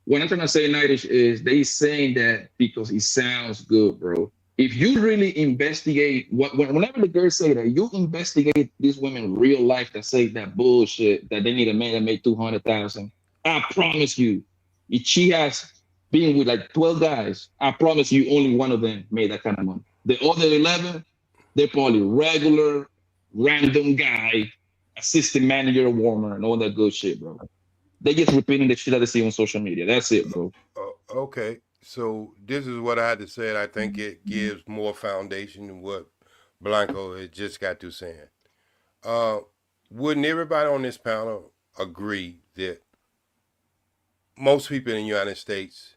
What I'm trying to say, Nightish, is they saying that because it sounds good, bro. If you really investigate whenever the girls say that, you investigate these women real life that say that bullshit that they need a man that make 200,000. I promise you, if she has been with like 12 guys, I promise you only one of them made that kind of money. The other 11, they're probably regular, random guy, assistant manager, warmer, and all that good shit, bro. They just repeating the shit that they see on social media. That's it, bro. Okay, so this is what I had to say. And I think it gives more foundation than what Blanco had just got to saying. Wouldn't everybody on this panel agree that most people in the United States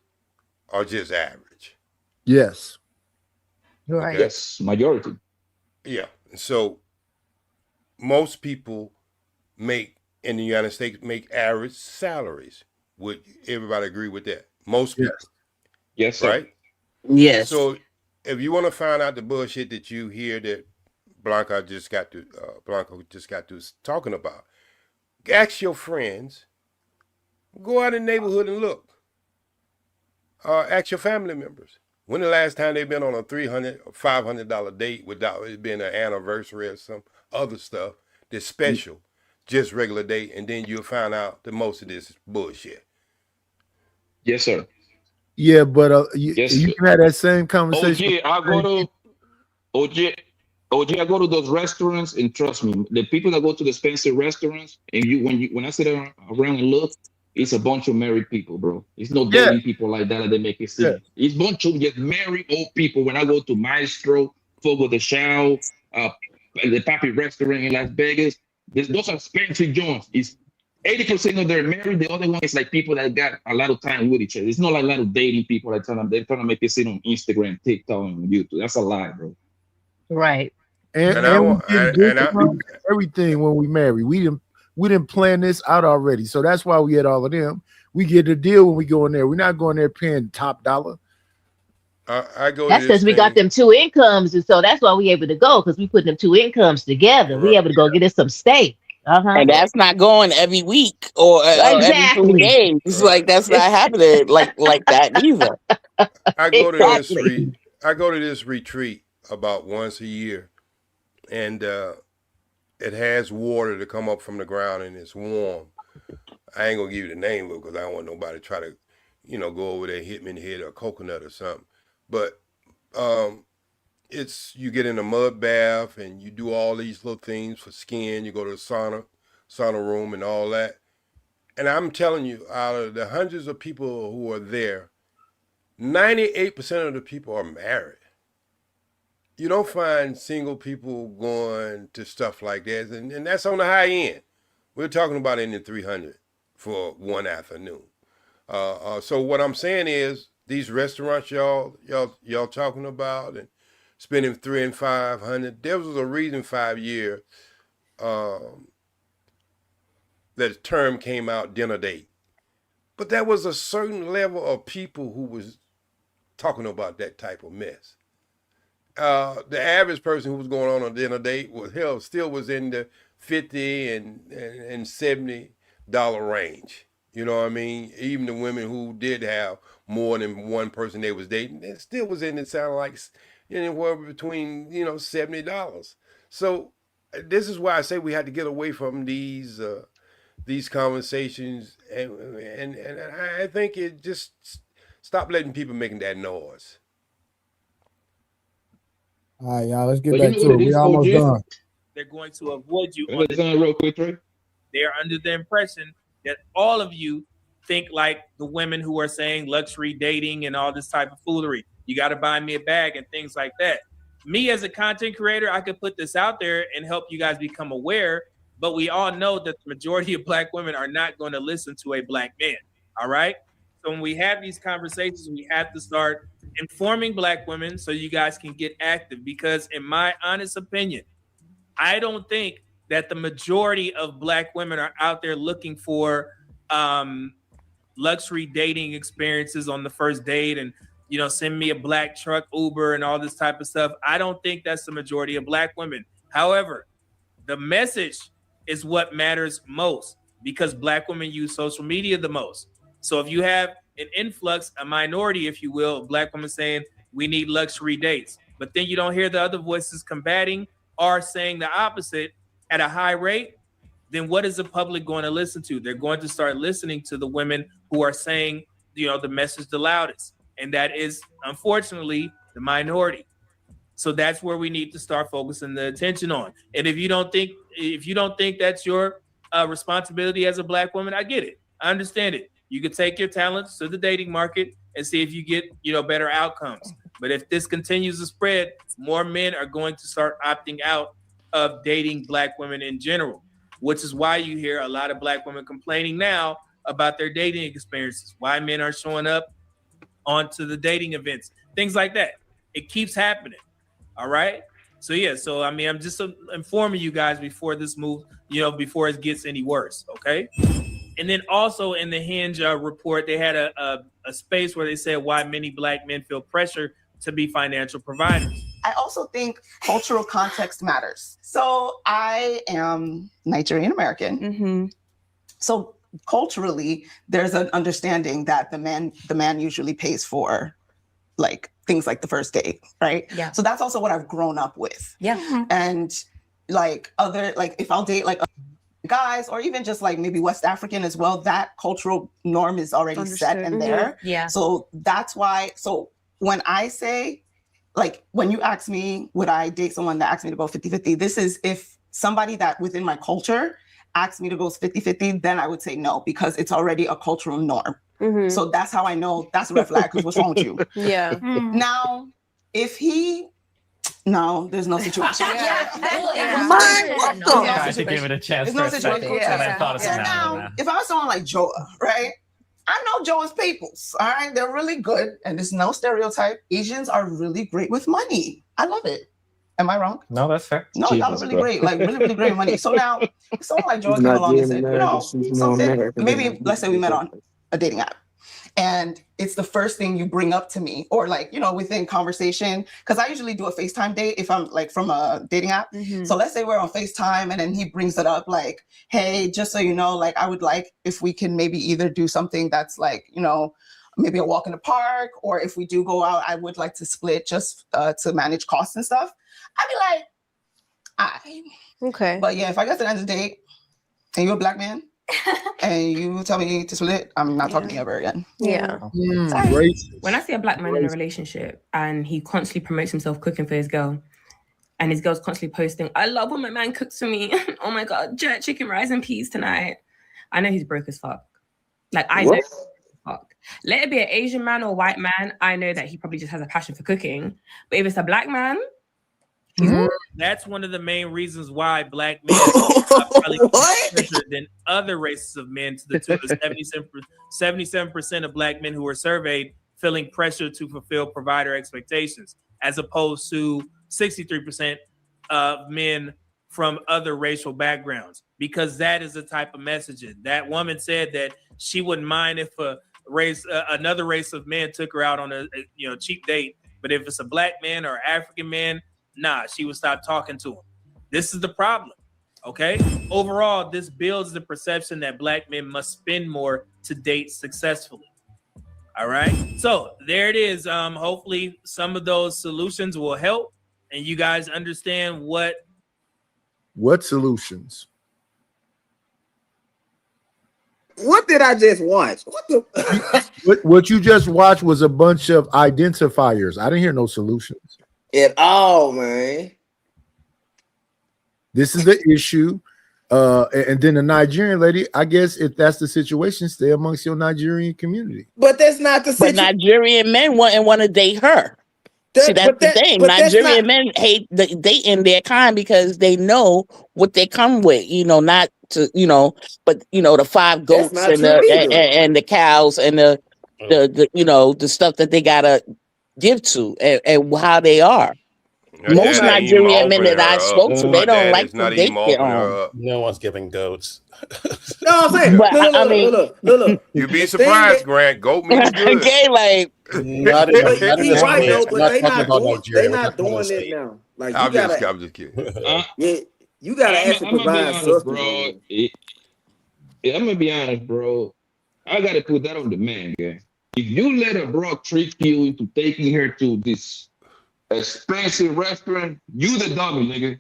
are just average? Yes. Right. Okay. Yes, majority. Yeah. So most people in the United States make average salaries. Would everybody agree with that? Most people. Yes, right? Yes. So if you want to find out the bullshit that you hear that Blanco just got to talking about, ask your friends, go out in the neighborhood and look. Ask your family members. When the last time they've been on a $300 or $500 date without it being an anniversary or some other stuff that's special, just regular date, and then you'll find out that most of this is bullshit. Yes, sir. Yeah, but you can have that same conversation. OG, I go to those restaurants, and trust me, the people that go to the expensive restaurants, and when I sit around and look, it's a bunch of married people, bro. It's no dating people like that they make it seem. Yeah. It's a bunch of just married old people. When I go to Maestro, Fogo de Chão, the Papi restaurant in Las Vegas. Those are expensive joints. It's 80% of them are married. The other one is like people that got a lot of time with each other. It's not like a lot of dating people that they're trying to make it sit on Instagram, TikTok, and YouTube. That's a lie, bro. Right. And everything when we marry. We didn't plan this out already. So that's why we had all of them. We get a deal when we go in there. We're not going there paying top dollar. I go. That's because we got them two incomes, and so that's why we able to go, because we put them two incomes together. We able to go get us some steak. And that's not going every week or every 2 days. Like that's not happening like that either. I go to this retreat about once a year, and it has water to come up from the ground, and it's warm. I ain't gonna give you the name because I don't want nobody to try to, go over there and hit me in the head or a coconut or something. But you get in a mud bath and you do all these little things for skin. You go to the sauna room and all that. And I'm telling you, out of the hundreds of people who are there, 98% of the people are married. You don't find single people going to stuff like that. And that's on the high end. We're talking about in the 300 for one afternoon. So what I'm saying is, these restaurants y'all talking about and spending $300 and $500. There was a reason 5 years that term came out, dinner date. But there was a certain level of people who was talking about that type of mess. The average person who was going on a dinner date still was in the $50 and $70 range. You know what I mean? Even the women who did have more than one person they was dating, it still was in it sounded like anywhere between $70. So this is why I say we had to get away from these conversations, and I think it just stop letting people making that noise. All right, y'all, let's get back to it. We almost done. They're going to avoid you. Real quick, Trey. They are under the impression that all of you think like the women who are saying luxury dating and all this type of foolery. You got to buy me a bag and things like that. Me as a content creator, I could put this out there and help you guys become aware, but we all know that the majority of Black women are not going to listen to a Black man, all right? So when we have these conversations, we have to start informing Black women so you guys can get active, because in my honest opinion, I don't think that the majority of Black women are out there looking for luxury dating experiences on the first date and, send me a black truck, Uber, and all this type of stuff. I don't think that's the majority of Black women. However, the message is what matters most, because Black women use social media the most. So if you have an influx, a minority, if you will, of Black women saying we need luxury dates, but then you don't hear the other voices combating or saying the opposite at a high rate, then what is the public going to listen to? They're going to start listening to the women who are saying, the message the loudest. And that is, unfortunately, the minority. So that's where we need to start focusing the attention on. And if you don't think that's your responsibility as a Black woman, I get it. I understand it. You could take your talents to the dating market and see if you get, better outcomes. But if this continues to spread, more men are going to start opting out of dating Black women in general, which is why you hear a lot of Black women complaining now about their dating experiences, why men are showing up onto the dating events, things like that. It keeps happening. All right. So I'm just informing you guys before this move, before it gets any worse. Okay. And then also in the Hinge report, they had a space where they said why many Black men feel pressure to be financial providers. I also think cultural context matters. So I am Nigerian American. Mm-hmm. So culturally, there's an understanding that the man usually pays for like things like the first date, right? Yeah. So that's also what I've grown up with. Yeah. And if I'll date like guys or even just like maybe West African as well, that cultural norm is already set and there. Yeah. So that's why. So when I say, like, when you ask me, would I date someone that asks me to go 50-50? This is if somebody that within my culture asked me to go 50-50, then I would say no, because it's already a cultural norm. Mm-hmm. So that's how I know that's a red flag, because what's wrong with you? Yeah. Now, if he No, there's no situation. I should give it a chance. There's no situation. And I thought of So something. now, if I was someone like Joa, right? I know Joa's peoples. All right, they're really good, and there's no stereotype. Asians are really great with money. I love it. Am I wrong? No, that's fair. No, that was really great. Like really great money. So now, if someone like Joa came along and said, something. Maybe let's say we met on a dating app. And it's the first thing you bring up to me, or like, within conversation, because I usually do a FaceTime date if I'm like from a dating app. So let's say we're on FaceTime and then he brings it up like, hey, just so you know, like I would like if we can maybe either do something that's like, maybe a walk in the park, or if we do go out, I would like to split just to manage costs and stuff. I'd be like, okay. But yeah, if I get to the end of the date and you're a black man, and you tell me to split, I'm not talking to you ever again. Yeah. When I see a black man in a relationship and he constantly promotes himself cooking for his girl, and his girl's constantly posting, I love when my man cooks for me. Oh my God, jerk chicken, rice and peas tonight. I know he's broke as fuck. Like, I know he's broke as fuck. Let it be an Asian man or white man, I know that he probably just has a passion for cooking. But if it's a black man, that's one of the main reasons why black men are probably pressure than other races of men, to the tune of 77% of black men who were surveyed feeling pressure to fulfill provider expectations, as opposed to 63% of men from other racial backgrounds, because that is the type of messaging. That woman said that she wouldn't mind if another race of men took her out on a cheap date, but if it's a black man or African man, nah, she would stop talking to him. This is the problem, okay? Overall, this builds the perception that black men must spend more to date successfully. All right? So there it is. Hopefully some of those solutions will help and you guys understand what solutions. What did I just watch? What you just watched was a bunch of identifiers. I didn't hear no solutions at all, man. This is the issue. And then the Nigerian lady, I guess if that's the situation, stay amongst your Nigerian community. But that's not the situation. But Nigerian men wouldn't want to date her. See, that's the thing. Nigerian men hate dating their kind because they know what they come with, not to, but the 5 goats and the cows and the stuff that they gotta give to and how they are. Most Nigerian men that I spoke to, they don't like to date their own. No one's giving goats. No, I'm saying, look. You'd be surprised, Grant. Goat meat is good. Okay, like not he's right though, but they're not doing it now. Like I'm just kidding. You gotta actually provide sustenance, bro. I'm gonna be honest, bro. I gotta put that on the man, guy. If you let a bro trick you into taking her to this expensive restaurant, you the dummy, nigga.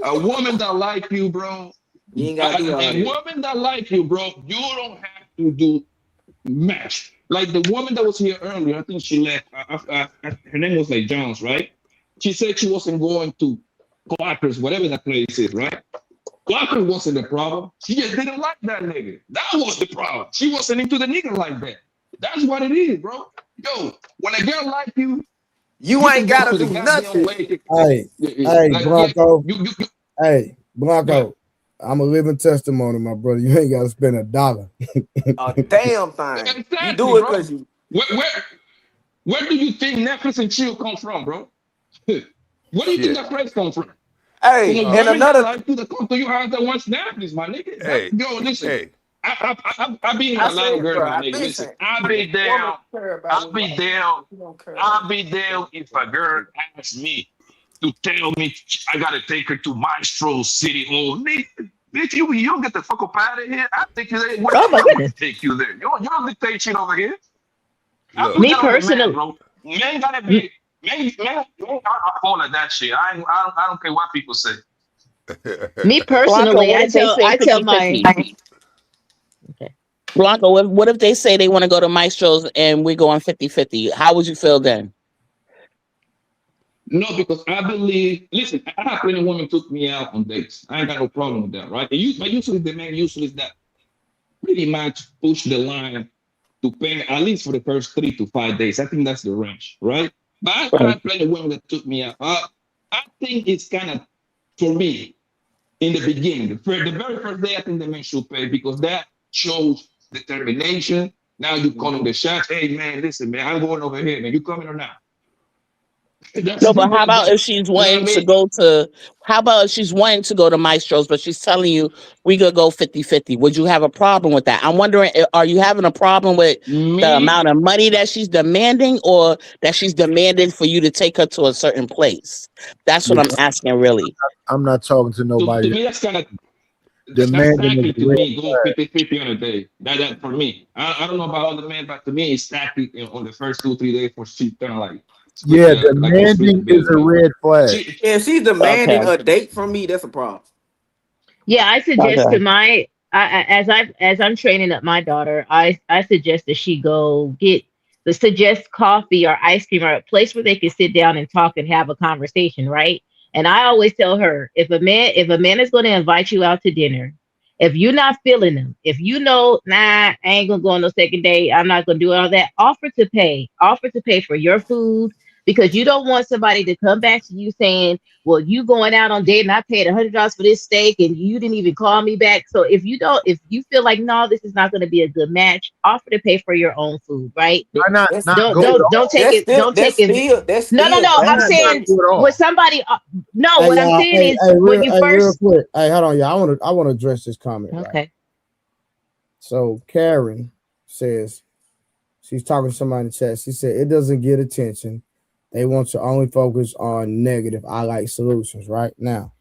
A woman that like you, bro. You ain't gotta do all a woman that like you, bro. You don't have to do match. Like the woman that was here earlier, I think she left. Her name was like Jones, right? She said she wasn't going to Clockers, whatever that place is, right? Clockers wasn't the problem. She just didn't like that nigga. That was the problem. She wasn't into the nigga like that. That's what it is, bro. Yo, when a girl like you, you ain't gotta do nothing. Hey, Blanco. Hey, Blanco. I'm a living testimony, my brother. You ain't gotta spend $1. A damn thing. Exactly, you do it bro. because you. Where do you think Netflix and chill come from, bro? Where do you think that phrase comes from? Hey, and another like to the come to your house that wants Netflix, my nigga. Hey, yo, listen. Hey. I be in Atlanta, girl, my nigga. Listen, I'll be down if a girl asks me to tell me I gotta take her to Maestro City Hall. Nigga, bitch, you don't get the fuck up out of here. I think you there. Take you there. You don't dictate shit over here. Me personally, man gotta be. Man, I fall at that shit. I don't care what people say. Me personally, I tell my okay. Blanco, what if they say they want to go to Maestro's and we go on 50-50? How would you feel then? No, because I believe. Listen, I have plenty of women took me out on dates. I ain't got no problem with that, right? But usually the man is that pretty much push the line to pay at least for the first 3 to 5 days. I think that's the range, right? But I had plenty of women that took me out. I think it's kind of, for me, in the beginning, the very first day, I think the men should pay because that shows determination. Now you calling the shots. Hey man, listen, man, I'm going over here, man. You coming or not? No, but how about if she's wanting to go to, how about if she's wanting to go to Maestro's, but she's telling you we could go 50-50? Would you have a problem with that? I'm wondering, are you having a problem with the amount of money that she's demanding or that she's demanding for you to take her to a certain place? That's what I'm asking, really. I'm not talking to nobody. To me, that's kind of demanding that's to me go 50-50 on a day. That for me. I don't know about other men, but to me, it's tactic on the first 2-3 days for she kind of like. Yeah, demanding is a red flag. If she's demanding a date from me, that's a problem. Yeah, I suggest to my as I'm training up my daughter, I suggest that she go suggest coffee or ice cream or a place where they can sit down and talk and have a conversation, right? And I always tell her, if a man is going to invite you out to dinner, if you're not feeling them, if you know, nah, I ain't gonna go on no second date, I'm not gonna do all that, offer to pay for your food, because you don't want somebody to come back to you saying, well, you going out on date and I paid $100 for this steak and you didn't even call me back. So if you feel like, no, this is not going to be a good match, offer to pay for your own food, right? Why not? Don't take it. No. I'm saying when somebody, what I'm saying is when you first. Real quick. Hey, hold on, y'all. I want to address this comment. Okay. Right? So Karen says, she's talking to somebody in the chat. She said, it doesn't get attention. They want to only focus on negative. I like solutions. Right now,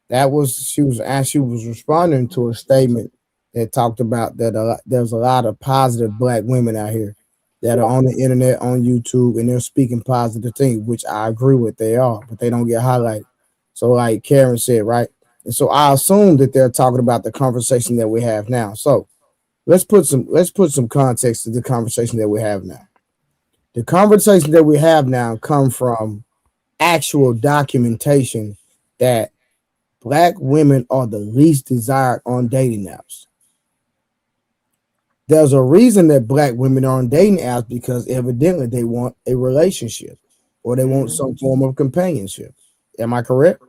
she was responding to a statement that talked about that there's a lot of positive black women out here that are on the internet, on YouTube, and they're speaking positive things, which I agree with. They are, but they don't get highlighted. So, like Karen said, right, and so I assume that they're talking about the conversation that we have now. So let's put some context to the conversation that we have now. The conversation that we have now come from actual documentation that black women are the least desired on dating apps. There's a reason that black women are on dating apps because evidently they want a relationship or they want some form of companionship. Am I correct?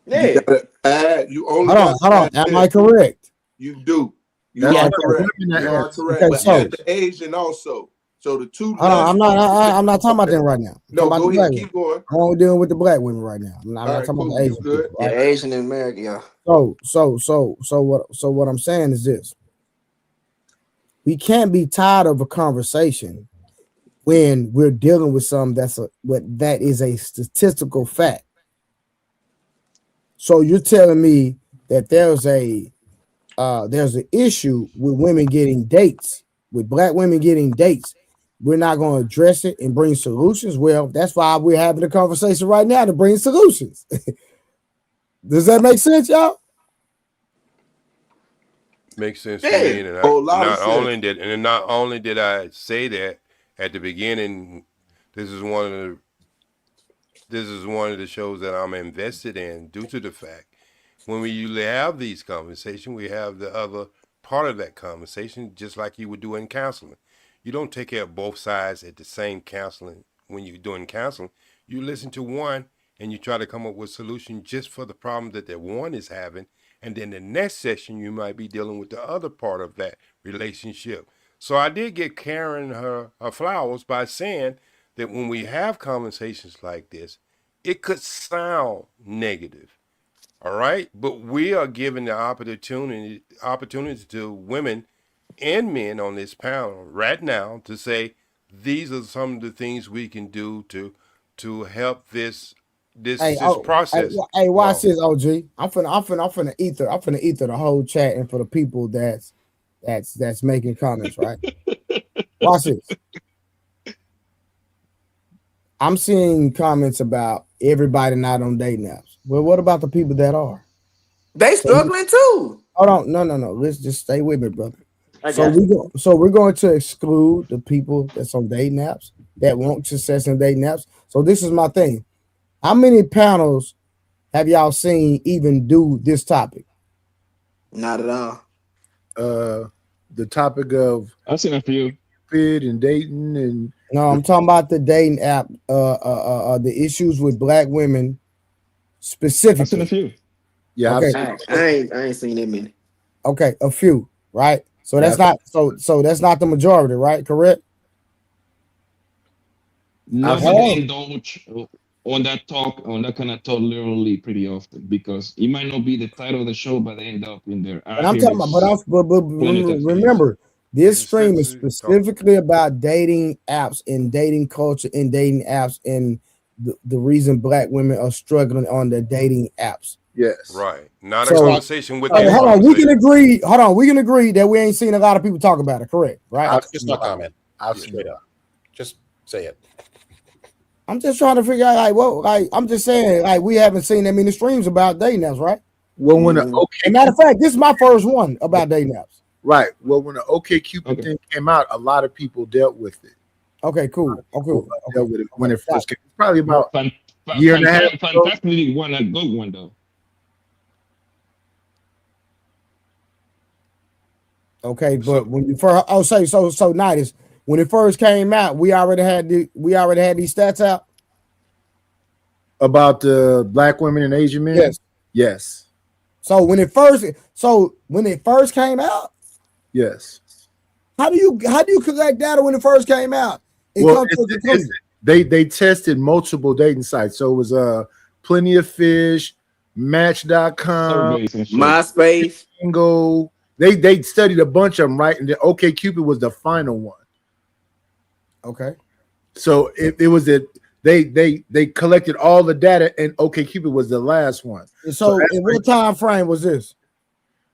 Yeah. Hold on. Am I correct? You do. You That's are what correct. women You are. are correct. Okay, But so- and the Asian also. So the two. Hold on, I'm not talking about them right now. I'm No, talking about go the ahead. black Keep women. going. I'm only dealing with the black women right now. I'm not All right, talking cool. about the Asian You good? people, right? Yeah, Asian in America, yeah. So what I'm saying is this: we can't be tired of a conversation when we're dealing with something that is a statistical fact. So you're telling me that there's an issue with women getting dates, with black women getting dates. We're not going to address it and bring solutions. Well, that's why we're having a conversation right now to bring solutions. Does that make sense, y'all? Makes sense to me. And not only did I say that at the beginning, this is one of the shows that I'm invested in due to the fact when we usually have these conversations, we have the other part of that conversation, just like you would do in counseling. You don't take care of both sides at the same counseling. When you're doing counseling, you listen to one and you try to come up with a solution just for the problem that that one is having. And then the next session, you might be dealing with the other part of that relationship. So I did get Karen her flowers by saying that when we have conversations like this, it could sound negative. All right. But we are giving the opportunity to women and men on this panel right now to say, these are some of the things we can do to help this process. Hey, watch this, OG. I'm finna ether the whole chat and for the people that's making comments, right? Watch this. I'm seeing comments about everybody not on dating apps. Well, what about the people that are? They struggling too. Hold on, no. Let's just stay with me, brother. So we're going to exclude the people that's on dating apps that want success in dating apps. So this is my thing. How many panels have y'all seen even do this topic? Not at all. The topic of I've seen a few. Fit and dating and No, I'm talking about the dating app. The issues with black women specifically. I've seen a few. Yeah, Okay. I ain't seen that many. Okay, a few, right? So that's not so that's not the majority, right? Correct? No, but they indulge on that kind of talk literally pretty often because it might not be the title of the show, but they end up in there. But I'm talking about, but remember, this stream is specifically about dating apps and dating culture and dating apps and the reason black women are struggling on the dating apps. Yes. Right. Not a conversation with hold on, we can agree. Hold on, we can agree that we ain't seen a lot of people talk about it, correct? Right? Just not comment. I'll straight up. Just say it. I'm just trying to figure out I'm just saying we haven't seen that many streams about dating apps, right? Well, when matter of fact, this is my first one about dating apps. Right. Well, when the OkCupid thing came out, a lot of people dealt with it. Okay, cool. Dealt with it when it first came. Probably about a year and a half. Fantastically one a good one though. Okay, but when you first so Nidus, when it first came out, we already had these stats out about the black women and Asian men. Yes. So when it first came out, yes. How do you collect data when it first came out? They tested multiple dating sites. So it was Plenty of Fish, Match.com, MySpace. Bingo. They studied a bunch of them, right? And the OkCupid was the final one. Okay. So it was that they collected all the data, and OkCupid was the last one. So in what time frame was this?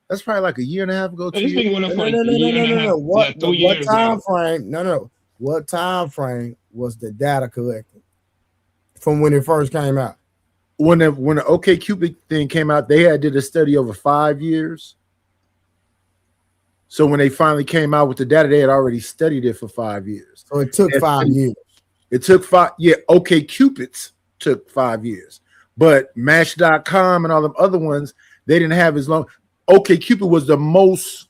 That's probably like a year and a half ago. 2 years. No. What time frame? No. What time frame was the data collected from when it first came out? When the OkCupid thing came out, they did a study over 5 years. So when they finally came out with the data, they had already studied it for 5 years. So it took 5 years. It took 5. Yeah, OkCupid's took 5 years, but Match.com and all them other ones, they didn't have as long. OkCupid was the most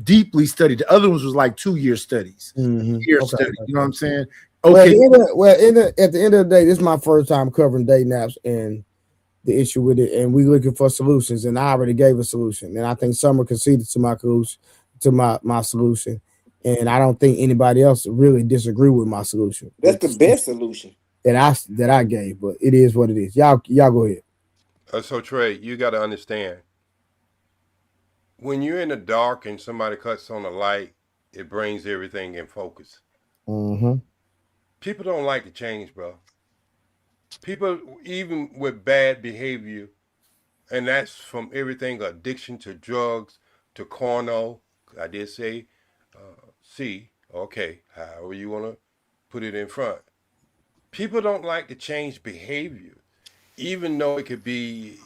deeply studied. The other ones was like 2-year studies. Study. You know what I'm saying? Okay. At the end of the day, this is my first time covering dating apps and the issue with it, and we looking for solutions. And I already gave a solution, and I think Summer conceded to my solution, and I don't think anybody else really disagree with my solution. That's the best solution that I gave, but it is what it is. Y'all go ahead. So Trey, you got to understand, when you're in the dark and somebody cuts on the light, it brings everything in focus. Mm-hmm. People don't like to change, bro. People, even with bad behavior, and that's from everything addiction to drugs to porno. I did say however you want to put it in front. People don't like to change behavior, even though it could be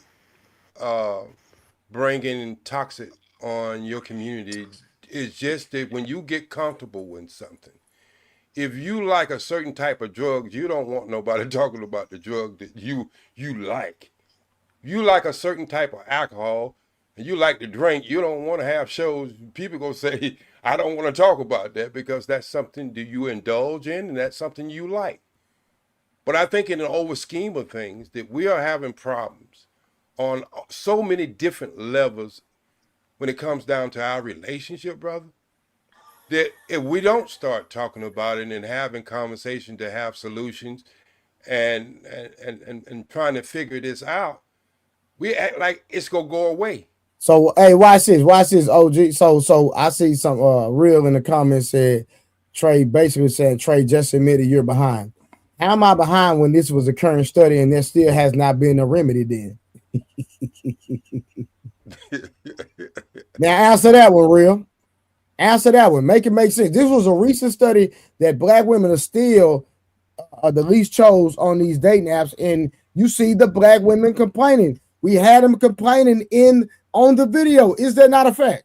bringing toxic on your community. It's just that when you get comfortable with something, if you like a certain type of drug, you don't want nobody talking about the drug that you like. You like a certain type of alcohol and you like to drink, you don't want to have shows. People gonna say, I don't want to talk about that because that's something that you indulge in and that's something you like. But I think in the over scheme of things that we are having problems on so many different levels when it comes down to our relationship, brother, that if we don't start talking about it and having conversation to have solutions and trying to figure this out, we act like it's gonna go away. So hey, watch this, OG. So I see some real in the comments said Trey basically said Trey just admitted you're behind. How am I behind when this was a current study and there still has not been a remedy then? Now answer that one, real. Answer that one. Make it make sense. This was a recent study that black women are still the least chose on these dating apps, and you see the black women complaining. We had them complaining on the video. Is that not a fact?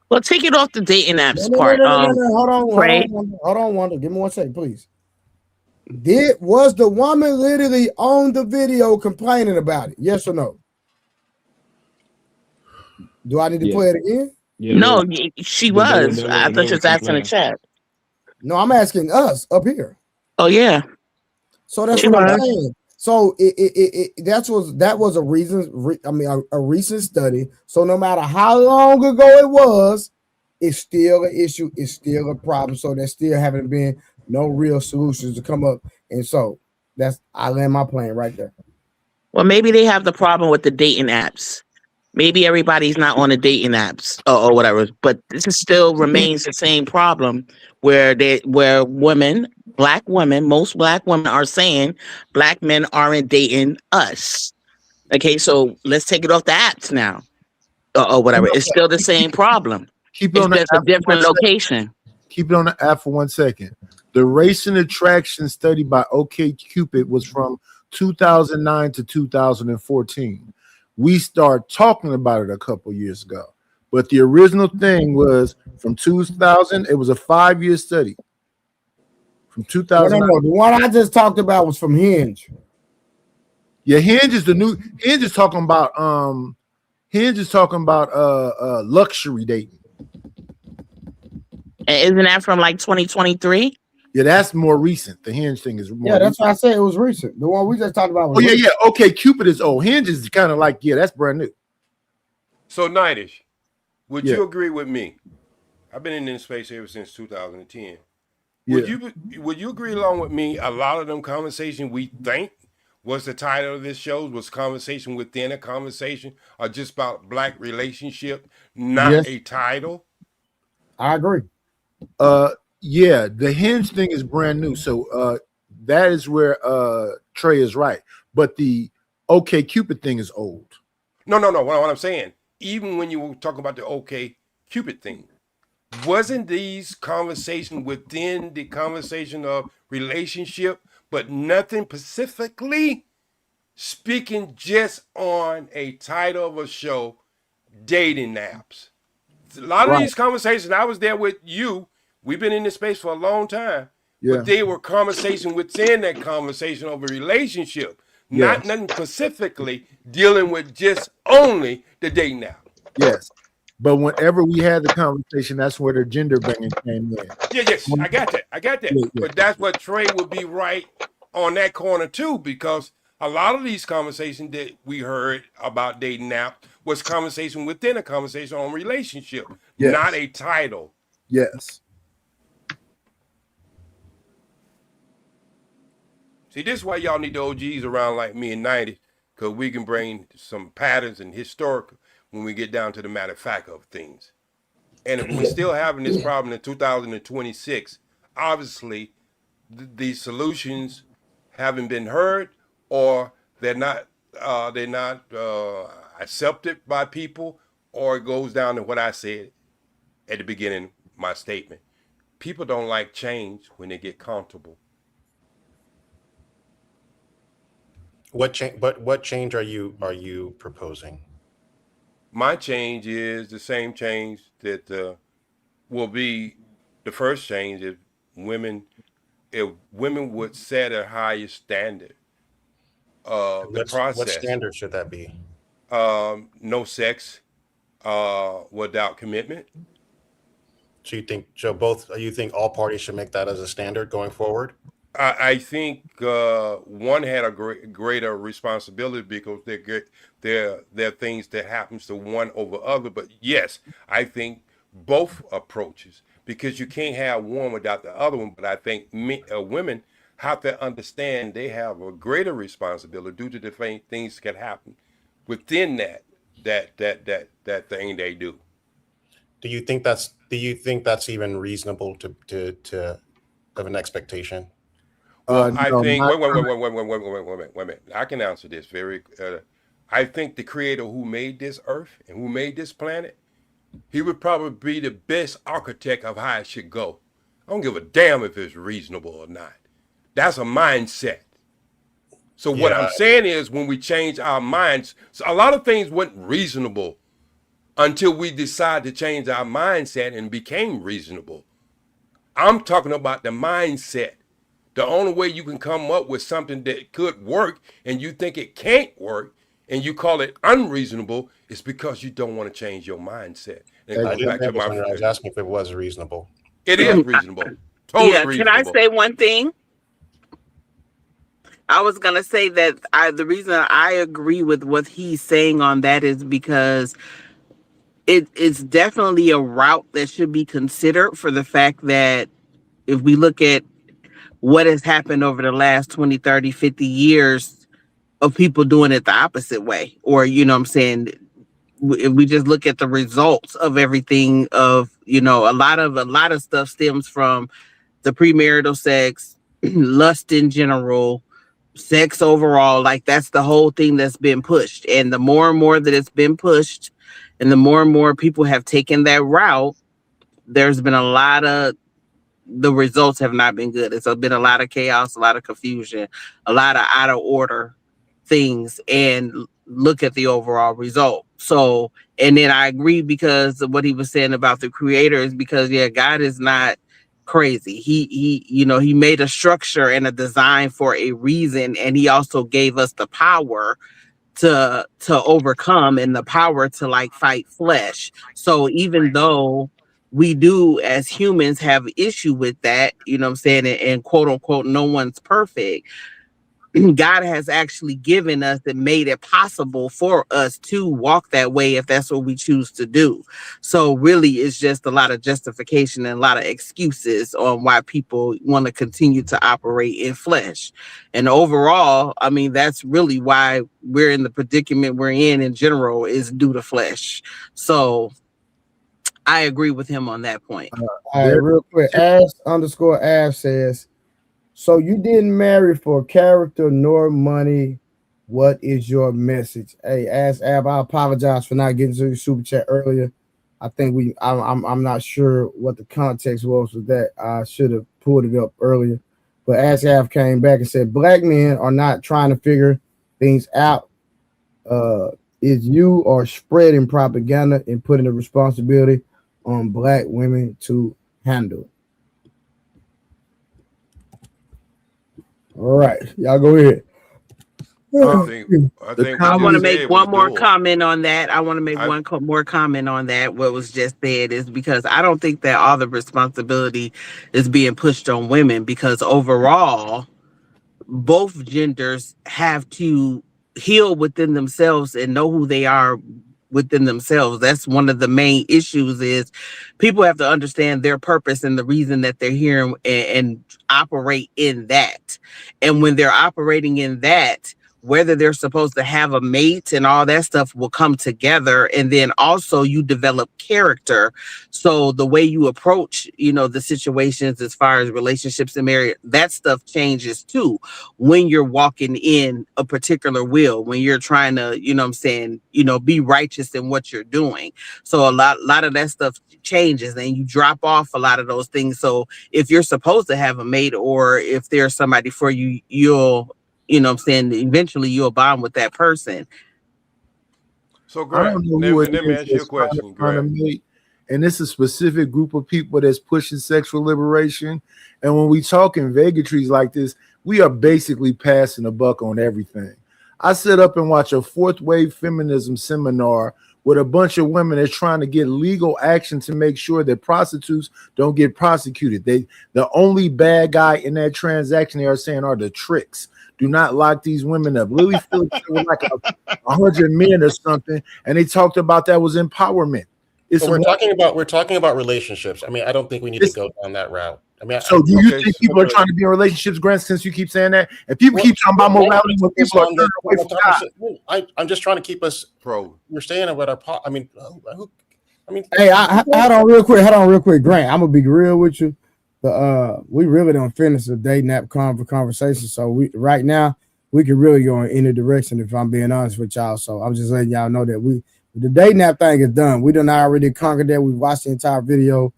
Well, take it off the dating apps part. Hold on, Wanda. Give me 1 second, please. Was the woman literally on the video complaining about it? Yes or no? Do I need to play it again? No, she was. I thought she was asking the chat. No, I'm asking us up here. Oh yeah. So that's She what I'm was. saying. So that was a reason. A recent study. So no matter how long ago it was, it's still an issue. It's still a problem. So there still haven't been no real solutions to come up. And so I land my plane right there. Well, maybe they have the problem with the dating apps. Maybe everybody's not on the dating apps or whatever. But this still remains the same problem where women, black women, most black women are saying black men aren't dating us. Okay, so let's take it off the apps now or whatever. It's still the same problem. Keep it on just a different location. Keep it on the app for 1 second. The race and attraction study by OkCupid was from 2009 to 2014. We started talking about it a couple years ago, but the original thing was from 2000. It was a 5-year study. From 2000. No. The one I just talked about was from Hinge. Yeah, Hinge is the new. Hinge is talking about luxury dating. And isn't that from like 2023? Yeah, that's more recent. The Hinge thing is more. Yeah, that's why I said it was recent. The one we just talked about was yeah. recent. OkCupid is old. Hinge is kind of like, that's brand new. So, Nightish, would you agree with me? I've been in this space ever since 2010. Would you agree along with me? A lot of them conversations we think was the title of this show was conversation within a conversation or just about black relationship, not a title. I agree. Yeah, the Hinge thing is brand new. So that is where Trey is right. But the OkCupid thing is old. No. What I'm saying, even when you were talking about the OkCupid thing, wasn't these conversations within the conversation of relationship, but nothing specifically speaking just on a title of a show, dating apps? A lot of these conversations, I was there with you. We've been in this space for a long time, but they were conversation within that conversation of a relationship, not nothing specifically dealing with just only the dating app. Yes, but whenever we had the conversation, that's where the gender banging came in. Yes, I got that. Yeah. But that's what Trey would be right on that corner too, because a lot of these conversations that we heard about dating app was conversation within a conversation on relationship, not a title. Yes. See, this is why y'all need the OGs around like me in 90, because we can bring some patterns and historical when we get down to the matter of fact of things. And if we're still having this problem in 2026, obviously the solutions haven't been heard, or they're not accepted by people, or it goes down to what I said at the beginning of my statement. People don't like change when they get comfortable. What change are you proposing? My change is the same change that will be the first change if women would set a higher standard of the process. What standard should that be? No sex without commitment. So you think all parties should make that as a standard going forward? I think one had a greater responsibility because there are things that happens to one over other. But yes, I think both approaches, because you can't have one without the other one. But I think women have to understand they have a greater responsibility due to the things that happen within that thing they do. Do you think that's even reasonable to have an expectation? I think wait a minute. I can answer this very. I think the creator who made this earth and who made this planet, he would probably be the best architect of how it should go. I don't give a damn if it's reasonable or not. That's a mindset. So what I'm saying is, when we change our minds, so a lot of things weren't reasonable until we decide to change our mindset and became reasonable. I'm talking about the mindset. The only way you can come up with something that could work and you think it can't work and you call it unreasonable It's because you don't want to change your mindset. And I it goes back to I was asking if it was reasonable. It is reasonable. Totally Yeah, reasonable. can I say one thing? I was gonna say that the reason I agree with what he's saying on that is because it's definitely a route that should be considered for the fact that if we look at what has happened over the last 20, 30, 50 years of people doing it the opposite way, or, you know what I'm saying, if we just look at the results of everything of, you know, a lot of stuff stems from the premarital sex, lust in general, sex overall. Like, that's the whole thing that's been pushed. And the more and more that it's been pushed and the more people have taken that route, there's been a lot of, the results have not been good. It's been a lot of chaos, a lot of confusion, a lot of out of order things, and look at the overall result. So, and then I agree because of what he was saying about the creators, because yeah, God is not crazy. He you know, he made a structure and a design for a reason, and he also gave us the power to overcome and the power to like fight flesh. So even though we do as humans have issue with that, you know what I'm saying, and quote unquote, no one's perfect. God has actually given us and made it possible for us to walk that way if that's what we choose to do. So really, it's just a lot of justification and a lot of excuses on why people want to continue to operate in flesh. And overall, I mean, that's really why we're in the predicament we're in general, is due to flesh. So I agree with him on that point. All right, real quick, Ash_Av says, so you didn't marry for character nor money. What is your message? Hey, Ash Ab, I apologize for not getting to the super chat earlier. I think I'm not sure what the context was with that. I should have pulled it up earlier. But Ash Ab came back and said, black men are not trying to figure things out. Is you are spreading propaganda and putting the responsibility on black women to handle. All right, y'all go ahead. I want to make one more comment on that. I want to make one more comment on that. What was just said is because I don't think that all the responsibility is being pushed on women, because overall, both genders have to heal within themselves and know who they are within themselves. That's one of the main issues, is people have to understand their purpose and the reason that they're here and operate in that. And when they're operating in that, whether they're supposed to have a mate and all that stuff will come together. And then also you develop character. So the way you approach, you know, the situations as far as relationships and marriage, that stuff changes too. When you're walking in a particular will, when you're trying to, you know what I'm saying, you know, be righteous in what you're doing. So a lot of that stuff changes and you drop off a lot of those things. So if you're supposed to have a mate, or if there's somebody for you, you know what I'm saying, eventually you'll bond with that person. So Greg, let me ask you a question, Greg. And it's a specific group of people that's pushing sexual liberation. And when we talk in vagaries like this, we are basically passing the buck on everything. I sit up and watch a fourth wave feminism seminar with a bunch of women that's trying to get legal action to make sure that prostitutes don't get prosecuted. The only bad guy in that transaction, they are saying, are the tricks. Do not lock these women up. Lily Phillips was like 100 men or something, and they talked about that was empowerment. So we're talking about relationships. I mean, I don't think we need to go down that route. I mean, so do you think people are trying to be in relationships, Grant? Since you keep saying that, and people keep talking about morality, when people are turning away from God. I'm just trying to keep us understanding what our. I mean, hey, hold on real quick, Grant. I'm gonna be real with you. We really don't finish the date nap conversation. So right now we can really go in any direction if I'm being honest with y'all. So I'm just letting y'all know that the date nap thing is done. We done already conquered that. We watched the entire video.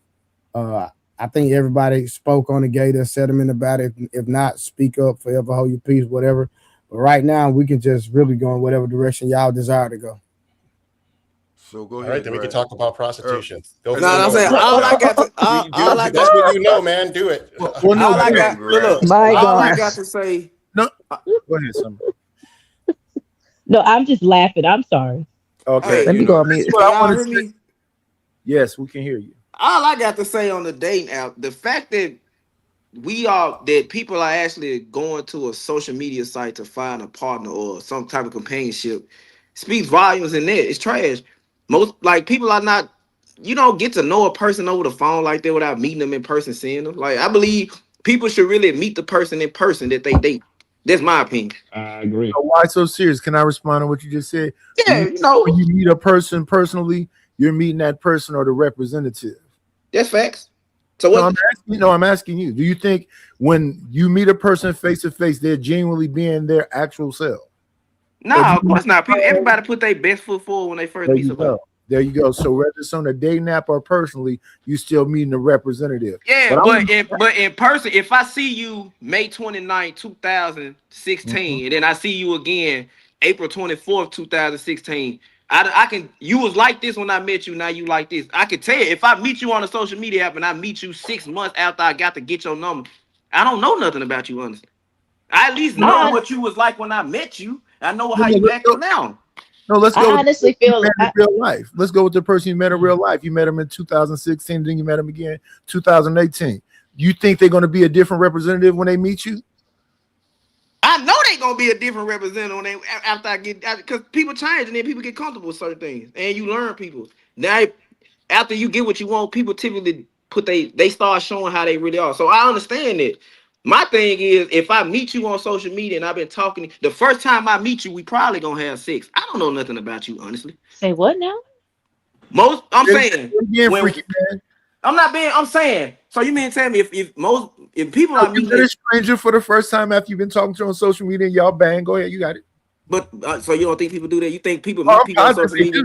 I think everybody spoke on the gate and sentiment about it. If not, speak up, forever hold your peace, whatever. But right now we can just really go in whatever direction y'all desire to go. So go ahead. All right, then we can talk about prostitution. I'm saying all I got to that's what you know, man. Do it. All I got to say. No, go ahead, Summer. No, I'm just laughing. I'm sorry. Okay. Let me go on mute. That's what I Y'all want hear to me? say. Yes, we can hear you. All I got to say on the dating app, the fact that people are actually going to a social media site to find a partner or some type of companionship speaks volumes in there. It's trash. Most like people are not, you don't get to know a person over the phone like that without meeting them in person, seeing them. Like I believe people should really meet the person in person that they date. That's my opinion. I agree. So why so serious? Can I respond to what you just said? Yeah, when you meet a person personally, you're meeting that person or the representative. That's facts. So what? I'm asking you. Do you think when you meet a person face to face, they're genuinely being their actual self? No, of course not. Everybody put their best foot forward when they first meet somebody. There you go. So whether it's on a dating app or personally, you still meeting a representative. Yeah, but in person, if I see you May 29, 2016, and then I see you again April 24th, 2016, I can, you was like this when I met you, now you like this. I can tell if I meet you on a social media app and I meet you 6 months after I got to get your number, I don't know nothing about you, honestly. I at least know what you was like when I met you. I know how you acting now. No, let's go. I honestly feel in real life. Let's go with the person you met in real life. You met him in 2016, then you met him again 2018. You think they're going to be a different representative when they meet you? I know they're gonna be a different representative when they after I get, because people change and then people get comfortable with certain things and you learn people. Now after you get what you want, people typically they start showing how they really are. So I understand it. My thing is, if I meet you on social media and I've been talking, the first time I meet you, we probably gonna have sex. I don't know nothing about you, honestly. Say what now? I'm saying freaky, man. I'm saying. So you mean tell me if people are meeting a stranger for the first time after you've been talking to on social media and y'all bang, go ahead, you got it. But so you don't think people do that? You think people meet people on social media?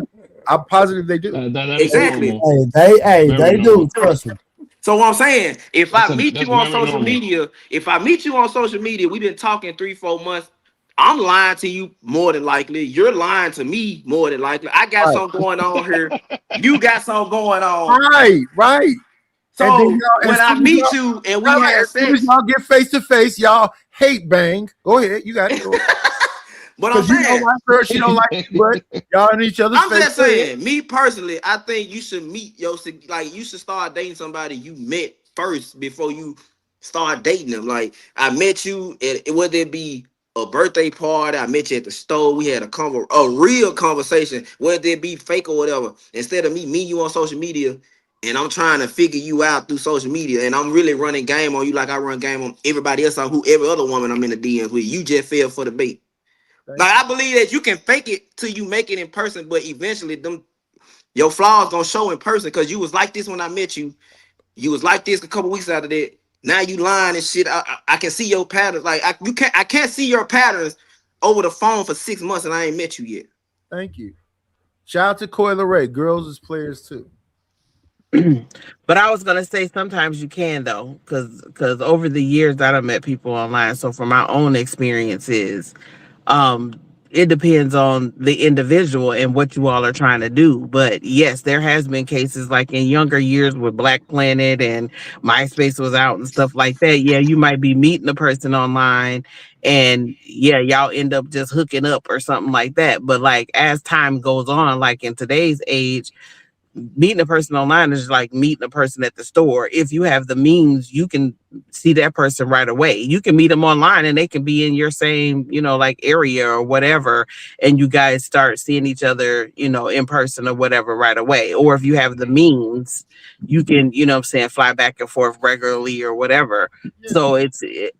I'm positive they do. Exactly. They do. Trust me. So what I'm saying, if I meet you on social media, we've been talking 3-4 months. I'm lying to you more than likely. You're lying to me more than likely. I got something going on here. You got something going on. Right. So when I meet you and we have sex, as y'all get face to face, y'all hate bang. Go ahead, you got it. But I'm saying, you don't like her, she don't like you, but y'all in each other's face. I'm just saying, me personally, I think you should meet you should start dating somebody you met first before you start dating them. Like I met you at whether it be a birthday party, I met you at the store, we had a real conversation, whether it be fake or whatever. Instead of me meeting you on social media and I'm trying to figure you out through social media and I'm really running game on you like I run game on everybody else, on whoever other woman I'm in the DMs with. You just fell for the bait. Like I believe that you can fake it till you make it in person, but eventually your flaws gonna show in person because you was like this when I met you. You was like this a couple weeks after that. Now you lying and shit. I can see your patterns. Like I can't see your patterns over the phone for 6 months and I ain't met you yet. Thank you. Shout out to Coyle Ray. Girls is players too. But I was gonna say sometimes you can though, because over the years I done met people online. So from my own experiences, it depends on the individual and what you all are trying to do. But yes, there has been cases like in younger years with Black Planet and MySpace was out and stuff like that. Yeah, you might be meeting a person online and yeah, y'all end up just hooking up or something like that. But like as time goes on, like in today's age, meeting a person online is like meeting a person at the store. If you have the means, you can see that person right away. You can meet them online and they can be in your same, like area or whatever. And you guys start seeing each other, in person or whatever right away. Or if you have the means, you can, fly back and forth regularly or whatever. So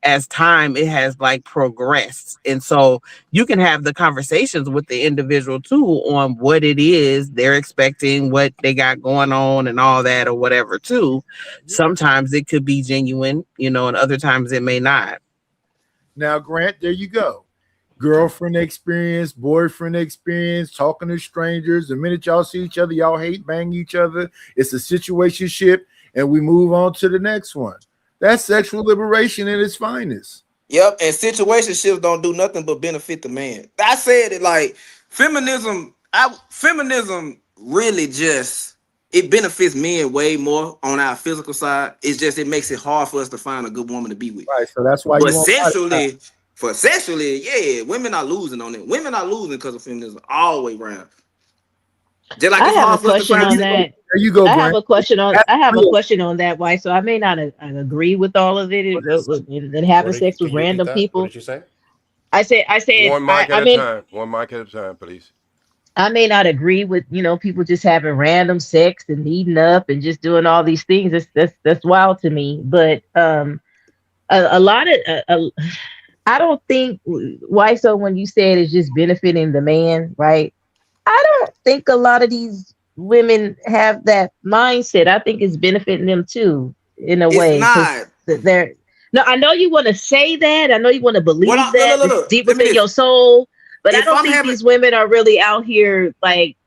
as time, it has like progressed. And so you can have the conversations with the individual too on what it is they're expecting, what they got going on and all that or whatever too. Sometimes it could be genuine, and other times it may not. Now, Grant, there you go. Girlfriend experience, boyfriend experience, talking to strangers. The minute y'all see each other, y'all hate bang each other. It's a situationship, and we move on to the next one. That's sexual liberation at its finest. Yep, and situationships don't do nothing but benefit the man. I said it like feminism really just, it benefits men way more on our physical side. It's just, it makes it hard for us to find a good woman to be with. Right, so that's why sexually, yeah, women are losing on it. Women are losing because of feminism all the way around. Just like I it's have a hard for us to question find on people. that. There you go, I have Grant. a question on. That's I have a real. question on that. Why? So I may not agree with all of it. And having sex Can with you repeat random that? What people. did you say? I said. One mic at a time. One mic at a time, please. I may not agree with people just having random sex and meeting up and just doing all these things. That's wild to me. But a lot of I don't think why. So when you said it's just benefiting the man, right? I don't think a lot of these women have that mindset. I think it's benefiting them too, in a It's way. not. They're no, I know you want to say that. I know you want to believe that it's deep Let me within your soul, but I If don't I'm think having- these women are really out here like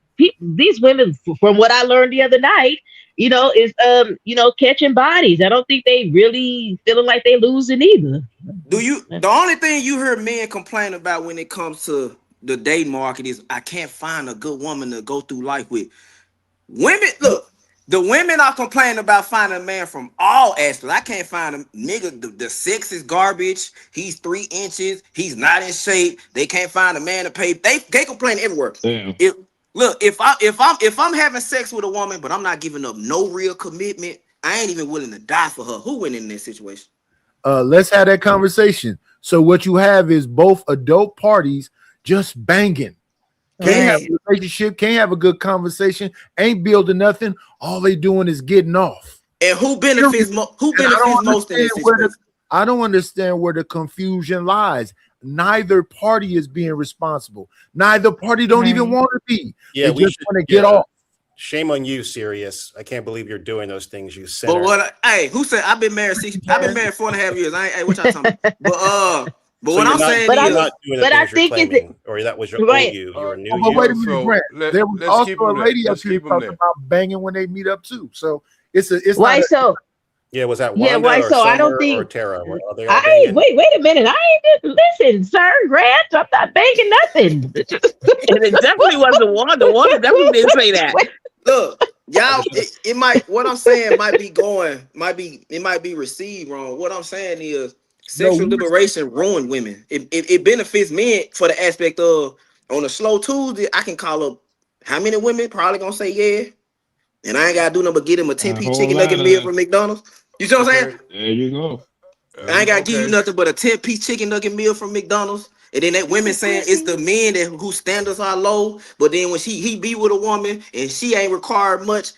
these women. From what I learned the other night, is catching bodies. I don't think they really feeling like they losing either. Do you? The only thing you hear men complain about when it comes to the dating market is I can't find a good woman to go through life with. Women, look, the women are complaining about finding a man from all aspects. I can't find a nigga. The sex is garbage. He's 3 inches. He's not in shape. They can't find a man to pay. They complain everywhere. Damn. If I'm having sex with a woman, but I'm not giving up no real commitment, I ain't even willing to die for her. Who win in this situation? Let's have that conversation. So what you have is both adult parties just banging. Can't have a relationship, can't have a good conversation, ain't building nothing. All they doing is getting off. And who benefits most in this situation? I don't understand where the confusion lies. Neither party is being responsible. Neither party don't even want to be. Yeah, they just want to get off. Shame on you, Sirius. I can't believe you're doing those things, you But sinner. who said I've been married 4.5 years? What y'all talking about? But what I'm saying you're is, not doing the but I things think you're it's claiming, or that was your old you, your new But wait a you. minute, Grant. There was also a lady up here talking about banging when they meet up too. So it's why not so. Yeah, was that Yeah, Wanda why or so? I don't Summer think or Tara? Are they all banging? wait a minute. I ain't listen, sir, Grant. I'm not banging nothing. And it definitely wasn't Wanda. Wanda definitely didn't say that. look, y'all, it might. What I'm saying might be received wrong. What I'm saying is, sexual liberation ruined women. It benefits men for the aspect of on a slow Tuesday, I can call up how many women probably gonna say yeah, and I ain't gotta do nothing but get him a 10-piece chicken nugget meal from McDonald's. You see what I'm saying? There you go. I ain't gotta give you nothing but a 10-piece chicken nugget meal from McDonald's. And then that women saying it's the men whose standards are low, but then when he be with a woman and she ain't required much,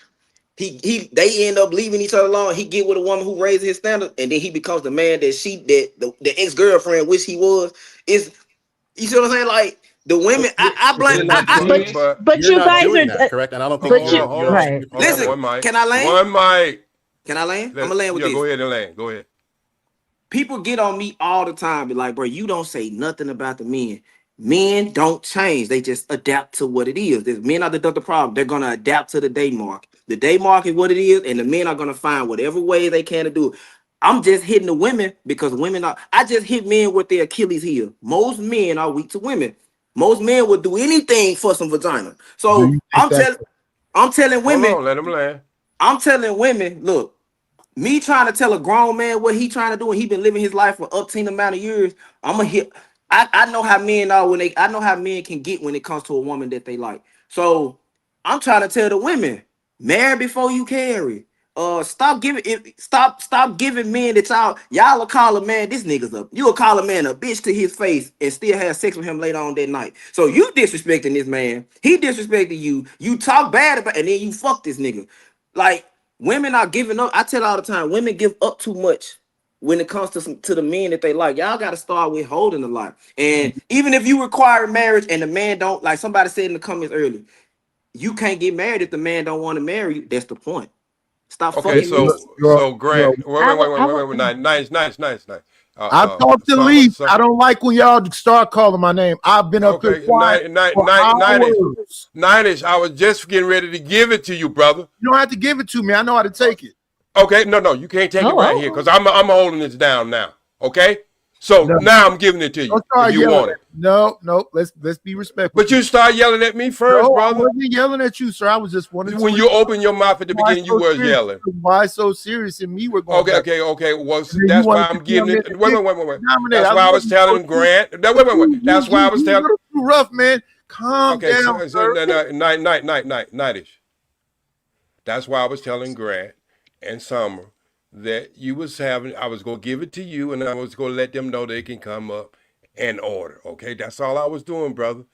they end up leaving each other alone. He get with a woman who raises his standards, and then he becomes the man that the ex-girlfriend wish he was. Is you see what I'm saying? Like the women, I blame. But you guys are correct, and I don't think you're right. Listen, one mic. Can I land? One mic. Can I land? I'm gonna land with this. Go ahead and land. Go ahead. People get on me all the time, be like, bro, you don't say nothing about the men. Men don't change. They just adapt to what it is. The men are the problem. They're going to adapt to the day mark. The day mark is what it is, and the men are going to find whatever way they can to do it. I'm just hitting the women because I just hit men with their Achilles heel. Most men are weak to women. Most men would do anything for some vagina. So I'm telling women. Hold on, let them land. I'm telling women, look, me trying to tell a grown man what he trying to do, and he been living his life for obscene amount of years. I know how men are I know how men can get when it comes to a woman that they like. So I'm trying to tell the women, marry before you carry. Stop giving men that y'all will call a man, this nigga's up. You'll call a man a bitch to his face and still have sex with him later on that night. So you disrespecting this man, he disrespecting you, you talk bad about, and then you fuck this nigga. Like, women are giving up. I tell all the time, women give up too much when it comes to the men that they like. Y'all got to start with holding a lot. And even if you require marriage and the man don't, like somebody said in the comments earlier, you can't get married if the man don't want to marry you. That's the point. Stop Okay, fucking me. so Grant, wait. Nice. I talked to Leaf. I don't like when y'all start calling my name. I've been up here quiet for hours. 90s, I was just getting ready to give it to you, brother. You don't have to give it to me. I know how to take it. Okay, no, you can't take it right here because I'm holding this down now. Okay, so now I'm giving it to you if you want it. No, let's be respectful. But you start yelling at me first, brother. I wasn't yelling at you, sir. I was just wondering. When you open your mouth at the beginning, you were yelling. Why so serious? And me were going. Okay. Well, that's why I'm giving it. Wait. That's why I was telling Grant. Wait. That's why I was telling. Too rough, man. Calm down, so nightish. That's why I was telling Grant and Summer that you was having. I was gonna give it to you, and I was gonna let them know they can come up and order. Okay, that's all I was doing, brother.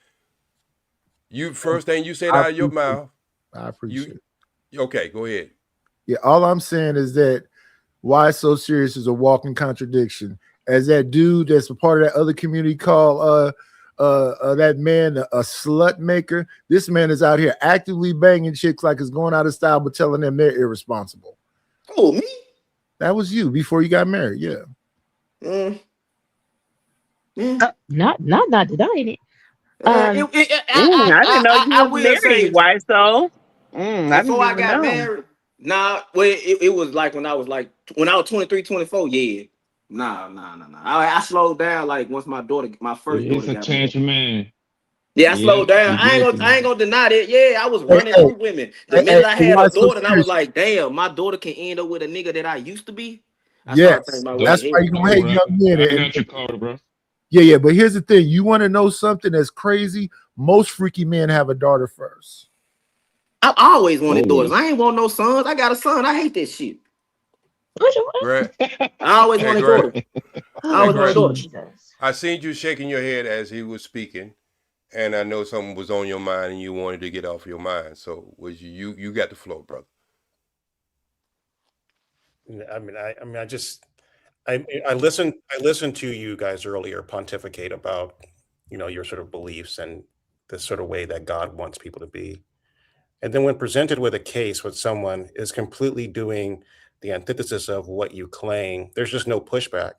You first thing you said out of your mouth. I appreciate it. Okay, go ahead. Yeah, all I'm saying is that why it's so serious is a walking contradiction. As that dude that's a part of that other community called that man a slut maker, this man is out here actively banging chicks like it's going out of style, but telling them they're irresponsible. Oh, me? That was you before you got married, yeah. Not denying it. I didn't know you was will married. say, Why so? I before I didn't even got know. married, it was like when I was 23, 24, yeah. Nah. I slowed down like once my first It's daughter a got change, married. man. Yeah, I slowed down. I ain't gonna deny that. Yeah, I was running through women. The minute I had a daughter, and I was like, damn, my daughter can end up with a nigga that I used to be. Yes, that's why you gonna hate young men. I got your card, bro. Yeah, but here's the thing. You want to know something that's crazy? Most freaky men have a daughter first. I always wanted daughters. I ain't want no sons. I got a son. I hate that shit. Grant. I always wanted daughters. I always wanted daughters. I seen you shaking your head as he was speaking, and I know something was on your mind and you wanted to get off your mind. So was you got the floor, brother. I listened to you guys earlier pontificate about, your sort of beliefs and the sort of way that God wants people to be. And then when presented with a case where someone is completely doing the antithesis of what you claim, there's just no pushback.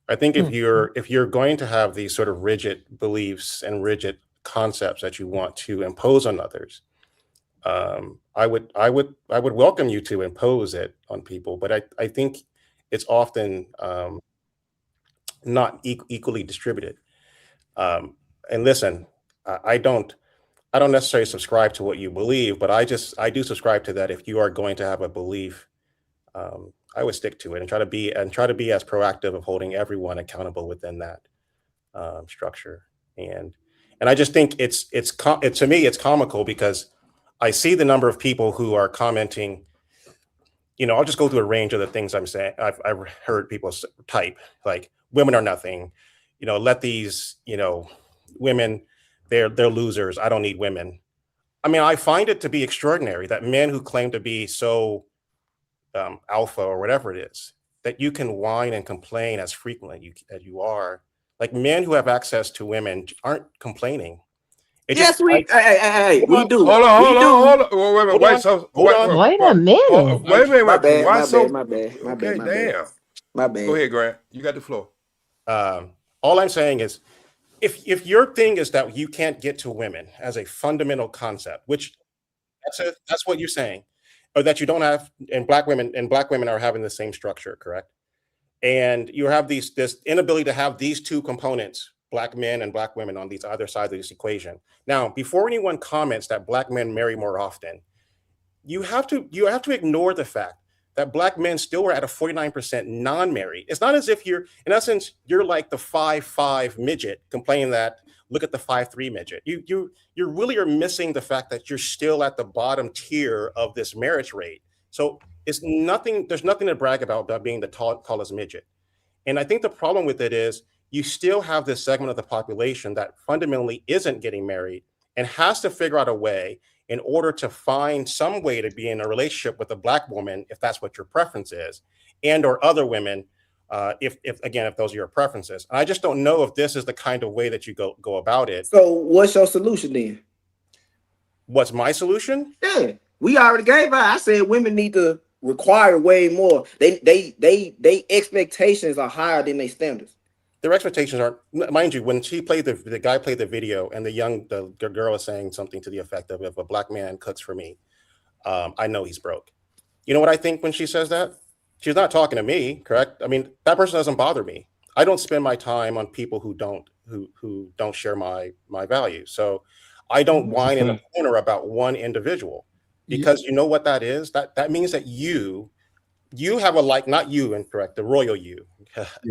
I think if you're going to have these sort of rigid beliefs and rigid concepts that you want to impose on others, I would welcome you to impose it on people, but I think it's often not equally distributed. And listen, I don't necessarily subscribe to what you believe, but I do subscribe to that. If you are going to have a belief, I would stick to it and try to be as proactive of holding everyone accountable within that structure. And I just think to me it's comical because I see the number of people who are commenting. I'll just go through a range of the things I'm saying. I've heard people type like women are nothing. Let these women. They're losers. I don't need women. I mean, I find it to be extraordinary that men who claim to be so alpha or whatever it is, that you can whine and complain as frequently as you are. Like men who have access to women aren't complaining. We do. Hold on. Wait a minute. Wait a minute. My bad. Damn. My bad. Go ahead, Grant. You got the floor. All I'm saying is, if your thing is that you can't get to women as a fundamental concept, which that's what you're saying, or that you don't have, and black women are having the same structure, correct? And you have this inability to have these two components, black men and black women, on these other sides of this equation. Now, before anyone comments that black men marry more often, you have to ignore the fact that black men still are at a 49% non-married. It's not as if you're like the 5'5" midget complaining that look at the 5'3" midget. You really are missing the fact that you're still at the bottom tier of this marriage rate. So there's nothing to brag about being the tallest midget. And I think the problem with it is you still have this segment of the population that fundamentally isn't getting married and has to figure out a way in order to find some way to be in a relationship with a black woman, if that's what your preference is, and or other women, if those are your preferences. And I just don't know if this is the kind of way that you go about it. So what's your solution then? What's my solution? Yeah, we already gave out. I said women need to require way more. They expectations are higher than their standards. Their expectations are, mind you, when the guy played the video and the girl is saying something to the effect of, if a black man cooks for me, I know he's broke. You know what I think when she says that? She's not talking to me, correct? I mean, that person doesn't bother me. I don't spend my time on people who don't share my values. So I don't whine in a corner about one individual, because you know what that is? That means that you have not you, incorrect, the royal you,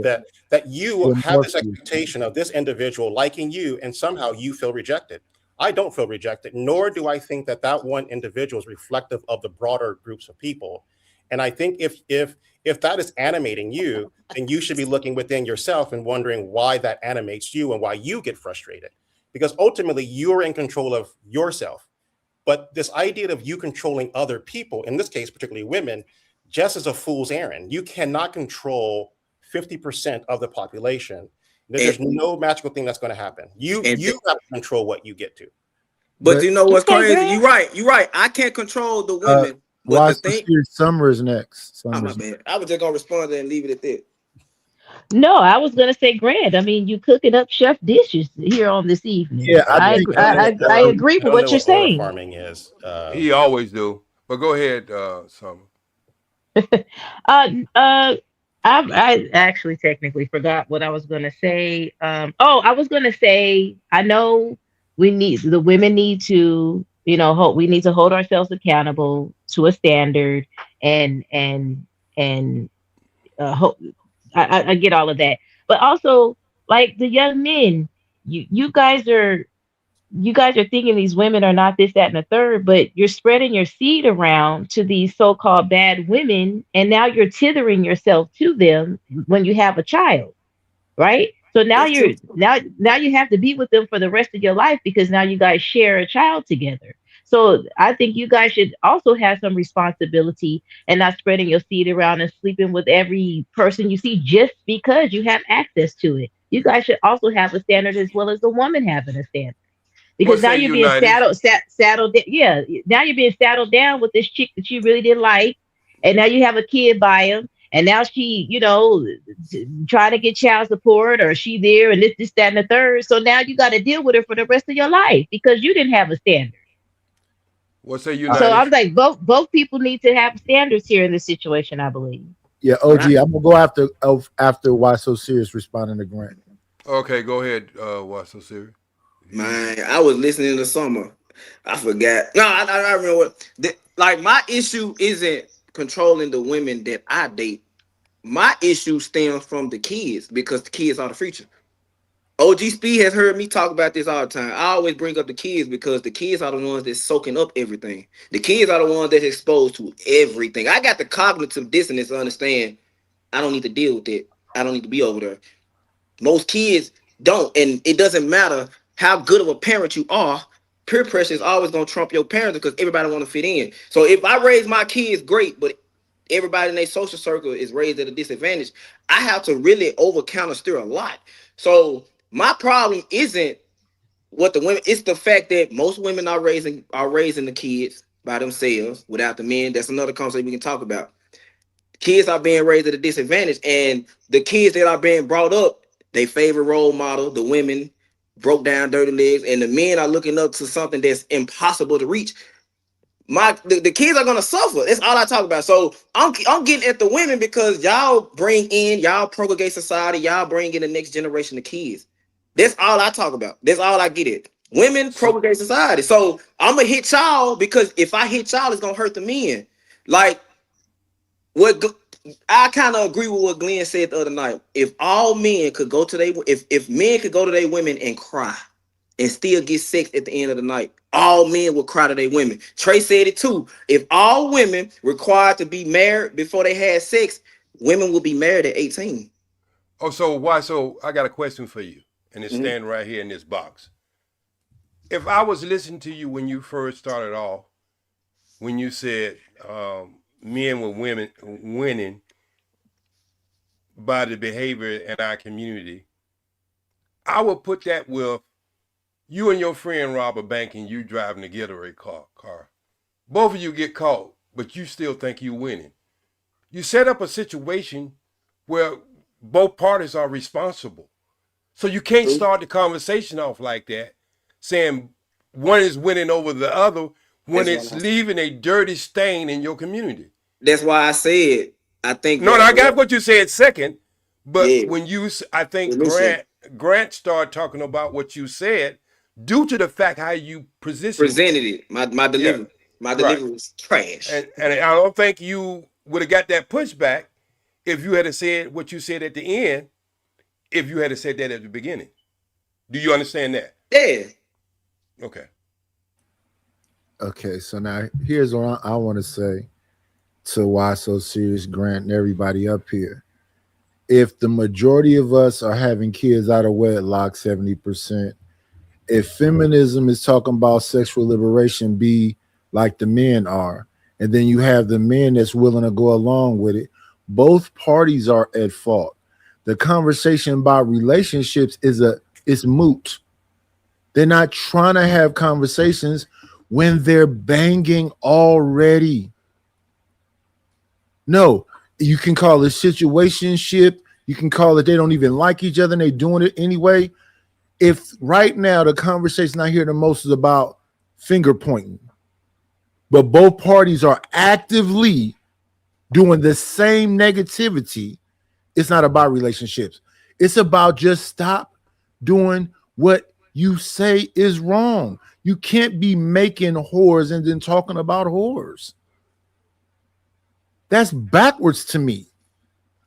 that you have this expectation of this individual liking you, and somehow you feel rejected. I don't feel rejected, nor do I think that that one individual is reflective of the broader groups of people. And I think if that is animating you, then you should be looking within yourself and wondering why that animates you and why you get frustrated. Because ultimately you're in control of yourself. But this idea of you controlling other people, in this case, particularly women, just is a fool's errand. You cannot control 50% of the population. There's no magical thing that's going to happen. You have to control what you get to. But you know what's crazy? You're right. I can't control the women. But the thing, Summer is next. oh, my bad. I was just gonna respond and leave it at that. No, I was gonna say, Grant. I mean, you cooking up chef dishes here on this evening. Yeah, I agree with what you're saying. Farming is. He always do. But go ahead, Summer. I actually technically forgot what I was gonna say. I was gonna say, I know the women need to, we need to hold ourselves accountable to a standard, and I get all of that, but also like the young men, you guys are thinking these women are not this, that, and the third, but you're spreading your seed around to these so-called bad women, and now you're tethering yourself to them when you have a child, right? So now you have to be with them for the rest of your life, because now you guys share a child together. So I think you guys should also have some responsibility and not spreading your seed around and sleeping with every person you see just because you have access to it. You guys should also have a standard as well as the woman having a standard. Because now you're being saddled. Yeah, now you're being saddled down with this chick that you really didn't like, and now you have a kid by him, and now she, trying to get child support, or she there, and this, that, and the third. So now you got to deal with her for the rest of your life because you didn't have a standard. What say you? So I'm like, both people need to have standards here in this situation, I believe. Yeah, OG, I'm gonna go after Why So Serious responding to Grant. Okay, go ahead. Why So Serious? Man, I was listening to Summer. I forgot. No, I remember what. Like, my issue isn't controlling the women that I date. My issue stems from the kids, because the kids are the future. OG Speed has heard me talk about this all the time. I always bring up the kids because the kids are the ones that's soaking up everything. The kids are the ones that's exposed to everything. I got the cognitive dissonance to understand I don't need to deal with it. I don't need to be over there. Most kids don't, and it doesn't matter how good of a parent you are. Peer pressure is always going to trump your parents because everybody want to fit in. So if I raise my kids great, but everybody in their social circle is raised at a disadvantage, I have to really over counter steer a lot. So my problem isn't what the women, it's the fact that most women are raising the kids by themselves without the men. That's another conversation we can talk about. Kids are being raised at a disadvantage, and the kids that are being brought up, they favorite role model, the women, broke down dirty legs, and the men are looking up to something that's impossible to reach. The kids are gonna suffer. That's all I talk about. So I'm getting at the women because y'all propagate society, y'all bring in the next generation of kids. That's all I talk about. That's all I get at. Women propagate society. So I'm gonna hit y'all because if I hit y'all, it's gonna hurt the men. Like I kind of agree with what Glenn said the other night. If all men could go to if men could go to their women and cry and still get sex at the end of the night, all men would cry to their women. Trey said it too. If all women required to be married before they had sex, women would be married at 18. Oh, so why? So I got a question for you, and it's standing right here in this box. If I was listening to you when you first started off, when you said men were winning by the behavior in our community, I would put that with you and your friend rob a bank and you driving a getaway car. Both of you get caught, but you still think you're winning. You set up a situation where both parties are responsible. So you can't start the conversation off like that, saying one is winning over the other when it's leaving a dirty stain in your community. That's why I said, I think. No, I got what you said second, but when I think Grant started talking about what you said due to the fact how you presented it. My delivery. My delivery was trash. And I don't think you would have got that pushback if you had said what you said at the end, if you had said that at the beginning. Do you understand that? Yeah. Okay. Okay, so now here's what I want to say to Why So Serious, Grant, and everybody up here. If the majority of us are having kids out of wedlock, 70%, if feminism is talking about sexual liberation, be like the men are, and then you have the men that's willing to go along with it, both parties are at fault. The conversation about relationships is moot. They're not trying to have conversations when they're banging already. No, you can call it situationship. You can call it they don't even like each other and they're doing it anyway. If right now the conversation I hear the most is about finger pointing, but both parties are actively doing the same negativity, it's not about relationships. It's about just stop doing what you say is wrong. You can't be making whores and then talking about whores. That's backwards to me.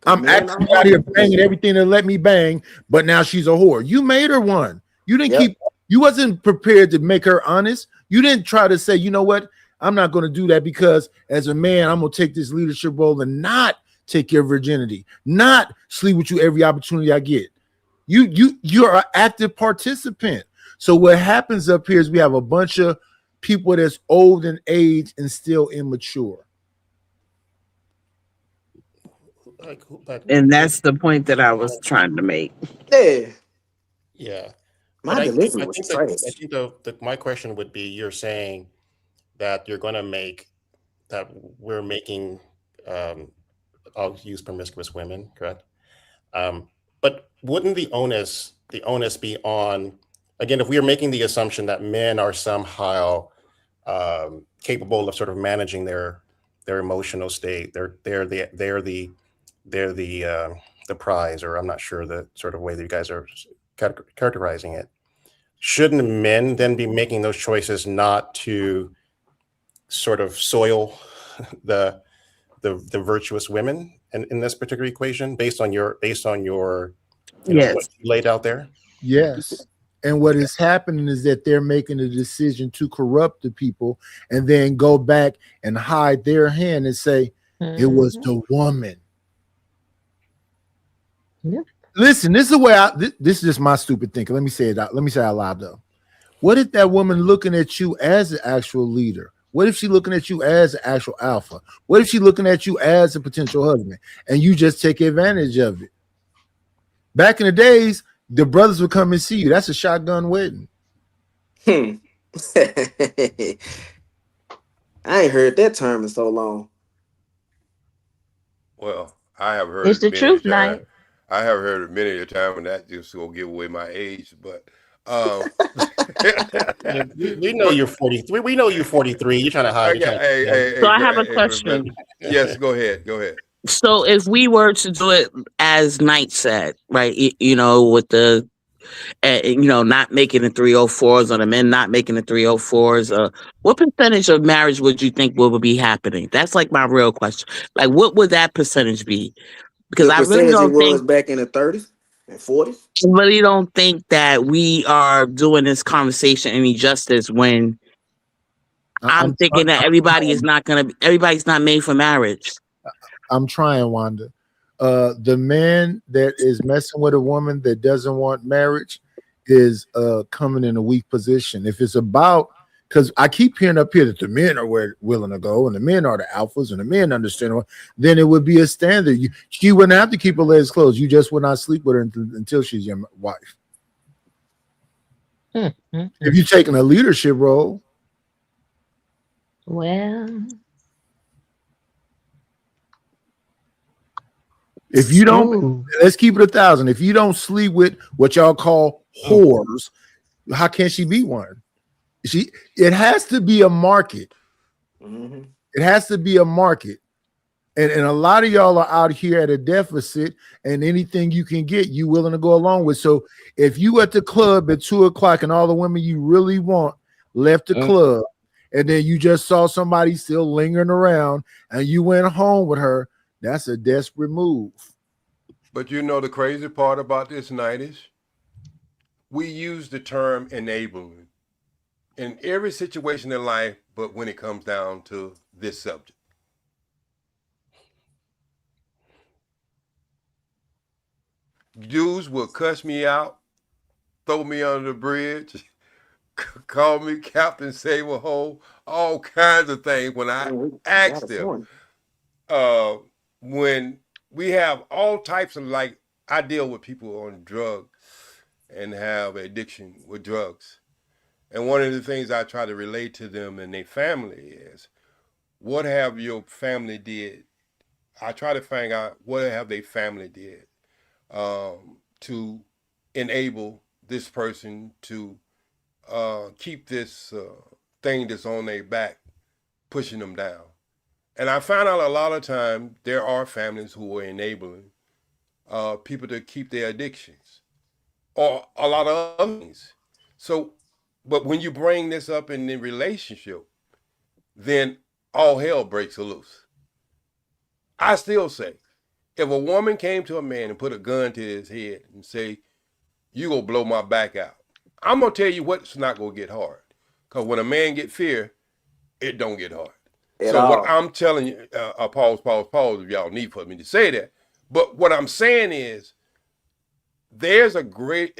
I'm actually out here banging everything that let me bang, but now she's a whore. You made her one. You didn't you wasn't prepared to make her honest. You didn't try to say, you know what? I'm not going to do that because as a man, I'm going to take this leadership role and not take your virginity, not sleep with you every opportunity I get. You're an active participant. So what happens up here is we have a bunch of people that's old in age and still immature. And that's the point that I was trying to make. Yeah. My But I delivery think was that, trash. I think my question would be, you're saying that you're going to make that we're making I'll use promiscuous women, correct? But wouldn't the onus be on, again, if we are making the assumption that men are somehow capable of sort of managing their emotional state, they're the prize, or I'm not sure the sort of way that you guys are characterizing it. Shouldn't men then be making those choices not to sort of soil the virtuous women in this particular equation based on your what you laid out there? Yes. And what is happening is that they're making a decision to corrupt the people and then go back and hide their hand and say, it was the woman. Yeah. Listen, this is the way this is just my stupid thinking. Let me say it out. Let me say it out loud though. What if that woman looking at you as an actual leader? What if she looking at you as an actual alpha? What if she looking at you as a potential husband and you just take advantage of it? Back in the days, the brothers would come and see you. That's a shotgun wedding. I ain't heard that term in so long. Well, I have heard It's the many truth, times. Knight. I have heard it many a time, and that just gonna give away my age. But we know you're 43. We know you're 43. You're trying to hide. So I have a question. Yes, go ahead. Go ahead. So if we were to do it as Knight said, right, with the, not making the 304s or the men not making the 304s, what percentage of marriage would you think would be happening? That's like my real question. Like, what would that percentage be? Because I really don't think back in the 30s and 40s. I really don't think that we are doing this conversation any justice when I'm thinking that everybody's not made for marriage. I'm trying, Wanda. The man that is messing with a woman that doesn't want marriage is coming in a weak position. If it's about, because I keep hearing up here that the men are willing to go and the men are the alphas and the men understand, then it would be a standard. She wouldn't have to keep her legs closed. You just would not sleep with her until she's your wife. If you're taking a leadership role. Well, if you don't, let's keep it 1,000. If you don't sleep with what y'all call whores, how can she be one? It has to be a market. It has to be a market. And a lot of y'all are out here at a deficit, and anything you can get, you willing to go along with. So if you at the club at 2:00 and all the women you really want left the club, and then you just saw somebody still lingering around and you went home with her, that's a desperate move. But you know the crazy part about this, Knight, is we use the term enabling. in every situation in life, but when it comes down to this subject. Dudes will cuss me out, throw me under the bridge, call me Captain Save-A-Hole, all kinds of things when I ask them. When we have all types of, like, I deal with people on drugs and have addiction with drugs. And one of the things I try to relate to them and their family is, what have your family did? I try to find out what have their family did to enable this person to keep this thing that's on their back, pushing them down. And I found out a lot of times there are families who are enabling people to keep their addictions or a lot of other things. So, but when you bring this up in the relationship, then all hell breaks loose. I still say, if a woman came to a man and put a gun to his head and say, you gonna blow my back out, I'm gonna tell you what's not gonna get hard. Because when a man get fear, it don't get hard. So what I'm telling you, pause, if y'all need for me to say that. But what I'm saying is, there's a great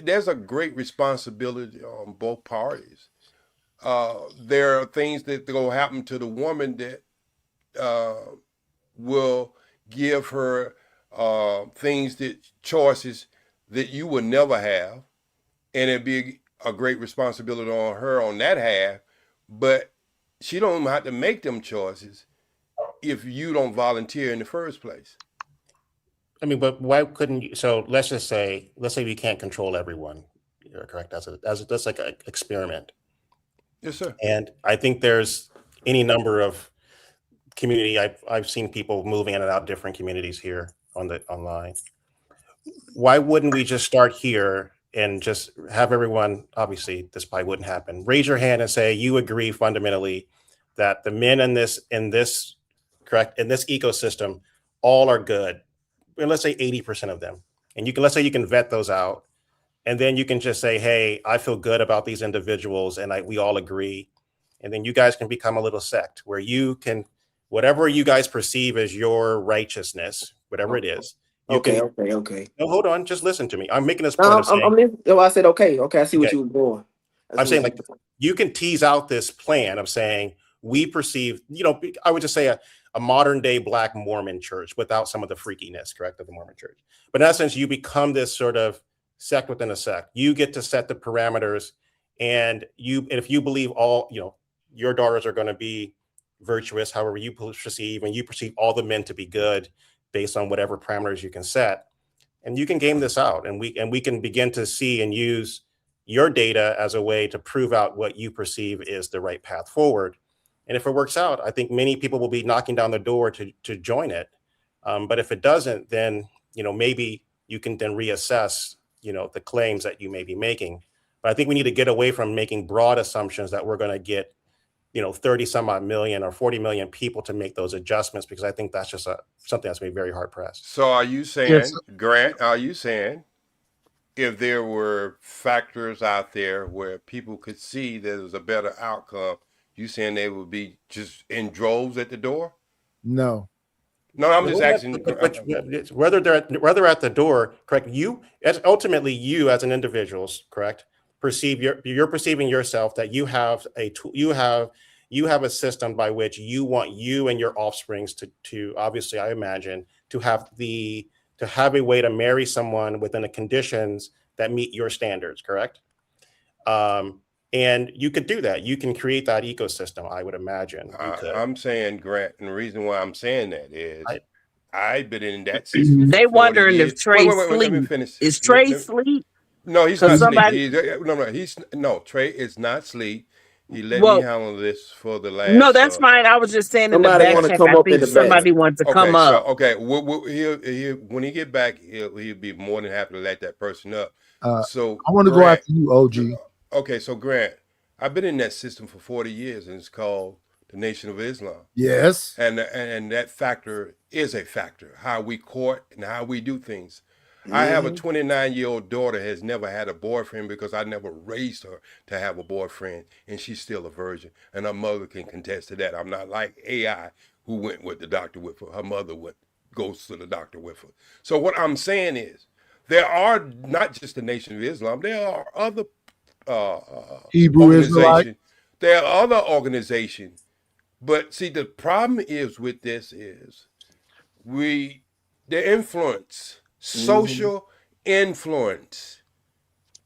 responsibility on both parties. There are things that will happen to the woman that will give her choices that you would never have, and it'd be a great responsibility on her on that half. But she don't have to make them choices if you don't volunteer in the first place. I mean, but why couldn't you? So let's say we can't control everyone. You're correct. That's like an experiment. Yes, sir. And I think there's any number of community. I've seen people moving in and out of different communities here online. Why wouldn't we just start here and just have everyone? Obviously, this probably wouldn't happen. Raise your hand and say you agree fundamentally that the men in this ecosystem all are good. And let's say 80% of them. And let's say you can vet those out. And then you can just say, hey, I feel good about these individuals and we all agree. And then you guys can become a little sect where you can, whatever you guys perceive as your righteousness, whatever it is. Okay. No, hold on. Just listen to me. I'm making this No, point of saying. I said, okay. I see what you were doing. I'm saying, like, you can tease out this plan of saying we perceive, I would just say a modern day Black Mormon church without some of the freakiness, correct, of the Mormon church. But in essence, you become this sort of sect within a sect. You get to set the parameters, and if you believe all, your daughters are going to be virtuous, however you perceive, and you perceive all the men to be good based on whatever parameters you can set, and you can game this out, and we can begin to see and use your data as a way to prove out what you perceive is the right path forward. And if it works out, I think many people will be knocking down the door to join it. But if it doesn't, then maybe you can then reassess the claims that you may be making. But I think we need to get away from making broad assumptions that we're going to get 30 some odd million or 40 million people to make those adjustments, because I think that's just something that's going to be very hard pressed. So are you saying, Grant, if there were factors out there where people could see there was a better outcome, you saying they would be just in droves at the door? No, I'm just asking. Whether they're at the door, correct? Ultimately you as an individual, correct, you're perceiving yourself that you have a system by which you want you and your offsprings to obviously, I imagine, to have a way to marry someone within the conditions that meet your standards, correct? And you could do that. You can create that ecosystem, I would imagine. I'm saying, Grant, and the reason why I'm saying that is I've been in that system. They wondering if Trey wait, let me finish. Is Trey sleep? No, he's not sleep. Trey is not sleep. He let me handle this for the last. No, that's fine. I was just saying in the back check, I think somebody wants to come up. He'll when he get back, he'll be more than happy to let that person up. So I want to go after you, OG. Okay, so Grant, I've been in that system for 40 years, and it's called the Nation of Islam. Yes. And that factor is a factor, how we court and how we do things. I have a 29-year-old daughter has never had a boyfriend because I never raised her to have a boyfriend, and she's still a virgin. And her mother can contest to that. I'm not like AI who went with the doctor with her. Her mother goes to the doctor with her. So what I'm saying is, there are not just the Nation of Islam. There are other Hebrew Israelite. organizations. There are other organizations. But see, the problem is with this is the influence, social influence.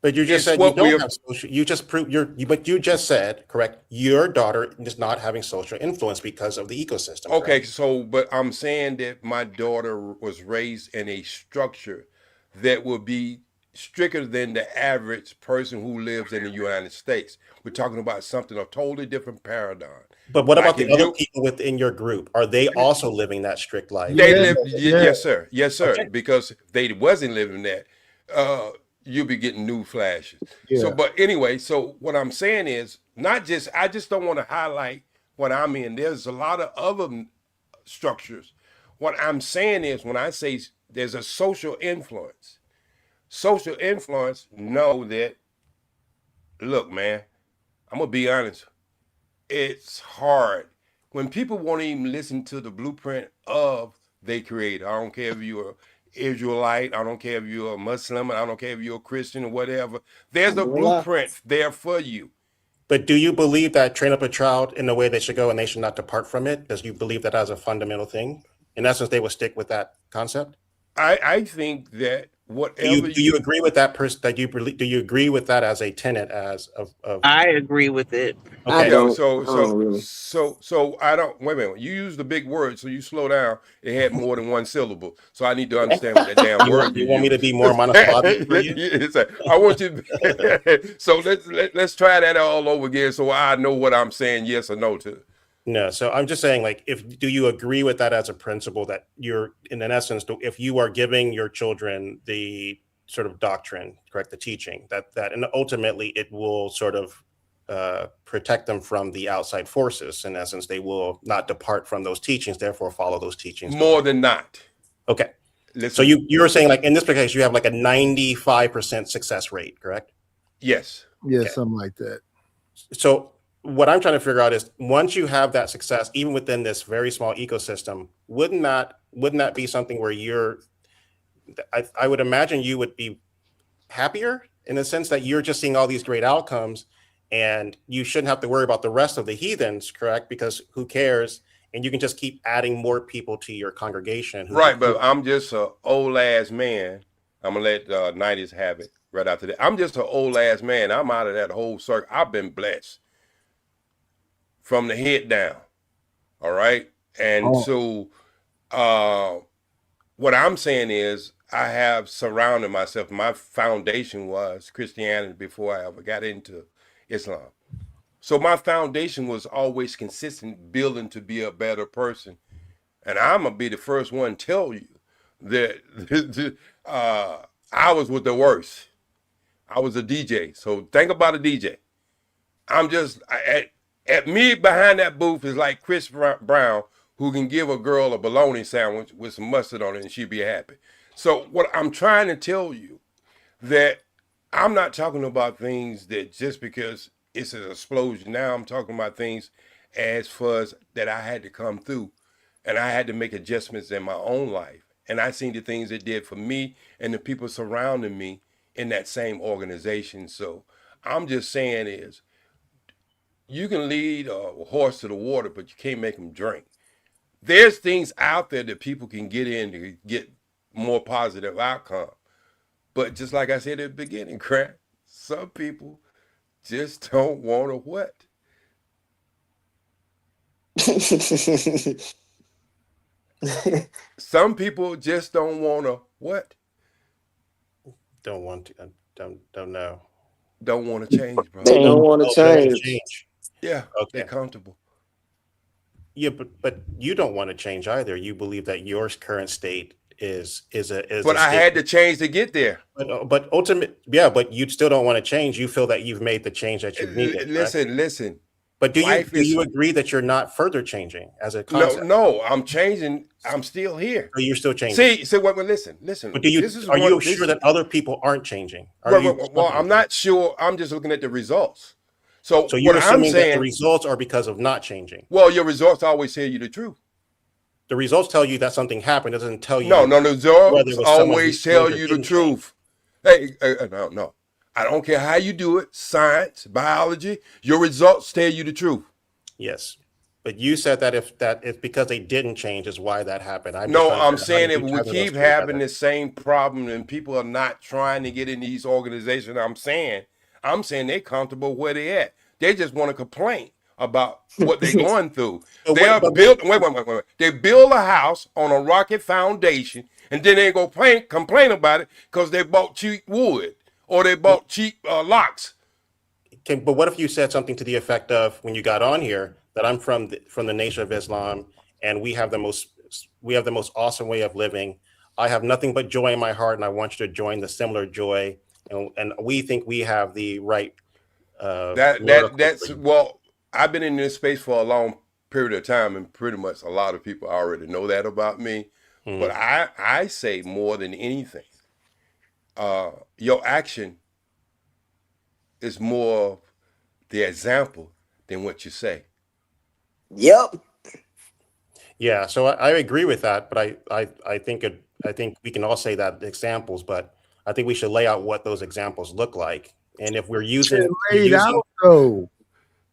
But you just said you don't have social. You just proved but you just said, correct, your daughter is not having social influence because of the ecosystem. Okay, so but I'm saying that my daughter was raised in a structure that will be stricter than the average person who lives in the United States. We're talking about something a totally different paradigm. But what about the other people within your group? Are they also living that strict life? They live, yes, sir. Yes, sir. Okay. Because if they wasn't living that, you'll be getting new flashes. Yeah. So, but anyway, so what I'm saying is I just don't want to highlight what I'm in. There's a lot of other structures. What I'm saying is when I say there's a social influence know that, look, man, I'm going to be honest. It's hard when people won't even listen to the blueprint of their creator. I don't care if you're Israelite. I don't care if you're a Muslim. I don't care if you're a Christian or whatever. There's a blueprint there for you. But do you believe that train up a child in the way they should go and they should not depart from it? Does you believe that as a fundamental thing? In essence, they will stick with that concept? I think that whatever do you agree with that person that you believe? Do you agree with that as a tenet of I agree with it. Okay. I don't. So I don't. Wait a minute. You used the big word, so you slow down. It had more than one syllable, so I need to understand what that damn word. You want me to be more monosyllabic for you? I want you. So let's try that all over again, so I know what I'm saying yes or no to. No, so I'm just saying, like, do you agree with that as a principle that you're, in essence, if you are giving your children the sort of doctrine, correct, the teaching, that and ultimately it will sort of protect them from the outside forces. In essence, they will not depart from those teachings, therefore follow those teachings. More than not. Okay. So you're saying, like, in this case, you have like a 95% success rate, correct? Yes. Yeah, Okay. something like that. So what I'm trying to figure out is, once you have that success, even within this very small ecosystem, wouldn't that be something where I would imagine you would be happier in the sense that you're just seeing all these great outcomes and you shouldn't have to worry about the rest of the heathens, correct? Because who cares? And you can just keep adding more people to your congregation. Right, but I'm just an old ass man. I'm gonna let 90s have it right after that. I'm just an old ass man. I'm out of that whole circle. I've been blessed from the head down. All right. And so what I'm saying is I have surrounded myself. My foundation was Christianity before I ever got into Islam. So my foundation was always consistent, building to be a better person. And I'm going to be the first one to tell you that I was with the worst. I was a DJ. So think about a DJ. I'm just, at me behind that booth is like Chris Brown, who can give a girl a bologna sandwich with some mustard on it and she'll be happy. So what I'm trying to tell you, that I'm not talking about things that just because it's an explosion. Now I'm talking about things as far as that I had to come through, and I had to make adjustments in my own life. And I seen the things it did for me and the people surrounding me in that same organization. So I'm just saying is, you can lead a horse to the water, but you can't make them drink. There's things out there that people can get in to get more positive outcome. But just like I said at the beginning, Grant, some people just don't want to what? Some people just don't want to what? Don't want to, don't know. Don't want to change, bro. They don't want to change. Yeah, okay. They're comfortable. Yeah, but you don't want to change either. You believe that your current state is But I had to change to get there. But ultimately, yeah, but you still don't want to change. You feel that you've made the change that you needed. Listen. But do Life you is- agree that you're not further changing as a concept? No, I'm changing. I'm still here. Or you're still changing. See, wait, listen. But are you sure that other people aren't changing? Well, I'm not sure. I'm just looking at the results. So you're what I'm assuming that saying, the results are because of not changing. well, your results always tell you the truth. The results tell you that something happened. It doesn't tell you. No, the whether results it was someone always who tell changed or you the didn't truth. Hey, no. I don't care how you do it. Science, biology, your results tell you the truth. Yes, but you said that if because they didn't change is why that happened. I'm saying if we keep having the same problem and people are not trying to get in these organizations, I'm saying they're comfortable where they at. They just want to complain about what they're going through. They build a house on a rocket foundation, and then they go complain about it because they bought cheap wood or they bought cheap locks. Okay, but what if you said something to the effect of, when you got on here, that I'm from the Nation of Islam, and we have the most awesome way of living. I have nothing but joy in my heart, and I want you to join the similar joy. And we think we have the right. Well, I've been in this space for a long period of time, and pretty much a lot of people already know that about me. But I say more than anything, your action is more the example than what you say. Yep. Yeah, so I agree with that, but I think we can all say that examples, but I think we should lay out what those examples look like, and if we're using,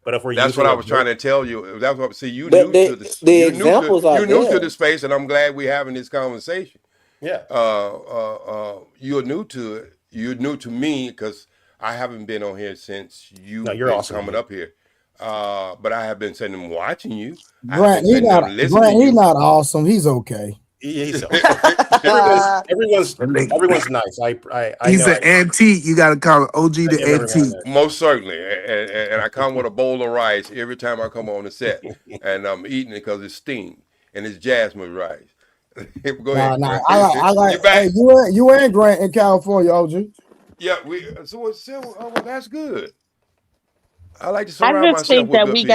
but if we're that's using what I was trying to tell you. That's what you But new the to examples are you're new to there. the space, and I'm glad we're having this conversation. Yeah. You're new to it. You're new to me because I haven't been on here since you've you're been awesome. coming up here. But I have been sitting and watching you. Grant, he's not awesome. He's okay. He's everyone's nice. He's an antique. You got to call it OG the antique. Most certainly, and I come with a bowl of rice every time I come on the set, and I'm eating it because it's steamed and it's jasmine rice. Go ahead. I like. Hey, you and Grant in California, OG. Yeah, well, that's good. I like to I surround just myself think with that good we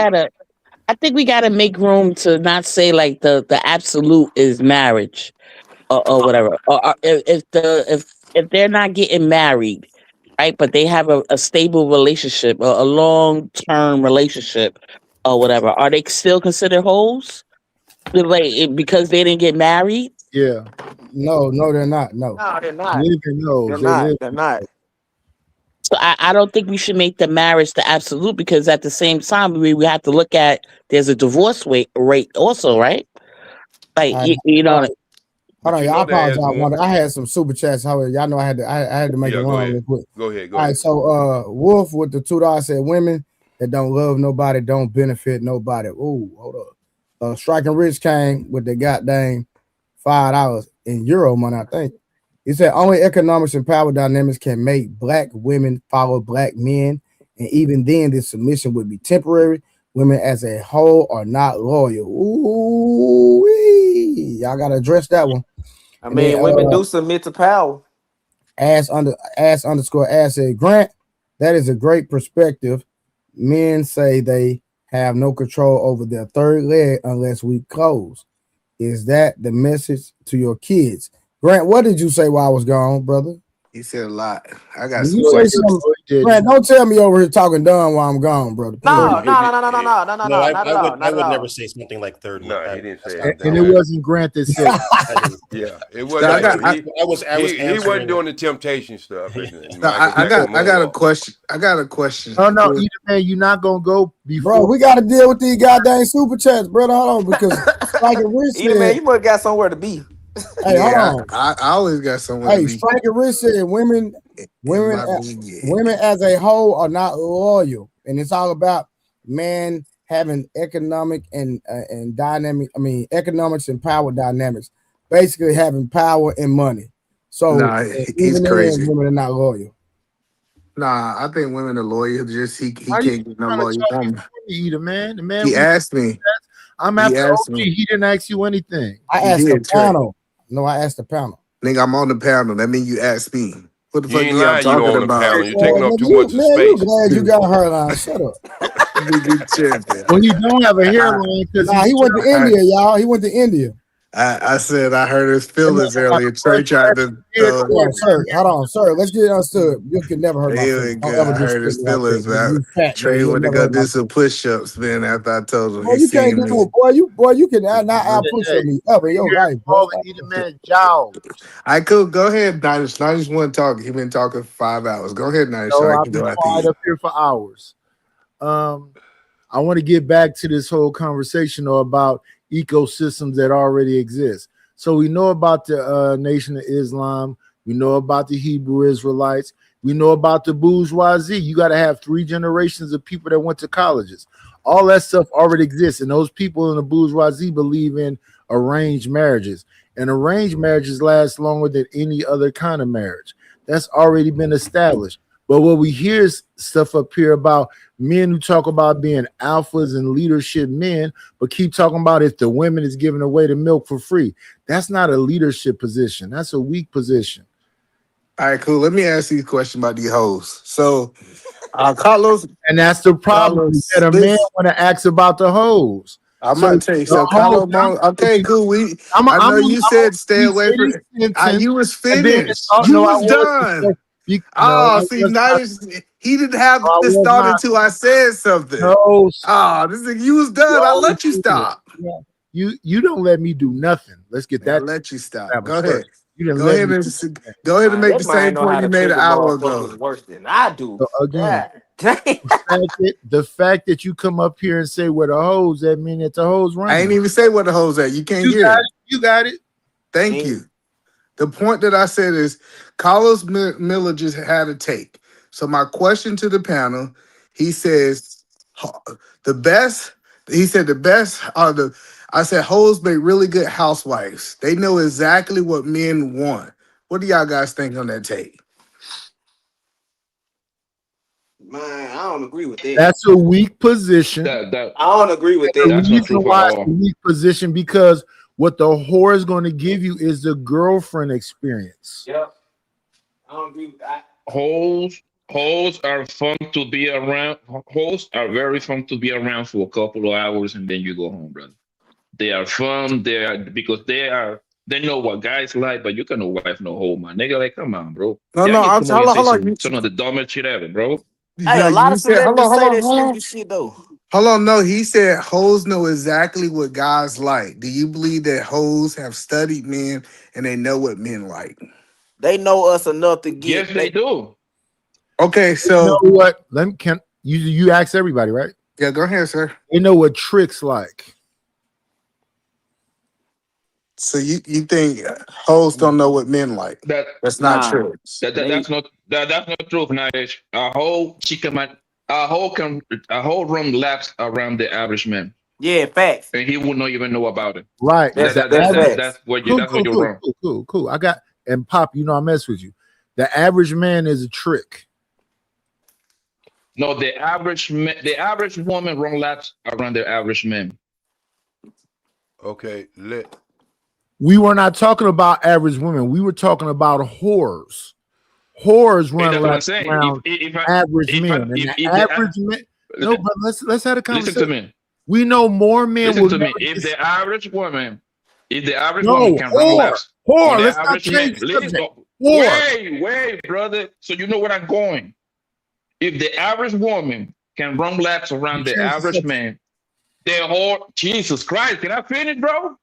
people. gotta make room to not say like the absolute is marriage or whatever. Or if they're not getting married, right? But they have a stable relationship, a long-term relationship or whatever. Are they still considered hoes? Because they didn't get married? Yeah. No, they're not. No. No, they're not. They're not. So I don't think we should make the marriage the absolute, because at the same time we have to look at there's a divorce rate also, right? Like you know. Hold on, y'all. I apologize. I had some super chats. However, y'all know I had to make a run real quick. Go ahead. All right, so Wolf with the $2 said women that don't love nobody don't benefit nobody. Ooh, hold up. Striking Rich came with the goddamn $5 in euro money, I think. He said only economics and power dynamics can make black women follow black men, and even then, this submission would be temporary. Women as a whole are not loyal. Ooh, y'all gotta address that one. I mean, women do submit to power. Ass said, Grant, that is a great perspective. Men say they have no control over their third leg unless we close. Is that the message to your kids? Grant, what did you say while I was gone, brother? He said a lot. I got Did some you say questions. something? Grant, don't tell me over here talking dumb while I'm gone, brother. No, I would never say something like third. No, he didn't say And it wasn't Grant that said. Yeah, it wasn't. He wasn't doing the temptation stuff. I got a question. No, either man, you're not gonna go before. Bro, we gotta deal with these goddamn super chats, brother. Hold on, because like Rich said, man, you must have got somewhere to be. Hey, hold on. I always got somewhere Hey, to be. Striker Rich said women as a whole are not loyal, and it's all about men having economic and dynamic. I mean, economics and power dynamics, basically having power and money. So he's crazy. Women are not loyal. Nah, I think women are loyal. Just he can't get no loyal woman. Either man, the man. He asked me. I'm after OG. He didn't ask you anything. I asked the panel. No, I asked the panel. Nigga, I'm on the panel. That means you asked me. What the You fuck ain't are y'all lying. You talking on the about? panel. You're taking up too You, much of man, you space. glad you got her line. Shut up. Nigga tripping. Well, he don't have a hairline because Nah, he went to India, y'all. He went to India. I said I heard his feelings earlier. Trey tried to Hold on, sir. Hold on, sir. Let's get it understood. You can never hurt my he feelings. was Don't good. ever I heard his disrespect me like feelings, that. man. You fat, Trey nigga. You'll went to never go hurt my do some push-ups, man, after I told him Boy, he you can't seen do me. it. Boy, you can not out push up me ever in your life, boy. I could go ahead, Nineties. Nineties want to talk. He been talking for 5 hours. Go ahead, Nineties. So Sorry, I I've can been go after quiet you. up here for hours. I want to get back to this whole conversation though, about ecosystems that already exist. So we know about the Nation of Islam. We know about the Hebrew Israelites. We know about the bourgeoisie. You got to have 3 generations of people that went to colleges. All that stuff already exists. And those people in the bourgeoisie believe in arranged marriages. And arranged marriages last longer than any other kind of marriage. That's already been established. But what we hear is stuff up here about men who talk about being alphas and leadership men, but keep talking about if the women is giving away the milk for free. That's not a leadership position. That's a weak position. All right, cool. Let me ask you a question about these hoes. So, Carlos, and that's the problem Carlos, that a man want to ask about the hoes. I'm So about to tell you. the So, hoes, Carlos, okay, cool. I know you said stay away from. You was finished. You was done. See, Nineties, he didn't have this thought until I said something. No, this is you was done. I let you stop. You don't let me do nothing. Let's get that. I let you stop. Go established ahead. first. You didn't Go let ahead me. and make the same point you made an hour ago. Worse than I do. So again, the fact that you come up here and say where the hoes, that mean that the hoes running. I ain't even say where the hoes at. You can't hear it. You got it. Thank you. The point that I said is Carlos Miller just had a take. So my question to the panel, he says the best. He said the best are the. I said hoes make really good housewives. They know exactly what men want. What do y'all guys think on that take? Man, I don't agree with that. That's a weak position. I don't agree with that. The reason why it's a weak position because what the whore is going to give you is the girlfriend experience. Yep. I don't agree with that. Hoes are fun to be around. Hoes are very fun to be around for a couple of hours and then you go home, brother. They are fun. They know what guys like, but you can no wife no hoe, man. Nigga, like, come on, bro. I'm some of the dumbest shit ever, bro. Hey, a lot of celebrities say that hold on. stupid shit though. Hold on, no, he said hoes know exactly what guys like. Do you believe that hoes have studied men and they know what men like? They know us enough to get. Yes, they do. Okay, so you know what? You ask everybody, right? Yeah, go ahead, sir. They know what tricks like. So you think hoes don't know what men like? That's not true. That's not true, Nadesh. A whole run laps around the average man. Yeah, facts. And he would not even know about it. Right. That's where you're wrong. Cool. I got and Pop, you know I mess with you. The average man is a trick. No, the average woman run laps around the average man. Okay, we were not talking about average women. We were talking about whores. Whores run laps around average men. No, but let's have a conversation. Listen to me. We know more men. Listen to me. If the average woman can run laps, let's not change subject. Wait, brother. So you know where I'm going. If the average woman can run laps around the average man, Jesus Christ, can I finish, bro?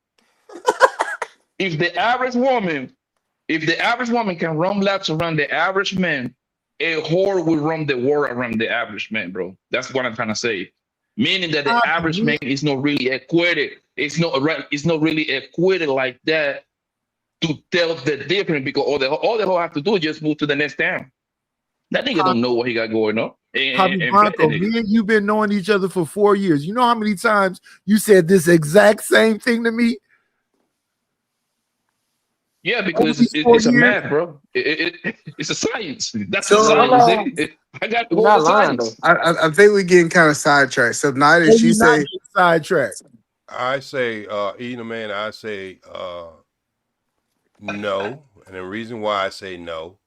If the average woman can run laps around the average man, a whore will run the war around the average man, bro. That's what I'm trying to say. Meaning that the average man is not really equated. It's not really equated like that to tell the difference because all the whole have to do is just move to the next town. That nigga don't know what he got going on. Bronco, me and you've been knowing each other for 4 years. You know how many times you said this exact same thing to me? Yeah, because it's a math, bro. It's a science. That's a science. I got to go science. I think we're getting kind of sidetracked. So Nidash, you say sidetracked. I say, man, I say no. And the reason why I say no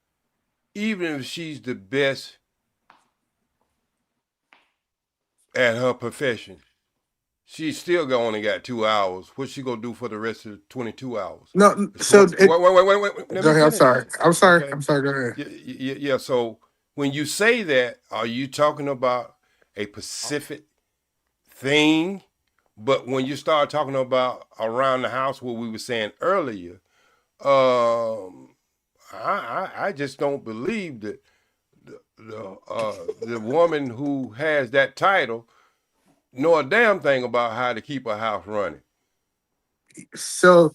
even if she's the best at her profession, she still only got 2 hours. What's she gonna do for the rest of the 22 hours? No, so wait. Let go me ahead. finish. I'm sorry. Okay. I'm sorry. Go ahead. Yeah. So when you say that, are you talking about a specific thing? But when you start talking about around the house, what we were saying earlier, I just don't believe that the woman who has that title know a damn thing about how to keep a house running. So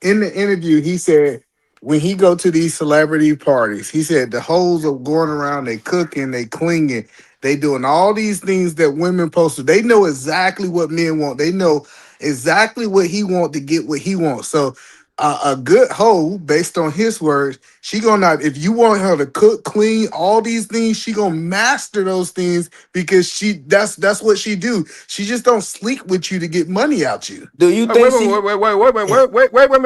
in the interview, he said when he go to these celebrity parties, he said the hoes are going around, they cooking, they cleaning, they doing all these things that women post. They know exactly what men want. They know exactly what he want to get what he wants. So a good hoe, based on his words, she gonna if you want her to cook, clean, all these things, she gonna master those things because that's what she do. She just don't sleep with you to get money out you. Do you Wait think a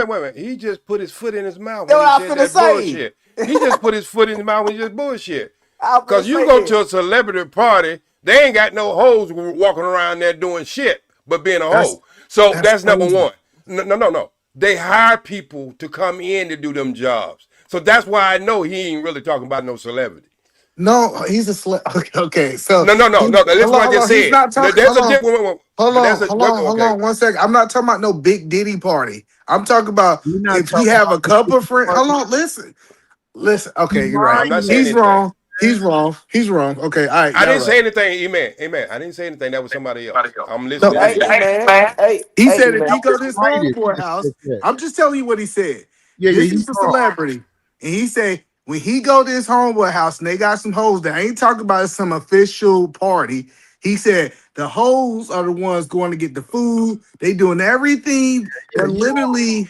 minute. He just put his foot in his mouth when he said that bullshit. He just put his foot in his mouth when he just bullshit. Because you go to a celebrity party, they ain't got no hoes walking around there doing shit but being a hoe. So that's number one. No. They hire people to come in to do them jobs. So that's why I know he ain't really talking about no celebrity. No, he's a okay. So no. That's what I just said. He's not talking. There's a difference. Hold on, 1 second. I'm not talking about no big Diddy party. I'm talking about if he have a couple of friends. Hold on, listen. Okay, you're right. He's wrong. He's wrong. Okay, all right. I didn't say anything. Amen. I didn't say anything. That was somebody else. I'm listening. He said if he go to his homeboy house, I'm just telling you what he said. This is a celebrity, and he said when he go to his homeboy house and they got some hoes that ain't talking about some official party. He said the hoes are the ones going to get the food. They doing everything. They're literally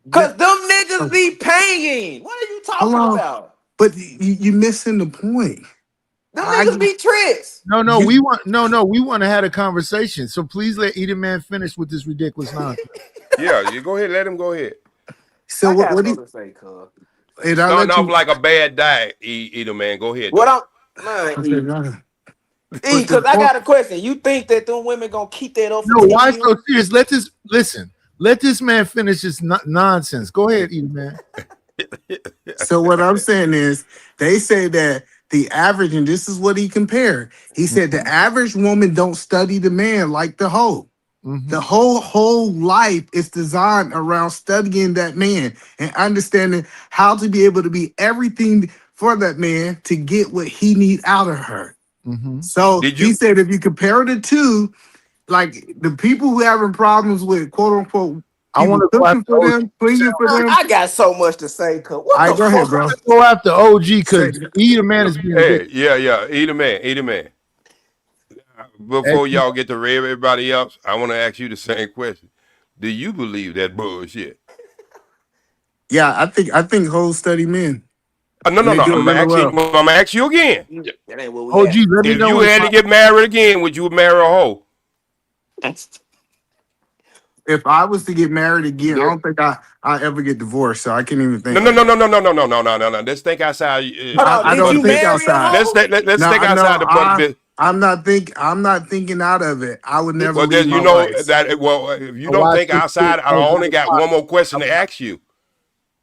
because them niggas be paying. What are you talking about? But you missing the point. Them niggas be tricks. No, we want to have a conversation. So please let Edie Man finish with this ridiculous nonsense. Yeah, you go ahead. Let him go ahead. So what do you say, cuz? Starting off like a bad diet, Edie Man. Go ahead. Because I got a question. You think that them women gonna keep that up? No, why so serious? Let this man finish his nonsense. Go ahead, Edie Man. So what I'm saying is, they say that the average, and this is what he compared. He said the average woman don't study the man like the hoe. The whole life is designed around studying that man and understanding how to be able to be everything for that man to get what he need out of her. So he said if you compare the two, like the people who having problems with quote unquote, I want to cooking for them, cleaning for them. I got so much to say, cuz. All right, go ahead, bro. Go after OG because Edie Man is being Edie Man. Before y'all get to everybody else, I want to ask you the same question. Do you believe that bullshit? Yeah, I think hoes study men. No. I'm gonna ask you again. That ain't what we OG, let me know if you had to get married again, would you marry a hoe? If I was to get married again, I don't think I ever get divorced, so I can't even think. No. Let's think outside. I don't think outside. Let's think outside the point. I'm not thinking out of it. I would never. Well, then you know that. Well, if you don't think outside, I only got one more question to ask you.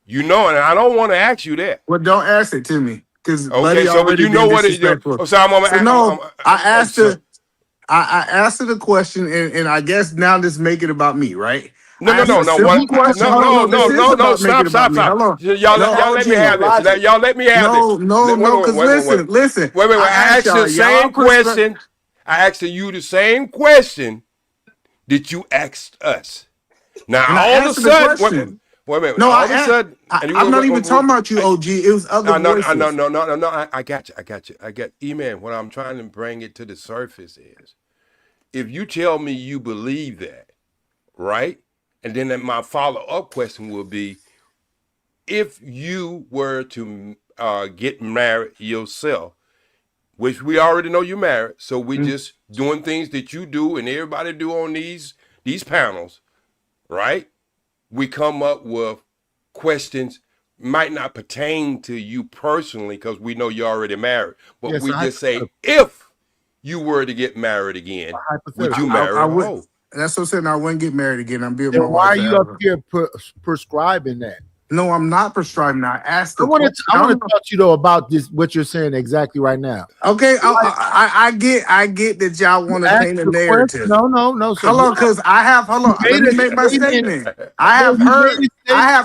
You know, and I don't want to ask you that. Well, don't ask it to me, because okay. So, but you know what it is. So I asked her. I asked her the question, and I guess now just make it about me, right? No. Stop. Y'all let me have this. Y'all let me have this. No, because listen. Wait. I asked you the same question. I asked you the same question that you asked us. Now, all of a sudden, wait a minute. No, all of a sudden, I'm not even talking about you, OG. It was other voices. No. I got you. I got E-Man. What I'm trying to bring it to the surface is, if you tell me you believe that, right? And then my follow-up question will be, if you were to get married yourself, which we already know you're married, so we just doing things that you do and everybody do on these panels, right? We come up with questions. might not pertain to you personally because we know you're already married. But Yes, we I- just say, if you were to get married again, would you marry I a would. hoe? That's what I'm saying. I wouldn't get married again. I'm being Then my why wife are you up forever. here prescribing that? No, I'm not prescribing. I asked. I want to talk to you though about this. What you're saying exactly right now. Okay, I get that y'all want to Ask paint a the narrative. question. No. So Hold on, because hold on. Let me make my statement. I have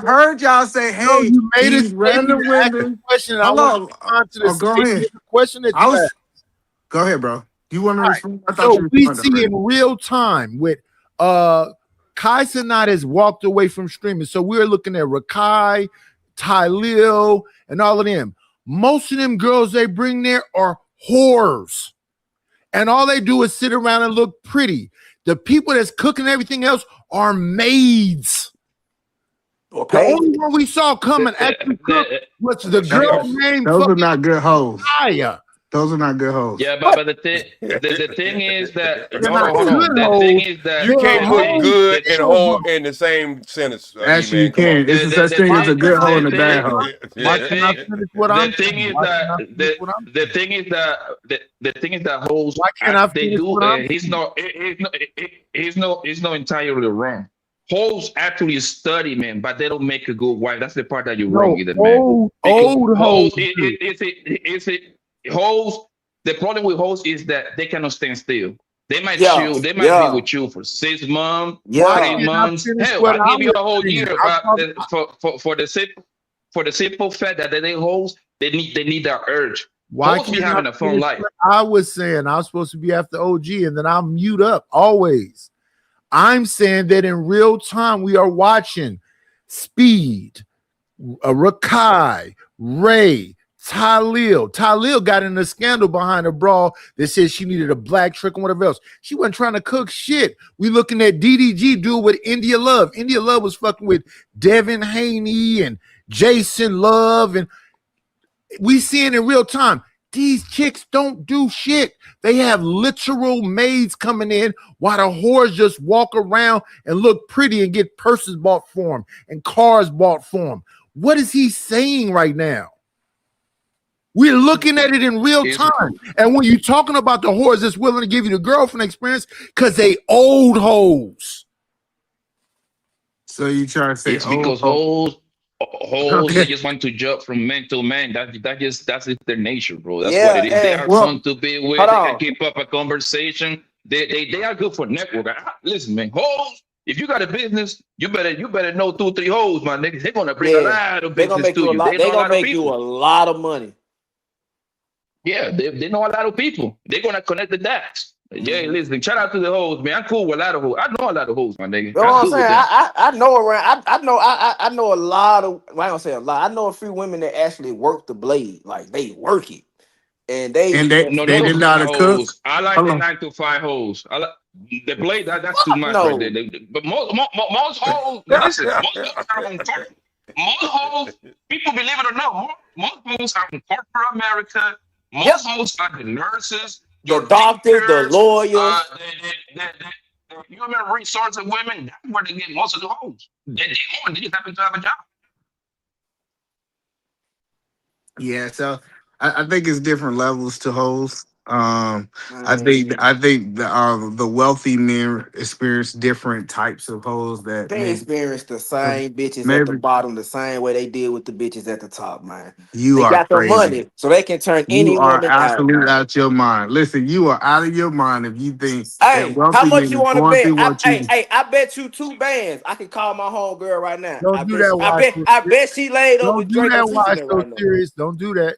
heard y'all say, "Hey, you made these a random statement. Ask women." the question. I Hold want on. to respond to the Go ahead. question that you asked. Go ahead, bro. You want to respond? I thought So you we responded see already. in real time with Kai Cenat has walked away from streaming. So we're looking at Rakai, Tylil, and all of them. Most of them girls they bring there are whores. And all they do is sit around and look pretty. The people that's cooking everything else are maids. The only one we saw coming actually cook was the girl named Those are not good hoes. Kaya. Those are not good hoes. Yeah, but the thing is that They're hold on, not hold on. good The hoes. thing is that You can't the put thing- good the- and whole in the same sentence. Actually, you Come on. can. It's a such thing as a good hoe and a bad hoe. The thing is that hoes they do. He's not entirely wrong. Hoes actually study, man, but they don't make a good wife. That's the part that you're wrong, either, man. Old Hoes, hoes. hoes. The problem with hoes is that they cannot stand still. They might Yeah, chill. They might yeah. be with you for 6 months, Yeah. 3 months. Hell, I'll give you a whole year. But for the simple fact that they hoes, they need that urge. Why Hoes be can't having I a fun finish life. what I was saying I was supposed to be after OG, and then I'll mute up always. I'm saying that in real time we are watching Speed, Rakai, Ray, Tylil. Tylil got in a scandal behind a brawl that said she needed a black trick and whatever else. She wasn't trying to cook shit. We looking at DDG do it with India Love. India Love was fucking with Devin Haney and Jason Love, and we seeing in real time. These chicks don't do shit. They have literal maids coming in while the whores just walk around and look pretty and get purses bought for them and cars bought for them. What is he saying right now? We're looking at it in real time. And when you're talking about the whores that's willing to give you the girlfriend experience, because they old hoes. So you trying to say It's because hoes they just want to jump from man to man. That's just their nature, bro. That's Yeah, what it is. They and- are well, fun to be with. hold They on. can keep up a conversation. They are good for network. Listen, man, hoes. If you got a business, you better know 2-3 hoes, my niggas. They're gonna bring a lot of They gonna business make to you a you. lot. They They know a gonna lot of make you people. a lot of money. Yeah, they know a lot of people. They're gonna connect the dots. Yeah, listen, shout out to the hoes, man. I'm cool with a lot of hoes. I know a lot of hoes, my nigga. You know what I'm cool with saying? them. I know around. I know a lot of. Well, I don't say a lot. I know a few women that actually work the blade, like they work it, and they No, they those didn't know how to kind of cook. hoes. I like Hold the on. 9 to 5 hoes. I like the blade. That's too much no. right there. But most hoes, listen, most hoes are on corporate. Most hoes, people believe it or not, most hoes are in corporate America. Most hoes are the nurses, The doctors, the lawyers. the human resource of women. That's where they get most of the hoes. They just happen to have a job. Yeah, so I think it's different levels to hoes. I think the wealthy men experience different types of hoes that They experience the same bitches at maybe- the bottom the same way they did with the bitches at the top, man. you They are got the crazy. money, so they can turn any You are woman out. absolutely out your mind. Listen, you are out of your mind if you think Hey, that wealthy how much men you is want to going bet? through what you. I bet you 2 bands. I can call my home girl right now. Don't do that. I bet she laid up Don't with do Draco that. Why Seasoning it's so right now. serious? Don't do that.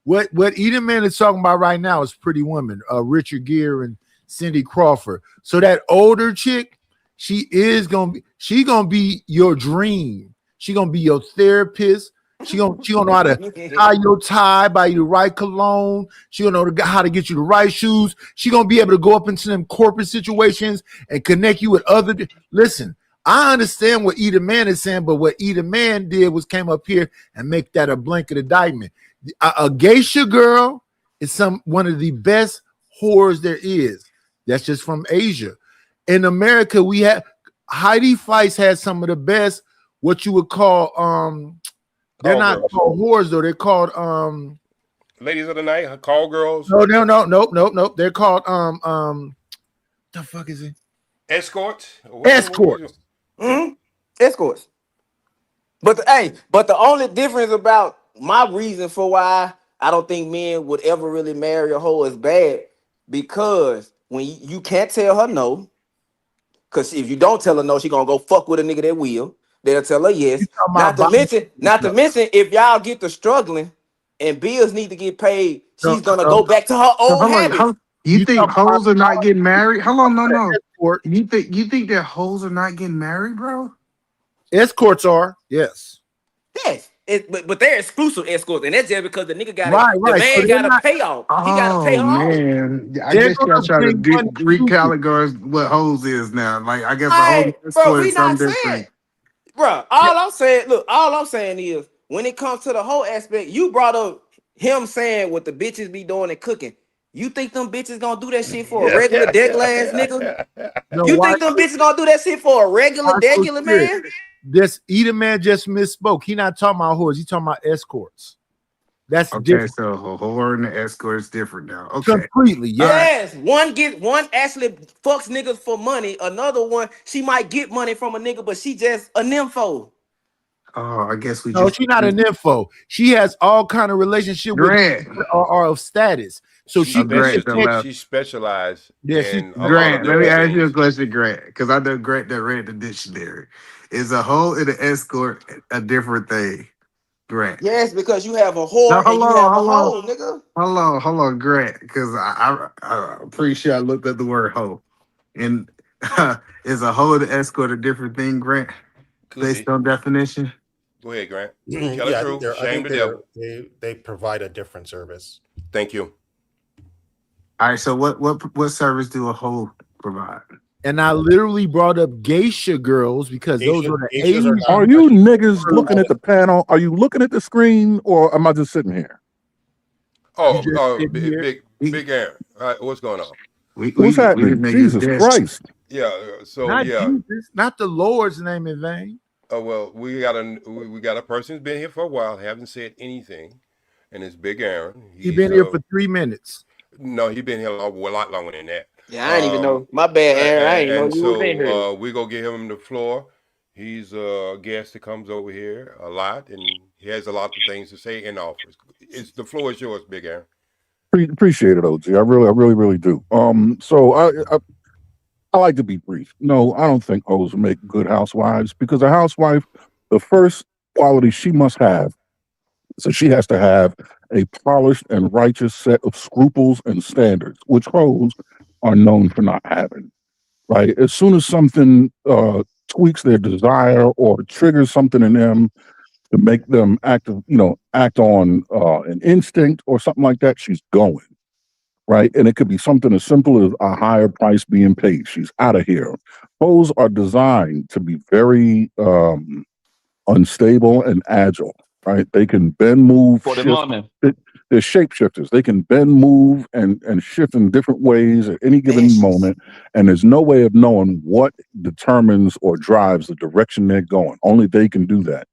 What Eden Man is talking about right now is Pretty Women, Richard Gere and Cindy Crawford. So that older chick, she gonna be your dream. She gonna be your therapist. She gonna know how to tie your tie, buy you the right cologne. She gonna know how to get you the right shoes. She gonna be able to go up into them corporate situations and connect you with other. Listen, I understand what Eden Man is saying, but what Eden Man did was came up here and make that a blanket indictment. A geisha girl is one of the best whores there is. That's just from Asia. In America, we have Heidi Fleiss has some of the best, what you would call They're Call not girls. called whores though. They're called Ladies of the night, call girls. No. They're called the fuck is it? Escorts. Escorts. Escorts. But the only difference about my reason for why I don't think men would ever really marry a hoe is bad, because when you can't tell her no, because if you don't tell her no, she gonna go fuck with a nigga that will. They'll tell her yes. Not to mention, if y'all get to struggling and bills need to get paid, she's gonna go back to her old habits. You think hoes are not getting married? Hold on, no. You think that hoes are not getting married, bro? Escorts are, yes. Yes. But they're exclusive escorts, and that's just because the nigga got Right. the man So got to not- pay off. He got to pay her off. Man, I guess y'all try to recategorize what hoes is now. Like, I guess a hoe escort is something different. Bro, all I'm saying is, when it comes to the whole aspect, you brought up him saying what the bitches be doing and cooking. You think them bitches gonna do that shit for a regular degular ass nigga? You think them bitches gonna do that shit for a regular degular man? Either man just misspoke. He not talking about whores. He talking about escorts. That's okay. different. So a whore and the escort is different now. Okay, completely. Yes, one actually fucks niggas for money. Another one, she might get money from a nigga, but she just a nympho. Oh, I guess we. No, she's not an info. She has all kind of relationship with or of status. So she she specialized. In Grant, let me ask you a question, Grant, because I know Grant that read the dictionary. Is a hoe and an escort a different thing, Grant? Yes, because you have a whore and you have a hoe, nigga. Hold on, Grant, because I'm pretty sure I looked at the word hoe. And is a hoe and an escort a different thing, Grant? Based on definition? Go ahead, Grant. I think they provide a different service. Thank you. All right, so what service do a hoe provide? And I literally brought up geisha girls because those are the Asian. Are you niggas looking at the panel? Are you looking at the screen, or am I just sitting here? Big Aaron. All right, what's going on? What's happening? Jesus Christ. Yeah, so not yeah. Jesus, not the Lord's name in vain. Oh well, we got a person who's been here for a while, haven't said anything, and it's Big Aaron. He's been here for 3 minutes. No, he's been here a lot longer than that. Yeah, I didn't even know. My bad, Aaron. I didn't know you were in here. So we're gonna give him the floor. He's a guest that comes over here a lot, and he has a lot of things to say in the office. The floor is yours, Big Aaron. Appreciate it, OG. I really do. So I like to be brief. No, I don't think hoes make good housewives, because a housewife, the first quality she must have, so she has to have a polished and righteous set of scruples and standards, which hoes are known for not having. Right? As soon as something tweaks their desire or triggers something in them to make them act on an instinct or something like that, she's going. Right? And it could be something as simple as a higher price being paid. She's out of here. Hoes are designed to be very unstable and agile. Right? They can bend, move, For the shift. moment. They're shapeshifters. They can bend, move, and shift in different ways at any given moment. And there's no way of knowing what determines or drives the direction they're going. Only they can do that.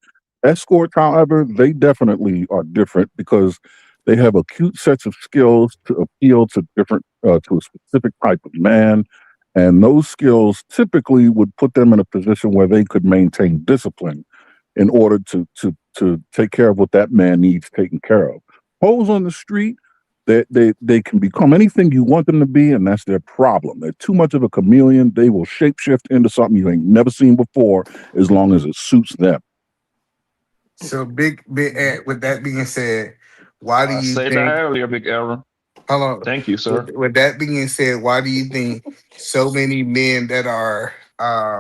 Escorts, however, they definitely are different because they have acute sets of skills to appeal to different to a specific type of man. And those skills typically would put them in a position where they could maintain discipline in order to take care of what that man needs taken care of. Hoes on the street, they can become anything you want them to be, and that's their problem. They're too much of a chameleon. They will shapeshift into something you ain't never seen before as long as it suits them. So big with that being said, why do you said think that earlier, Big Aaron? Hello. Thank you, sir. With that being said, why do you think so many men that are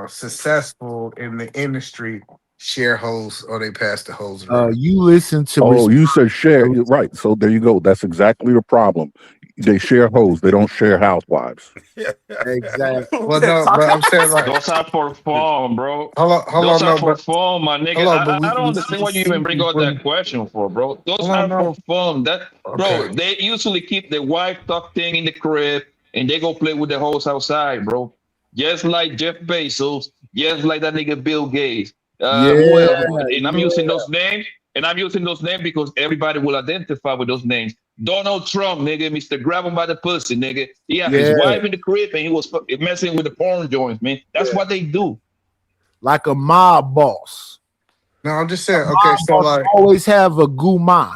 successful in the industry share hoes or they pass the hoes around? You listen to. Oh, you said share. Right. So there you go. That's exactly the problem. They share hoes. They don't share housewives. Exactly. Well, no, but I'm saying like those are for fun, bro. Hold those on, are no, for but fun, my nigga. I don't understand why you even bring out that question for, bro. Those are for fun. Bro, they usually keep the wife tucked in the crib and they go play with the hoes outside, bro. Just like Jeff Bezos, just like that nigga Bill Gates. And I'm using those names. And I'm using those names because everybody will identify with those names. Donald Trump, nigga, Mr. Grab him by the pussy, nigga. He had his wife in the crib and he was messing with the porn joints, man. That's what they do. Like a mob boss. No, I'm just saying. Okay, so like always have a guma.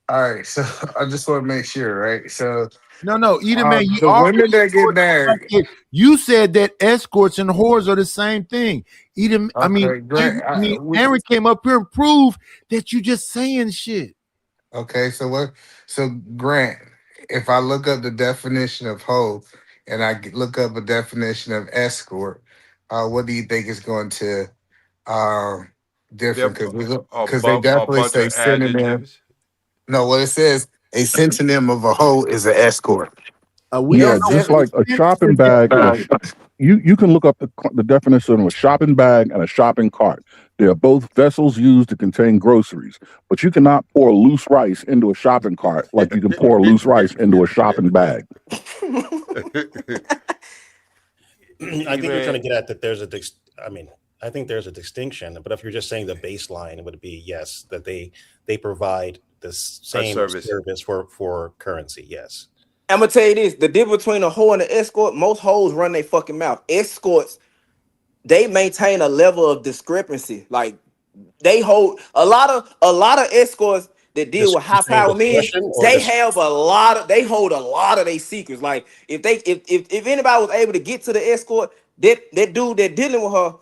All right, so I just want to make sure, right? So no, either man. The women that get married. You said that escorts and whores are the same thing. Either I mean, Grant, Aaron came up here and proved that you just saying shit. Okay, so what? So Grant, if I look up the definition of hoe and I look up a definition of escort, what do you think is going to different? Because they definitely say synonym. No, what it says, a synonym of a hoe is an escort. Just like a shopping bag. You can look up the definition of a shopping bag and a shopping cart. They are both vessels used to contain groceries, but you cannot pour loose rice into a shopping cart like you can pour loose rice into a shopping bag. I think you're trying to get at that there's I think there's a distinction, but if you're just saying the baseline, it would be yes, that they provide the same service for currency, yes. I'm gonna tell you this: the difference between a hoe and an escort. Most hoes run their fucking mouth. Escorts, they maintain a level of discrepancy. Like they hold a lot of escorts that deal with high power men. They hold a lot of their secrets. Like if anybody was able to get to the escort, that dude that dealing with her,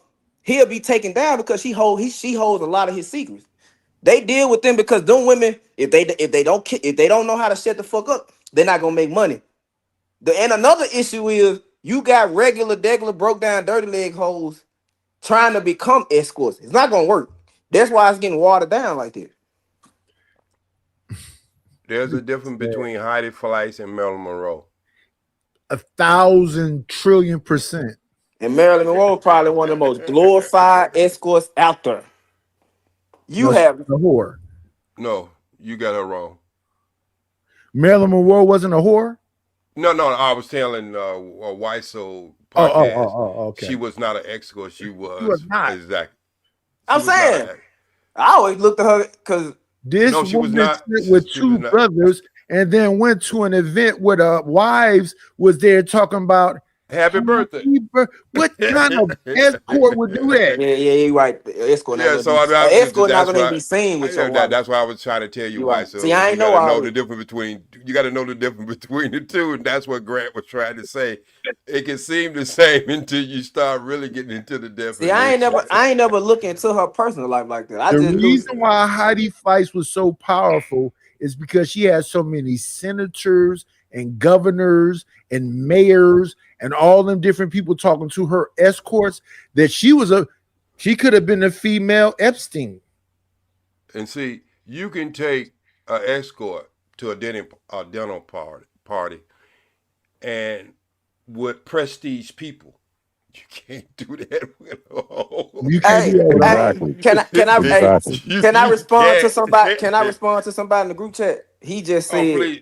he'll be taken down because she holds a lot of his secrets. They deal with them because them women, if they don't know how to shut the fuck up, they're not gonna make money. And another issue is you got regular, broke down, dirty leg hoes trying to become escorts. It's not gonna work. That's why it's getting watered down like this. There's a difference between Heidi Fleiss and Marilyn Monroe. 1,000 trillion %. And Marilyn Monroe is probably one of the most glorified escorts out there. You have a whore. No, you got her wrong. Marilyn Monroe wasn't a whore? No, I was telling Weissel podcast. Okay. She was not an escort. She was not. Exactly. I'm saying. I always looked at her because she was not with two brothers and then went to an event where the wives was there talking about happy birthday. What kind of escort would do that? Yeah, you're right. The escort escort not going to be seen with your wife. That's why I was trying to tell you why. So see, I ain't know the difference between. You got to know the difference between the two, and that's what Grant was trying to say. It can seem the same until you start really getting into the definition. See, I ain't never looked into her personal life like that. The reason why Heidi Fleiss was so powerful is because she had so many senators and governors and mayors and all them different people talking to her escorts that she could have been a female Epstein. And see, you can take an escort to a dinner party and with prestige people. You can't do that with a whole. You can't do that. Can I respond to somebody? Can I respond to somebody in the group chat? He just said.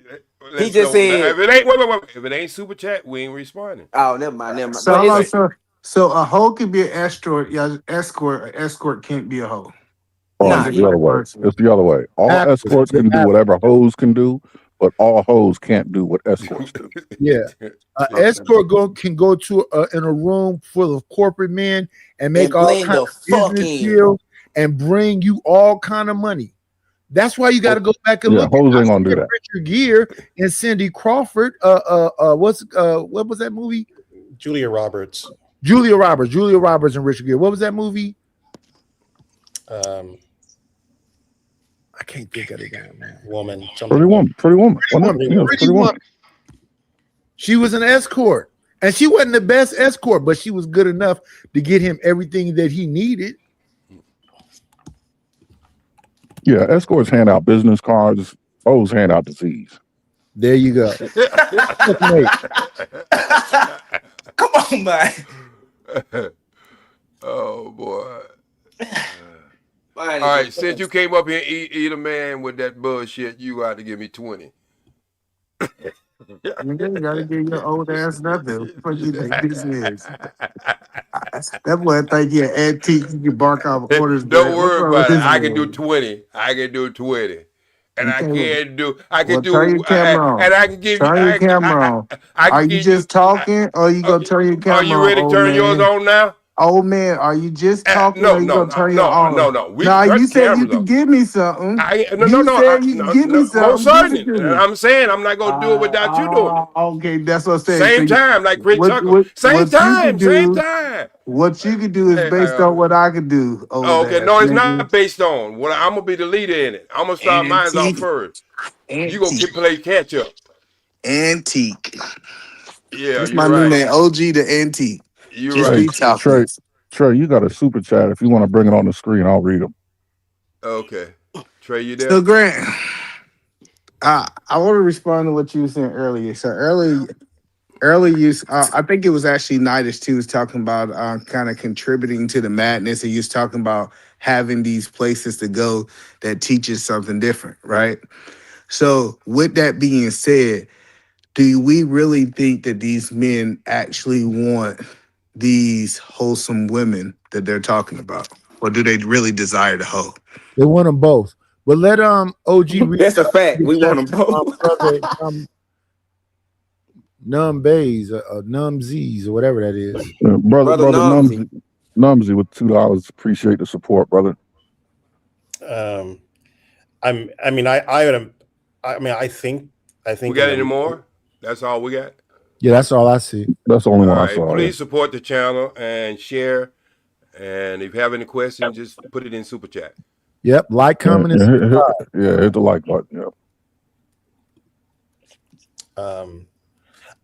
He just said. If it ain't super chat, we ain't responding. Oh, never mind. So a hoe can be an escort. Yeah, escort. An escort can't be a hoe. It's the other way. It's the other way. All escorts can do whatever hoes can do, but all hoes can't do what escorts do. Yeah, an escort can go to in a room full of corporate men and make all kinds of business deals and bring you all kind of money. That's why you got to go back and look at Richard Gere and Cindy Crawford. What was that movie? Julia Roberts and Richard Gere. What was that movie? I can't think of it again, man. Pretty Woman. She was an escort, and she wasn't the best escort, but she was good enough to get him everything that he needed. Yeah, escorts hand out business cards. Hoes hand out disease. There you go. Come on, man. Oh boy. All right, since you came up here and eat a man with that bullshit, you got to give me 20. You gotta give your old ass nothing. What do you think this is? That boy think he an antique. You can bark off orders. Don't Brad. What's worry wrong about with it. this I can do man? 20. I can do 20. And I Okay, can well, turn your camera on. and I can give you, Turn your camera on. I Are can you give you, just talking, or you gonna turn your are camera you on, ready to old turn yours man? on now? Old man, are you just talking, or you gonna turn your on? We Nah, can turn you the said you cameras could on. give me something. No, You said you could give me most something. Give it certainly. to And me. I'm saying I'm not gonna do it without you doing it. Okay, that's what I'm saying. Same time, like Chris Tucker. Same What you could time, same do? time. What you could do is based on what I could do. Old Okay, ass no, it's nigga. not based on. Well, I'm gonna be the leader in it. I'm gonna start mine off first. You gonna play catch up. Antique. Yeah, That's you're my new right. name. OG the Antique. You're Just right. Hey, be talking. Trey, you got a super chat. If you want to bring it on the screen, I'll read them. Okay, Trey, you there? So Grant, I want to respond to what you were saying earlier. So earlier, I think it was actually Nidus too was talking about kind of contributing to the madness. And he was talking about having these places to go that teaches something different, right? So with that being said, do we really think that these men actually want these wholesome women that they're talking about, or do they really desire the hoe? They want them both. But let OG read. That's a fact. We want them both. Brother, Num Bays or Num Z's or whatever that is. Brother Numsy with $2. Appreciate the support, brother. I think We got any more? That's all we got. Yeah, that's all I see. That's the only one All I right, saw. please support the channel and share. And if you have any questions, just put it in super chat. Yep, like, comment, and subscribe. Hit the like button. Yeah.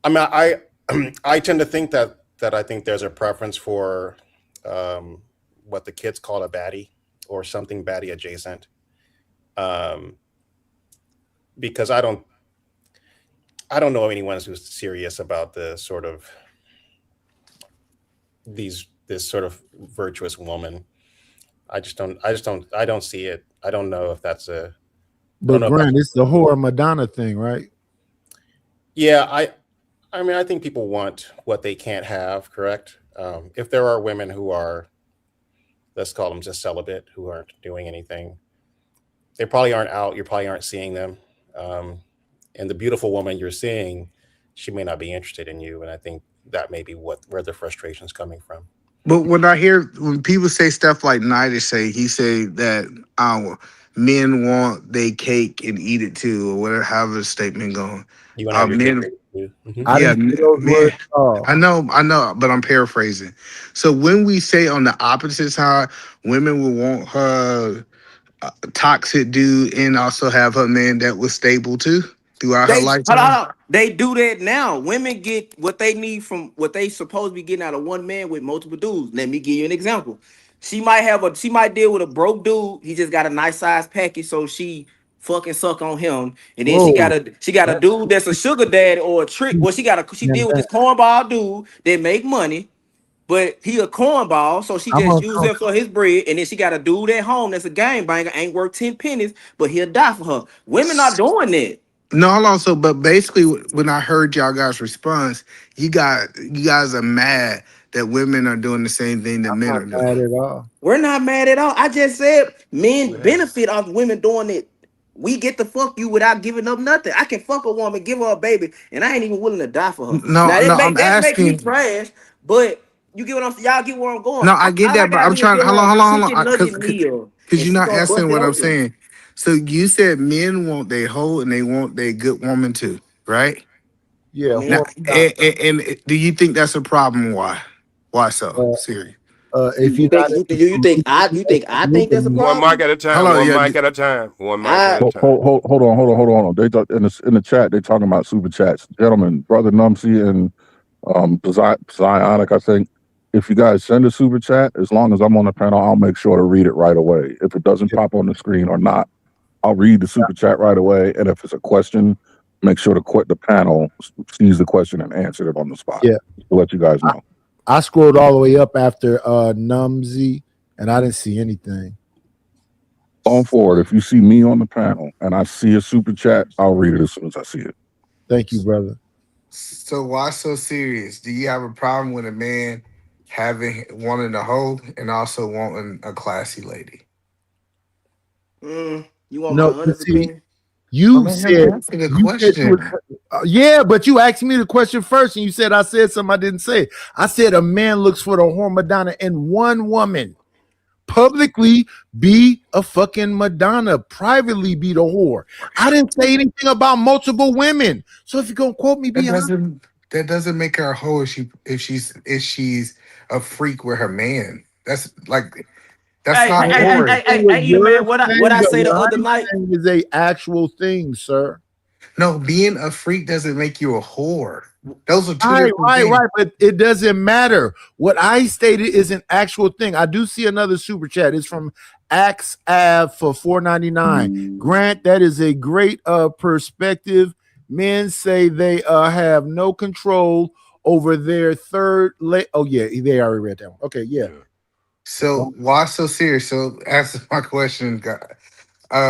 I tend to think that I think there's a preference for what the kids call a baddie or something baddie adjacent. Because I don't know anyone who's serious about the sort of this sort of virtuous woman. I don't see it. I don't know if that's a. But Grant, it's the whore Madonna thing, right? Yeah, I think people want what they can't have, correct? If there are women who are, let's call them just celibate, who aren't doing anything, they probably aren't out. You probably aren't seeing them. And the beautiful woman you're seeing, she may not be interested in you. And I think that may be where the frustration is coming from. But when people say stuff like Nidus he say that men want they cake and eat it too, or whatever, however the statement going. You want to have your men, cake too? Mm-hmm. I know, but I'm paraphrasing. So when we say on the opposite side, women will want her toxic dude and also have her man that was stable too throughout her lifetime. They do that now. Women get what they need from what they supposed to be getting out of one man with multiple dudes. Let me give you an example. She might deal with a broke dude. He just got a nice size package, so she fucking suck on him. And then she got a dude that's a sugar daddy or a trick. Well, she deal with this cornball dude that make money. But he a cornball, so she just use him for his bread. And then she got a dude at home that's a game banger, ain't worth 10 pennies, but he'll die for her. Women not doing that. No, also, but basically, when I heard y'all guys' response, you guys are mad that women are doing the same thing that men are doing. Mad at all. We're not mad at all. I just said men benefit off women doing it. We get to fuck you without giving up nothing. I can fuck a woman, give her a baby, and I ain't even willing to die for her. That make me trash, but you get what I'm saying? Y'all get where I'm going. No, I get that, but I'm trying. Hold on. Because you're not answering what I'm saying. So you said men want their hoe and they want their good woman too, right? Yeah. Now, and do you think that's a problem? Why? Why so? Serious. If you think I think that's a problem. One mic at a time. Mic at a time. Hold on. They in the chat. They talking about super chats, gentlemen. Brother Numsy and Zionic, I think. If you guys send a super chat, as long as I'm on the panel, I'll make sure to read it right away. If it doesn't pop on the screen or not, I'll read the super chat right away. And if it's a question, make sure the panel sees the question and answer it on the spot. Yeah, to let you guys know. I scrolled all the way up after Numsy, and I didn't see anything. Going forward, if you see me on the panel and I see a super chat, I'll read it as soon as I see it. Thank you, brother. So why so serious? Do you have a problem with a man wanting a hoe and also wanting a classy lady? You want No, my honest see, opinion? you I'm said asking a you said you question. yeah, but you asked me the question first, and you said I said something I didn't say. I said a man looks for the whore Madonna in one woman. Publicly be a fucking Madonna, privately be the whore. I didn't say anything about multiple women. So if you're gonna quote me, That doesn't make her a hoe if she's a freak with her man. That's not whoring. You man, what I say the other night is a actual thing, sir. No, being a freak doesn't make you a whore. Those are two Right, different things. but it doesn't matter. What I stated is an actual thing. I do see another super chat. It's from Axe Av for $4.99. Grant, that is a great perspective. Men say they have no control over their third oh yeah, they already read that one. Okay, yeah. So why so serious? So answer my question.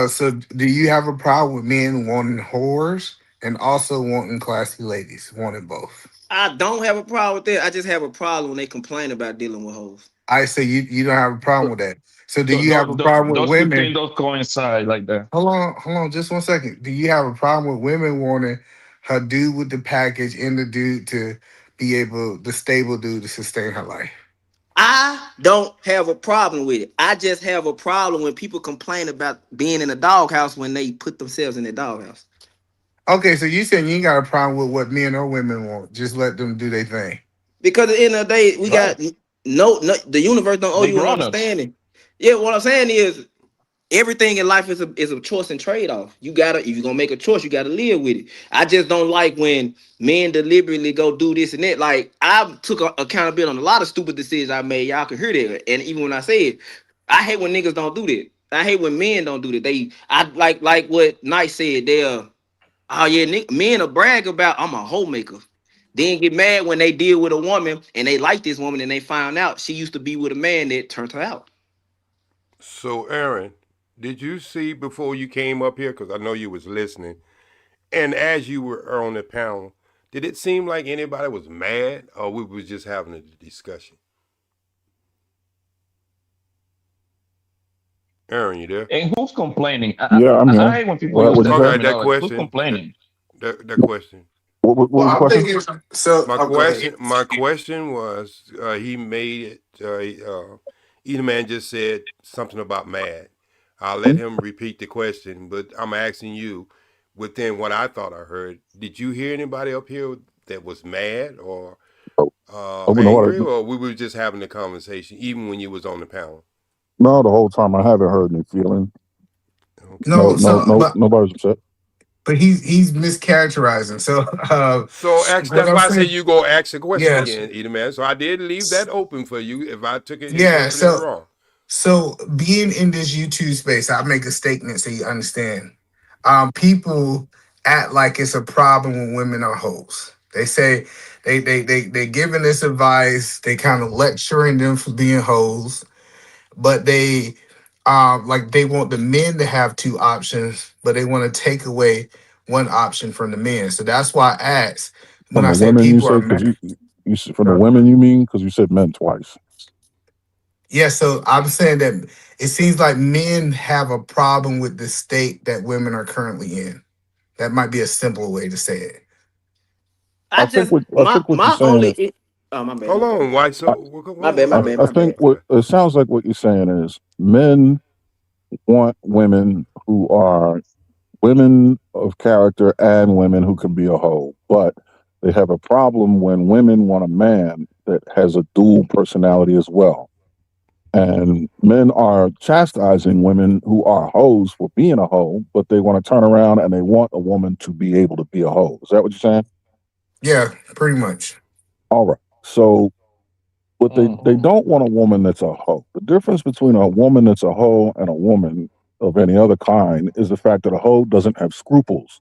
So do you have a problem with men wanting whores and also wanting classy ladies, wanting both? I don't have a problem with that. I just have a problem when they complain about dealing with hoes. I say you don't have a problem with that. So do you have a problem with those women? two things don't coincide like that. Hold on, just 1 second. Do you have a problem with women wanting her dude with the package and the dude to be able, the stable dude to sustain her life? I don't have a problem with it. I just have a problem when people complain about being in a doghouse when they put themselves in the doghouse. Okay, so you saying you ain't got a problem with what men or women want. Just let them do their thing. Because at the end of the day, we got the universe don't owe you an understanding. Yeah, what I'm saying is everything in life is a choice and trade-off. If you're gonna make a choice, you gotta live with it. I just don't like when men deliberately go do this and that. Like, I took accountability on a lot of stupid decisions I made. Y'all can hear that. And even when I say it, I hate when niggas don't do that. I hate when men don't do that. I like what Knight said. Men will brag about, I'm a homemaker. Then get mad when they deal with a woman and they like this woman and they found out she used to be with a man that turned her out. So, Aaron, did you see before you came up here, because I know you was listening, and as you were on the panel, did it seem like anybody was mad or we was just having a discussion? Aaron, you there? And who's complaining? Yeah, I'm here. I hate when people use that that terminology. question. Who's complaining? That question. What was the question? My question was, he made it, either man just said something about mad. I'll let him repeat the question, but I'm asking you, within what I thought I heard, did you hear anybody up here that was mad or angry, or we were just having a conversation, even when you was on the panel? No, the whole time I haven't heard any feeling. No, nobody's upset. But he's mischaracterizing. That's why I say you go ask a question again, either man. So I did leave that open for you if I took it. Wrong. So being in this YouTube space, I'll make a statement so you understand. People act like it's a problem when women are hoes. They say they giving this advice, they kind of lecturing them for being hoes, but they want the men to have two options, but they want to take away one option from the men. So that's why I asked when I say people are mad. You for the women, you mean? Because you said men twice. Yeah, so I'm saying that it seems like men have a problem with the state that women are currently in. That might be a simpler way to say it. I think what you're saying is, my bad. Hold on, why so? My bad. I think what it sounds like what you're saying is men want women who are women of character and women who can be a hoe, but they have a problem when women want a man that has a dual personality as well. And men are chastising women who are hoes for being a hoe, but they want to turn around and they want a woman to be able to be a hoe. Is that what you're saying? Yeah, pretty much. All right. So but they don't want a woman that's a hoe. The difference between a woman that's a hoe and a woman of any other kind is the fact that a hoe doesn't have scruples.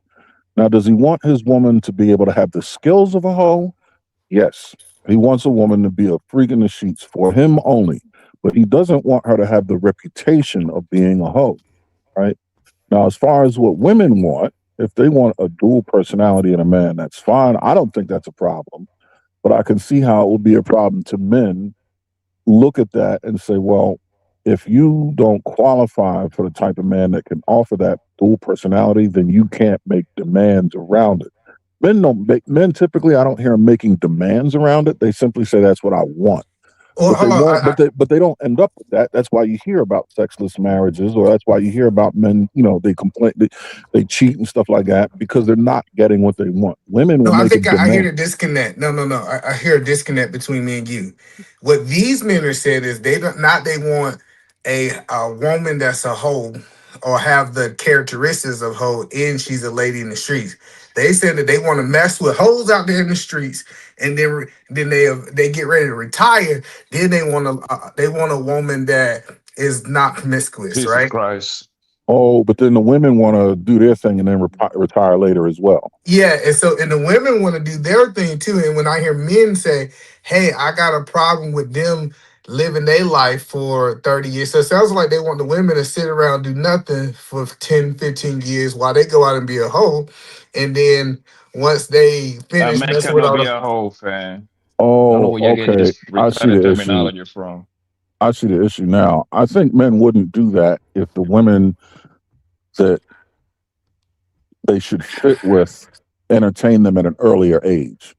Now, does he want his woman to be able to have the skills of a hoe? Yes. He wants a woman to be a freak in the sheets for him only, but he doesn't want her to have the reputation of being a hoe, right? Now, as far as what women want, if they want a dual personality in a man, that's fine. I don't think that's a problem. But I can see how it will be a problem to men look at that and say, well, if you don't qualify for the type of man that can offer that dual personality, then you can't make demands around it. Men typically, I don't hear them making demands around it. They simply say that's what I want. Well, But they hold on. won't, but they don't end up with that. That's why you hear about sexless marriages, or that's why you hear about men, they complain, they cheat and stuff like that because they're not getting what they want. Women will No, I make think a I hear the demand. disconnect. No. I hear a disconnect between me and you. What these men are saying is they want a woman that's a hoe or have the characteristics of hoe and she's a lady in the streets. They said that they want to mess with hoes out there in the streets, and then they get ready to retire. Then they want a woman that is not promiscuous, Jesus right? Christ. Oh, but then the women want to do their thing and then retire later as well. Yeah, and the women want to do their thing too. And when I hear men say, "Hey, I got a problem with them living their life for 30 years," so it sounds like they want the women to sit around do nothing for 10, 15 years while they go out and be a hoe, and then once they A finish man messing with cannot all be the a whole fan. I don't know Oh, where you're getting okay. this I see retarded the issue. terminology from. I see the issue now. I think men wouldn't do that if the women that they should fit with entertain them at an earlier age.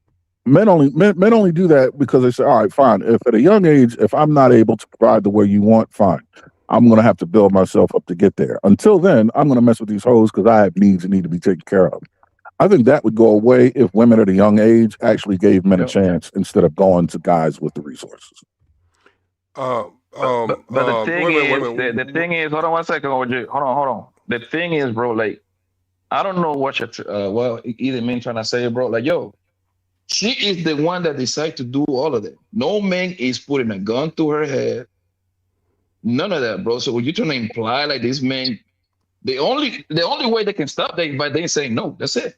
Men only do that because they say, all right, fine. If at a young age, if I'm not able to provide the way you want, fine. I'm going to have to build myself up to get there. Until then, I'm going to mess with these hoes because I have needs that need to be taken care of. I think that would go away if women at a young age actually gave men a chance instead of going to guys with the resources. But the thing is, the thing is, hold on 1 second, OJ. Hold on. The thing is, bro, like, I don't know what you're, either men trying to say, bro, like, yo, she is the one that decided to do all of that. No man is putting a gun to her head. None of that, bro. So you're trying to imply like this man, the only way they can stop that is by they saying no. That's it.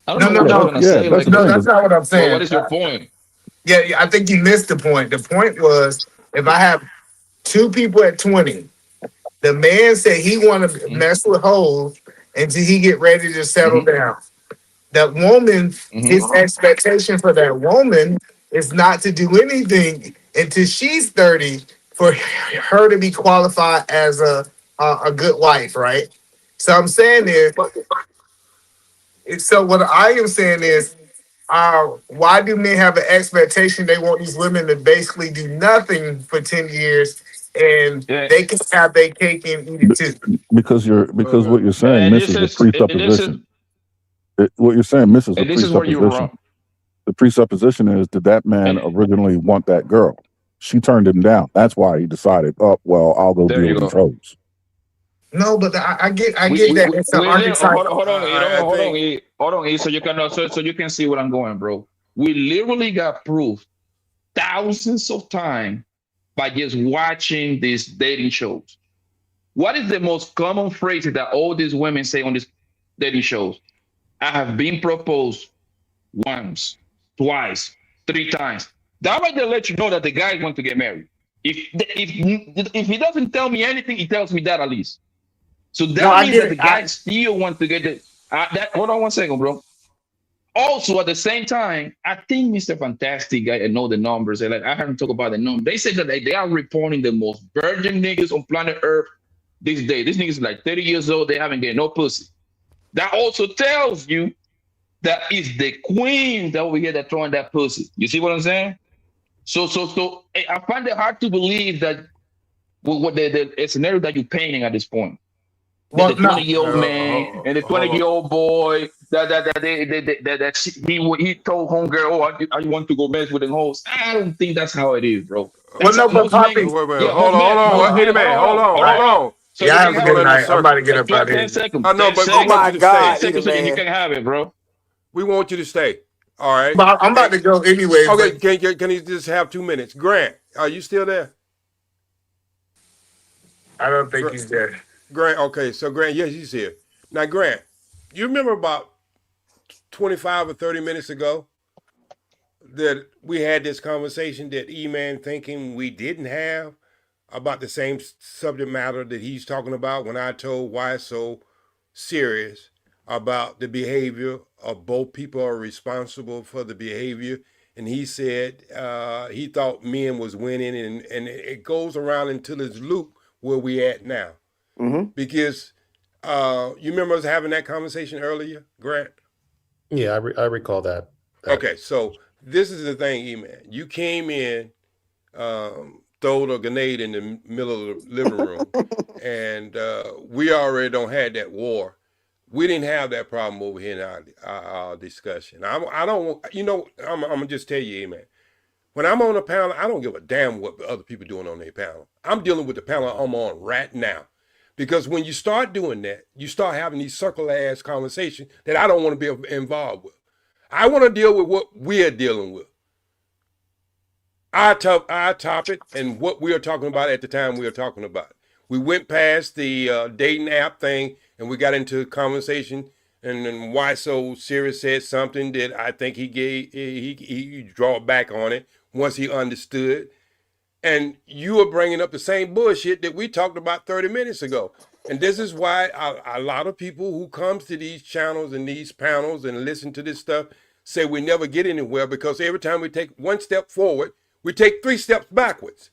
I don't know what you're trying to say. That's not what I'm saying. Well, what is your point? Yeah, I think you missed the point. The point was if I have two people at 20, the man said he want to mess with hoes until he get ready to settle down. That woman, his expectation for that woman is not to do anything until she's 30 for her to be qualified as a good wife, right? So I'm saying so what I am saying is, why do men have an expectation they want these women to basically do nothing for 10 years and they can have their cake and eat it too? Because what you're saying misses the presupposition. What you're saying misses the And this is where you're presupposition. wrong. The presupposition is did that man originally want that girl? She turned him down. That's why he decided, oh well, I'll go deal with these hoes. No, but I get that. It's an archetype. Hold on, so you can so you can see what I'm going, bro. We literally got proof thousands of times by just watching these dating shows. What is the most common phrase that all these women say on these dating shows? I have been proposed once, twice, 3 times. That way they let you know that the guy wants to get married. If he doesn't tell me anything, he tells me that at least. So that means that the guy still wants to get it. Hold on 1 second, bro. Also, at the same time, I think Mr. Fantastic, I know the numbers. Like, I haven't talked about the numbers. They said that they are reporting the most virgin niggas on planet Earth this day. These niggas are like 30 years old. They haven't get no pussy. That also tells you that it's the queen that over here that throwing that pussy. You see what I'm saying? So I find it hard to believe that what the scenario that you're painting at this point. Well, the 20-year-old man and the 20-year-old boy that he told homegirl, oh, I want to go mess with the hoes. I don't think that's how it is, bro. Hold on. Wait a minute. Hold on. So yeah, have a good night. I'm about to get up out of here. 10 seconds. I know, but we want you to stay. 10 seconds, you can have it, bro. We want you to stay. All right. But I'm about to go anyway. Okay, can you just have 2 minutes? Grant, are you still there? I don't think he's there. Grant, okay, so Grant, yes, he's here. Now, Grant, you remember about 25 or 30 minutes ago that we had this conversation that E-Man thinking we didn't have about the same subject matter that he's talking about when I told why it's so serious about the behavior of both people are responsible for the behavior and he said he thought men was winning, and it goes around into this loop where we at now. Because you remember us having that conversation earlier, Grant? Yeah, I recall that. Okay, so this is the thing, E-Man. You came in, throwed a grenade in the middle of the living room, and we already don't have that war. We didn't have that problem over here in our discussion. I don't, you know, I'm gonna just tell you, E-Man. When I'm on a panel, I don't give a damn what other people doing on their panel. I'm dealing with the panel I'm on right now. Because when you start doing that, you start having these circle-ass conversations that I don't want to be involved with. I want to deal with what we're dealing with. Our topic and what we are talking about at the time we are talking about. We went past the dating app thing and we got into a conversation, and then Why So Serious said something that I think he draw back on it once he understood. And you are bringing up the same bullshit that we talked about 30 minutes ago. And this is why a lot of people who comes to these channels and these panels and listen to this stuff say we never get anywhere, because every time we take one step forward, we take 3 steps backwards.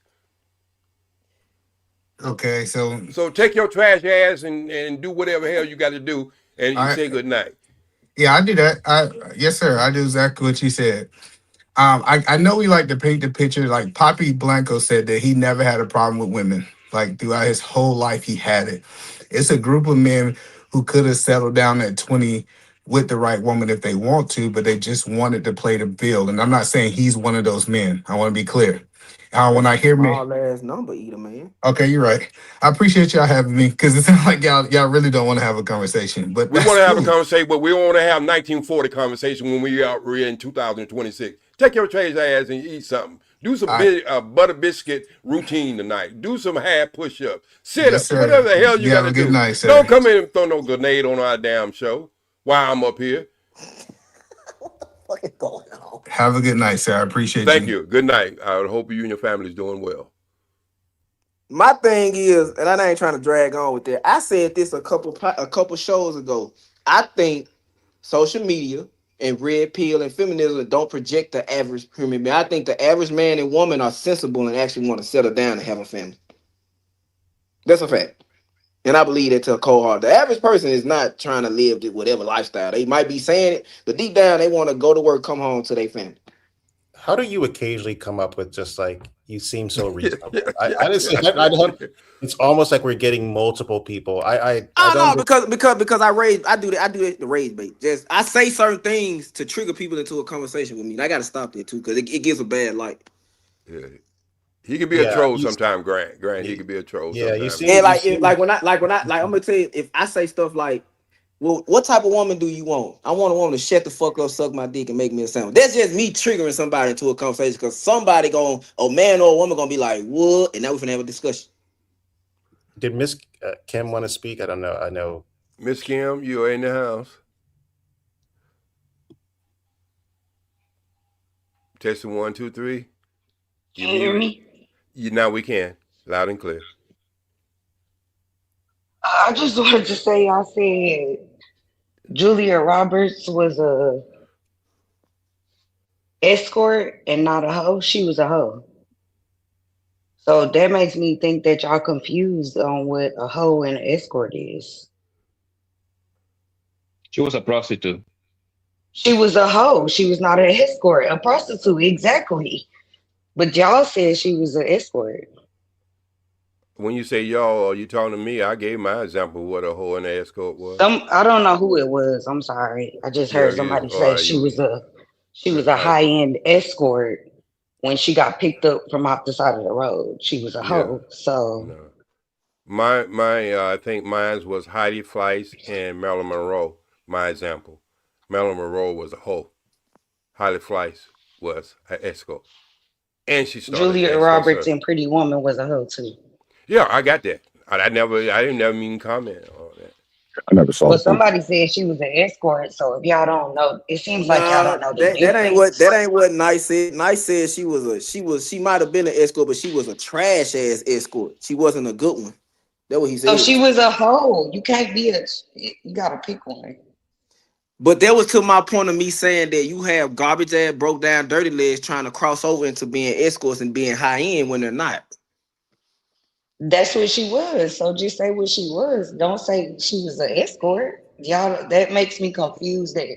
Okay, so take your trash ass and do whatever hell you got to do, and you say good night. Yeah, I do that. Yes, sir. I do exactly what you said. I know we like to paint the picture. Like Papi Blanco said that he never had a problem with women. Like throughout his whole life, he had it. It's a group of men who could have settled down at 20 with the right woman if they want to, but they just wanted to play the field. And I'm not saying he's one of those men. I want to be clear. When I hear Small ass number eater, man. okay, you're right. I appreciate y'all having me, because it sounds like y'all really don't want to have a conversation. But we want to have a conversation, but we don't want to have 1940 conversation when we're in 2026. Take your trash ass and eat something. Do some butter biscuit routine tonight. Do some half push-ups. Sit up. sir. Whatever the hell you got to Good do. night, sir. Don't come in and throw no grenade on our damn show while I'm up here. Have a good night, sir. I appreciate Thank you. Good night. I hope you and your family's doing well. My thing is, and I ain't trying to drag on with that. I said this a couple shows ago. I think social media and red pill and feminism don't project the average human being. I think the average man and woman are sensible and actually want to settle down and have a family. That's a fact. And I believe that to a cold heart. The average person is not trying to live whatever lifestyle. They might be saying it, but deep down they want to go to work, come home to their family. How do you occasionally come up with just like, you seem so reasonable? It's almost like we're getting multiple people. Because I do the rage bait. Just I say certain things to trigger people into a conversation with me. And I got to stop that too, because it gives a bad light. Yeah. He could be a troll sometime, Grant. He could be a troll. Yeah, sometimes. you see, like when I I'm gonna tell you, if I say stuff like, well, what type of woman do you want? I want a woman to shut the fuck up, suck my dick, and make me a sandwich. That's just me triggering somebody into a conversation, because somebody a man or a woman gonna be like, what? And now we finna have a discussion. Did Miss Kim want to speak? I don't know. I know. Miss Kim, you are in the house. Testing 1, 2, 3. Can you hear me? Now we can. Loud and clear. I just wanted to say, I said Julia Roberts was a escort and not a hoe. She was a hoe. So that makes me think that y'all confused on what a hoe and an escort is. She was a prostitute. She was a hoe. She was not an escort, a prostitute, exactly. But y'all said she was an escort. When you say y'all, are you talking to me? I gave my example of what a hoe and an escort was. I don't know who it was. I'm sorry. I just heard somebody say she was a high-end escort when she got picked up from off the side of the road. She was a hoe. So I think mine was Heidi Fleiss and Marilyn Monroe. My example. Marilyn Monroe was a hoe. Heidi Fleiss was an escort. And she started Julia Roberts in Pretty Woman was a hoe too. Yeah, I got that. I didn't never even comment on that. I never saw. But somebody said she was an escort, so if y'all don't know, it seems like y'all don't know that ain't what Nice said. Nice said she might have been an escort, but she was a trash ass escort. She wasn't a good one. That's what he said. So she was a hoe. You can't be you gotta pick one. But that was to my point of me saying that you have garbage ass, broke down, dirty legs trying to cross over into being escorts and being high end when they're not. That's what she was. So just say what she was. Don't say she was an escort. Y'all, that makes me confused. That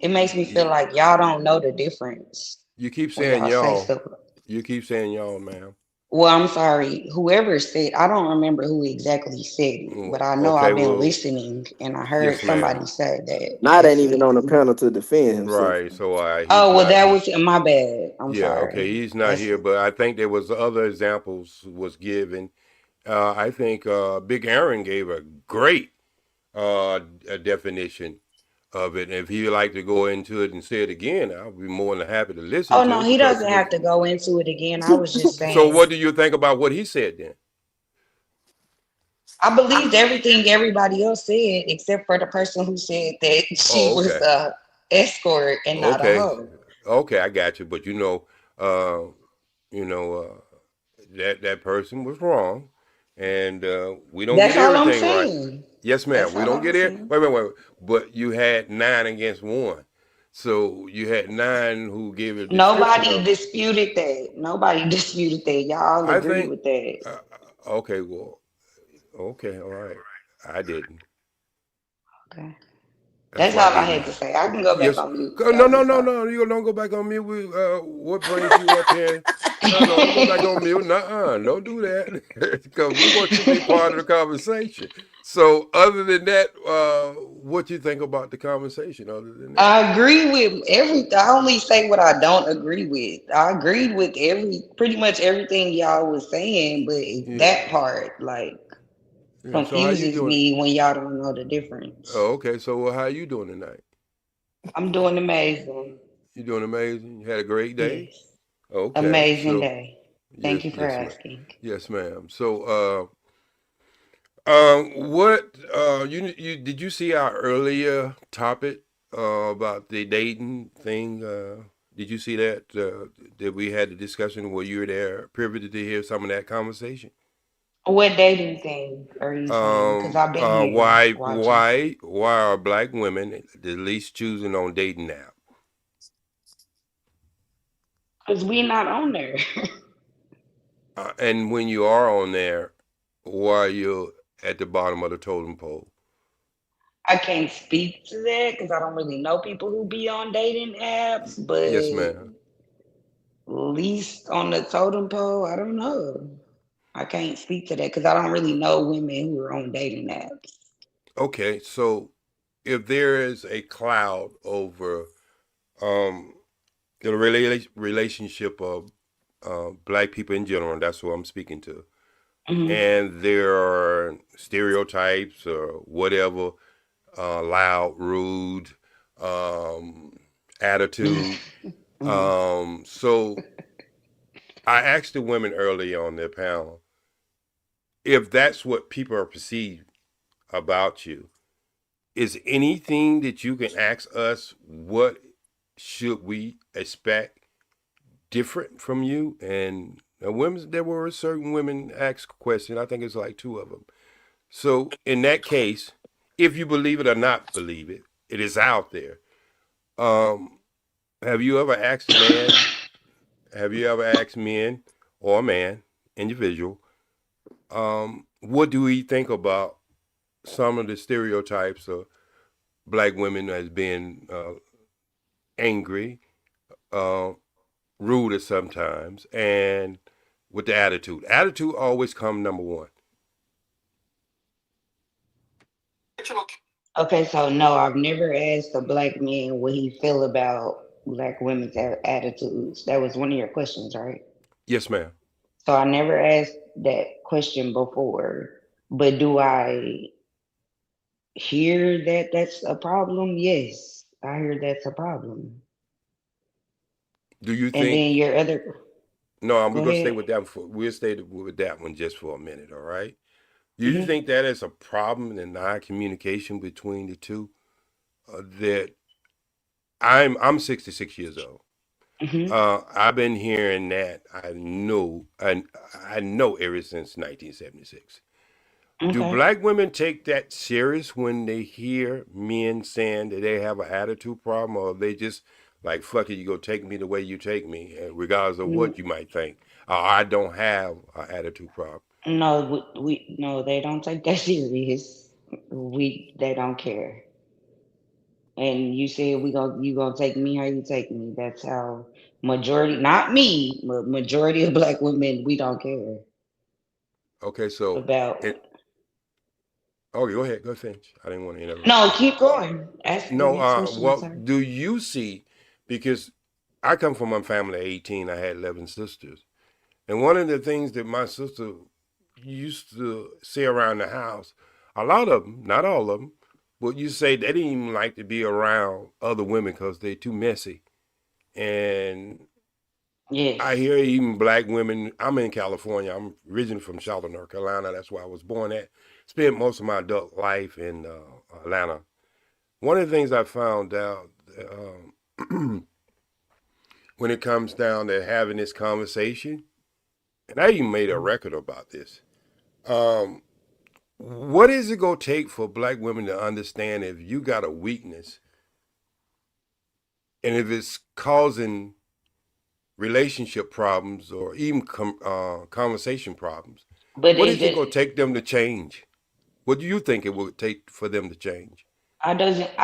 it makes me feel like y'all don't know the difference. You keep when saying y'all say y'all. stuff. You keep saying y'all, ma'am. Well, I'm sorry. Whoever said, I don't remember who exactly said it, but I know Okay, I've been well, listening and I heard yes, ma'am. somebody say that. Not ain't even on the panel to defend himself. Right. So Oh, well, not, that was my bad. I'm yeah. sorry. Okay. He's not That's- here, but I think there was other examples was given. I think Big Aaron gave a great a definition of it. And if he'd like to go into it and say it again, I'll be more than happy to listen Oh to no, it. he because doesn't have to go into it again. I was just saying. So what do you think about what he said then? I believed everything everybody else said, except for the person who said that she Oh, was okay. a escort and not a Okay. hoe. Okay, I got you. But that person was wrong, and we don't That's get all I'm everything right. saying. Yes, ma'am. That's We all don't I'm get it. saying. Wait. But you had 9 against 1, so you had 9 who gave a description Nobody of. disputed that. Nobody disputed that. Y'all I agreed think. with that. Okay. Well. Okay. All right. I didn't. Okay. That's That's why I all I gave you. had to say. I can go back Yes. on mute. No. You don't go back on mute. What brings you up here? No, don't go back on mute. Nuh-uh. Don't do that. Because we want you to be part of the conversation. So other than that, what you think about the conversation other than that? I agree with everything. I only say what I don't agree with. I agreed with pretty much everything y'all was saying, but that part like So how you confuses doing? me when y'all don't know the difference. Oh, okay. So how you doing tonight? I'm doing amazing. You doing amazing? You had a great day? Yes. Okay. Amazing So, day. Thank you for yes, ma'am. asking. Yes, ma'am. So what you did you see our earlier topic about the dating thing? Did you see that that we had a discussion where you were there, privy to hear some of that conversation? What dating thing are you saying? Because I've been here watching. Why are black women the least choosing on dating now? Because we not on there. And when you are on there, why are you at the bottom of the totem pole? I can't speak to that because I don't really know people who be on dating apps, but Yes, ma'am. least on the totem pole, I don't know. I can't speak to that because I don't really know women who are on dating apps. Okay, so if there is a cloud over the relationship of black people in general, and that's who I'm speaking to, and there are stereotypes or whatever, loud, rude, attitude. So I asked the women early on their panel if that's what people are perceived about you. Is anything that you can ask us, what should we expect different from you? And there were certain women asked a question. I think it's like 2 of them. So in that case, if you believe it or not believe it, it is out there. Have you ever asked a man? Have you ever asked men or a man, individual, what do we think about some of the stereotypes of black women as being angry, rude at sometimes, and with the attitude? Attitude always comes number 1. Okay, so no, I've never asked a black man what he feel about black women's attitudes. That was one of your questions, right? Yes, ma'am. So I never asked that question before, but do I hear that that's a problem? Yes, I hear that's a problem. Do you And think? then your other. No, we're Go gonna stay ahead. with that. We'll stay with that one just for a minute. All right. Do you think that is a problem in non-communication between the two? That I'm 66 years old. I've been hearing that. I know ever since 1976. Do Okay. black women take that serious when they hear men saying that they have an attitude problem, or they just like, fuck it, you go take me the way you take me, regardless of Mm, what you might think? I don't have an attitude problem. No, no, they don't take that serious. They don't care. And you said you gonna take me how you take me. That's how majority, not me, but majority of black women, we don't care Okay, so about. oh, go ahead, go finish. I didn't want to interrupt No, you. keep going. Ask the No, next question. I'm well, sorry. do you see? Because I come from a family of 18. I had 11 sisters, and one of the things that my sister used to say around the house, a lot of them, not all of them, but you say they didn't even like to be around other women because they're too messy. And I Yes. hear even black women. I'm in California. I'm originally from Charlotte, North Carolina. That's where I was born at. Spent most of my adult life in Atlanta. One of the things I found out when it comes down to having this conversation, and I even made a record about this. What is it gonna take for black women to understand if you got a weakness and if it's causing relationship problems or even conversation problems? But What it is it just, gonna take them to change? What do you think it would take for them to change? I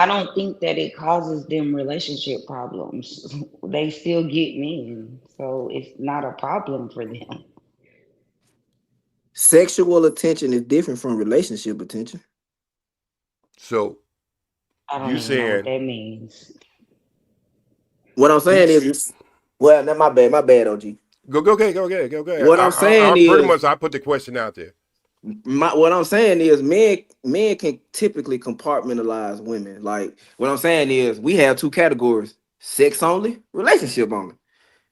don't think that it causes them relationship problems. They still get men, so it's not a problem for them. Sexual attention is different from relationship attention. So I don't you even know what saying that means. What I'm saying is, well, no, my bad, OG. go ahead. What I'm saying I pretty is, much I put the question out there. what I'm saying is, men can typically compartmentalize women. Like what I'm saying is, we have two categories: sex only, relationship only.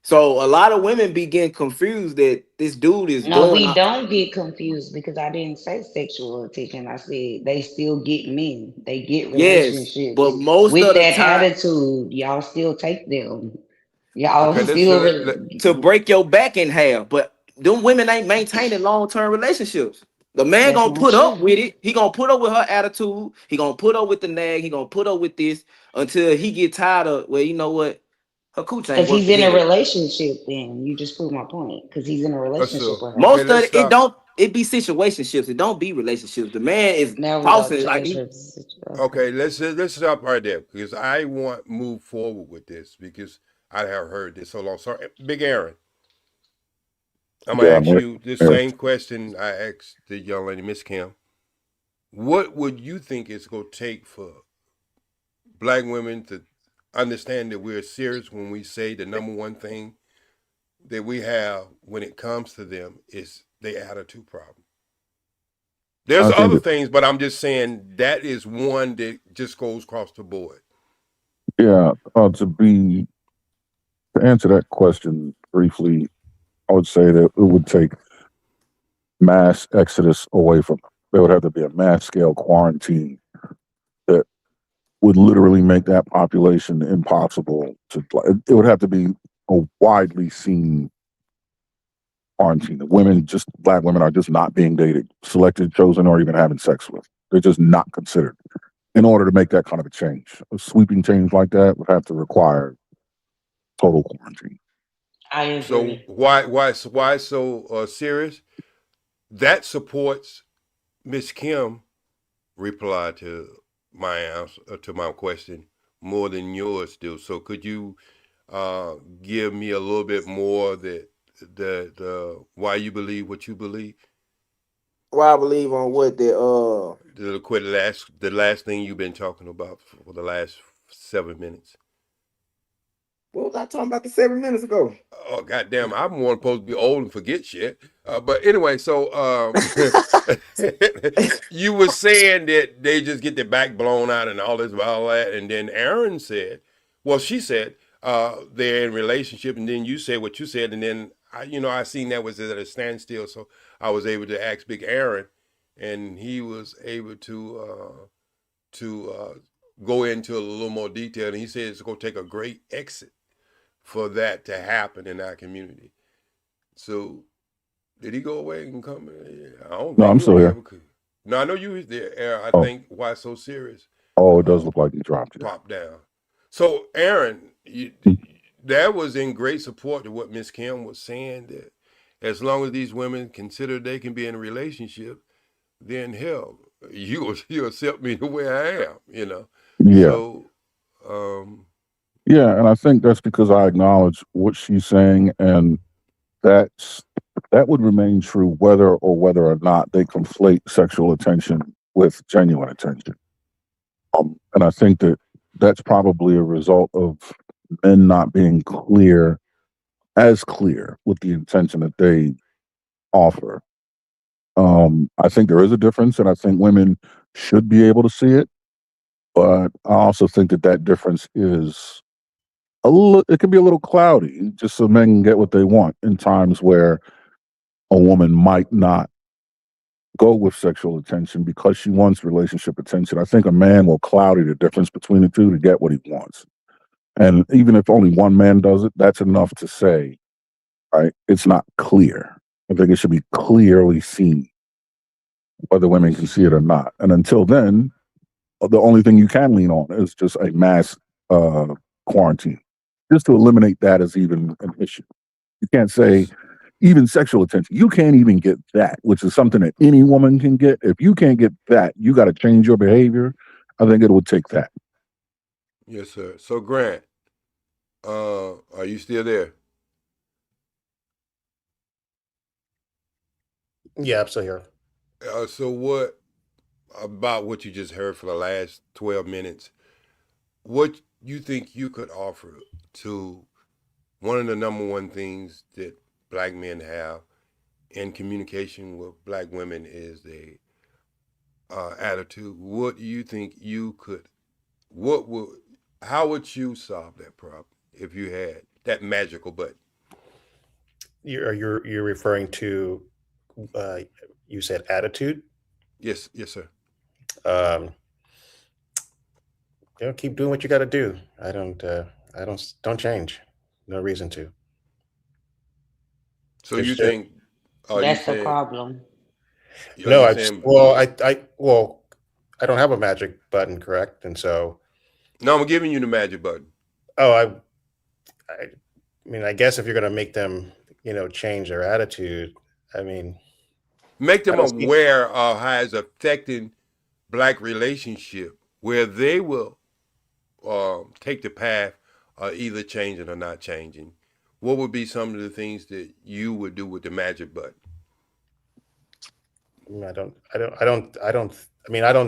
So a lot of women be getting confused that this dude is No, doing. we don't get confused because I didn't say sexual attention. I said they still get men. They get Yes, but relationships most with of the that time, attitude. Y'all still take them. Y'all Okay, still. to break your back in half. But them women ain't maintaining long-term relationships. The man That's gonna not put up true. with it. He gonna put up with her attitude. He gonna put up with the nag. He gonna put up with this until he get tired of. Well, you know what? Her cooch ain't Because worth he's the in a headache. relationship. Then you just proved my point. Because he's in a relationship so with her. okay, Most of let's it, it stop. don't. It be situationships. It don't be relationships. The man is Now we gonna tossing like change he. her. Okay, let's stop right there because I want to move forward with this because I have heard this so long. Sorry, Big Aaron. I'm gonna Yeah, ask you the yeah. same question I asked the young lady, Miss Kim. What would you think it's gonna take for black women to understand that we're serious when we say the number one thing that we have when it comes to them is their attitude problem? There's I think other that, things, but I'm just saying that is one that just goes across the board. yeah, to answer that question briefly, I would say that it would take mass exodus away from them. There would have to be a mass scale quarantine that would literally make that population impossible to. It would have to be a widely seen quarantine. Women, just black women, are just not being dated, selected, chosen, or even having sex with. They're just not considered. In order to make that kind of a change, a sweeping change like that would have to require total quarantine. I So agree. why so serious? That supports Miss Kim reply to my answer to my question more than yours do. So could you give me a little bit more that the why you believe what you believe? Why I believe on what The last thing you've been talking about for the last 7 minutes. What was I talking about 7 minutes ago? Oh goddamn! I'm one supposed to be old and forget shit. But anyway, so you were saying that they just get their back blown out and all this, all that, and then Aaron said, well, she said they're in relationship, and then you said what you said, and then I seen that was at a standstill, so I was able to ask Big Aaron, and he was able to go into a little more detail, and he said it's going to take a great exit for that to happen in our community. So, did he go away and come? I don't No, think I'm he'll still be here. able to. No, I know you was there. I Oh, think why it's so serious oh, it does look like he dropped it. popped down. So, Aaron, that was in great support to what Miss Kim was saying, that as long as these women consider they can be in a relationship, then hell, you accept me the way I am, you know. Yeah. So, Yeah, and I think that's because I acknowledge what she's saying, and that would remain true whether or not they conflate sexual attention with genuine attention. And I think that that's probably a result of men not being clear with the intention that they offer. I think there is a difference, and I think women should be able to see it, but I also think that difference is it can be a little cloudy, just so men can get what they want in times where a woman might not go with sexual attention because she wants relationship attention. I think a man will cloudy the difference between the two to get what he wants. And even if only one man does it, that's enough to say, right, it's not clear. I think it should be clearly seen whether women can see it or not. And until then, the only thing you can lean on is just a mass quarantine, just to eliminate that as even an issue. You can't say even sexual attention. You can't even get that, which is something that any woman can get. If you can't get that, you got to change your behavior. I think it would take that. yes, sir. So, Grant, are you still there? Yeah, I'm still here. So, what about what you just heard for the last 12 minutes? What you think you could offer to one of the number one things that black men have in communication with black women is the attitude. What do you think you could? How would you solve that problem if you had that magical button? You're referring to you said attitude? Yes, yes, sir. Keep doing what you got to do. I don't change. No reason to. So you think that's the problem? No, I don't have a magic button, correct? And so, no, I'm giving you the magic button. Oh, I mean, I guess if you're going to make them, change their attitude, I mean, make them aware of how it's affecting black relationship, where they will take the path of either changing or not changing. What would be some of the things that you would do with the magic button? I don't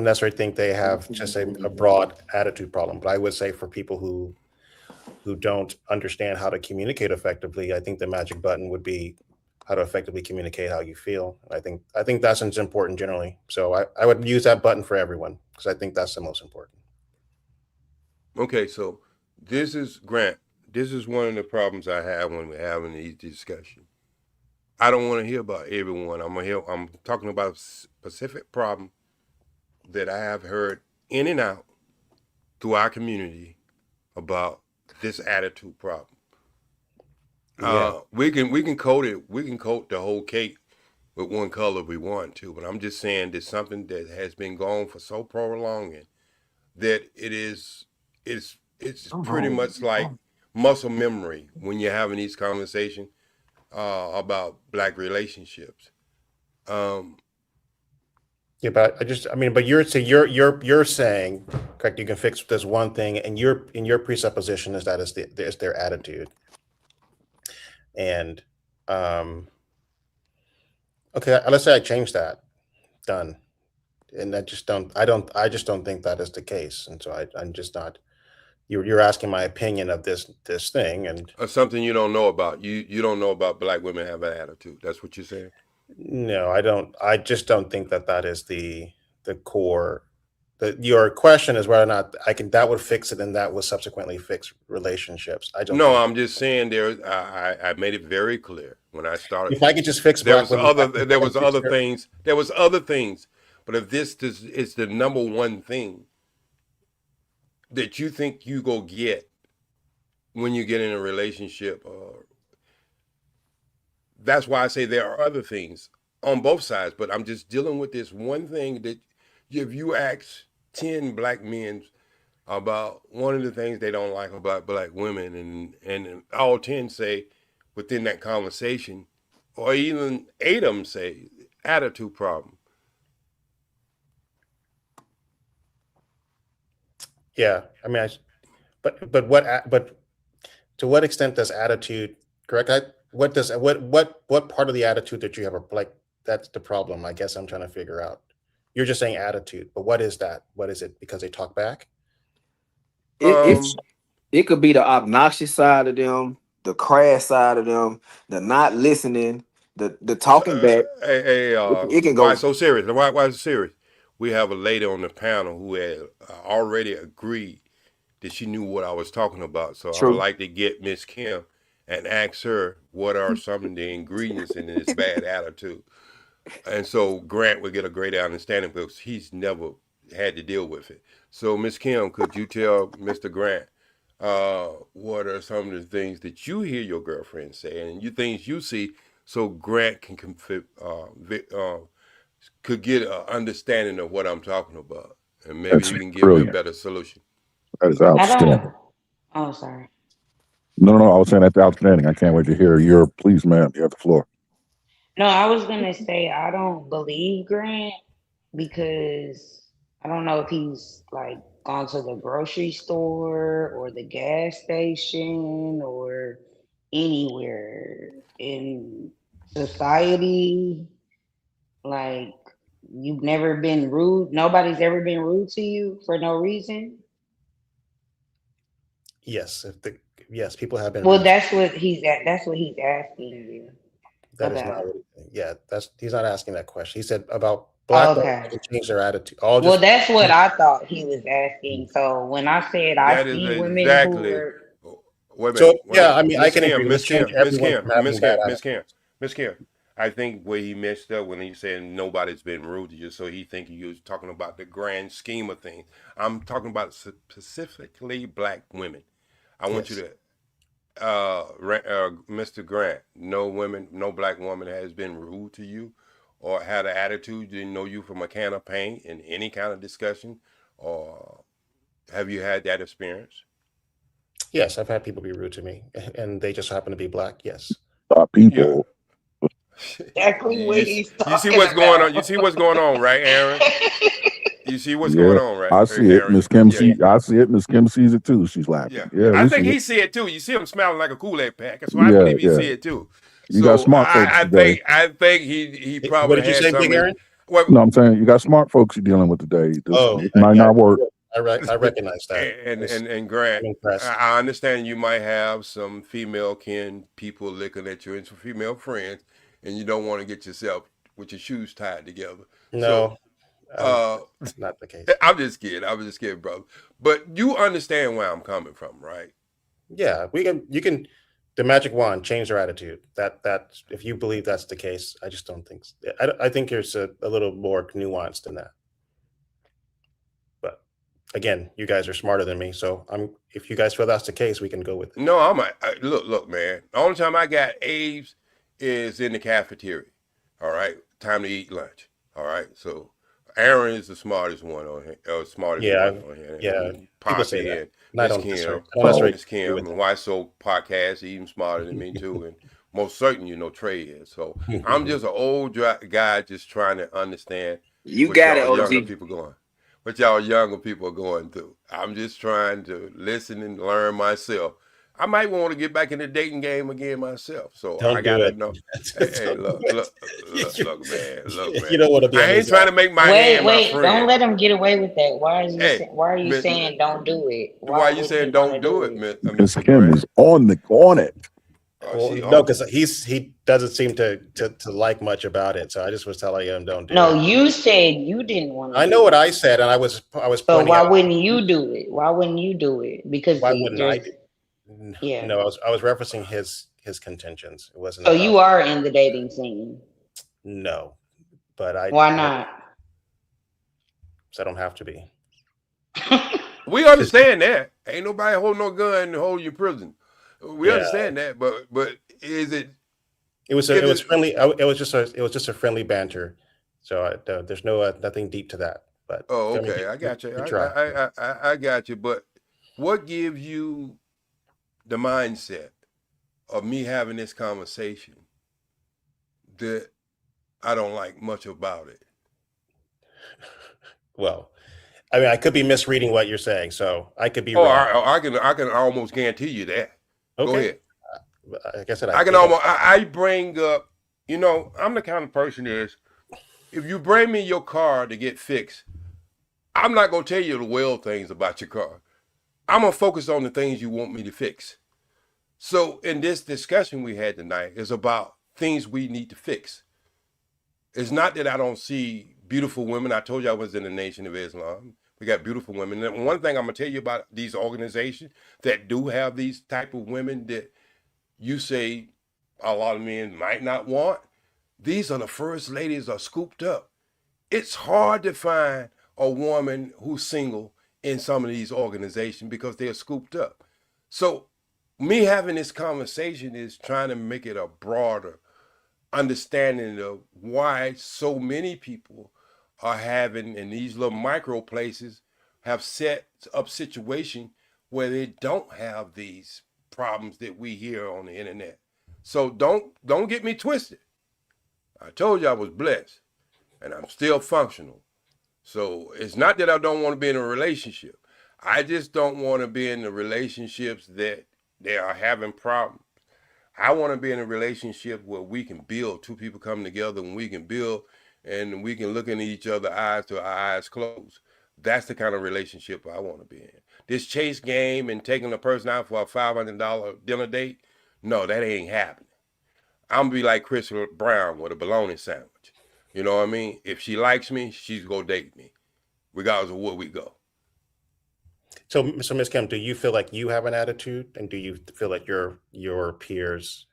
necessarily think they have just a broad attitude problem, but I would say for people who don't understand how to communicate effectively, I think the magic button would be how to effectively communicate how you feel. I think that's important generally. So I would use that button for everyone because I think that's the most important. Okay, so this is Grant. This is one of the problems I have when we're having these discussions. I don't want to hear about everyone. I'm talking about a specific problem that I have heard in and out through our community about this attitude problem. We can coat it. We can coat the whole cake with one color if we want to. But I'm just saying there's something that has been going for so prolonging that it's pretty much like muscle memory when you're having these conversations about black relationships. Yeah, but but you're saying, correct? You can fix this one thing, and your presupposition is that it's their attitude. And okay, let's say I change that, done, and I just don't think that is the case, and so I'm just not. You're asking my opinion of this thing, and something you don't know about. You don't know about black women have an attitude. That's what you're saying? No, I don't. I just don't think that is the core. Your question is whether or not that would fix it, and that would subsequently fix relationships. I don't. No, I'm just saying I made it very clear when I started. If I could just fix there was other things, but if this is the number one thing that you think you go get when you get in a relationship, that's why I say there are other things on both sides, but I'm just dealing with this one thing that if you ask 10 black men about one of the things they don't like about black women, and all 10 say within that conversation, or even 8 of them say attitude problem. Yeah, I mean, but to what extent does attitude, correct? What part of the attitude that you have, like, that's the problem? I guess I'm trying to figure out. You're just saying attitude, but what is that? What is it? Because they talk back? It could be the obnoxious side of them, the crass side of them, the not listening, the talking back. It can go. Why so serious? Why is it serious? We have a lady on the panel who had already agreed that she knew what I was talking about. So I would like to get Miss Kim and ask her what are some of the ingredients in this bad attitude. And so Grant would get a greater understanding because he's never had to deal with it. So Miss Kim, could you tell Mr. Grant what are some of the things that you hear your girlfriend say and you things you see, so Grant can could get an understanding of what I'm talking about, and maybe That's you can give brilliant. me a better solution. That is outstanding. Oh, sorry. No, I was saying that's outstanding. I can't wait to hear your. Please, ma'am, you have the floor. No, I was gonna say I don't believe Grant because I don't know if he's like gone to the grocery store or the gas station or anywhere in society. Like, you've never been rude. Nobody's ever been rude to you for no reason. Yes, yes, people have been. Well, rude. that's what he's asking you. That is about. not what. He's not asking that question. He said about black women can change their attitude. Well, that's what I thought he was asking. So when I said That I is see women exactly. who were Wait a So, minute. yeah, I mean, I Miss can Kim, agree. Miss Let's change Kim, Miss everyone Kim, from having Miss bad Kim, attitude. Miss Kim. I think where he messed up when he said nobody's been rude to you, so he think he was talking about the grand scheme of things. I'm talking about specifically black women. I want you to, Mr. Grant, no black woman has been rude to you or had an attitude, didn't know you from a can of paint in any kind of discussion, or have you had that experience? Yes, I've had people be rude to me, and they just happen to be black. Yes. People. exactly what he's You see what's going on. You see what's going on, right, Aaron? You see what's going on, right? I see it. Aaron? Miss Kim I see it. Miss Kim sees it too. She's laughing. Yeah, I we think see he it. see it too. You see him smiling like a Kool-Aid pack, so I believe he see it too. You got smart folks today. I think he probably What did you had say, something. Big Aaron? No, I'm saying you got smart folks you're dealing with today. This might not work. I recognize that. And Grant, I understand you might have some female kin people looking at you and some female friends, and you don't want to get yourself with your shoes tied together. No, that's not the case. I'm just kidding, brother. But you understand where I'm coming from, right? Yeah, you can the magic wand change their attitude. That if you believe that's the case, I just don't think. I think there's a little more nuance than that. But again, you guys are smarter than me, so if you guys feel that's the case, we can go with it. No, look, man. The only time I got A's is in the cafeteria. All right, time to eat lunch. All right, so Aaron is the smartest one on here. One on here. Yeah. People say that. Miss Kim, and Why So podcast, even smarter than me too, and most certain Trey is. So I'm just an old guy just trying to understand. You got it, younger OG. people going. What y'all younger people are going through. I'm just trying to listen and learn myself. I might want to get back in the dating game again myself. So I gotta know. Hey, look, man. Look, man. You don't want to be. I ain't trying to make my hand my friend. Don't let him get away with that. Why are you saying don't do it? Why are you saying don't do it, Miss Kim is on it. No, because he doesn't seem to like much about it. So I just was telling him don't do it. No, you said you didn't want to. I know what I said, and I was. So why wouldn't you do it? Why wouldn't you do it? Because why wouldn't I do? Yeah. No, I was referencing his contentions. It wasn't. So you are in the dating scene. No, but I. Why not? So I don't have to be. We understand that. Ain't nobody holding no gun and hold you in prison. We understand that, but is it It was friendly. It was just a friendly banter. So there's nothing deep to that. But okay, I got you. I got you. But what gives you the mindset of me having this conversation that I don't like much about it? Well, I mean, I could be misreading what you're saying, so I could be wrong. I can almost guarantee you that. Okay. Go ahead. Like I said, I bring up, I'm the kind of person is, if you bring me your car to get fixed, I'm not going to tell you the well things about your car. I'm going to focus on the things you want me to fix. So in this discussion we had tonight is about things we need to fix. It's not that I don't see beautiful women. I told you I was in the Nation of Islam. We got beautiful women. And one thing I'm going to tell you about these organizations that do have these type of women that you say a lot of men might not want, these are the first ladies are scooped up. It's hard to find a woman who's single in some of these organizations because they're scooped up. So me having this conversation is trying to make it a broader understanding of why so many people are having, in these little micro places, have set up situation where they don't have these problems that we hear on the internet. So don't get me twisted. I told you I was blessed and I'm still functional. So it's not that I don't want to be in a relationship. I just don't want to be in the relationships that they are having problems. I want to be in a relationship where we can build, two people come together and we can build and we can look into each other's eyes till our eyes close. That's the kind of relationship I want to be in. This chase game and taking a person out for a $500 dinner date, no, that ain't happening. I'm going to be like Chris Brown with a bologna sandwich. You know what I mean? If she likes me, she's going to date me, regardless of where we go. So Ms. Kim, do you feel like you have an attitude, and do you feel like your peers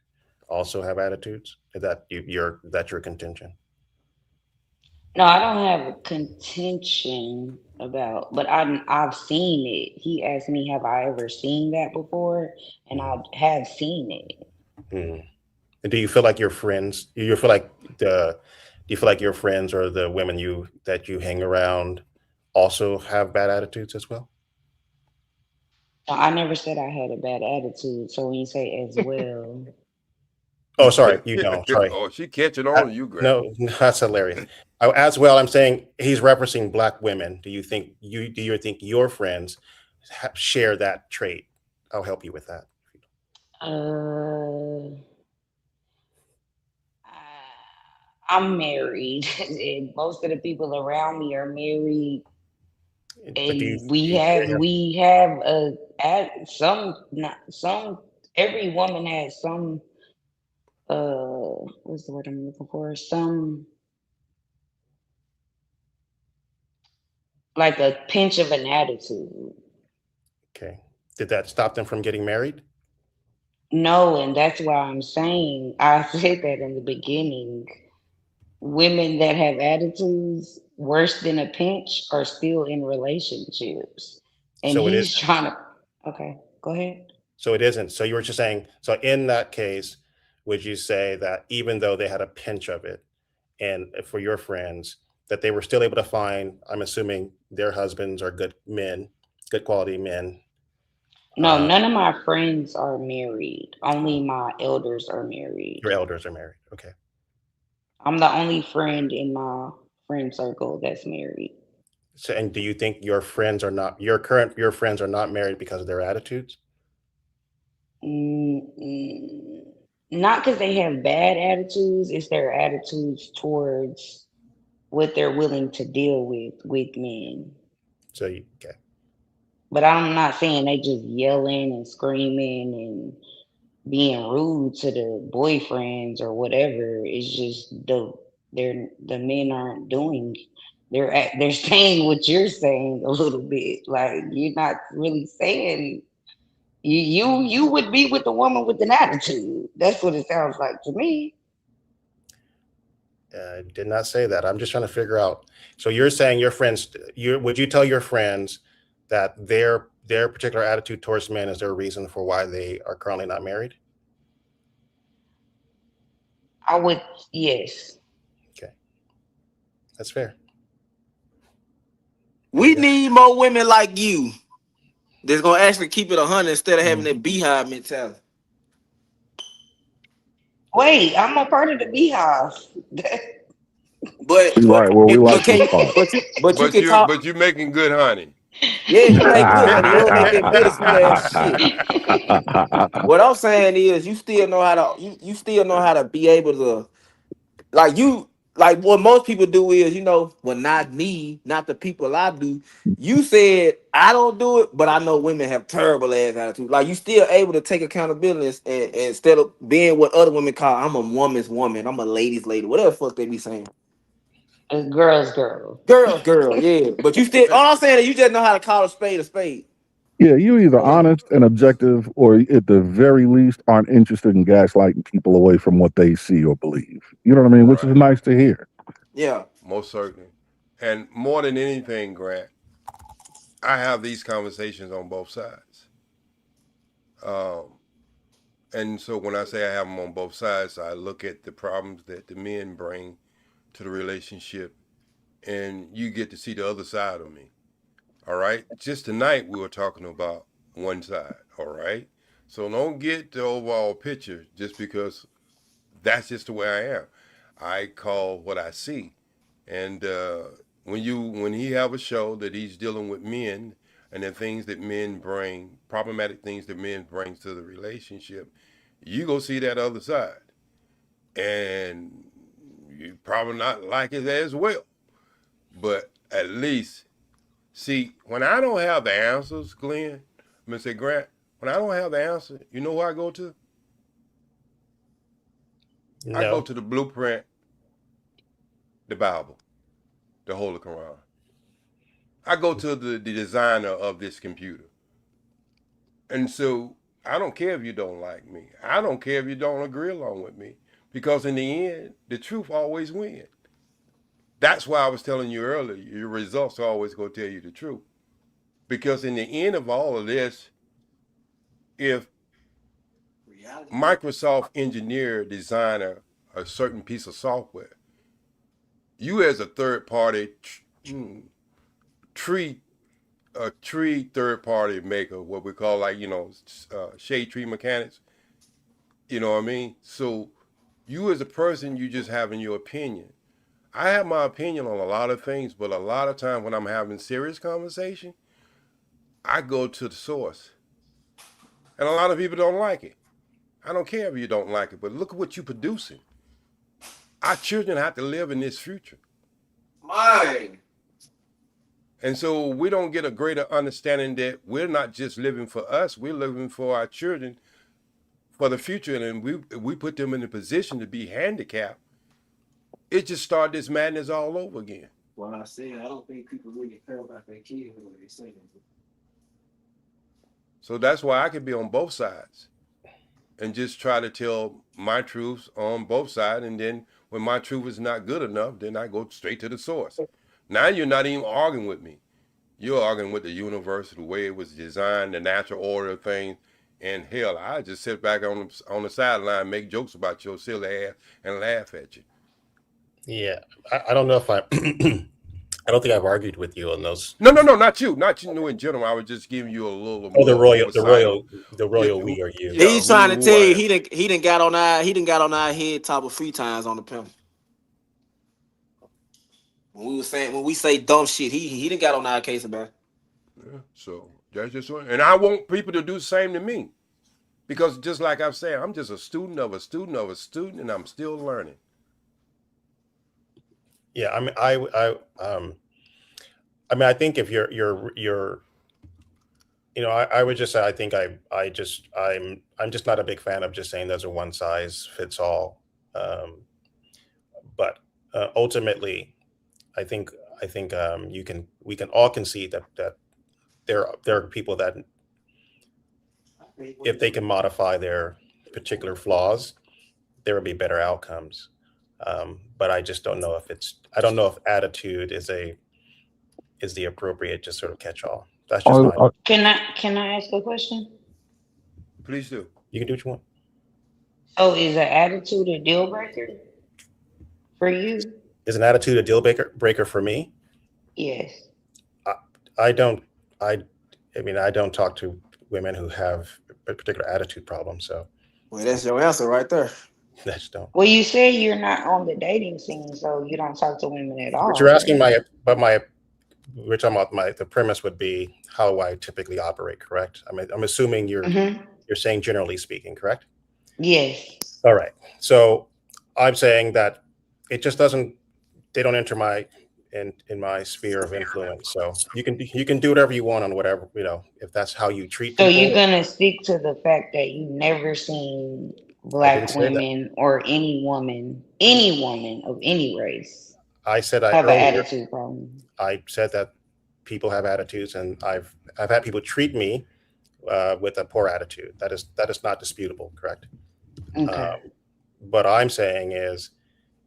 also have attitudes? Is that your contention? No, I don't have a contention about, but I've seen it. He asked me, have I ever seen that before? And I have seen it. And do you feel like your friends? Do you feel like your friends or the women that you hang around also have bad attitudes as well? I never said I had a bad attitude. So when you say as well. Oh, sorry. You don't. Sorry. Oh, she catching on you, Greg. No, that's hilarious. As well, I'm saying he's referencing Black women. Do you think your friends share that trait? I'll help you with that. I'm married, and most of the people around me are married. And we have every woman has some what's the word I'm looking for? Some like a pinch of an attitude. Okay. Did that stop them from getting married? No, and that's why I'm saying I said that in the beginning. Women that have attitudes worse than a pinch are still in relationships. And So he's trying to okay, go ahead. So it isn't. So you were just saying, so in that case, would you say that even though they had a pinch of it, and for your friends, that they were still able to find, I'm assuming their husbands are good men, good quality men? No, none of my friends are married. Only my elders are married. Your elders are married. Okay. I'm the only friend in my friend circle that's married. So, and do you think your friends are not married because of their attitudes? Not because they have bad attitudes, it's their attitudes towards what they're willing to deal with men. So, okay. But I'm not saying they just yelling and screaming and being rude to the boyfriends or whatever. It's just the men aren't doing. They're saying what you're saying a little bit. Like you're not really saying. You would be with the woman with an attitude. That's what it sounds like to me. I did not say that. I'm just trying to figure out. So you're saying your friends, would you tell your friends that their particular attitude towards men is their reason for why they are currently not married? I would, yes. Okay, that's fair. We need more women like you that's gonna actually keep it 100 instead of having that beehive mentality. Wait, I'm a part of the beehive. But Right. Well, we like this part. you can talk. But you're making good honey. Yeah, you make good honey. You don't make that bittersweet ass shit. What I'm saying is, you still know how to. You still know how to be able to, like what most people do is, well, not me, not the people I do. You said I don't do it, but I know women have terrible ass attitude. Like, you still able to take accountability and instead of being what other women call, I'm a woman's woman, I'm a lady's lady, whatever the fuck they be saying. A girl's girl. Girl, yeah. But you still, all I'm saying is you just know how to call a spade a spade. Yeah, you're either honest and objective, or at the very least aren't interested in gaslighting people away from what they see or believe. You know what I mean? Which is nice to hear. Yeah. Most certainly. And more than anything, Grant, I have these conversations on both sides. And so when I say I have them on both sides, I look at the problems that the men bring to the relationship, and you get to see the other side of me. All right? Just tonight we were talking about one side. All right? So don't get the overall picture just because that's just the way I am. I call what I see. And when he have a show that he's dealing with men and the things that men bring, problematic things that men bring to the relationship, you go see that other side. And you probably not like it as well. But at least, see, when I don't have the answers, Glenn, I'm going to say, Grant, when I don't have the answer, you know who I go to? No. I go to the blueprint, the Bible, the Holy Quran. I go to the designer of this computer. And so I don't care if you don't like me. I don't care if you don't agree along with me. Because in the end, the truth always wins. That's why I was telling you earlier, your results are always going to tell you the truth. Because in the end of all of this, if Microsoft engineer, designer a certain piece of software, you as a third party tree third party maker, what we call shade tree mechanics, you know what I mean? So you as a person, you just having your opinion. I have my opinion on a lot of things, but a lot of times when I'm having serious conversation, I go to the source. And a lot of people don't like it. I don't care if you don't like it, but look at what you're producing. Our children have to live in this future. Mine. And so we don't get a greater understanding that we're not just living for us, we're living for our children for the future. And we put them in a position to be handicapped. It just started this madness all over again. Well, I said, I don't think people really care about their kids when they say that. So that's why I can be on both sides and just try to tell my truths on both sides. And then when my truth is not good enough, then I go straight to the source. Now you're not even arguing with me. You're arguing with the universe, the way it was designed, the natural order of things. And hell, I just sit back on the sideline, make jokes about your silly ass and laugh at you. Yeah, I don't know if I don't think I've argued with you on those. No, not you in general. I was just giving you a little. Oh, the royal we or you. He's trying to tell you he didn't got on our head top of 3 times on the panel. When we say dumb shit, he didn't got on our case about it. Yeah, so that's just what, and I want people to do the same to me, because just like I've said, I'm just a student of a student of a student, and I'm still learning. Yeah, I mean, I think if you're I would just say I think I'm just not a big fan of just saying there's a one size fits all. But ultimately, I think we can all concede that there are people that if they can modify their particular flaws, there will be better outcomes. But I just don't know if attitude is the appropriate just sort of catch all. That's just Can I ask a question? Please do. You can do what you want. So is an attitude a deal breaker for you? Is an attitude a deal breaker for me? Yes. I don't. I mean, I don't talk to women who have a particular attitude problem. So, Well, that's your answer right there. that's don't. Well, you say you're not on the dating scene, so you don't talk to women at all. But you're asking right? we're talking about the premise would be how I typically operate, correct? I'm assuming you're saying generally speaking, correct? Yes. All right. So I'm saying that it just doesn't. They don't enter in my sphere of influence. So you can do whatever you want on whatever, if that's how you treat So people. you're gonna stick to the fact that you never seen Black women or any woman of any race I said have an earlier, attitude problem. I said that people have attitudes, and I've had people treat me with a poor attitude. That is not disputable, correct? Okay. What I'm saying is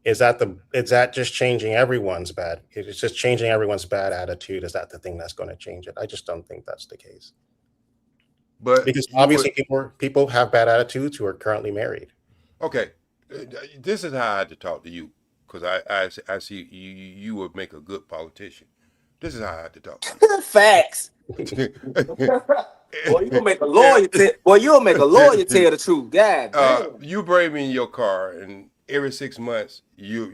that just changing everyone's bad? It's just changing everyone's bad attitude. Is that the thing that's going to change it? I just don't think that's the case. But because obviously people have bad attitudes who are currently married. Okay, this is how I had to talk to you, because I see you would make a good politician. This is how I had to talk to you. Facts. Boy, you'll make a lawyer tell the truth. God, you bring me in your car, and every 6 months you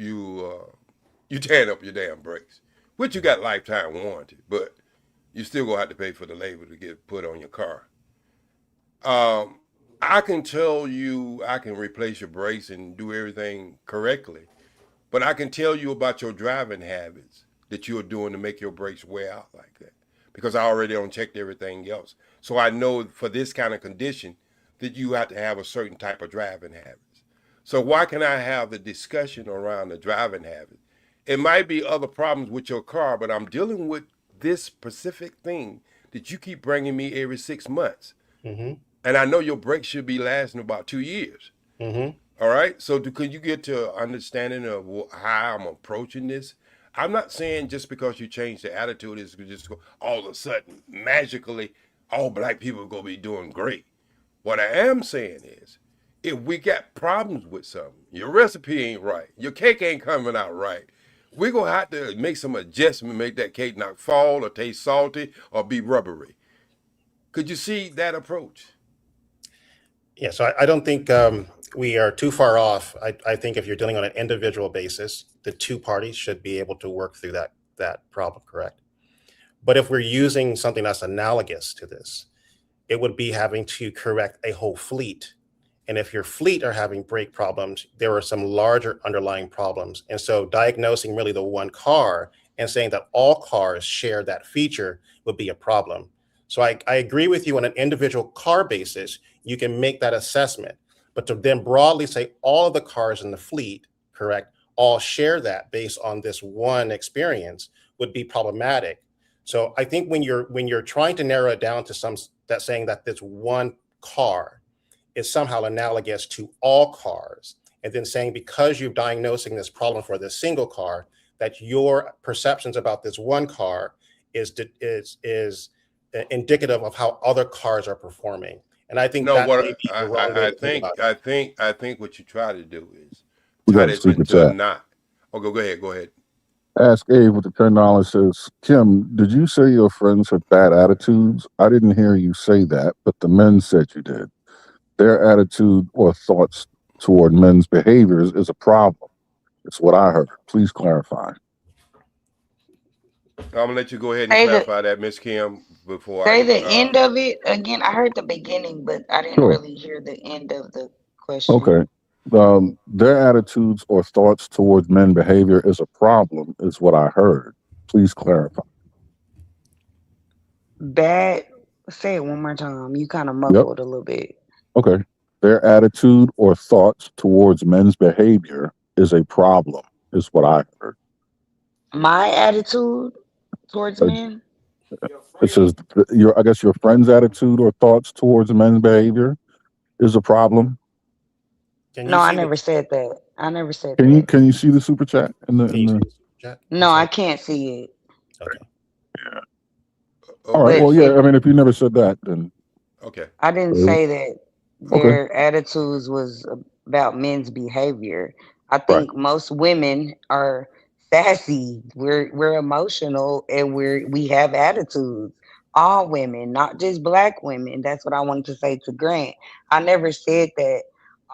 tearing up your damn brakes, which you got lifetime warranty, but you still gonna have to pay for the labor to get put on your car. I can tell you I can replace your brakes and do everything correctly, but I can tell you about your driving habits that you're doing to make your brakes wear out like that, because I already checked everything else. So I know for this kind of condition that you have to have a certain type of driving habits. So why can I have the discussion around the driving habits? It might be other problems with your car, but I'm dealing with this specific thing that you keep bringing me every 6 months. Mm-hmm. And I know your brakes should be lasting about 2 years. Mm-hmm. All right. So could you get to understanding of how I'm approaching this? I'm not saying just because you change the attitude, it's just all of a sudden, magically, all Black people are going to be doing great. What I am saying is, if we got problems with something, your recipe ain't right, your cake ain't coming out right, we're going to have to make some adjustment, make that cake not fall or taste salty or be rubbery. Could you see that approach? Yeah, so I don't think we are too far off. I think if you're dealing on an individual basis, the two parties should be able to work through that problem, correct? But if we're using something that's analogous to this, it would be having to correct a whole fleet. And if your fleet are having brake problems, there are some larger underlying problems. And so diagnosing really the one car and saying that all cars share that feature would be a problem. So I agree with you on an individual car basis, you can make that assessment. But to then broadly say all of the cars in the fleet, correct, all share that based on this one experience would be problematic. So I think when you're trying to narrow it down to saying that this one car is somehow analogous to all cars, and then saying because you're diagnosing this problem for this single car, that your perceptions about this one car is indicative of how other cars are performing. And I think I think what you try to do is We tie got a this super into a chat. knot. Oh, go ahead. Ask Abe with the $10 says, Kim, did you say your friends have bad attitudes? I didn't hear you say that, but the men said you did. Their attitude or thoughts toward men's behaviors is a problem. It's what I heard. Please clarify. I'm gonna let you go ahead and clarify that, Miss Kim, before Say the end of it again. I heard the beginning, but I didn't really hear the end of the question. Okay. Their attitudes or thoughts towards men behavior is a problem, is what I heard. Please clarify. Say it one more time. You kind of muffled a little bit. Okay. Their attitude or thoughts towards men's behavior is a problem, is what I heard. My attitude towards men? It says I guess your friend's attitude or thoughts towards men's behavior is a problem. No, I never said that. I never said Can that. you see the super chat in the chat? No, I can't see it. Okay. Yeah. All right. Well, yeah. I mean, if you never said that, then okay. I didn't say that their attitudes was about men's behavior. I think most women are sassy. We're emotional and we have attitudes. All women, not just black women. That's what I wanted to say to Grant. I never said that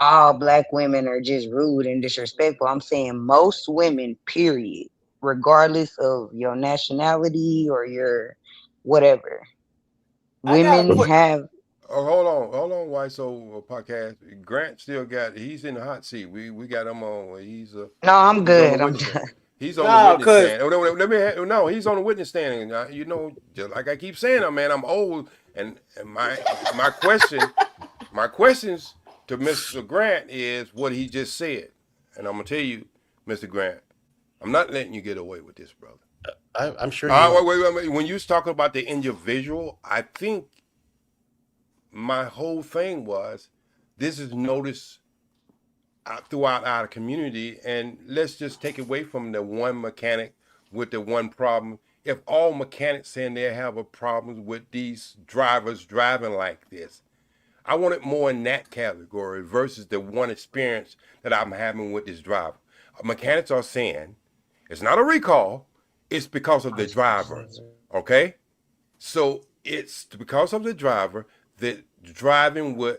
all black women are just rude and disrespectful. I'm saying most women, period, regardless of your nationality or your whatever. Women have. Oh, hold on, White Soul podcast. Grant still he's in the hot seat. We got him on. He's No, I'm good. I'm stand. done. He's on the witness stand. No, he's on the witness stand. And you know, just like I keep saying, man, I'm old, and my questions to Mr. Grant is what he just said, and I'm gonna tell you, Mr. Grant, I'm not letting you get away with this, brother. I'm sure. Wait. When you was talking about the individual, I think my whole thing was this is noticed throughout our community, and let's just take away from the one mechanic with the one problem. If all mechanics saying they have a problem with these drivers driving like this, I want it more in that category versus the one experience that I'm having with this driver. Mechanics are saying it's not a recall, it's because of the driver, okay? So it's because of the driver that driving with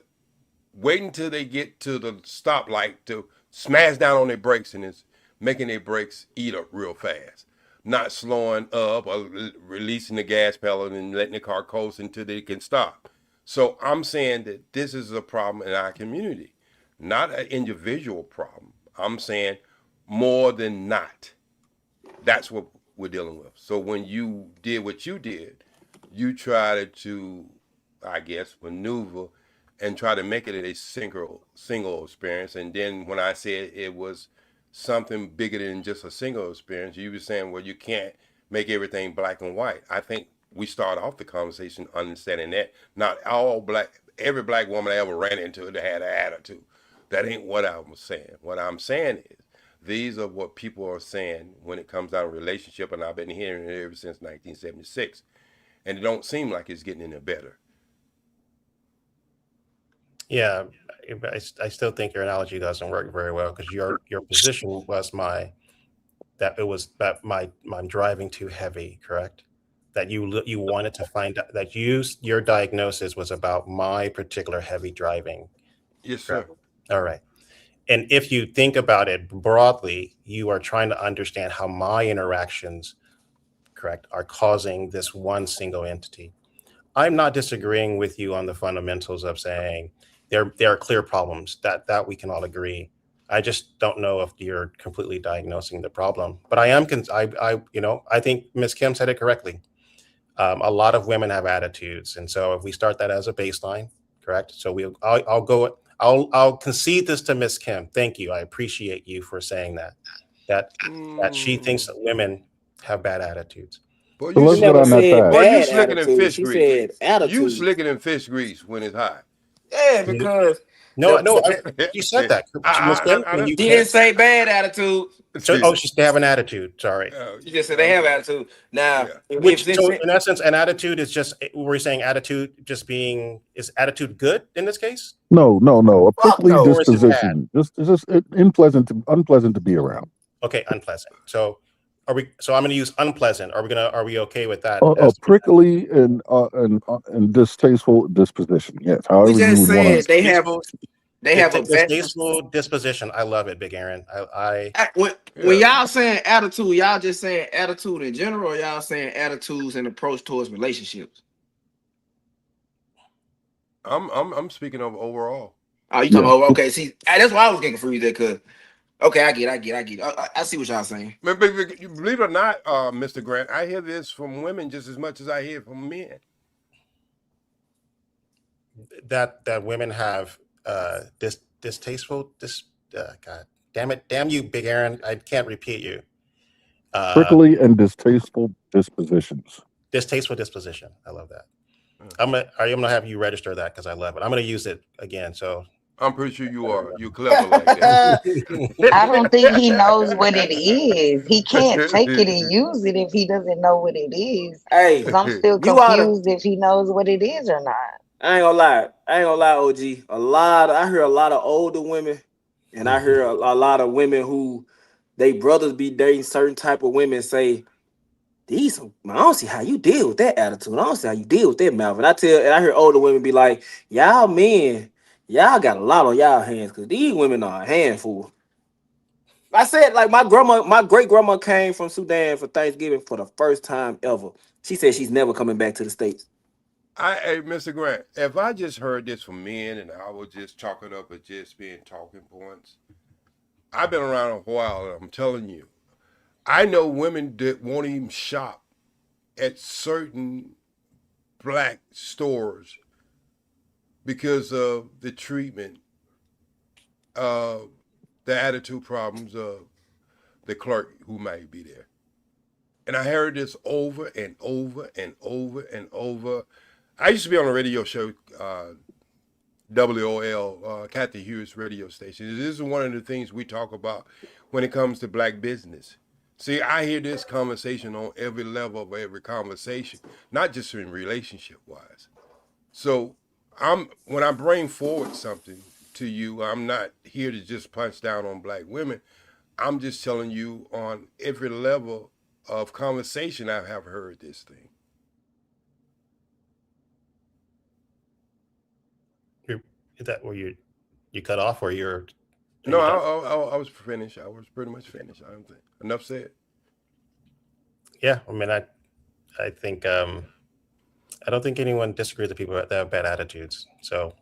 waiting till they get to the stoplight to smash down on their brakes, and it's making their brakes eat up real fast. Not slowing up or releasing the gas pedal and letting the car coast until they can stop. So I'm saying that this is a problem in our community, not an individual problem. I'm saying more than not. That's what we're dealing with. So when you did what you did, you tried to, I guess, maneuver and try to make it a single experience. And then when I said it was something bigger than just a single experience, you were saying, well, you can't make everything black and white. I think we start off the conversation understanding that not every black woman I ever ran into that had an attitude. That ain't what I was saying. What I'm saying is these are what people are saying when it comes down to relationship, and I've been hearing it ever since 1976. And it don't seem like it's getting any better. Yeah, I still think your analogy doesn't work very well, because your position was I'm driving too heavy, correct? That you wanted to find out that your diagnosis was about my particular heavy driving. Yes, sir. All right. And if you think about it broadly, you are trying to understand how my interactions, correct, are causing this one single entity. I'm not disagreeing with you on the fundamentals of saying there are clear problems that we can all agree. I just don't know if you're completely diagnosing the problem. But I think Ms. Kim said it correctly. A lot of women have attitudes, and so if we start that as a baseline, correct? So I'll concede this to Ms. Kim. Thank you. I appreciate you for saying that she thinks that women have bad attitudes. Boy, you slicking in fish grease. You slicking in fish grease when it's hot. Yeah, because no, you said that. You didn't say bad attitude. So, they have an attitude. Sorry, you just said they have attitude. Now, so in essence, an attitude is just, we're saying attitude just being, is attitude good in this case? No. A prickly disposition, just unpleasant to be around. Okay, unpleasant. So I'm going to use unpleasant. Are we okay with that? A prickly and distasteful disposition. Yes. However we just said they have a distasteful disposition. I love it, Big Aaron. When y'all saying attitude, y'all just saying attitude in general, or y'all saying attitudes and approach towards relationships? I'm speaking of overall. Oh, you talking about, okay? See, that's why I was getting confused there, because. Okay, I get it. I see what y'all saying. But believe it or not, Mr. Grant, I hear this from women just as much as I hear it from men. That women have distasteful. God damn you, Big Aaron. I can't repeat you. Prickly and distasteful dispositions. Distasteful disposition. I love that. I'm gonna have you register that because I love it. I'm gonna use it again. So. I'm pretty sure you are. You're clever like that. I don't think he knows what it is. He can't take it and use it if he doesn't know what it is. Hey, I'm still confused if he knows what it is or not. I ain't gonna lie, OG. I hear a lot of older women And I hear a lot of women who they brothers be dating certain type of women say, I don't see how you deal with that attitude. I don't see how you deal with that mouth. And I hear older women be like, y'all men, y'all got a lot on y'all hands because these women are a handful. I said, like, my great grandma came from Sudan for Thanksgiving for the first time ever. She said she's never coming back to the States. Hey, Mr. Grant, if I just heard this from men and I was just chalk it up as just being talking points, I've been around a while, and I'm telling you, I know women that won't even shop at certain black stores because of the treatment, the attitude problems of the clerk who might be there. And I heard this over and over and over and over. I used to be on a radio show, WOL, Kathy Hughes radio station. This is one of the things we talk about when it comes to black business. See, I hear this conversation on every level of every conversation, not just in relationship wise. So when I bring forward something to you, I'm not here to just punch down on black women. I'm just telling you on every level of conversation I have heard this thing. Is that where you cut off, or you're? No, I was finished. I was pretty much finished. I don't think enough said. Yeah, I mean, I think I don't think anyone disagrees with people that have bad attitudes. So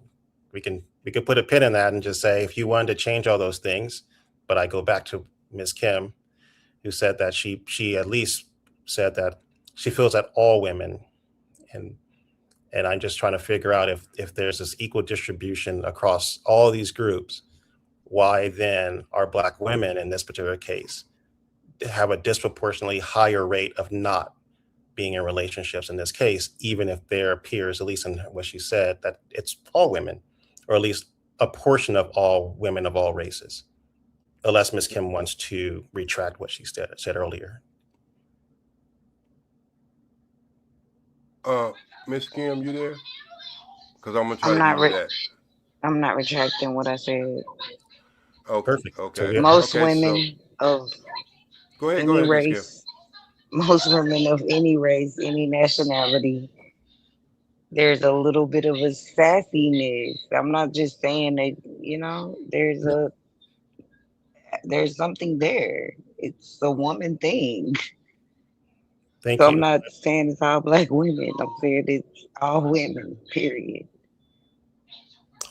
we could put a pin in that and just say, if you wanted to change all those things, but I go back to Ms. Kim, who said that she at least said that she feels that all women, and I'm just trying to figure out if there's this equal distribution across all these groups, why then are black women in this particular case have a disproportionately higher rate of not being in relationships in this case, even if there appears, at least in what she said, that it's all women, or at least a portion of all women of all races, unless Ms. Kim wants to retract what she said earlier. Ms. Kim, you there? Because I'm gonna try to do that. I'm not retracting what I said. Oh, perfect. Okay. Most women of go ahead, any Ms. race, most women of any race, any nationality, there's a little bit of a sassiness. I'm not just saying that, there's something there. It's a woman thing. Thank so you. I'm not saying it's all black women. I'm saying it's all women, period.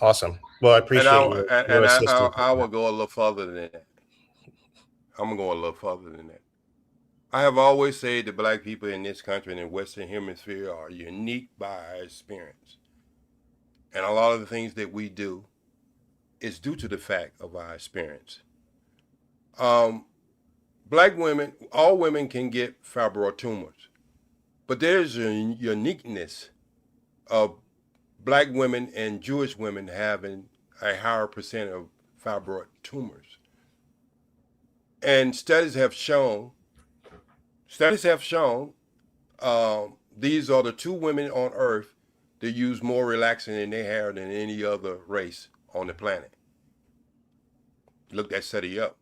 Awesome. Well, I appreciate your assistance. I will go a little further than that. I'm going to go a little further than that. I have always said that black people in this country and in the Western Hemisphere are unique by our experience. And a lot of the things that we do is due to the fact of our experience. Black women, all women can get fibroid tumors, but there's a uniqueness of black women and Jewish women having a higher percent of fibroid tumors. And studies have shown these are the two women on earth that use more relaxant in their hair than any other race on the planet. Look that study up.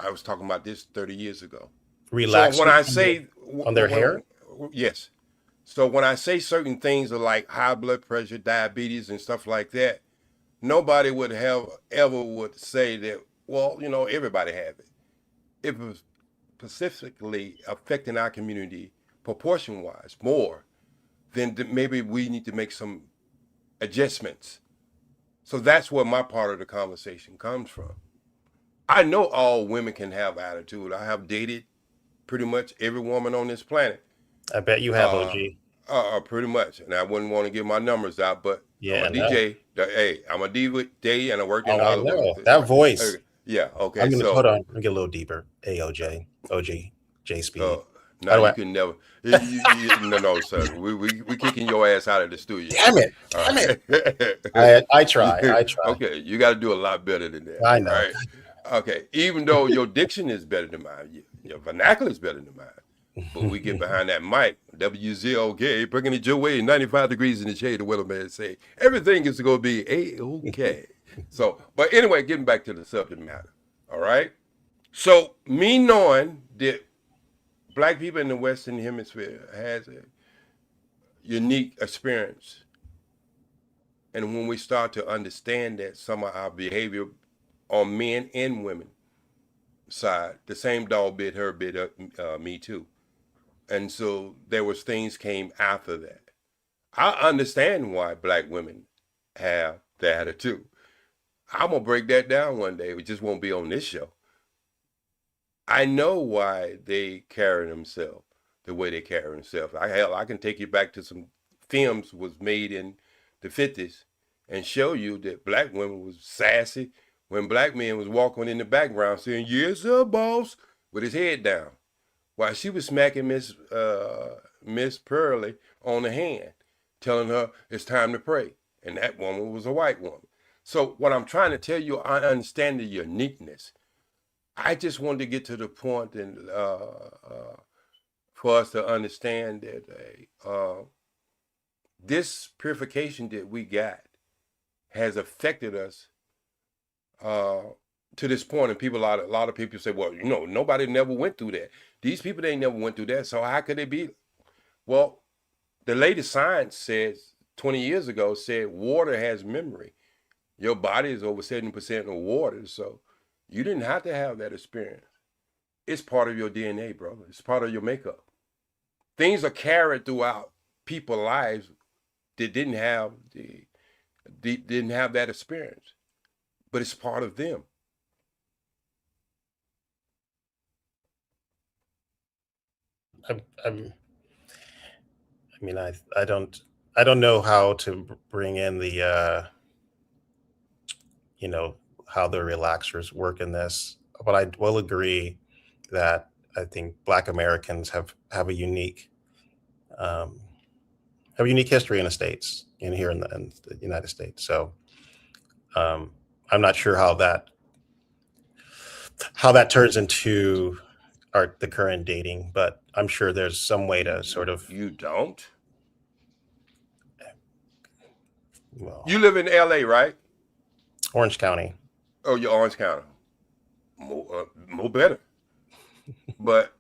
I was talking about this 30 years ago. Relaxant so when I say on their hair? Yes. So when I say certain things are like high blood pressure, diabetes, and stuff like that, nobody would ever say that, well, everybody have it. It was specifically affecting our community proportion-wise more, then maybe we need to make some adjustments. So that's where my part of the conversation comes from. I know all women can have attitude. I have dated pretty much every woman on this planet. I bet you have, OG. Pretty much. And I wouldn't want to give my numbers out, but yeah, I'm a DJ. Hey, I'm a DJ and I work in Hollywood. That voice. Yeah, okay. I'm gonna, hold on. Let me get a little deeper. AOJ, OG, J Speed. No, you can never. No, sir. We kicking your ass out of the studio. Damn it! I try. Okay, you got to do a lot better than that. I know. Right? Okay, even though your diction is better than mine, your vernacular is better than mine, but we get behind that mic. WZOK, bringing it your way, 95 degrees in the shade. The weatherman say everything is going to be A-okay. So, but anyway, getting back to the subject matter. All right. So me knowing that black people in the Western Hemisphere has a unique experience, and when we start to understand that some of our behavior on men and women side, the same dog bit her, bit me too. And so there was things came after that. I understand why black women have the attitude. I'm gonna break that down one day. It just won't be on this show. I know why they carry themselves the way they carry themselves. I can take you back to some films was made in the 50s and show you that black women was sassy when black men was walking in the background saying, "Yes, sir, boss," with his head down, while she was smacking Miss Pearlie on the hand, telling her it's time to pray. And that woman was a white woman. So what I'm trying to tell you, I understand the uniqueness. I just wanted to get to the point and for us to understand that this purification that we got has affected us to this point. And people, a lot of people say, well, nobody never went through that. These people, they never went through that. So how could it be? Well, the latest science says 20 years ago said water has memory. Your body is over 70% of water. So you didn't have to have that experience. It's part of your DNA, brother. It's part of your makeup. Things are carried throughout people's lives that didn't have that experience, but it's part of them. I don't know how to bring in the how the relaxers work in this, but I will agree that I think Black Americans have a unique history in the States, here in the United States. So I'm not sure how that turns into the current dating, but I'm sure there's some way to sort of. You don't? Well, you live in LA, right? Orange County. Oh, you're Orange County. More better. But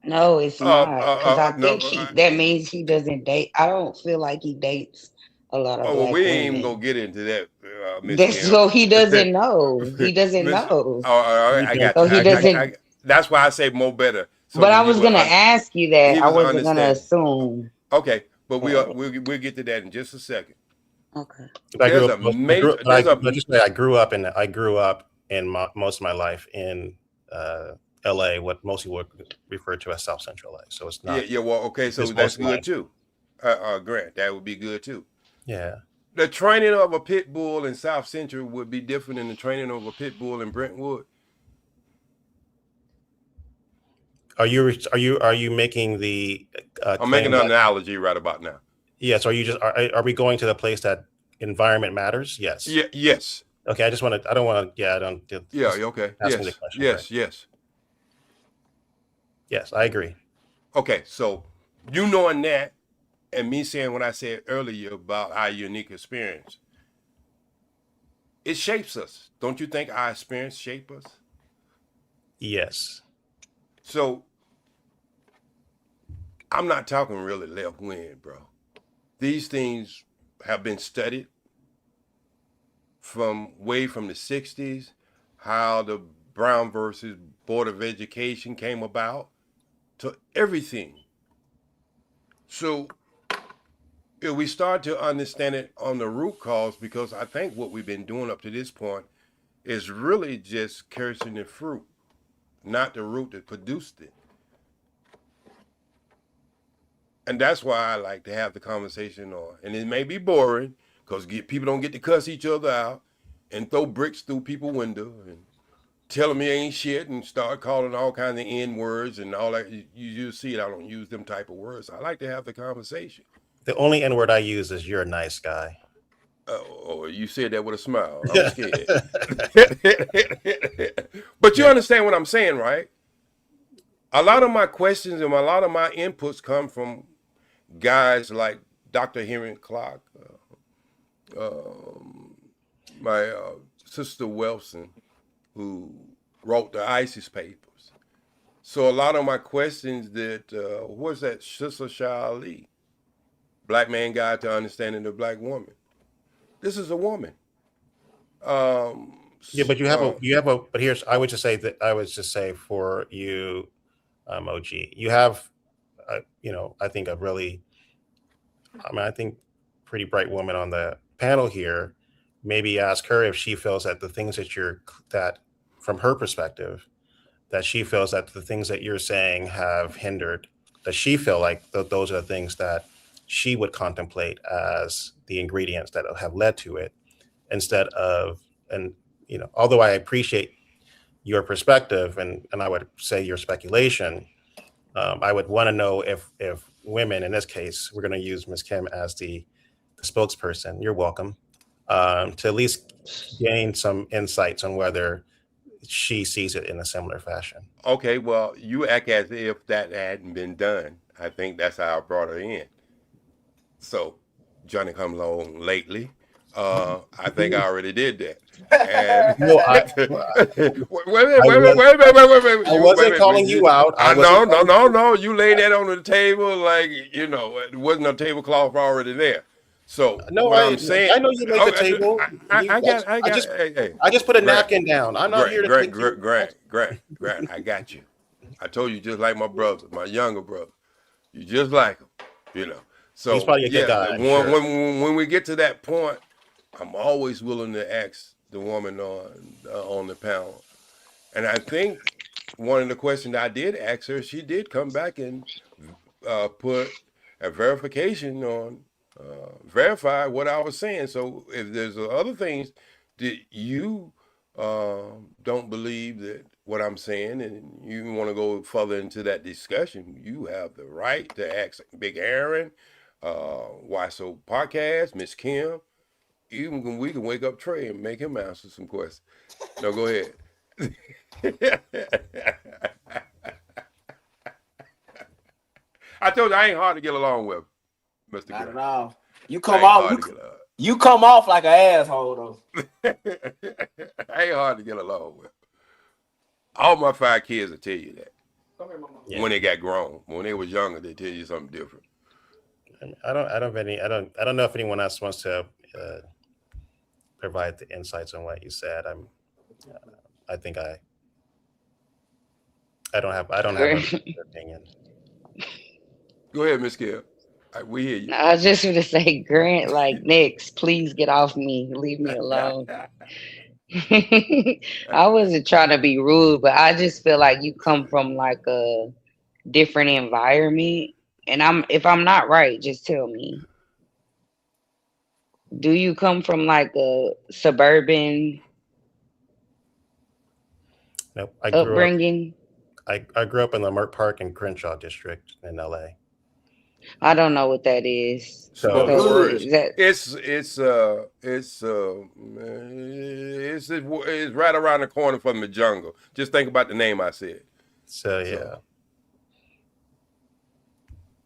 no, it's not, because I think that means he doesn't date. I don't feel like he dates a lot of black we women. ain't even gonna get into that. That's so he doesn't know. He doesn't know. I got so you. He doesn't. That's why I say more better. So but I was gonna ask you that. I wasn't gonna assume. Okay, but we'll get to that in just a second. Okay. I grew up in most of my life in LA, what most people would refer to as South Central LA. So it's not. Yeah. Well, okay. So that's good too. Grant, that would be good too. Yeah. The training of a pit bull in South Central would be different than the training of a pit bull in Brentwood. Are you making the? I'm making an analogy right about now. Yes. Are we going to the place that environment matters? Yes. Yeah. Yes. Okay. I don't want to. Yeah. I don't. Yeah. Okay. Ask me the question, yes. right? Yes. Yes. I agree. Okay. So knowing that, and me saying what I said earlier about our unique experience, it shapes us. Don't you think our experience shape us? Yes. So I'm not talking really left wing, bro. These things have been studied from the 60s, how the Brown versus Board of Education came about, to everything. So if we start to understand it on the root cause, because I think what we've been doing up to this point is really just cursing the fruit, not the root that produced it. And that's why I like to have the conversation on. And it may be boring because people don't get to cuss each other out and throw bricks through people's window and tell them you ain't shit and start calling all kinds of N words and all that. You see it. I don't use them type of words. I like to have the conversation. The only N word I use is "you're a nice guy." Oh, you said that with a smile. I'm scared. But you understand what I'm saying, right? A lot of my questions and a lot of my inputs come from guys like Dr. Henry Clark, my sister Wilson, who wrote the ISIS papers. So a lot of my questions that, what's that, Sister Shah Ali, Black Man Guide to Understanding the Black Woman. This is a woman. Yeah, but you have but here's, I would just say for you, OG, you have, I think I think pretty bright woman on the panel here. Maybe ask her if she feels that the things that from her perspective, that she feels that the things that you're saying have hindered, that she feel like those are the things that she would contemplate as the ingredients that have led to it, instead of, although I appreciate your perspective and I would say your speculation, I would want to know if women, in this case, we're going to use Ms. Kim as the spokesperson. You're welcome, to at least gain some insights on whether she sees it in a similar fashion. Okay, well, you act as if that hadn't been done. I think that's how I brought her in. So, Johnny come along lately. I think I already did that. And wait. I wasn't calling you out. No. You laid that on the table like, it wasn't a tablecloth already there. So I'm saying, I know you made the table. I just put a napkin down. I'm not here to think Grant, I got you. I told you, just like my brother, my younger brother. You just like him, So he's probably a good guy. When we get to that point, I'm always willing to ask the woman on the panel. And I think one of the questions I did ask her, she did come back and put a verification on, verify what I was saying. So if there's other things that you don't believe that what I'm saying, and you want to go further into that discussion, you have the right to ask Big Aaron, Why So Podcast, Miss Kim. Even we can wake up Trey and make him answer some questions. No, go ahead. I told you I ain't hard to get along with, Mr. Not Grant. at all. You come off like an asshole though. I ain't hard to get along with. All my 5 kids will tell you that. When they got grown, when they was younger, they tell you something different. I don't know if anyone else wants to provide the insights on what you said. I think I don't have an opinion. Go ahead, Miss Kim. We hear you. I was just going to say, Grant, like, next, please get off me. Leave me alone. I wasn't trying to be rude, but I just feel like you come from like a different environment. And if I'm not right, just tell me. Do you come from like a suburban upbringing? I grew up in the Merck Park and Crenshaw district in LA. I don't know what that is. So it's right around the corner from the jungle. Just think about the name I said. So yeah.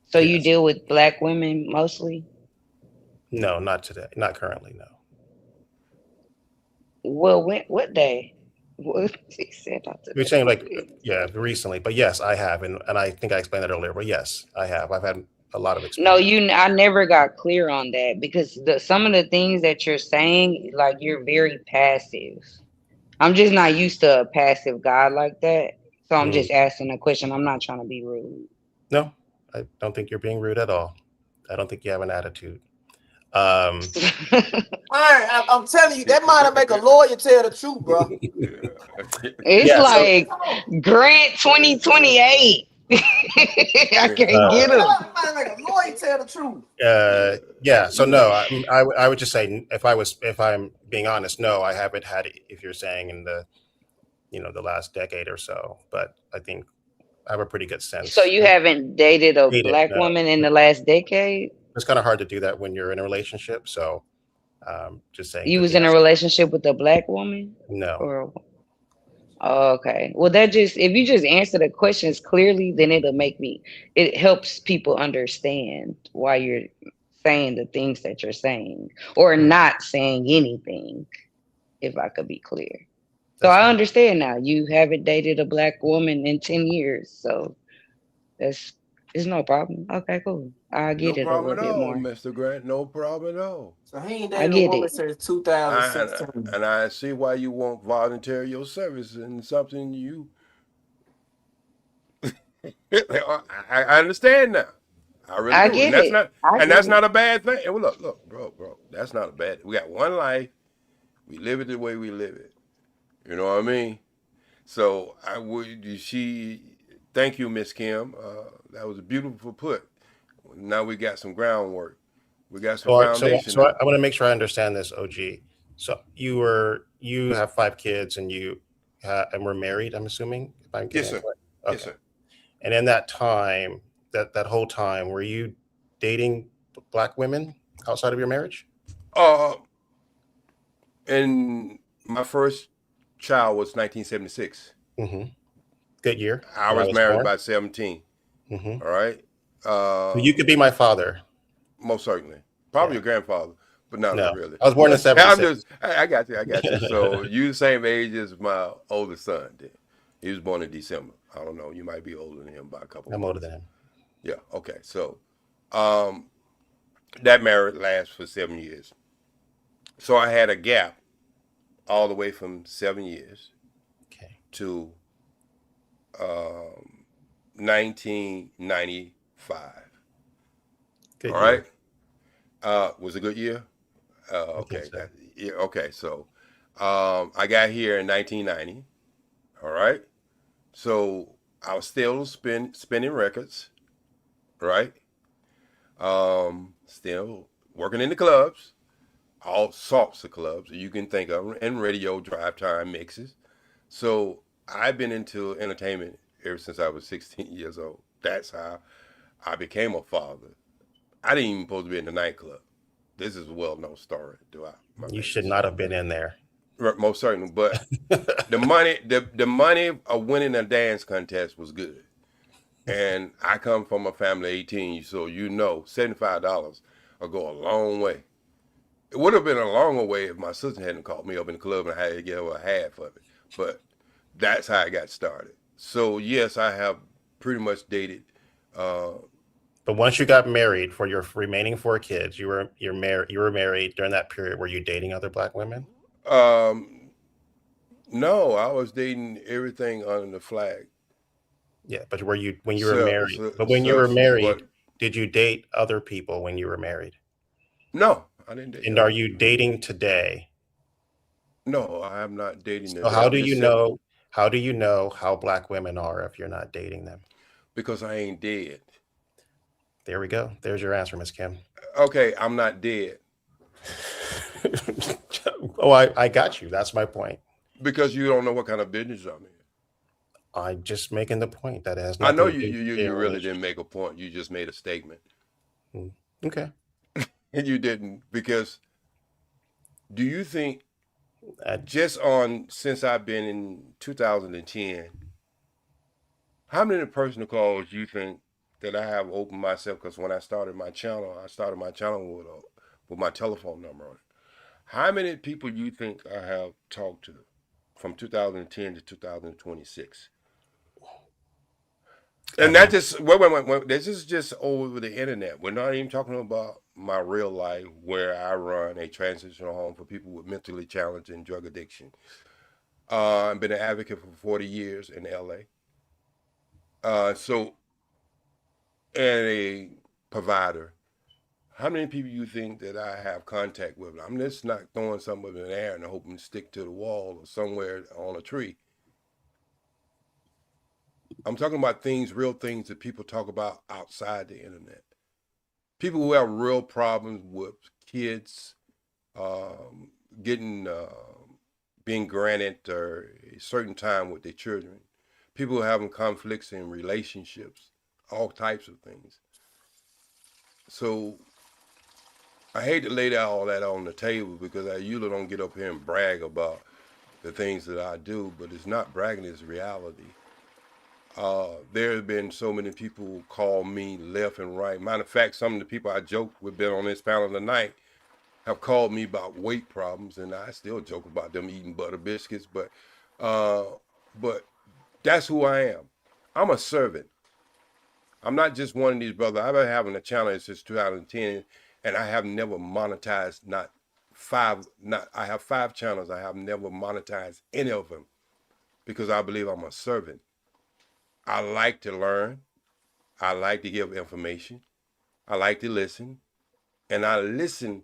So you deal with Black women mostly? No, not today. Not currently, no. Well, what day? What he said not today. You're saying recently, but yes, I have, and I think I explained that earlier. But yes, I have. I've had a lot of experience. No, I never got clear on that because some of the things that you're saying, like you're very passive. I'm just not used to a passive guy like that. So I'm just asking a question. I'm not trying to be rude. No, I don't think you're being rude at all. I don't think you have an attitude. I'm telling you, that might make a lawyer tell the truth, bro. It's like Grant 2028. I can't get him. Might make a lawyer tell the truth. Yeah. So no, I would just say if I'm being honest, no, I haven't had it. If you're saying in the last decade or so, but I think I have a pretty good sense. So you haven't dated a Black woman in the last decade? It's kind of hard to do that when you're in a relationship. So just saying. You was in a relationship with a Black woman? No. Okay. Well, if you just answer the questions clearly, then it helps people understand why you're saying the things that you're saying or not saying anything. if I could be clear. So I understand now. You haven't dated a black woman in 10 years, so it's no problem. Okay, cool. I No get it a problem little at bit all, more. Mr. Grant. No problem at all. So he ain't I dated a get woman it. since And 2016. I see why you want volunteer your service and something you. I understand now. I really I do, and get it. I get that's it. not a bad thing. And look, bro, that's not a bad. We got one life. We live it the way we live it. You know what I mean? So I would. Thank you, Miss Kim. That was a beautiful put. Now we got some groundwork. We got some foundation. So I want to make sure I understand this, OG. So you have 5 kids and and we're married, I'm assuming? If I'm Yes, getting sir. it right. Yes, sir. And in that time, that whole time, were you dating black women outside of your marriage? And my first child was 1976. Mm-hmm. Good year. I was married by 17. Mm-hmm. All right. So you could be my father. Most certainly. Probably your grandfather, but not No, really. I was born in 76. I got you. So you the same age as my oldest son did. He was born in December. I don't know. You might be older than him by a couple. I'm older than him. Yeah. Okay. So, that marriage lasts for 7 years. So I had a gap all the way from 7 years to 1995. Good all year. right. Was a good year. Okay. Yeah. Okay. So, I got here in 1990. All right. So I was still spinning records, right? Still working in the clubs, all sorts of clubs you can think of, and radio drive time mixes. So I've been into entertainment ever since I was 16 years old. That's how I became a father. I didn't even supposed to be in the nightclub. This is a well-known story. You should not have been in there. Right, most certainly, but the money of winning a dance contest was good, and I come from a family of 18, so $75 will go a long way. It would have been a longer way if my sister hadn't called me up in the club and I had to give her half of it, but that's how I got started. So yes, I have pretty much dated. But once you got married, for your remaining 4 kids, you were married during that period. Were you dating other black women? No, I was dating everything under the flag. Yeah, but when you were married? You were married, did you date other people when you were married? No, I didn't date. And are you dating today? No, I am not dating them. So how do you know? How do you know how black women are if you're not dating them? Because I ain't dead. There we go. There's your answer, Miss Kim. Okay, I'm not dead. Oh, I got you. That's my point. Because you don't know what kind of business I'm in. I'm just making the point that it has I nothing know to do you with really didn't make a point. You just made a statement. Okay. And you didn't, because do you think since I've been in 2010, how many personal calls you think that I have opened myself? Because when I started my channel with my telephone number on it. How many people you think I have talked to from 2010 to 2026? And that just wait. This is just over the internet. We're not even talking about my real life, where I run a transitional home for people with mentally challenged and drug addiction. I've been an advocate for 40 years in LA. And a provider. How many people you think that I have contact with? I'm just not throwing something in the air and hoping to stick to the wall or somewhere on a tree. I'm talking about real things that people talk about outside the internet. People who have real problems with kids being granted a certain time with their children. People who are having conflicts in relationships, all types of things. So I hate to lay all that on the table, because I usually don't get up here and brag about the things that I do, but it's not bragging, it's reality. There have been so many people who call me left and right. Matter of fact, some of the people I joked with been on this panel tonight have called me about weight problems, and I still joke about them eating butter biscuits. But that's who I am. I'm a servant. I'm not just one of these brothers. I've been having a channel since 2010, and I have never monetized I have 5 channels. I have never monetized any of them because I believe I'm a servant. I like to learn. I like to give information. I like to listen. And I listen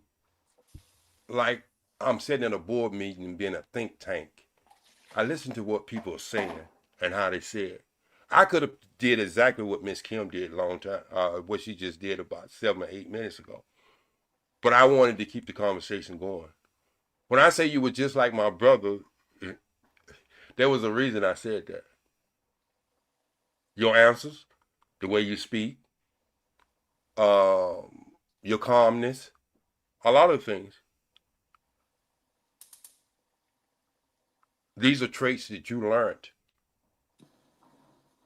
like I'm sitting in a board meeting and being a think tank. I listen to what people are saying and how they say it. I could have did exactly what Miss Kim did a long time, what she just did about 7 or 8 minutes ago. But I wanted to keep the conversation going. When I say you were just like my brother, there was a reason I said that. Your answers, the way you speak, your calmness, a lot of things. These are traits that you learned.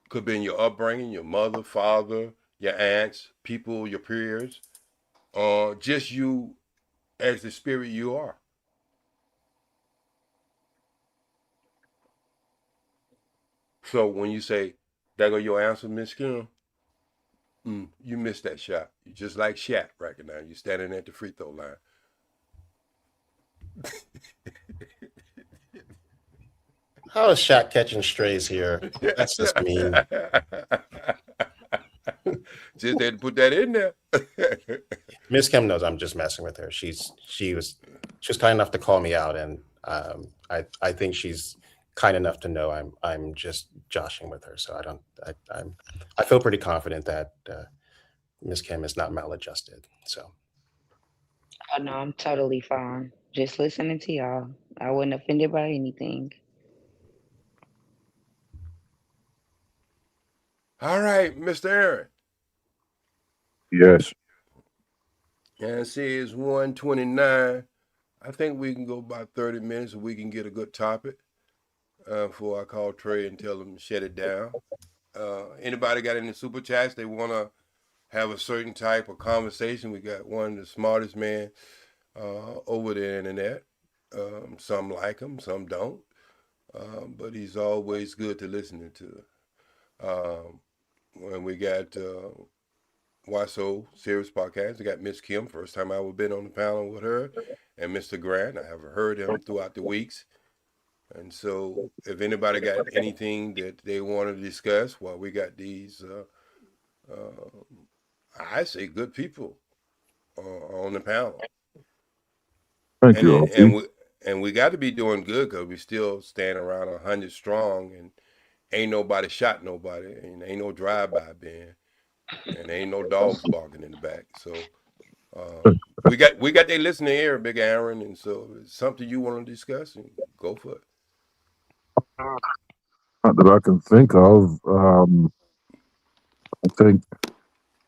Could be in your upbringing, your mother, father, your aunts, people, your peers, or just you as the spirit you are. So when you say, there go your answer, Miss Kim, you missed that shot. You just like Shaq right now. You're standing at the free throw line. How is Shaq catching strays here? That's just mean. Just had to put that in there. Miss Kim knows I'm just messing with her. She was kind enough to call me out, and I think she's kind enough to know I'm just joshing with her. So I feel pretty confident that Miss Kim is not maladjusted. So. Oh no, I'm totally fine. Just listening to y'all. I wasn't offended by anything. All right, Mr. Aaron. Yes. And see, it's 1:29. I think we can go about 30 minutes and we can get a good topic before I call Trey and tell him to shut it down. Anybody got any super chats they want to have a certain type of conversation? We got one of the smartest men over the internet. Some like him, some don't. But he's always good to listen to. When we got Why So Serious Podcast, we got Miss Kim, first time I ever been on the panel with her, and Mr. Grant. I have heard him throughout the weeks. And so if anybody got anything that they want to discuss, well, we got these, I say good people on the panel. Thank you. And we got to be doing good because we still stand around 100 strong, and ain't nobody shot nobody, and ain't no drive-by being, and ain't no dogs barking in the back. So we got their listening ear, Big Aaron, and so if it's something you want to discuss, and go for it. Not that I can think of. I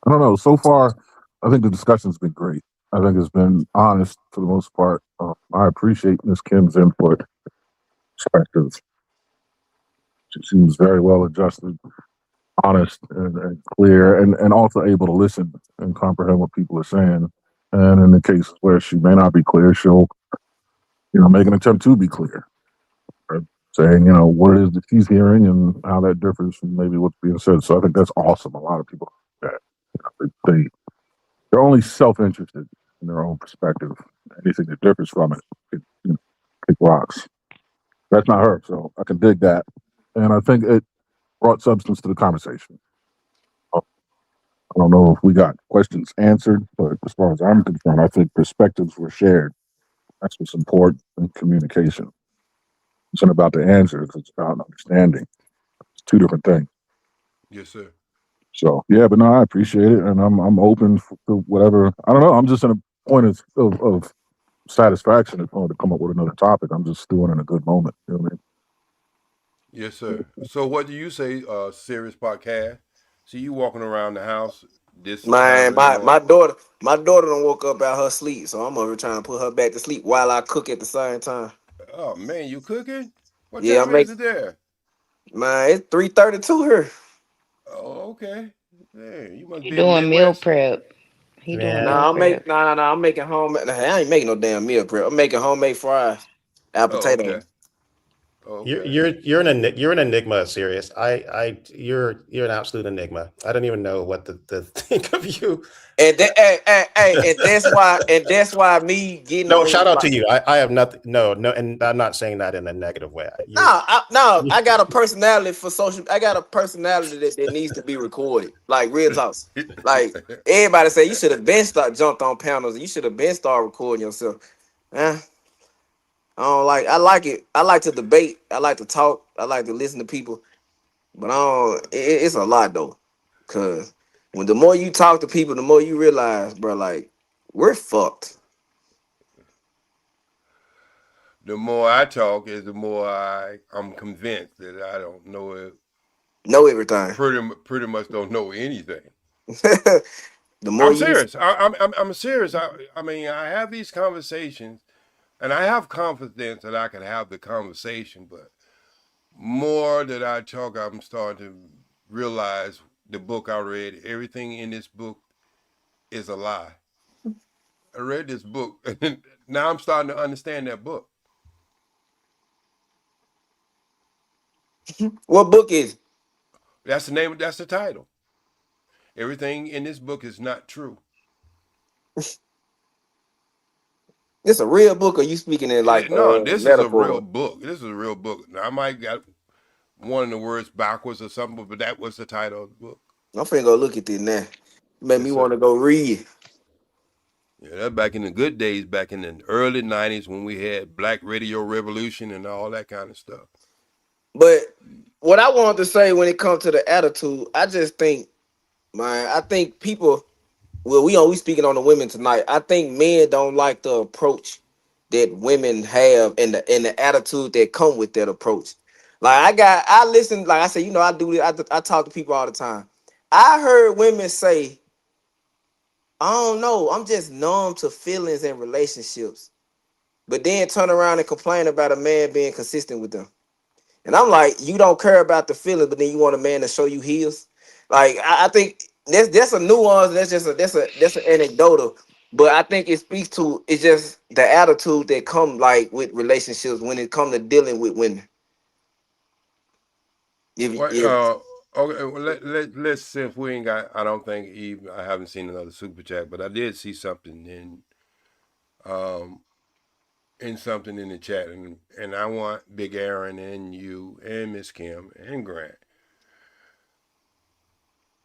don't know. So far, I think the discussion's been great. I think it's been honest for the most part. I appreciate Ms. Kim's input, perspective. She seems very well adjusted, honest, and clear, and also able to listen and comprehend what people are saying. And in the cases where she may not be clear, she'll, make an attempt to be clear, right? Saying, what it is that she's hearing and how that differs from maybe what's being said. So I think that's awesome. A lot of people that they're only self-interested in their own perspective. Anything that differs from it kick rocks. That's not her, so I can dig that. And I think it brought substance to the conversation. I don't know if we got questions answered, but as far as I'm concerned, I think perspectives were shared. That's what's important in communication. It's not about the answers, it's about understanding. It's two different things. Yes, sir. So yeah, but no, I appreciate it, and I'm open to whatever. I don't know. I'm just in a point of satisfaction if I want to come up with another topic. I'm just doing it in a good moment. You know what I mean? Yes, sir. So what do you say, Serious Podcast? See you walking around the house. Man, my daughter done woke up out her sleep, so I'm over trying to put her back to sleep while I cook at the same time. Oh man, you cooking? What Yeah, time is it there? Man, it's 3:32 here. Oh, okay. Hey, you must You be in the doing meal Midwest. prep. He doing Nah, meal prep. I'm making homemade. Nah, I ain't making no damn meal prep. I'm making homemade fries, apple Oh, potato. okay. You're an enigma, serious. You're an absolute enigma. I don't even know what to think of you. And that's why me getting No, on shout out like, to you. I have nothing. No, and I'm not saying that in a negative way. I got a personality for social. I got a personality that needs to be recorded. Like real talk. Like everybody say you should have been jumped on panels. You should have been start recording yourself. I like it. I like to debate. I like to talk. I like to listen to people. But it's a lot though. Cause when the more you talk to people, the more you realize, bro, like we're fucked. The more I talk, is the more I'm convinced that I don't know it. Know everything. Pretty much don't know anything. The more I'm serious. I'm serious. I mean, I have these conversations, and I have confidence that I can have the conversation. But more that I talk, I'm starting to realize the book I read. Everything in this book is a lie. I read this book, and now I'm starting to understand that book. What book is? That's the name. That's the title. Everything in this book is not true. This a real book, or you speaking in like no? This metaphor? is a real book. This is a real book. Now, I might got one of the words backwards or something, but that was the title of the book. I'm finna go look at this now. Made me want to go read. Yeah, that's back in the good days, back in the early 90s when we had Black Radio Revolution and all that kind of stuff. But what I wanted to say when it comes to the attitude, I just think, man, I think people, well, we speaking on the women tonight. I think men don't like the approach that women have and the attitude that come with that approach. Like I listen, like I said, I do this, I talk to people all the time. I heard women say, I don't know, I'm just numb to feelings and relationships. But then turn around and complain about a man being consistent with them. And I'm like, you don't care about the feelings, but then you want a man to show you his. Like I think that's a nuance. That's an anecdotal. But I think it speaks to it's just the attitude that come like with relationships when it come to dealing with women. Okay, well, let's see if we ain't got. I don't think Eve. I haven't seen another super chat, but I did see something in something in the chat, and I want Big Aaron and you and Miss Kim and Grant.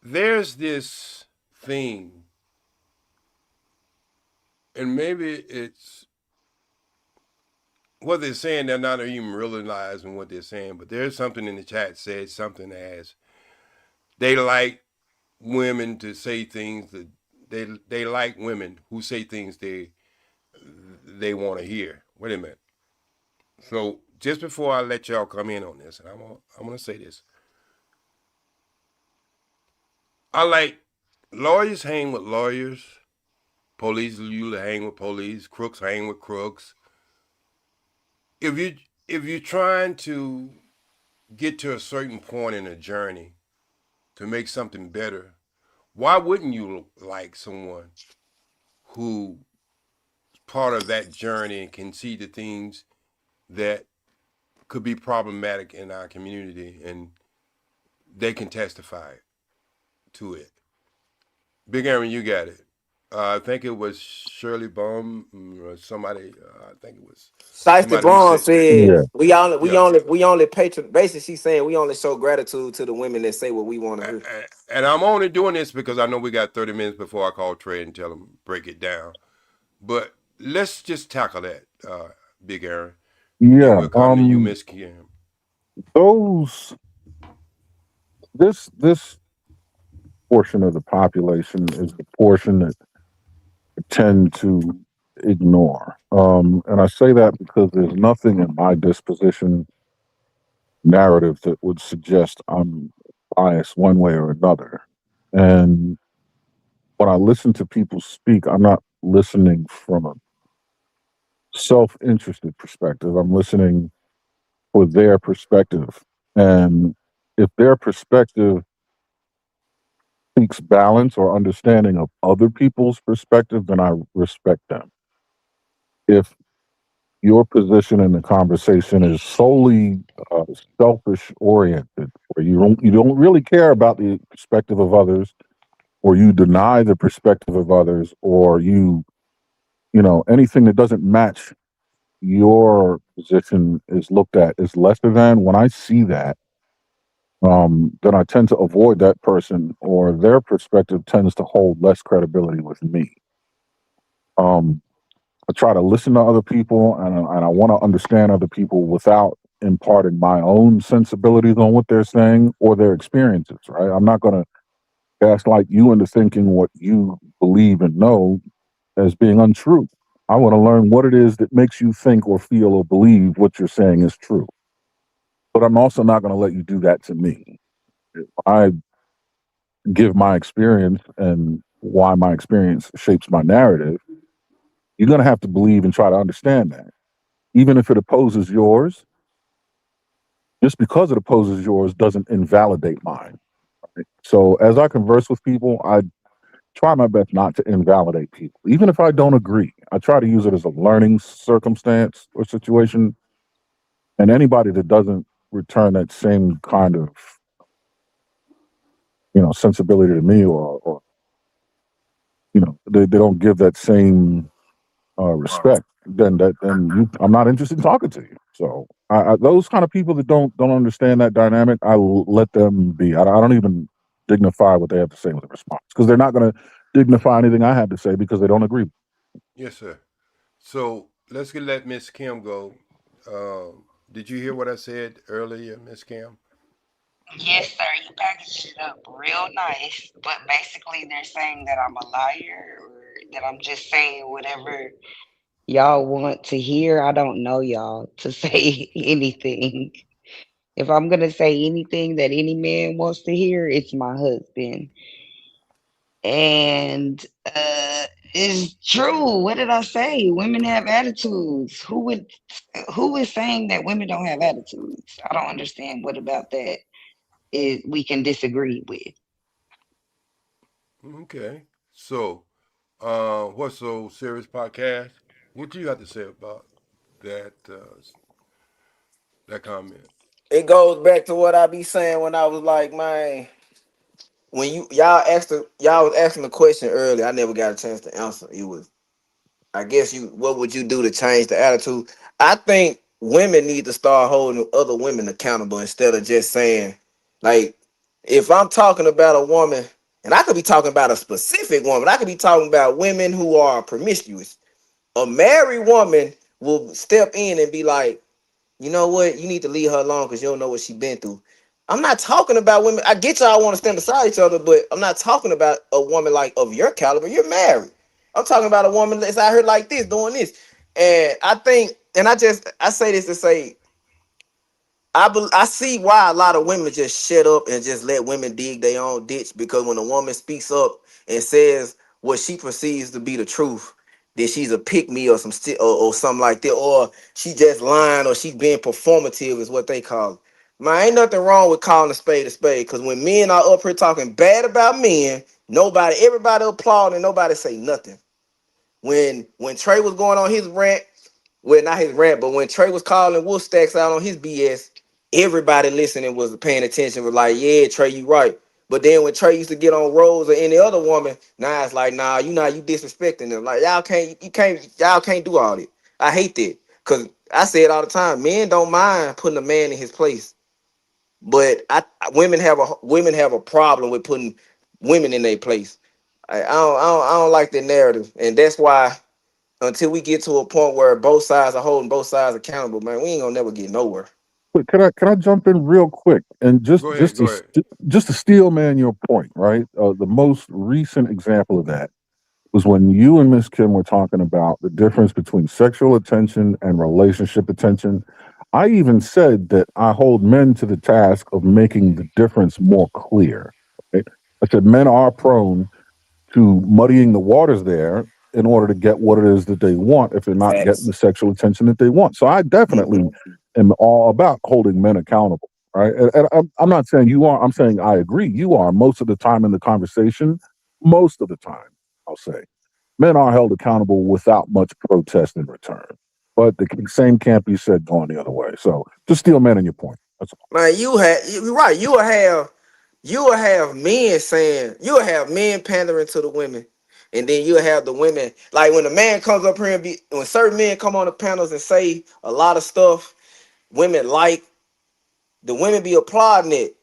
There's this thing, and maybe it's what they're saying. They're not even realizing what they're saying, but there's something in the chat says something as they like women to say things that they like women who say things they want to hear. Wait a minute. So just before I let y'all come in on this, and I'm gonna say this. I like lawyers hang with lawyers, police usually hang with police, crooks hang with crooks. If you're trying to get to a certain point in a journey to make something better, why wouldn't you like someone who is part of that journey and can see the things that could be problematic in our community and they can testify to it? Big Aaron, you got it. I think it was Shirley Baum or somebody. I think it was Shiesty Bond said Yeah. we only patron. Basically, she's saying we only show gratitude to the women that say what we want to hear. And I'm only doing this because I know we got 30 minutes before I call Trey and tell him break it down. But let's just tackle that, Big Aaron. Yeah. We'll come to you, Miss Kim. This portion of the population is the portion that I tend to ignore. And I say that because there's nothing in my disposition narrative that would suggest I'm biased one way or another. And when I listen to people speak, I'm not listening from a self-interested perspective. I'm listening for their perspective. And if their perspective seeks balance or understanding of other people's perspective, then I respect them. If your position in the conversation is solely selfish oriented, or you don't really care about the perspective of others, or you deny the perspective of others, or you know, anything that doesn't match your position is looked at as lesser than. When I see that, then I tend to avoid that person, or their perspective tends to hold less credibility with me. I try to listen to other people, and I want to understand other people without imparting my own sensibilities on what they're saying or their experiences, right? I'm not going to gaslight you into thinking what you believe and know as being untrue. I want to learn what it is that makes you think or feel or believe what you're saying is true. But I'm also not going to let you do that to me. I give my experience and why my experience shapes my narrative. You're going to have to believe and try to understand that. Even if it opposes yours, just because it opposes yours doesn't invalidate mine. Right? So as I converse with people, I try my best not to invalidate people. Even if I don't agree, I try to use it as a learning circumstance or situation. And anybody that doesn't return that same kind of, you know, sensibility to me, or you know, they don't give that same respect, then I'm not interested in talking to you. So those kind of people that don't understand that dynamic, I let them be. I don't even dignify what they have to say with a response, because they're not going to dignify anything I have to say because they don't agree. Yes, sir. So let's let Miss Kim go. Did you hear what I said earlier, Miss Kim? Yes, sir. You packaged it up real nice, but basically they're saying that I'm a liar, or that I'm just saying whatever y'all want to hear. I don't know y'all to say anything. If I'm gonna say anything that any man wants to hear, it's my husband. And it's true. What did I say? Women have attitudes. Who is saying that women don't have attitudes? I don't understand what about that is we can disagree with. Okay. So, what's so serious podcast? What do you have to say about that that comment? It goes back to what I be saying when I was like, man, when y'all was asking the question earlier, I never got a chance to answer. It was, I guess, what would you do to change the attitude? I think women need to start holding other women accountable instead of just saying, like, if I'm talking about a woman, and I could be talking about a specific woman, I could be talking about women who are promiscuous. A married woman will step in and be like, you know what, you need to leave her alone because you don't know what she's been through. I'm not talking about women. I get y'all want to stand beside each other, but I'm not talking about a woman like of your caliber. You're married. I'm talking about a woman that's out here like this, doing this. And I think, and I say this to say, I see why a lot of women just shut up and just let women dig their own ditch, because when a woman speaks up and says what she perceives to be the truth, that she's a pick me or or something like that, or she just lying, or she's being performative is what they call it. Man, ain't nothing wrong with calling a spade, because when men are up here talking bad about men, everybody applaud and nobody say nothing. When Trey was going on his rant, well, not his rant, but when Trey was calling Wolf Stacks out on his BS, everybody listening was paying attention, was like, yeah, Trey, you right. But then when Trey used to get on Rose or any other woman, now it's like, nah, you disrespecting them. Like, y'all can't do all that. I hate that. Cause I say it all the time. Men don't mind putting a man in his place. But women have a problem with putting women in their place. I don't like that narrative. And that's why until we get to a point where both sides are holding both sides accountable, man, we ain't gonna never get nowhere. But can I jump in real quick and just to steel man your point, right? The most recent example of that was when you and Miss Kim were talking about the difference between sexual attention and relationship attention. I even said that I hold men to the task of making the difference more clear. Right? I said men are prone to muddying the waters there in order to get what it is that they want if they're not getting the sexual attention that they want. So I definitely am all about holding men accountable. right? And I'm not saying you are. I'm saying I agree. You are most of the time in the conversation. Most of the time, I'll say, men are held accountable without much protest in return. But the same can't be said going the other way. So just still man in your point. That's all. Man, you're right. You will have men saying, you'll have men pandering to the women, and then you'll have the women. Like when a man comes up here and when certain men come on the panels and say a lot of stuff, women like, the women be applauding it.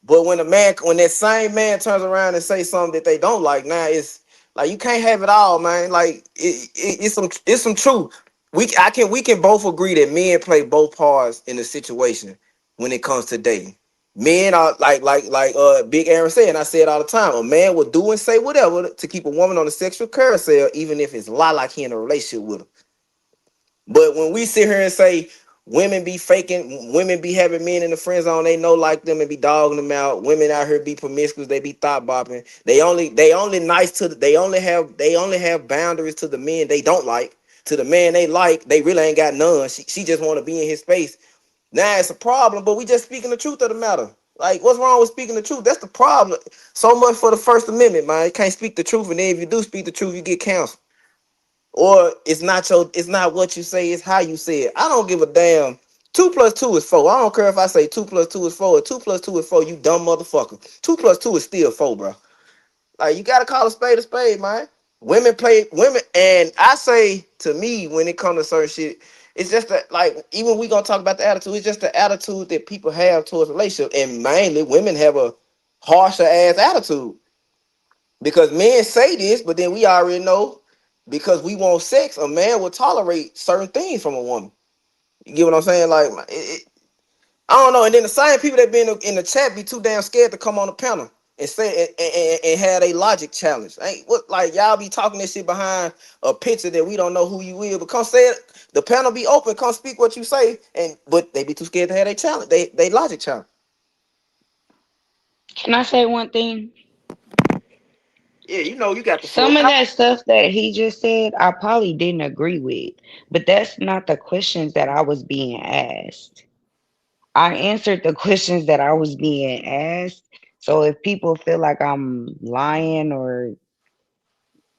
But when that same man turns around and say something that they don't like, now it's like you can't have it all, man. Like it's some truth. We can both agree that men play both parts in the situation when it comes to dating. Men are like Big Aaron said, and I say it all the time. A man will do and say whatever to keep a woman on the sexual carousel, even if it's a lot like he in a relationship with her. But when we sit here and say women be faking, women be having men in the friend zone, they know like them and be dogging them out. Women out here be promiscuous, they be thought bopping. They only nice to they only have boundaries to the men they don't like. To the man they like, they really ain't got none. She just want to be in his space. Now it's a problem, but we just speaking the truth of the matter. Like, what's wrong with speaking the truth? That's the problem. So much for the First Amendment, man. You can't speak the truth, and then if you do speak the truth, you get canceled. Or it's not what you say, it's how you say it. I don't give a damn. 2 + 2 is 4. I don't care if I say 2 + 2 is 4 or 2 + 2 is 4, you dumb motherfucker. 2 + 2 is still 4, bro. Like, you gotta call a spade, man. Women, and I say to me, when it comes to certain shit, it's just that, like, even we gonna talk about the attitude, it's just the attitude that people have towards relationship. And mainly women have a harsher ass attitude. Because men say this, but then we already know, because we want sex, a man will tolerate certain things from a woman. You get what I'm saying? Like, I don't know. And then the same people that be in the chat be too damn scared to come on the panel and say and have a logic challenge. Ain't what, like, y'all be talking this shit behind a picture that we don't know who you is. But come say it. The panel be open. Come speak what you say. But they be too scared to have a challenge. They logic challenge. Can I say one thing? Yeah, you know you got the Some floor. of that stuff that he just said, I probably didn't agree with, but that's not the questions that I was being asked. I answered the questions that I was being asked. So if people feel like I'm lying or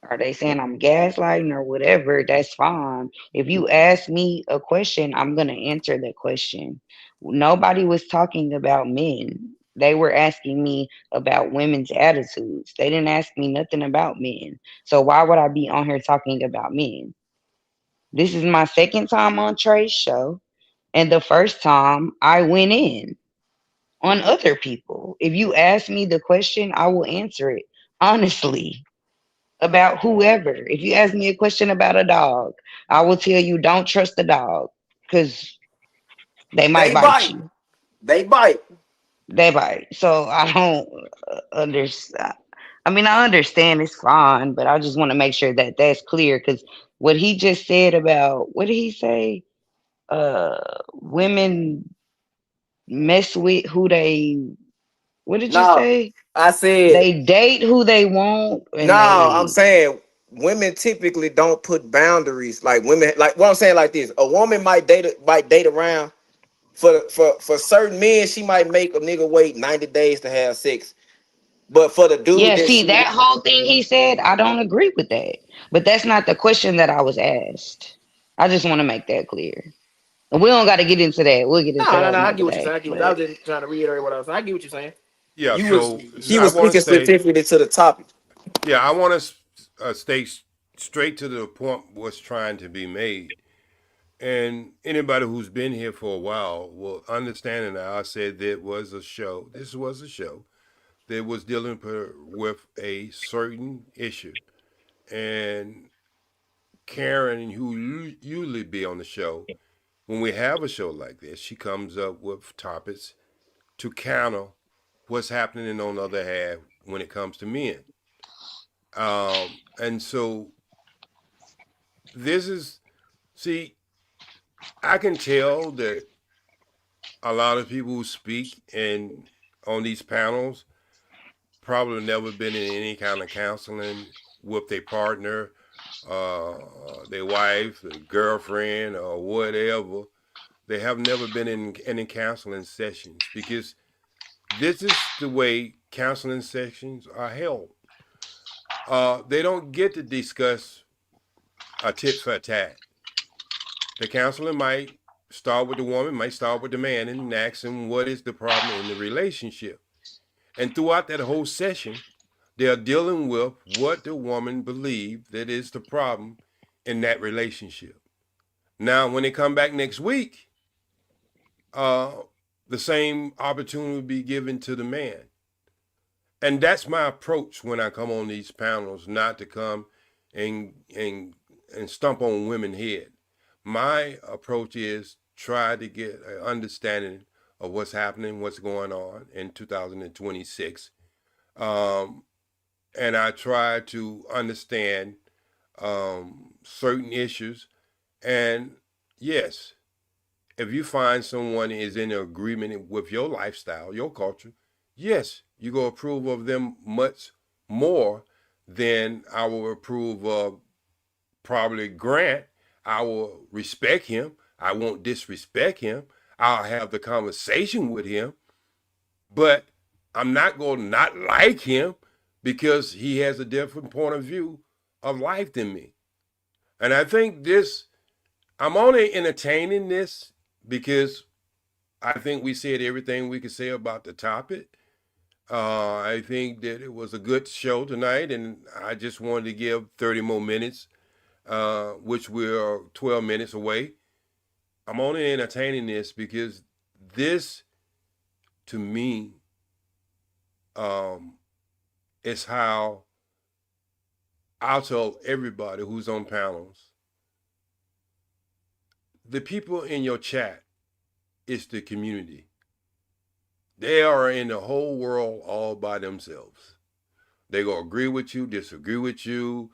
are they saying I'm gaslighting or whatever, that's fine. If you ask me a question, I'm going to answer the question. Nobody was talking about men. They were asking me about women's attitudes. They didn't ask me nothing about men. So why would I be on here talking about men? This is my second time on Trey's show. And the first time I went in on other people. If you ask me the question, I will answer it honestly. About whoever. If you ask me a question about a dog, I will tell you don't trust the dog because they might bite you. They bite. They bite. So I don't understand. I mean, I understand it's fine, but I just want to make sure that that's clear because what he just said about, what did he say? Women mess with who they, what did you say? I said They date who they want. And I'm saying women typically don't put boundaries. Like women, like what I'm saying, like this: a woman might date around for certain men. She might make a nigga wait 90 days to have sex, but for the dude, yeah, see that whole thing he said, I don't agree with that. But that's not the question that I was asked. I just want to make that clear. And we don't got to get into that. We'll get into No, that I another get what you're day. saying. I was just trying to reiterate what I was saying. I get what you're saying. Yeah, He was speaking specifically to the topic. Yeah, I want to stay straight to the point what's trying to be made. And anybody who's been here for a while will understand that I said there was a show. This was a show that was dealing with a certain issue. And Karen, who usually be on the show, when we have a show like this, she comes up with topics to counter what's happening on the other half when it comes to men. And so this is, see, I can tell that a lot of people who speak on these panels probably never been in any kind of counseling with their partner, their wife, their girlfriend, or whatever. They have never been in counseling sessions, because this is the way counseling sessions are held. They don't get to discuss a tit for tat. The counselor might start with the woman, might start with the man, and ask him what is the problem in the relationship. And throughout that whole session, they are dealing with what the woman believes that is the problem in that relationship. Now, when they come back next week, the same opportunity will be given to the man. And that's my approach when I come on these panels, not to come and stomp on women's head. My approach is try to get an understanding of what's happening, what's going on in 2026. And I try to understand certain issues. And yes, if you find someone is in agreement with your lifestyle, your culture, yes, you go approve of them much more than I will approve of probably Grant. I will respect him. I won't disrespect him. I'll have the conversation with him, but I'm not going to not like him because he has a different point of view of life than me. And I think this, I'm only entertaining this because I think we said everything we could say about the topic. I think that it was a good show tonight, and I just wanted to give 30 more minutes, which we're 12 minutes away. I'm only entertaining this because this, to me, is how I'll tell everybody who's on panels. The people in your chat is the community. They are in the whole world all by themselves. They gonna agree with you, disagree with you,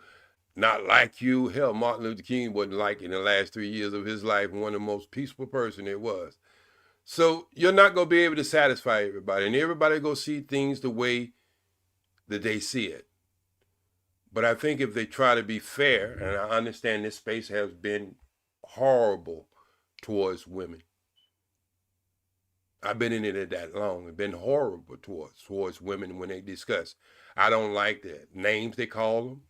not like you. Hell, Martin Luther King wasn't like in the last 3 years of his life, one of the most peaceful person it was. So you're not gonna be able to satisfy everybody, and everybody gonna see things the way that they see it. But I think if they try to be fair, and I understand this space has been horrible towards women. I've been in it that long. It's been horrible towards women when they discuss. I don't like the names they call them.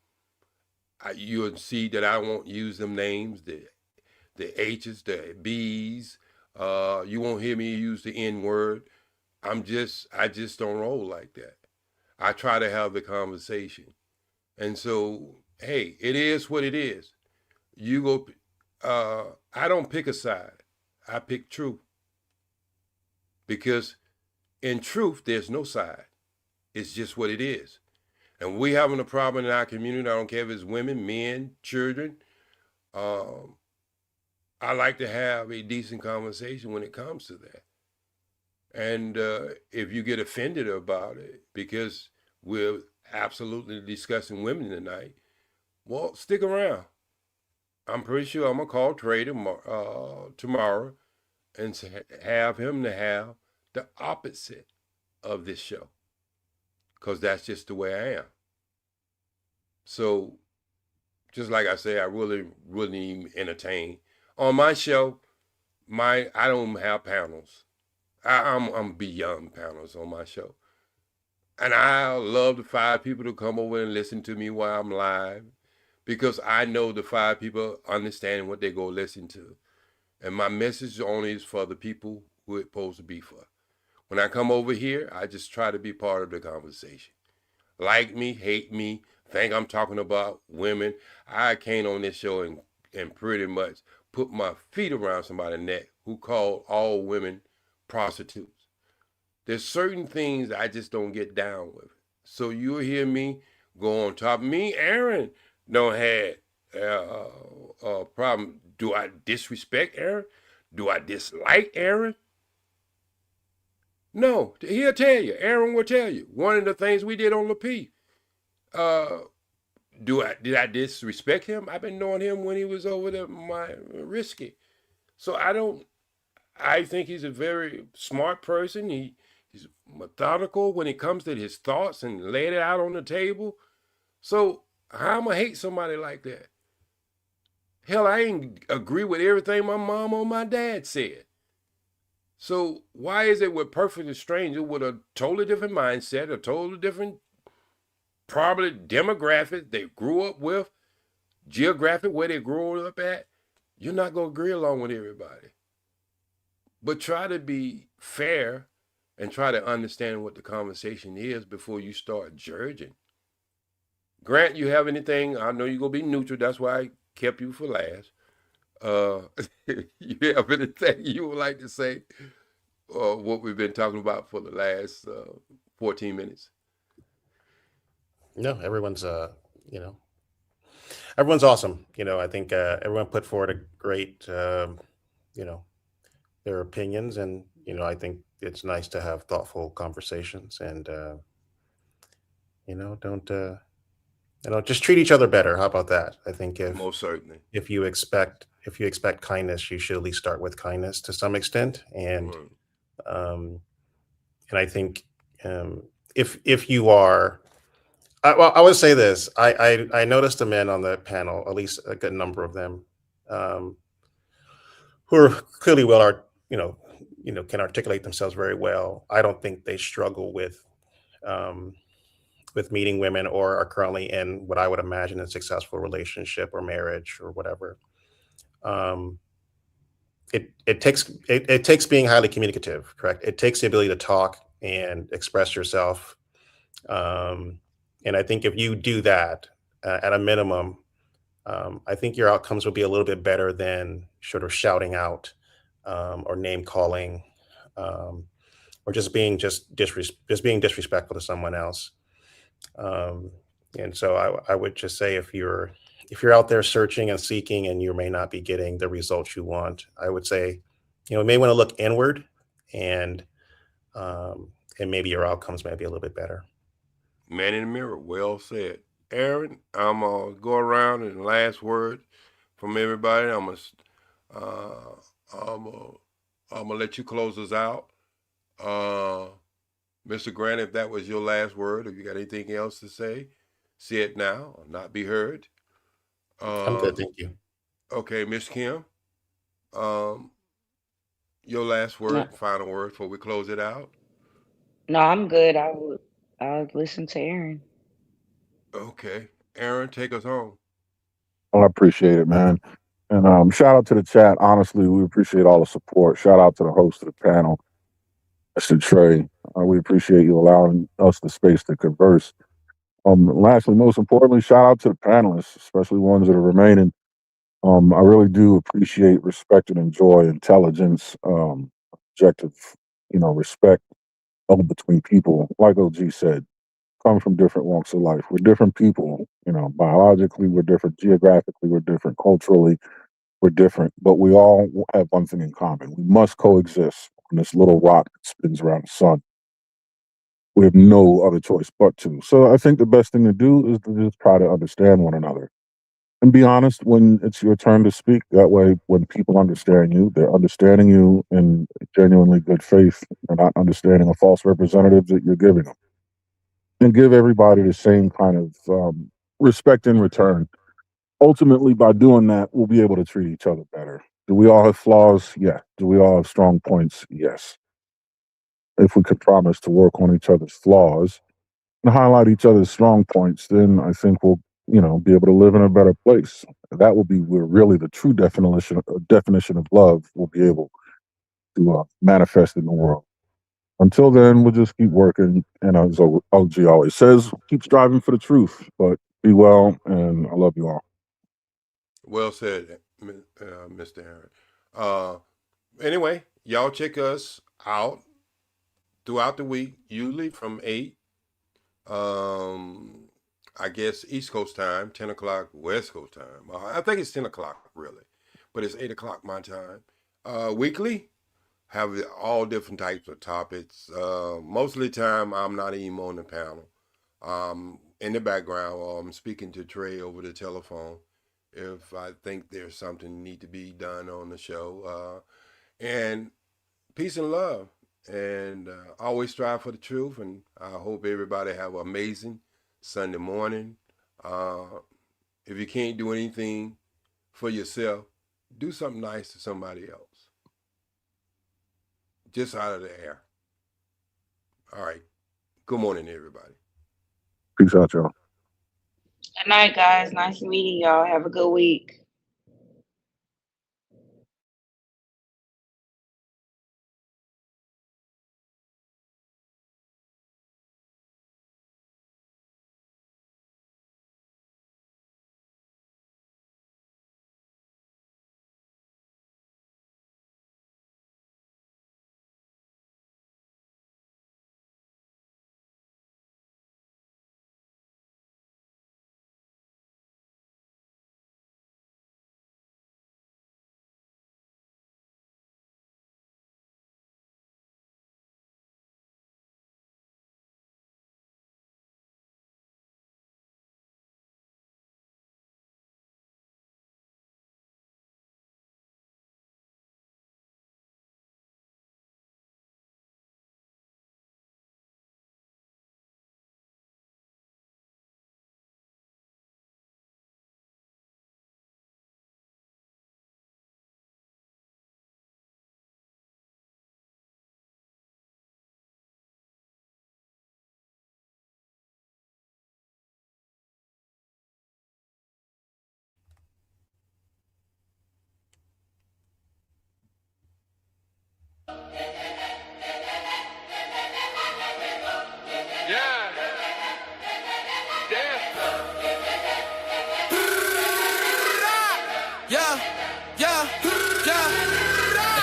You'll see that I won't use them names, the H's, the B's. You won't hear me use the N word. I just don't roll like that. I try to have the conversation. And so, hey, it is what it is. You go, I don't pick a side. I pick truth. Because in truth, there's no side. It's just what it is. And we having a problem in our community. I don't care if it's women, men, children. I like to have a decent conversation when it comes to that. And if you get offended about it because we're absolutely discussing women tonight, well, stick around. I'm pretty sure I'm going to call Trey tomorrow and have him to have the opposite of this show, because that's just the way I am. So just like I say, I really entertain. On my show, I don't have panels. I'm beyond panels on my show. And I love the 5 people to come over and listen to me while I'm live, because I know the 5 people understand what they go listen to. And my message only is for the people who it's supposed to be for. When I come over here, I just try to be part of the conversation. Like me, hate me, think I'm talking about women. I came on this show and pretty much put my feet around somebody's neck who called all women prostitutes. There's certain things I just don't get down with. So you'll hear me go on top. Me, Aaron, don't have a problem. Do I disrespect Aaron? Do I dislike Aaron? No, he'll tell you. Aaron will tell you. One of the things we did on the P. Did I disrespect him? I've been knowing him when he was over there, my Risky. So I think he's a very smart person. He's methodical when it comes to his thoughts and laid it out on the table. So how am I hate somebody like that? Hell, I ain't agree with everything my mom or my dad said. So why is it with perfectly strangers with a totally different mindset, a totally different probably demographic they grew up with, geographic where they grew up at, you're not gonna agree along with everybody. But try to be fair and try to understand what the conversation is before you start judging. Grant, you have anything? I know you're gonna be neutral. That's why I kept you for last. You have anything you would like to say? What we've been talking about for the last 14 minutes? No, everyone's you know, everyone's awesome. You know, I think everyone put forward a great you know, their opinions, and you know, I think it's nice to have thoughtful conversations, and you know, don't you know, just treat each other better. How about that? I think Most certainly. if you expect kindness, you should at least start with kindness to some extent, and I think if you are, well, I would say this. I noticed the men on the panel, at least a good number of them, who are clearly you know, can articulate themselves very well. I don't think they struggle with meeting women or are currently in what I would imagine a successful relationship or marriage or whatever. It takes being highly communicative, correct? It takes the ability to talk and express yourself. And I think if you do that at a minimum, I think your outcomes will be a little bit better than sort of shouting out or name calling, or just being disrespectful to someone else. And so I would just say if you're out there searching and seeking and you may not be getting the results you want, I would say, you know, you may want to look inward, and maybe your outcomes may be a little bit better. Man in the mirror, well said. Aaron, I'm gonna go around and last word from everybody. I'm gonna let you close us out. Mr. Grant, if that was your last word, if you got anything else to say it now or not be heard. I'm good, thank you. Okay, Miss Kim, your last No, word, final word before we close it out. no, I'm good. I'll listen to Aaron. Okay, Aaron, take us home. I appreciate it, man. And shout out to the chat. Honestly, we appreciate all the support. Shout out to the host of the panel, Mr. Trey. We appreciate you allowing us the space to converse. Lastly, most importantly, shout out to the panelists, especially ones that are remaining. I really do appreciate, respect, and enjoy intelligence, objective, you know, respect between people. Like OG said, come from different walks of life. We're different people, you know, biologically, we're different, geographically, we're different, culturally, we're different, but we all have one thing in common. We must coexist on this little rock that spins around the sun. We have no other choice but to. So I think the best thing to do is to just try to understand one another and be honest when it's your turn to speak. That way, when people understand you, they're understanding you in genuinely good faith. They're not understanding a false representative that you're giving them. And give everybody the same kind of respect in return. Ultimately, by doing that, we'll be able to treat each other better. Do we all have flaws? Yeah. Do we all have strong points? Yes. If we could promise to work on each other's flaws and highlight each other's strong points, then I think we'll, you know, be able to live in a better place. That will be where really the true definition of love will be able to manifest in the world. Until then, we'll just keep working. And as OG always says, keep striving for the truth. But be well, and I love you all. Well said, Mr. Aaron. Anyway, y'all check us out throughout the week, usually from 8, I guess East Coast time, 10 o'clock West Coast time. I think it's 10 o'clock really, but it's 8 o'clock my time. Weekly, have all different types of topics. Most of the time, I'm not even on the panel. In the background, I'm speaking to Trey over the telephone if I think there's something need to be done on the show. And peace and love. And always strive for the truth. And I hope everybody have an amazing Sunday morning. If you can't do anything for yourself, do something nice to somebody else. just out of the air. All right. Good morning, everybody. Peace out, y'all. Good night, guys. Nice meeting y'all. Have a good week.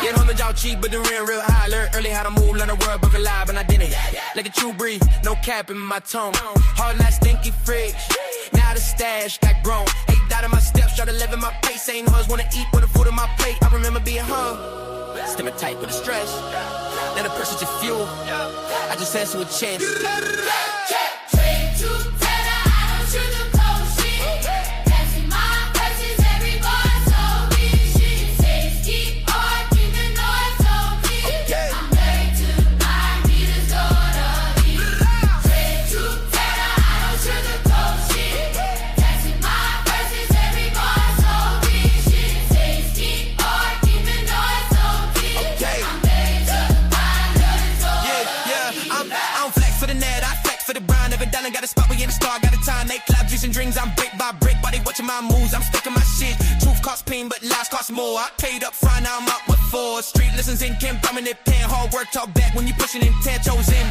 Get home, the job cheap, but the rent real high. Learn early how to move, learn the word, book alive, and I did it. Like a true breed, no cap in my tone. Hard night, stinky fridge. Now the stash got grown. 8 out of my steps, try to live in my pace. Ain't hoes wanna eat with the food on my plate. I remember being hung, stimming tight with the stress. Now the pressure's your fuel. I just answer with chance. Got a spot, we in the star, got a time, they clap, juicing dreams, I'm brick by brick, body watching my moves, I'm stuck in my shit, truth costs pain, but lies cost more, I paid up front, now I'm up with 4, street listens in, Kim, dominant pen, hard work, talk back, when you pushing intent, chosen,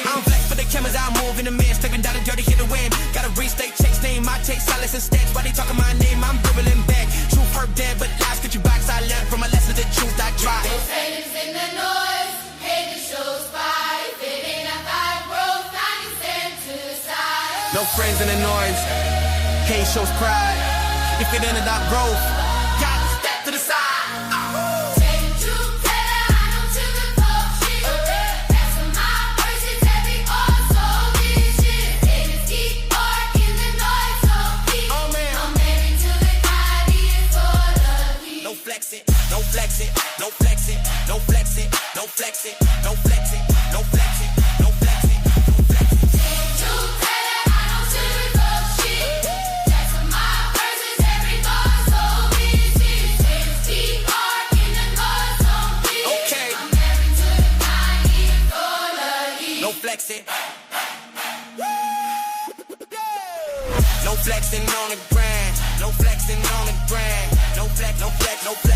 I'm flex for the cameras, I move in the man, stepping down the dirty, hit the win, gotta restate, checks, name, I take silence and stats, why they talking my name, I'm dribbling back, truth hurt dead, but lies get you box, I learned from a lesson, the truth I try. In the noise, hate the shows by. No friends in the noise, hate shows pride. If it ended up growth, got to step to the side. No flex it, no flex it, no flex it, no flex it, no flex it, no flex it, no flex it, no flex it, no flex it. No flexing on the grind, no flexing on the grind, no flex, no flex, no flex.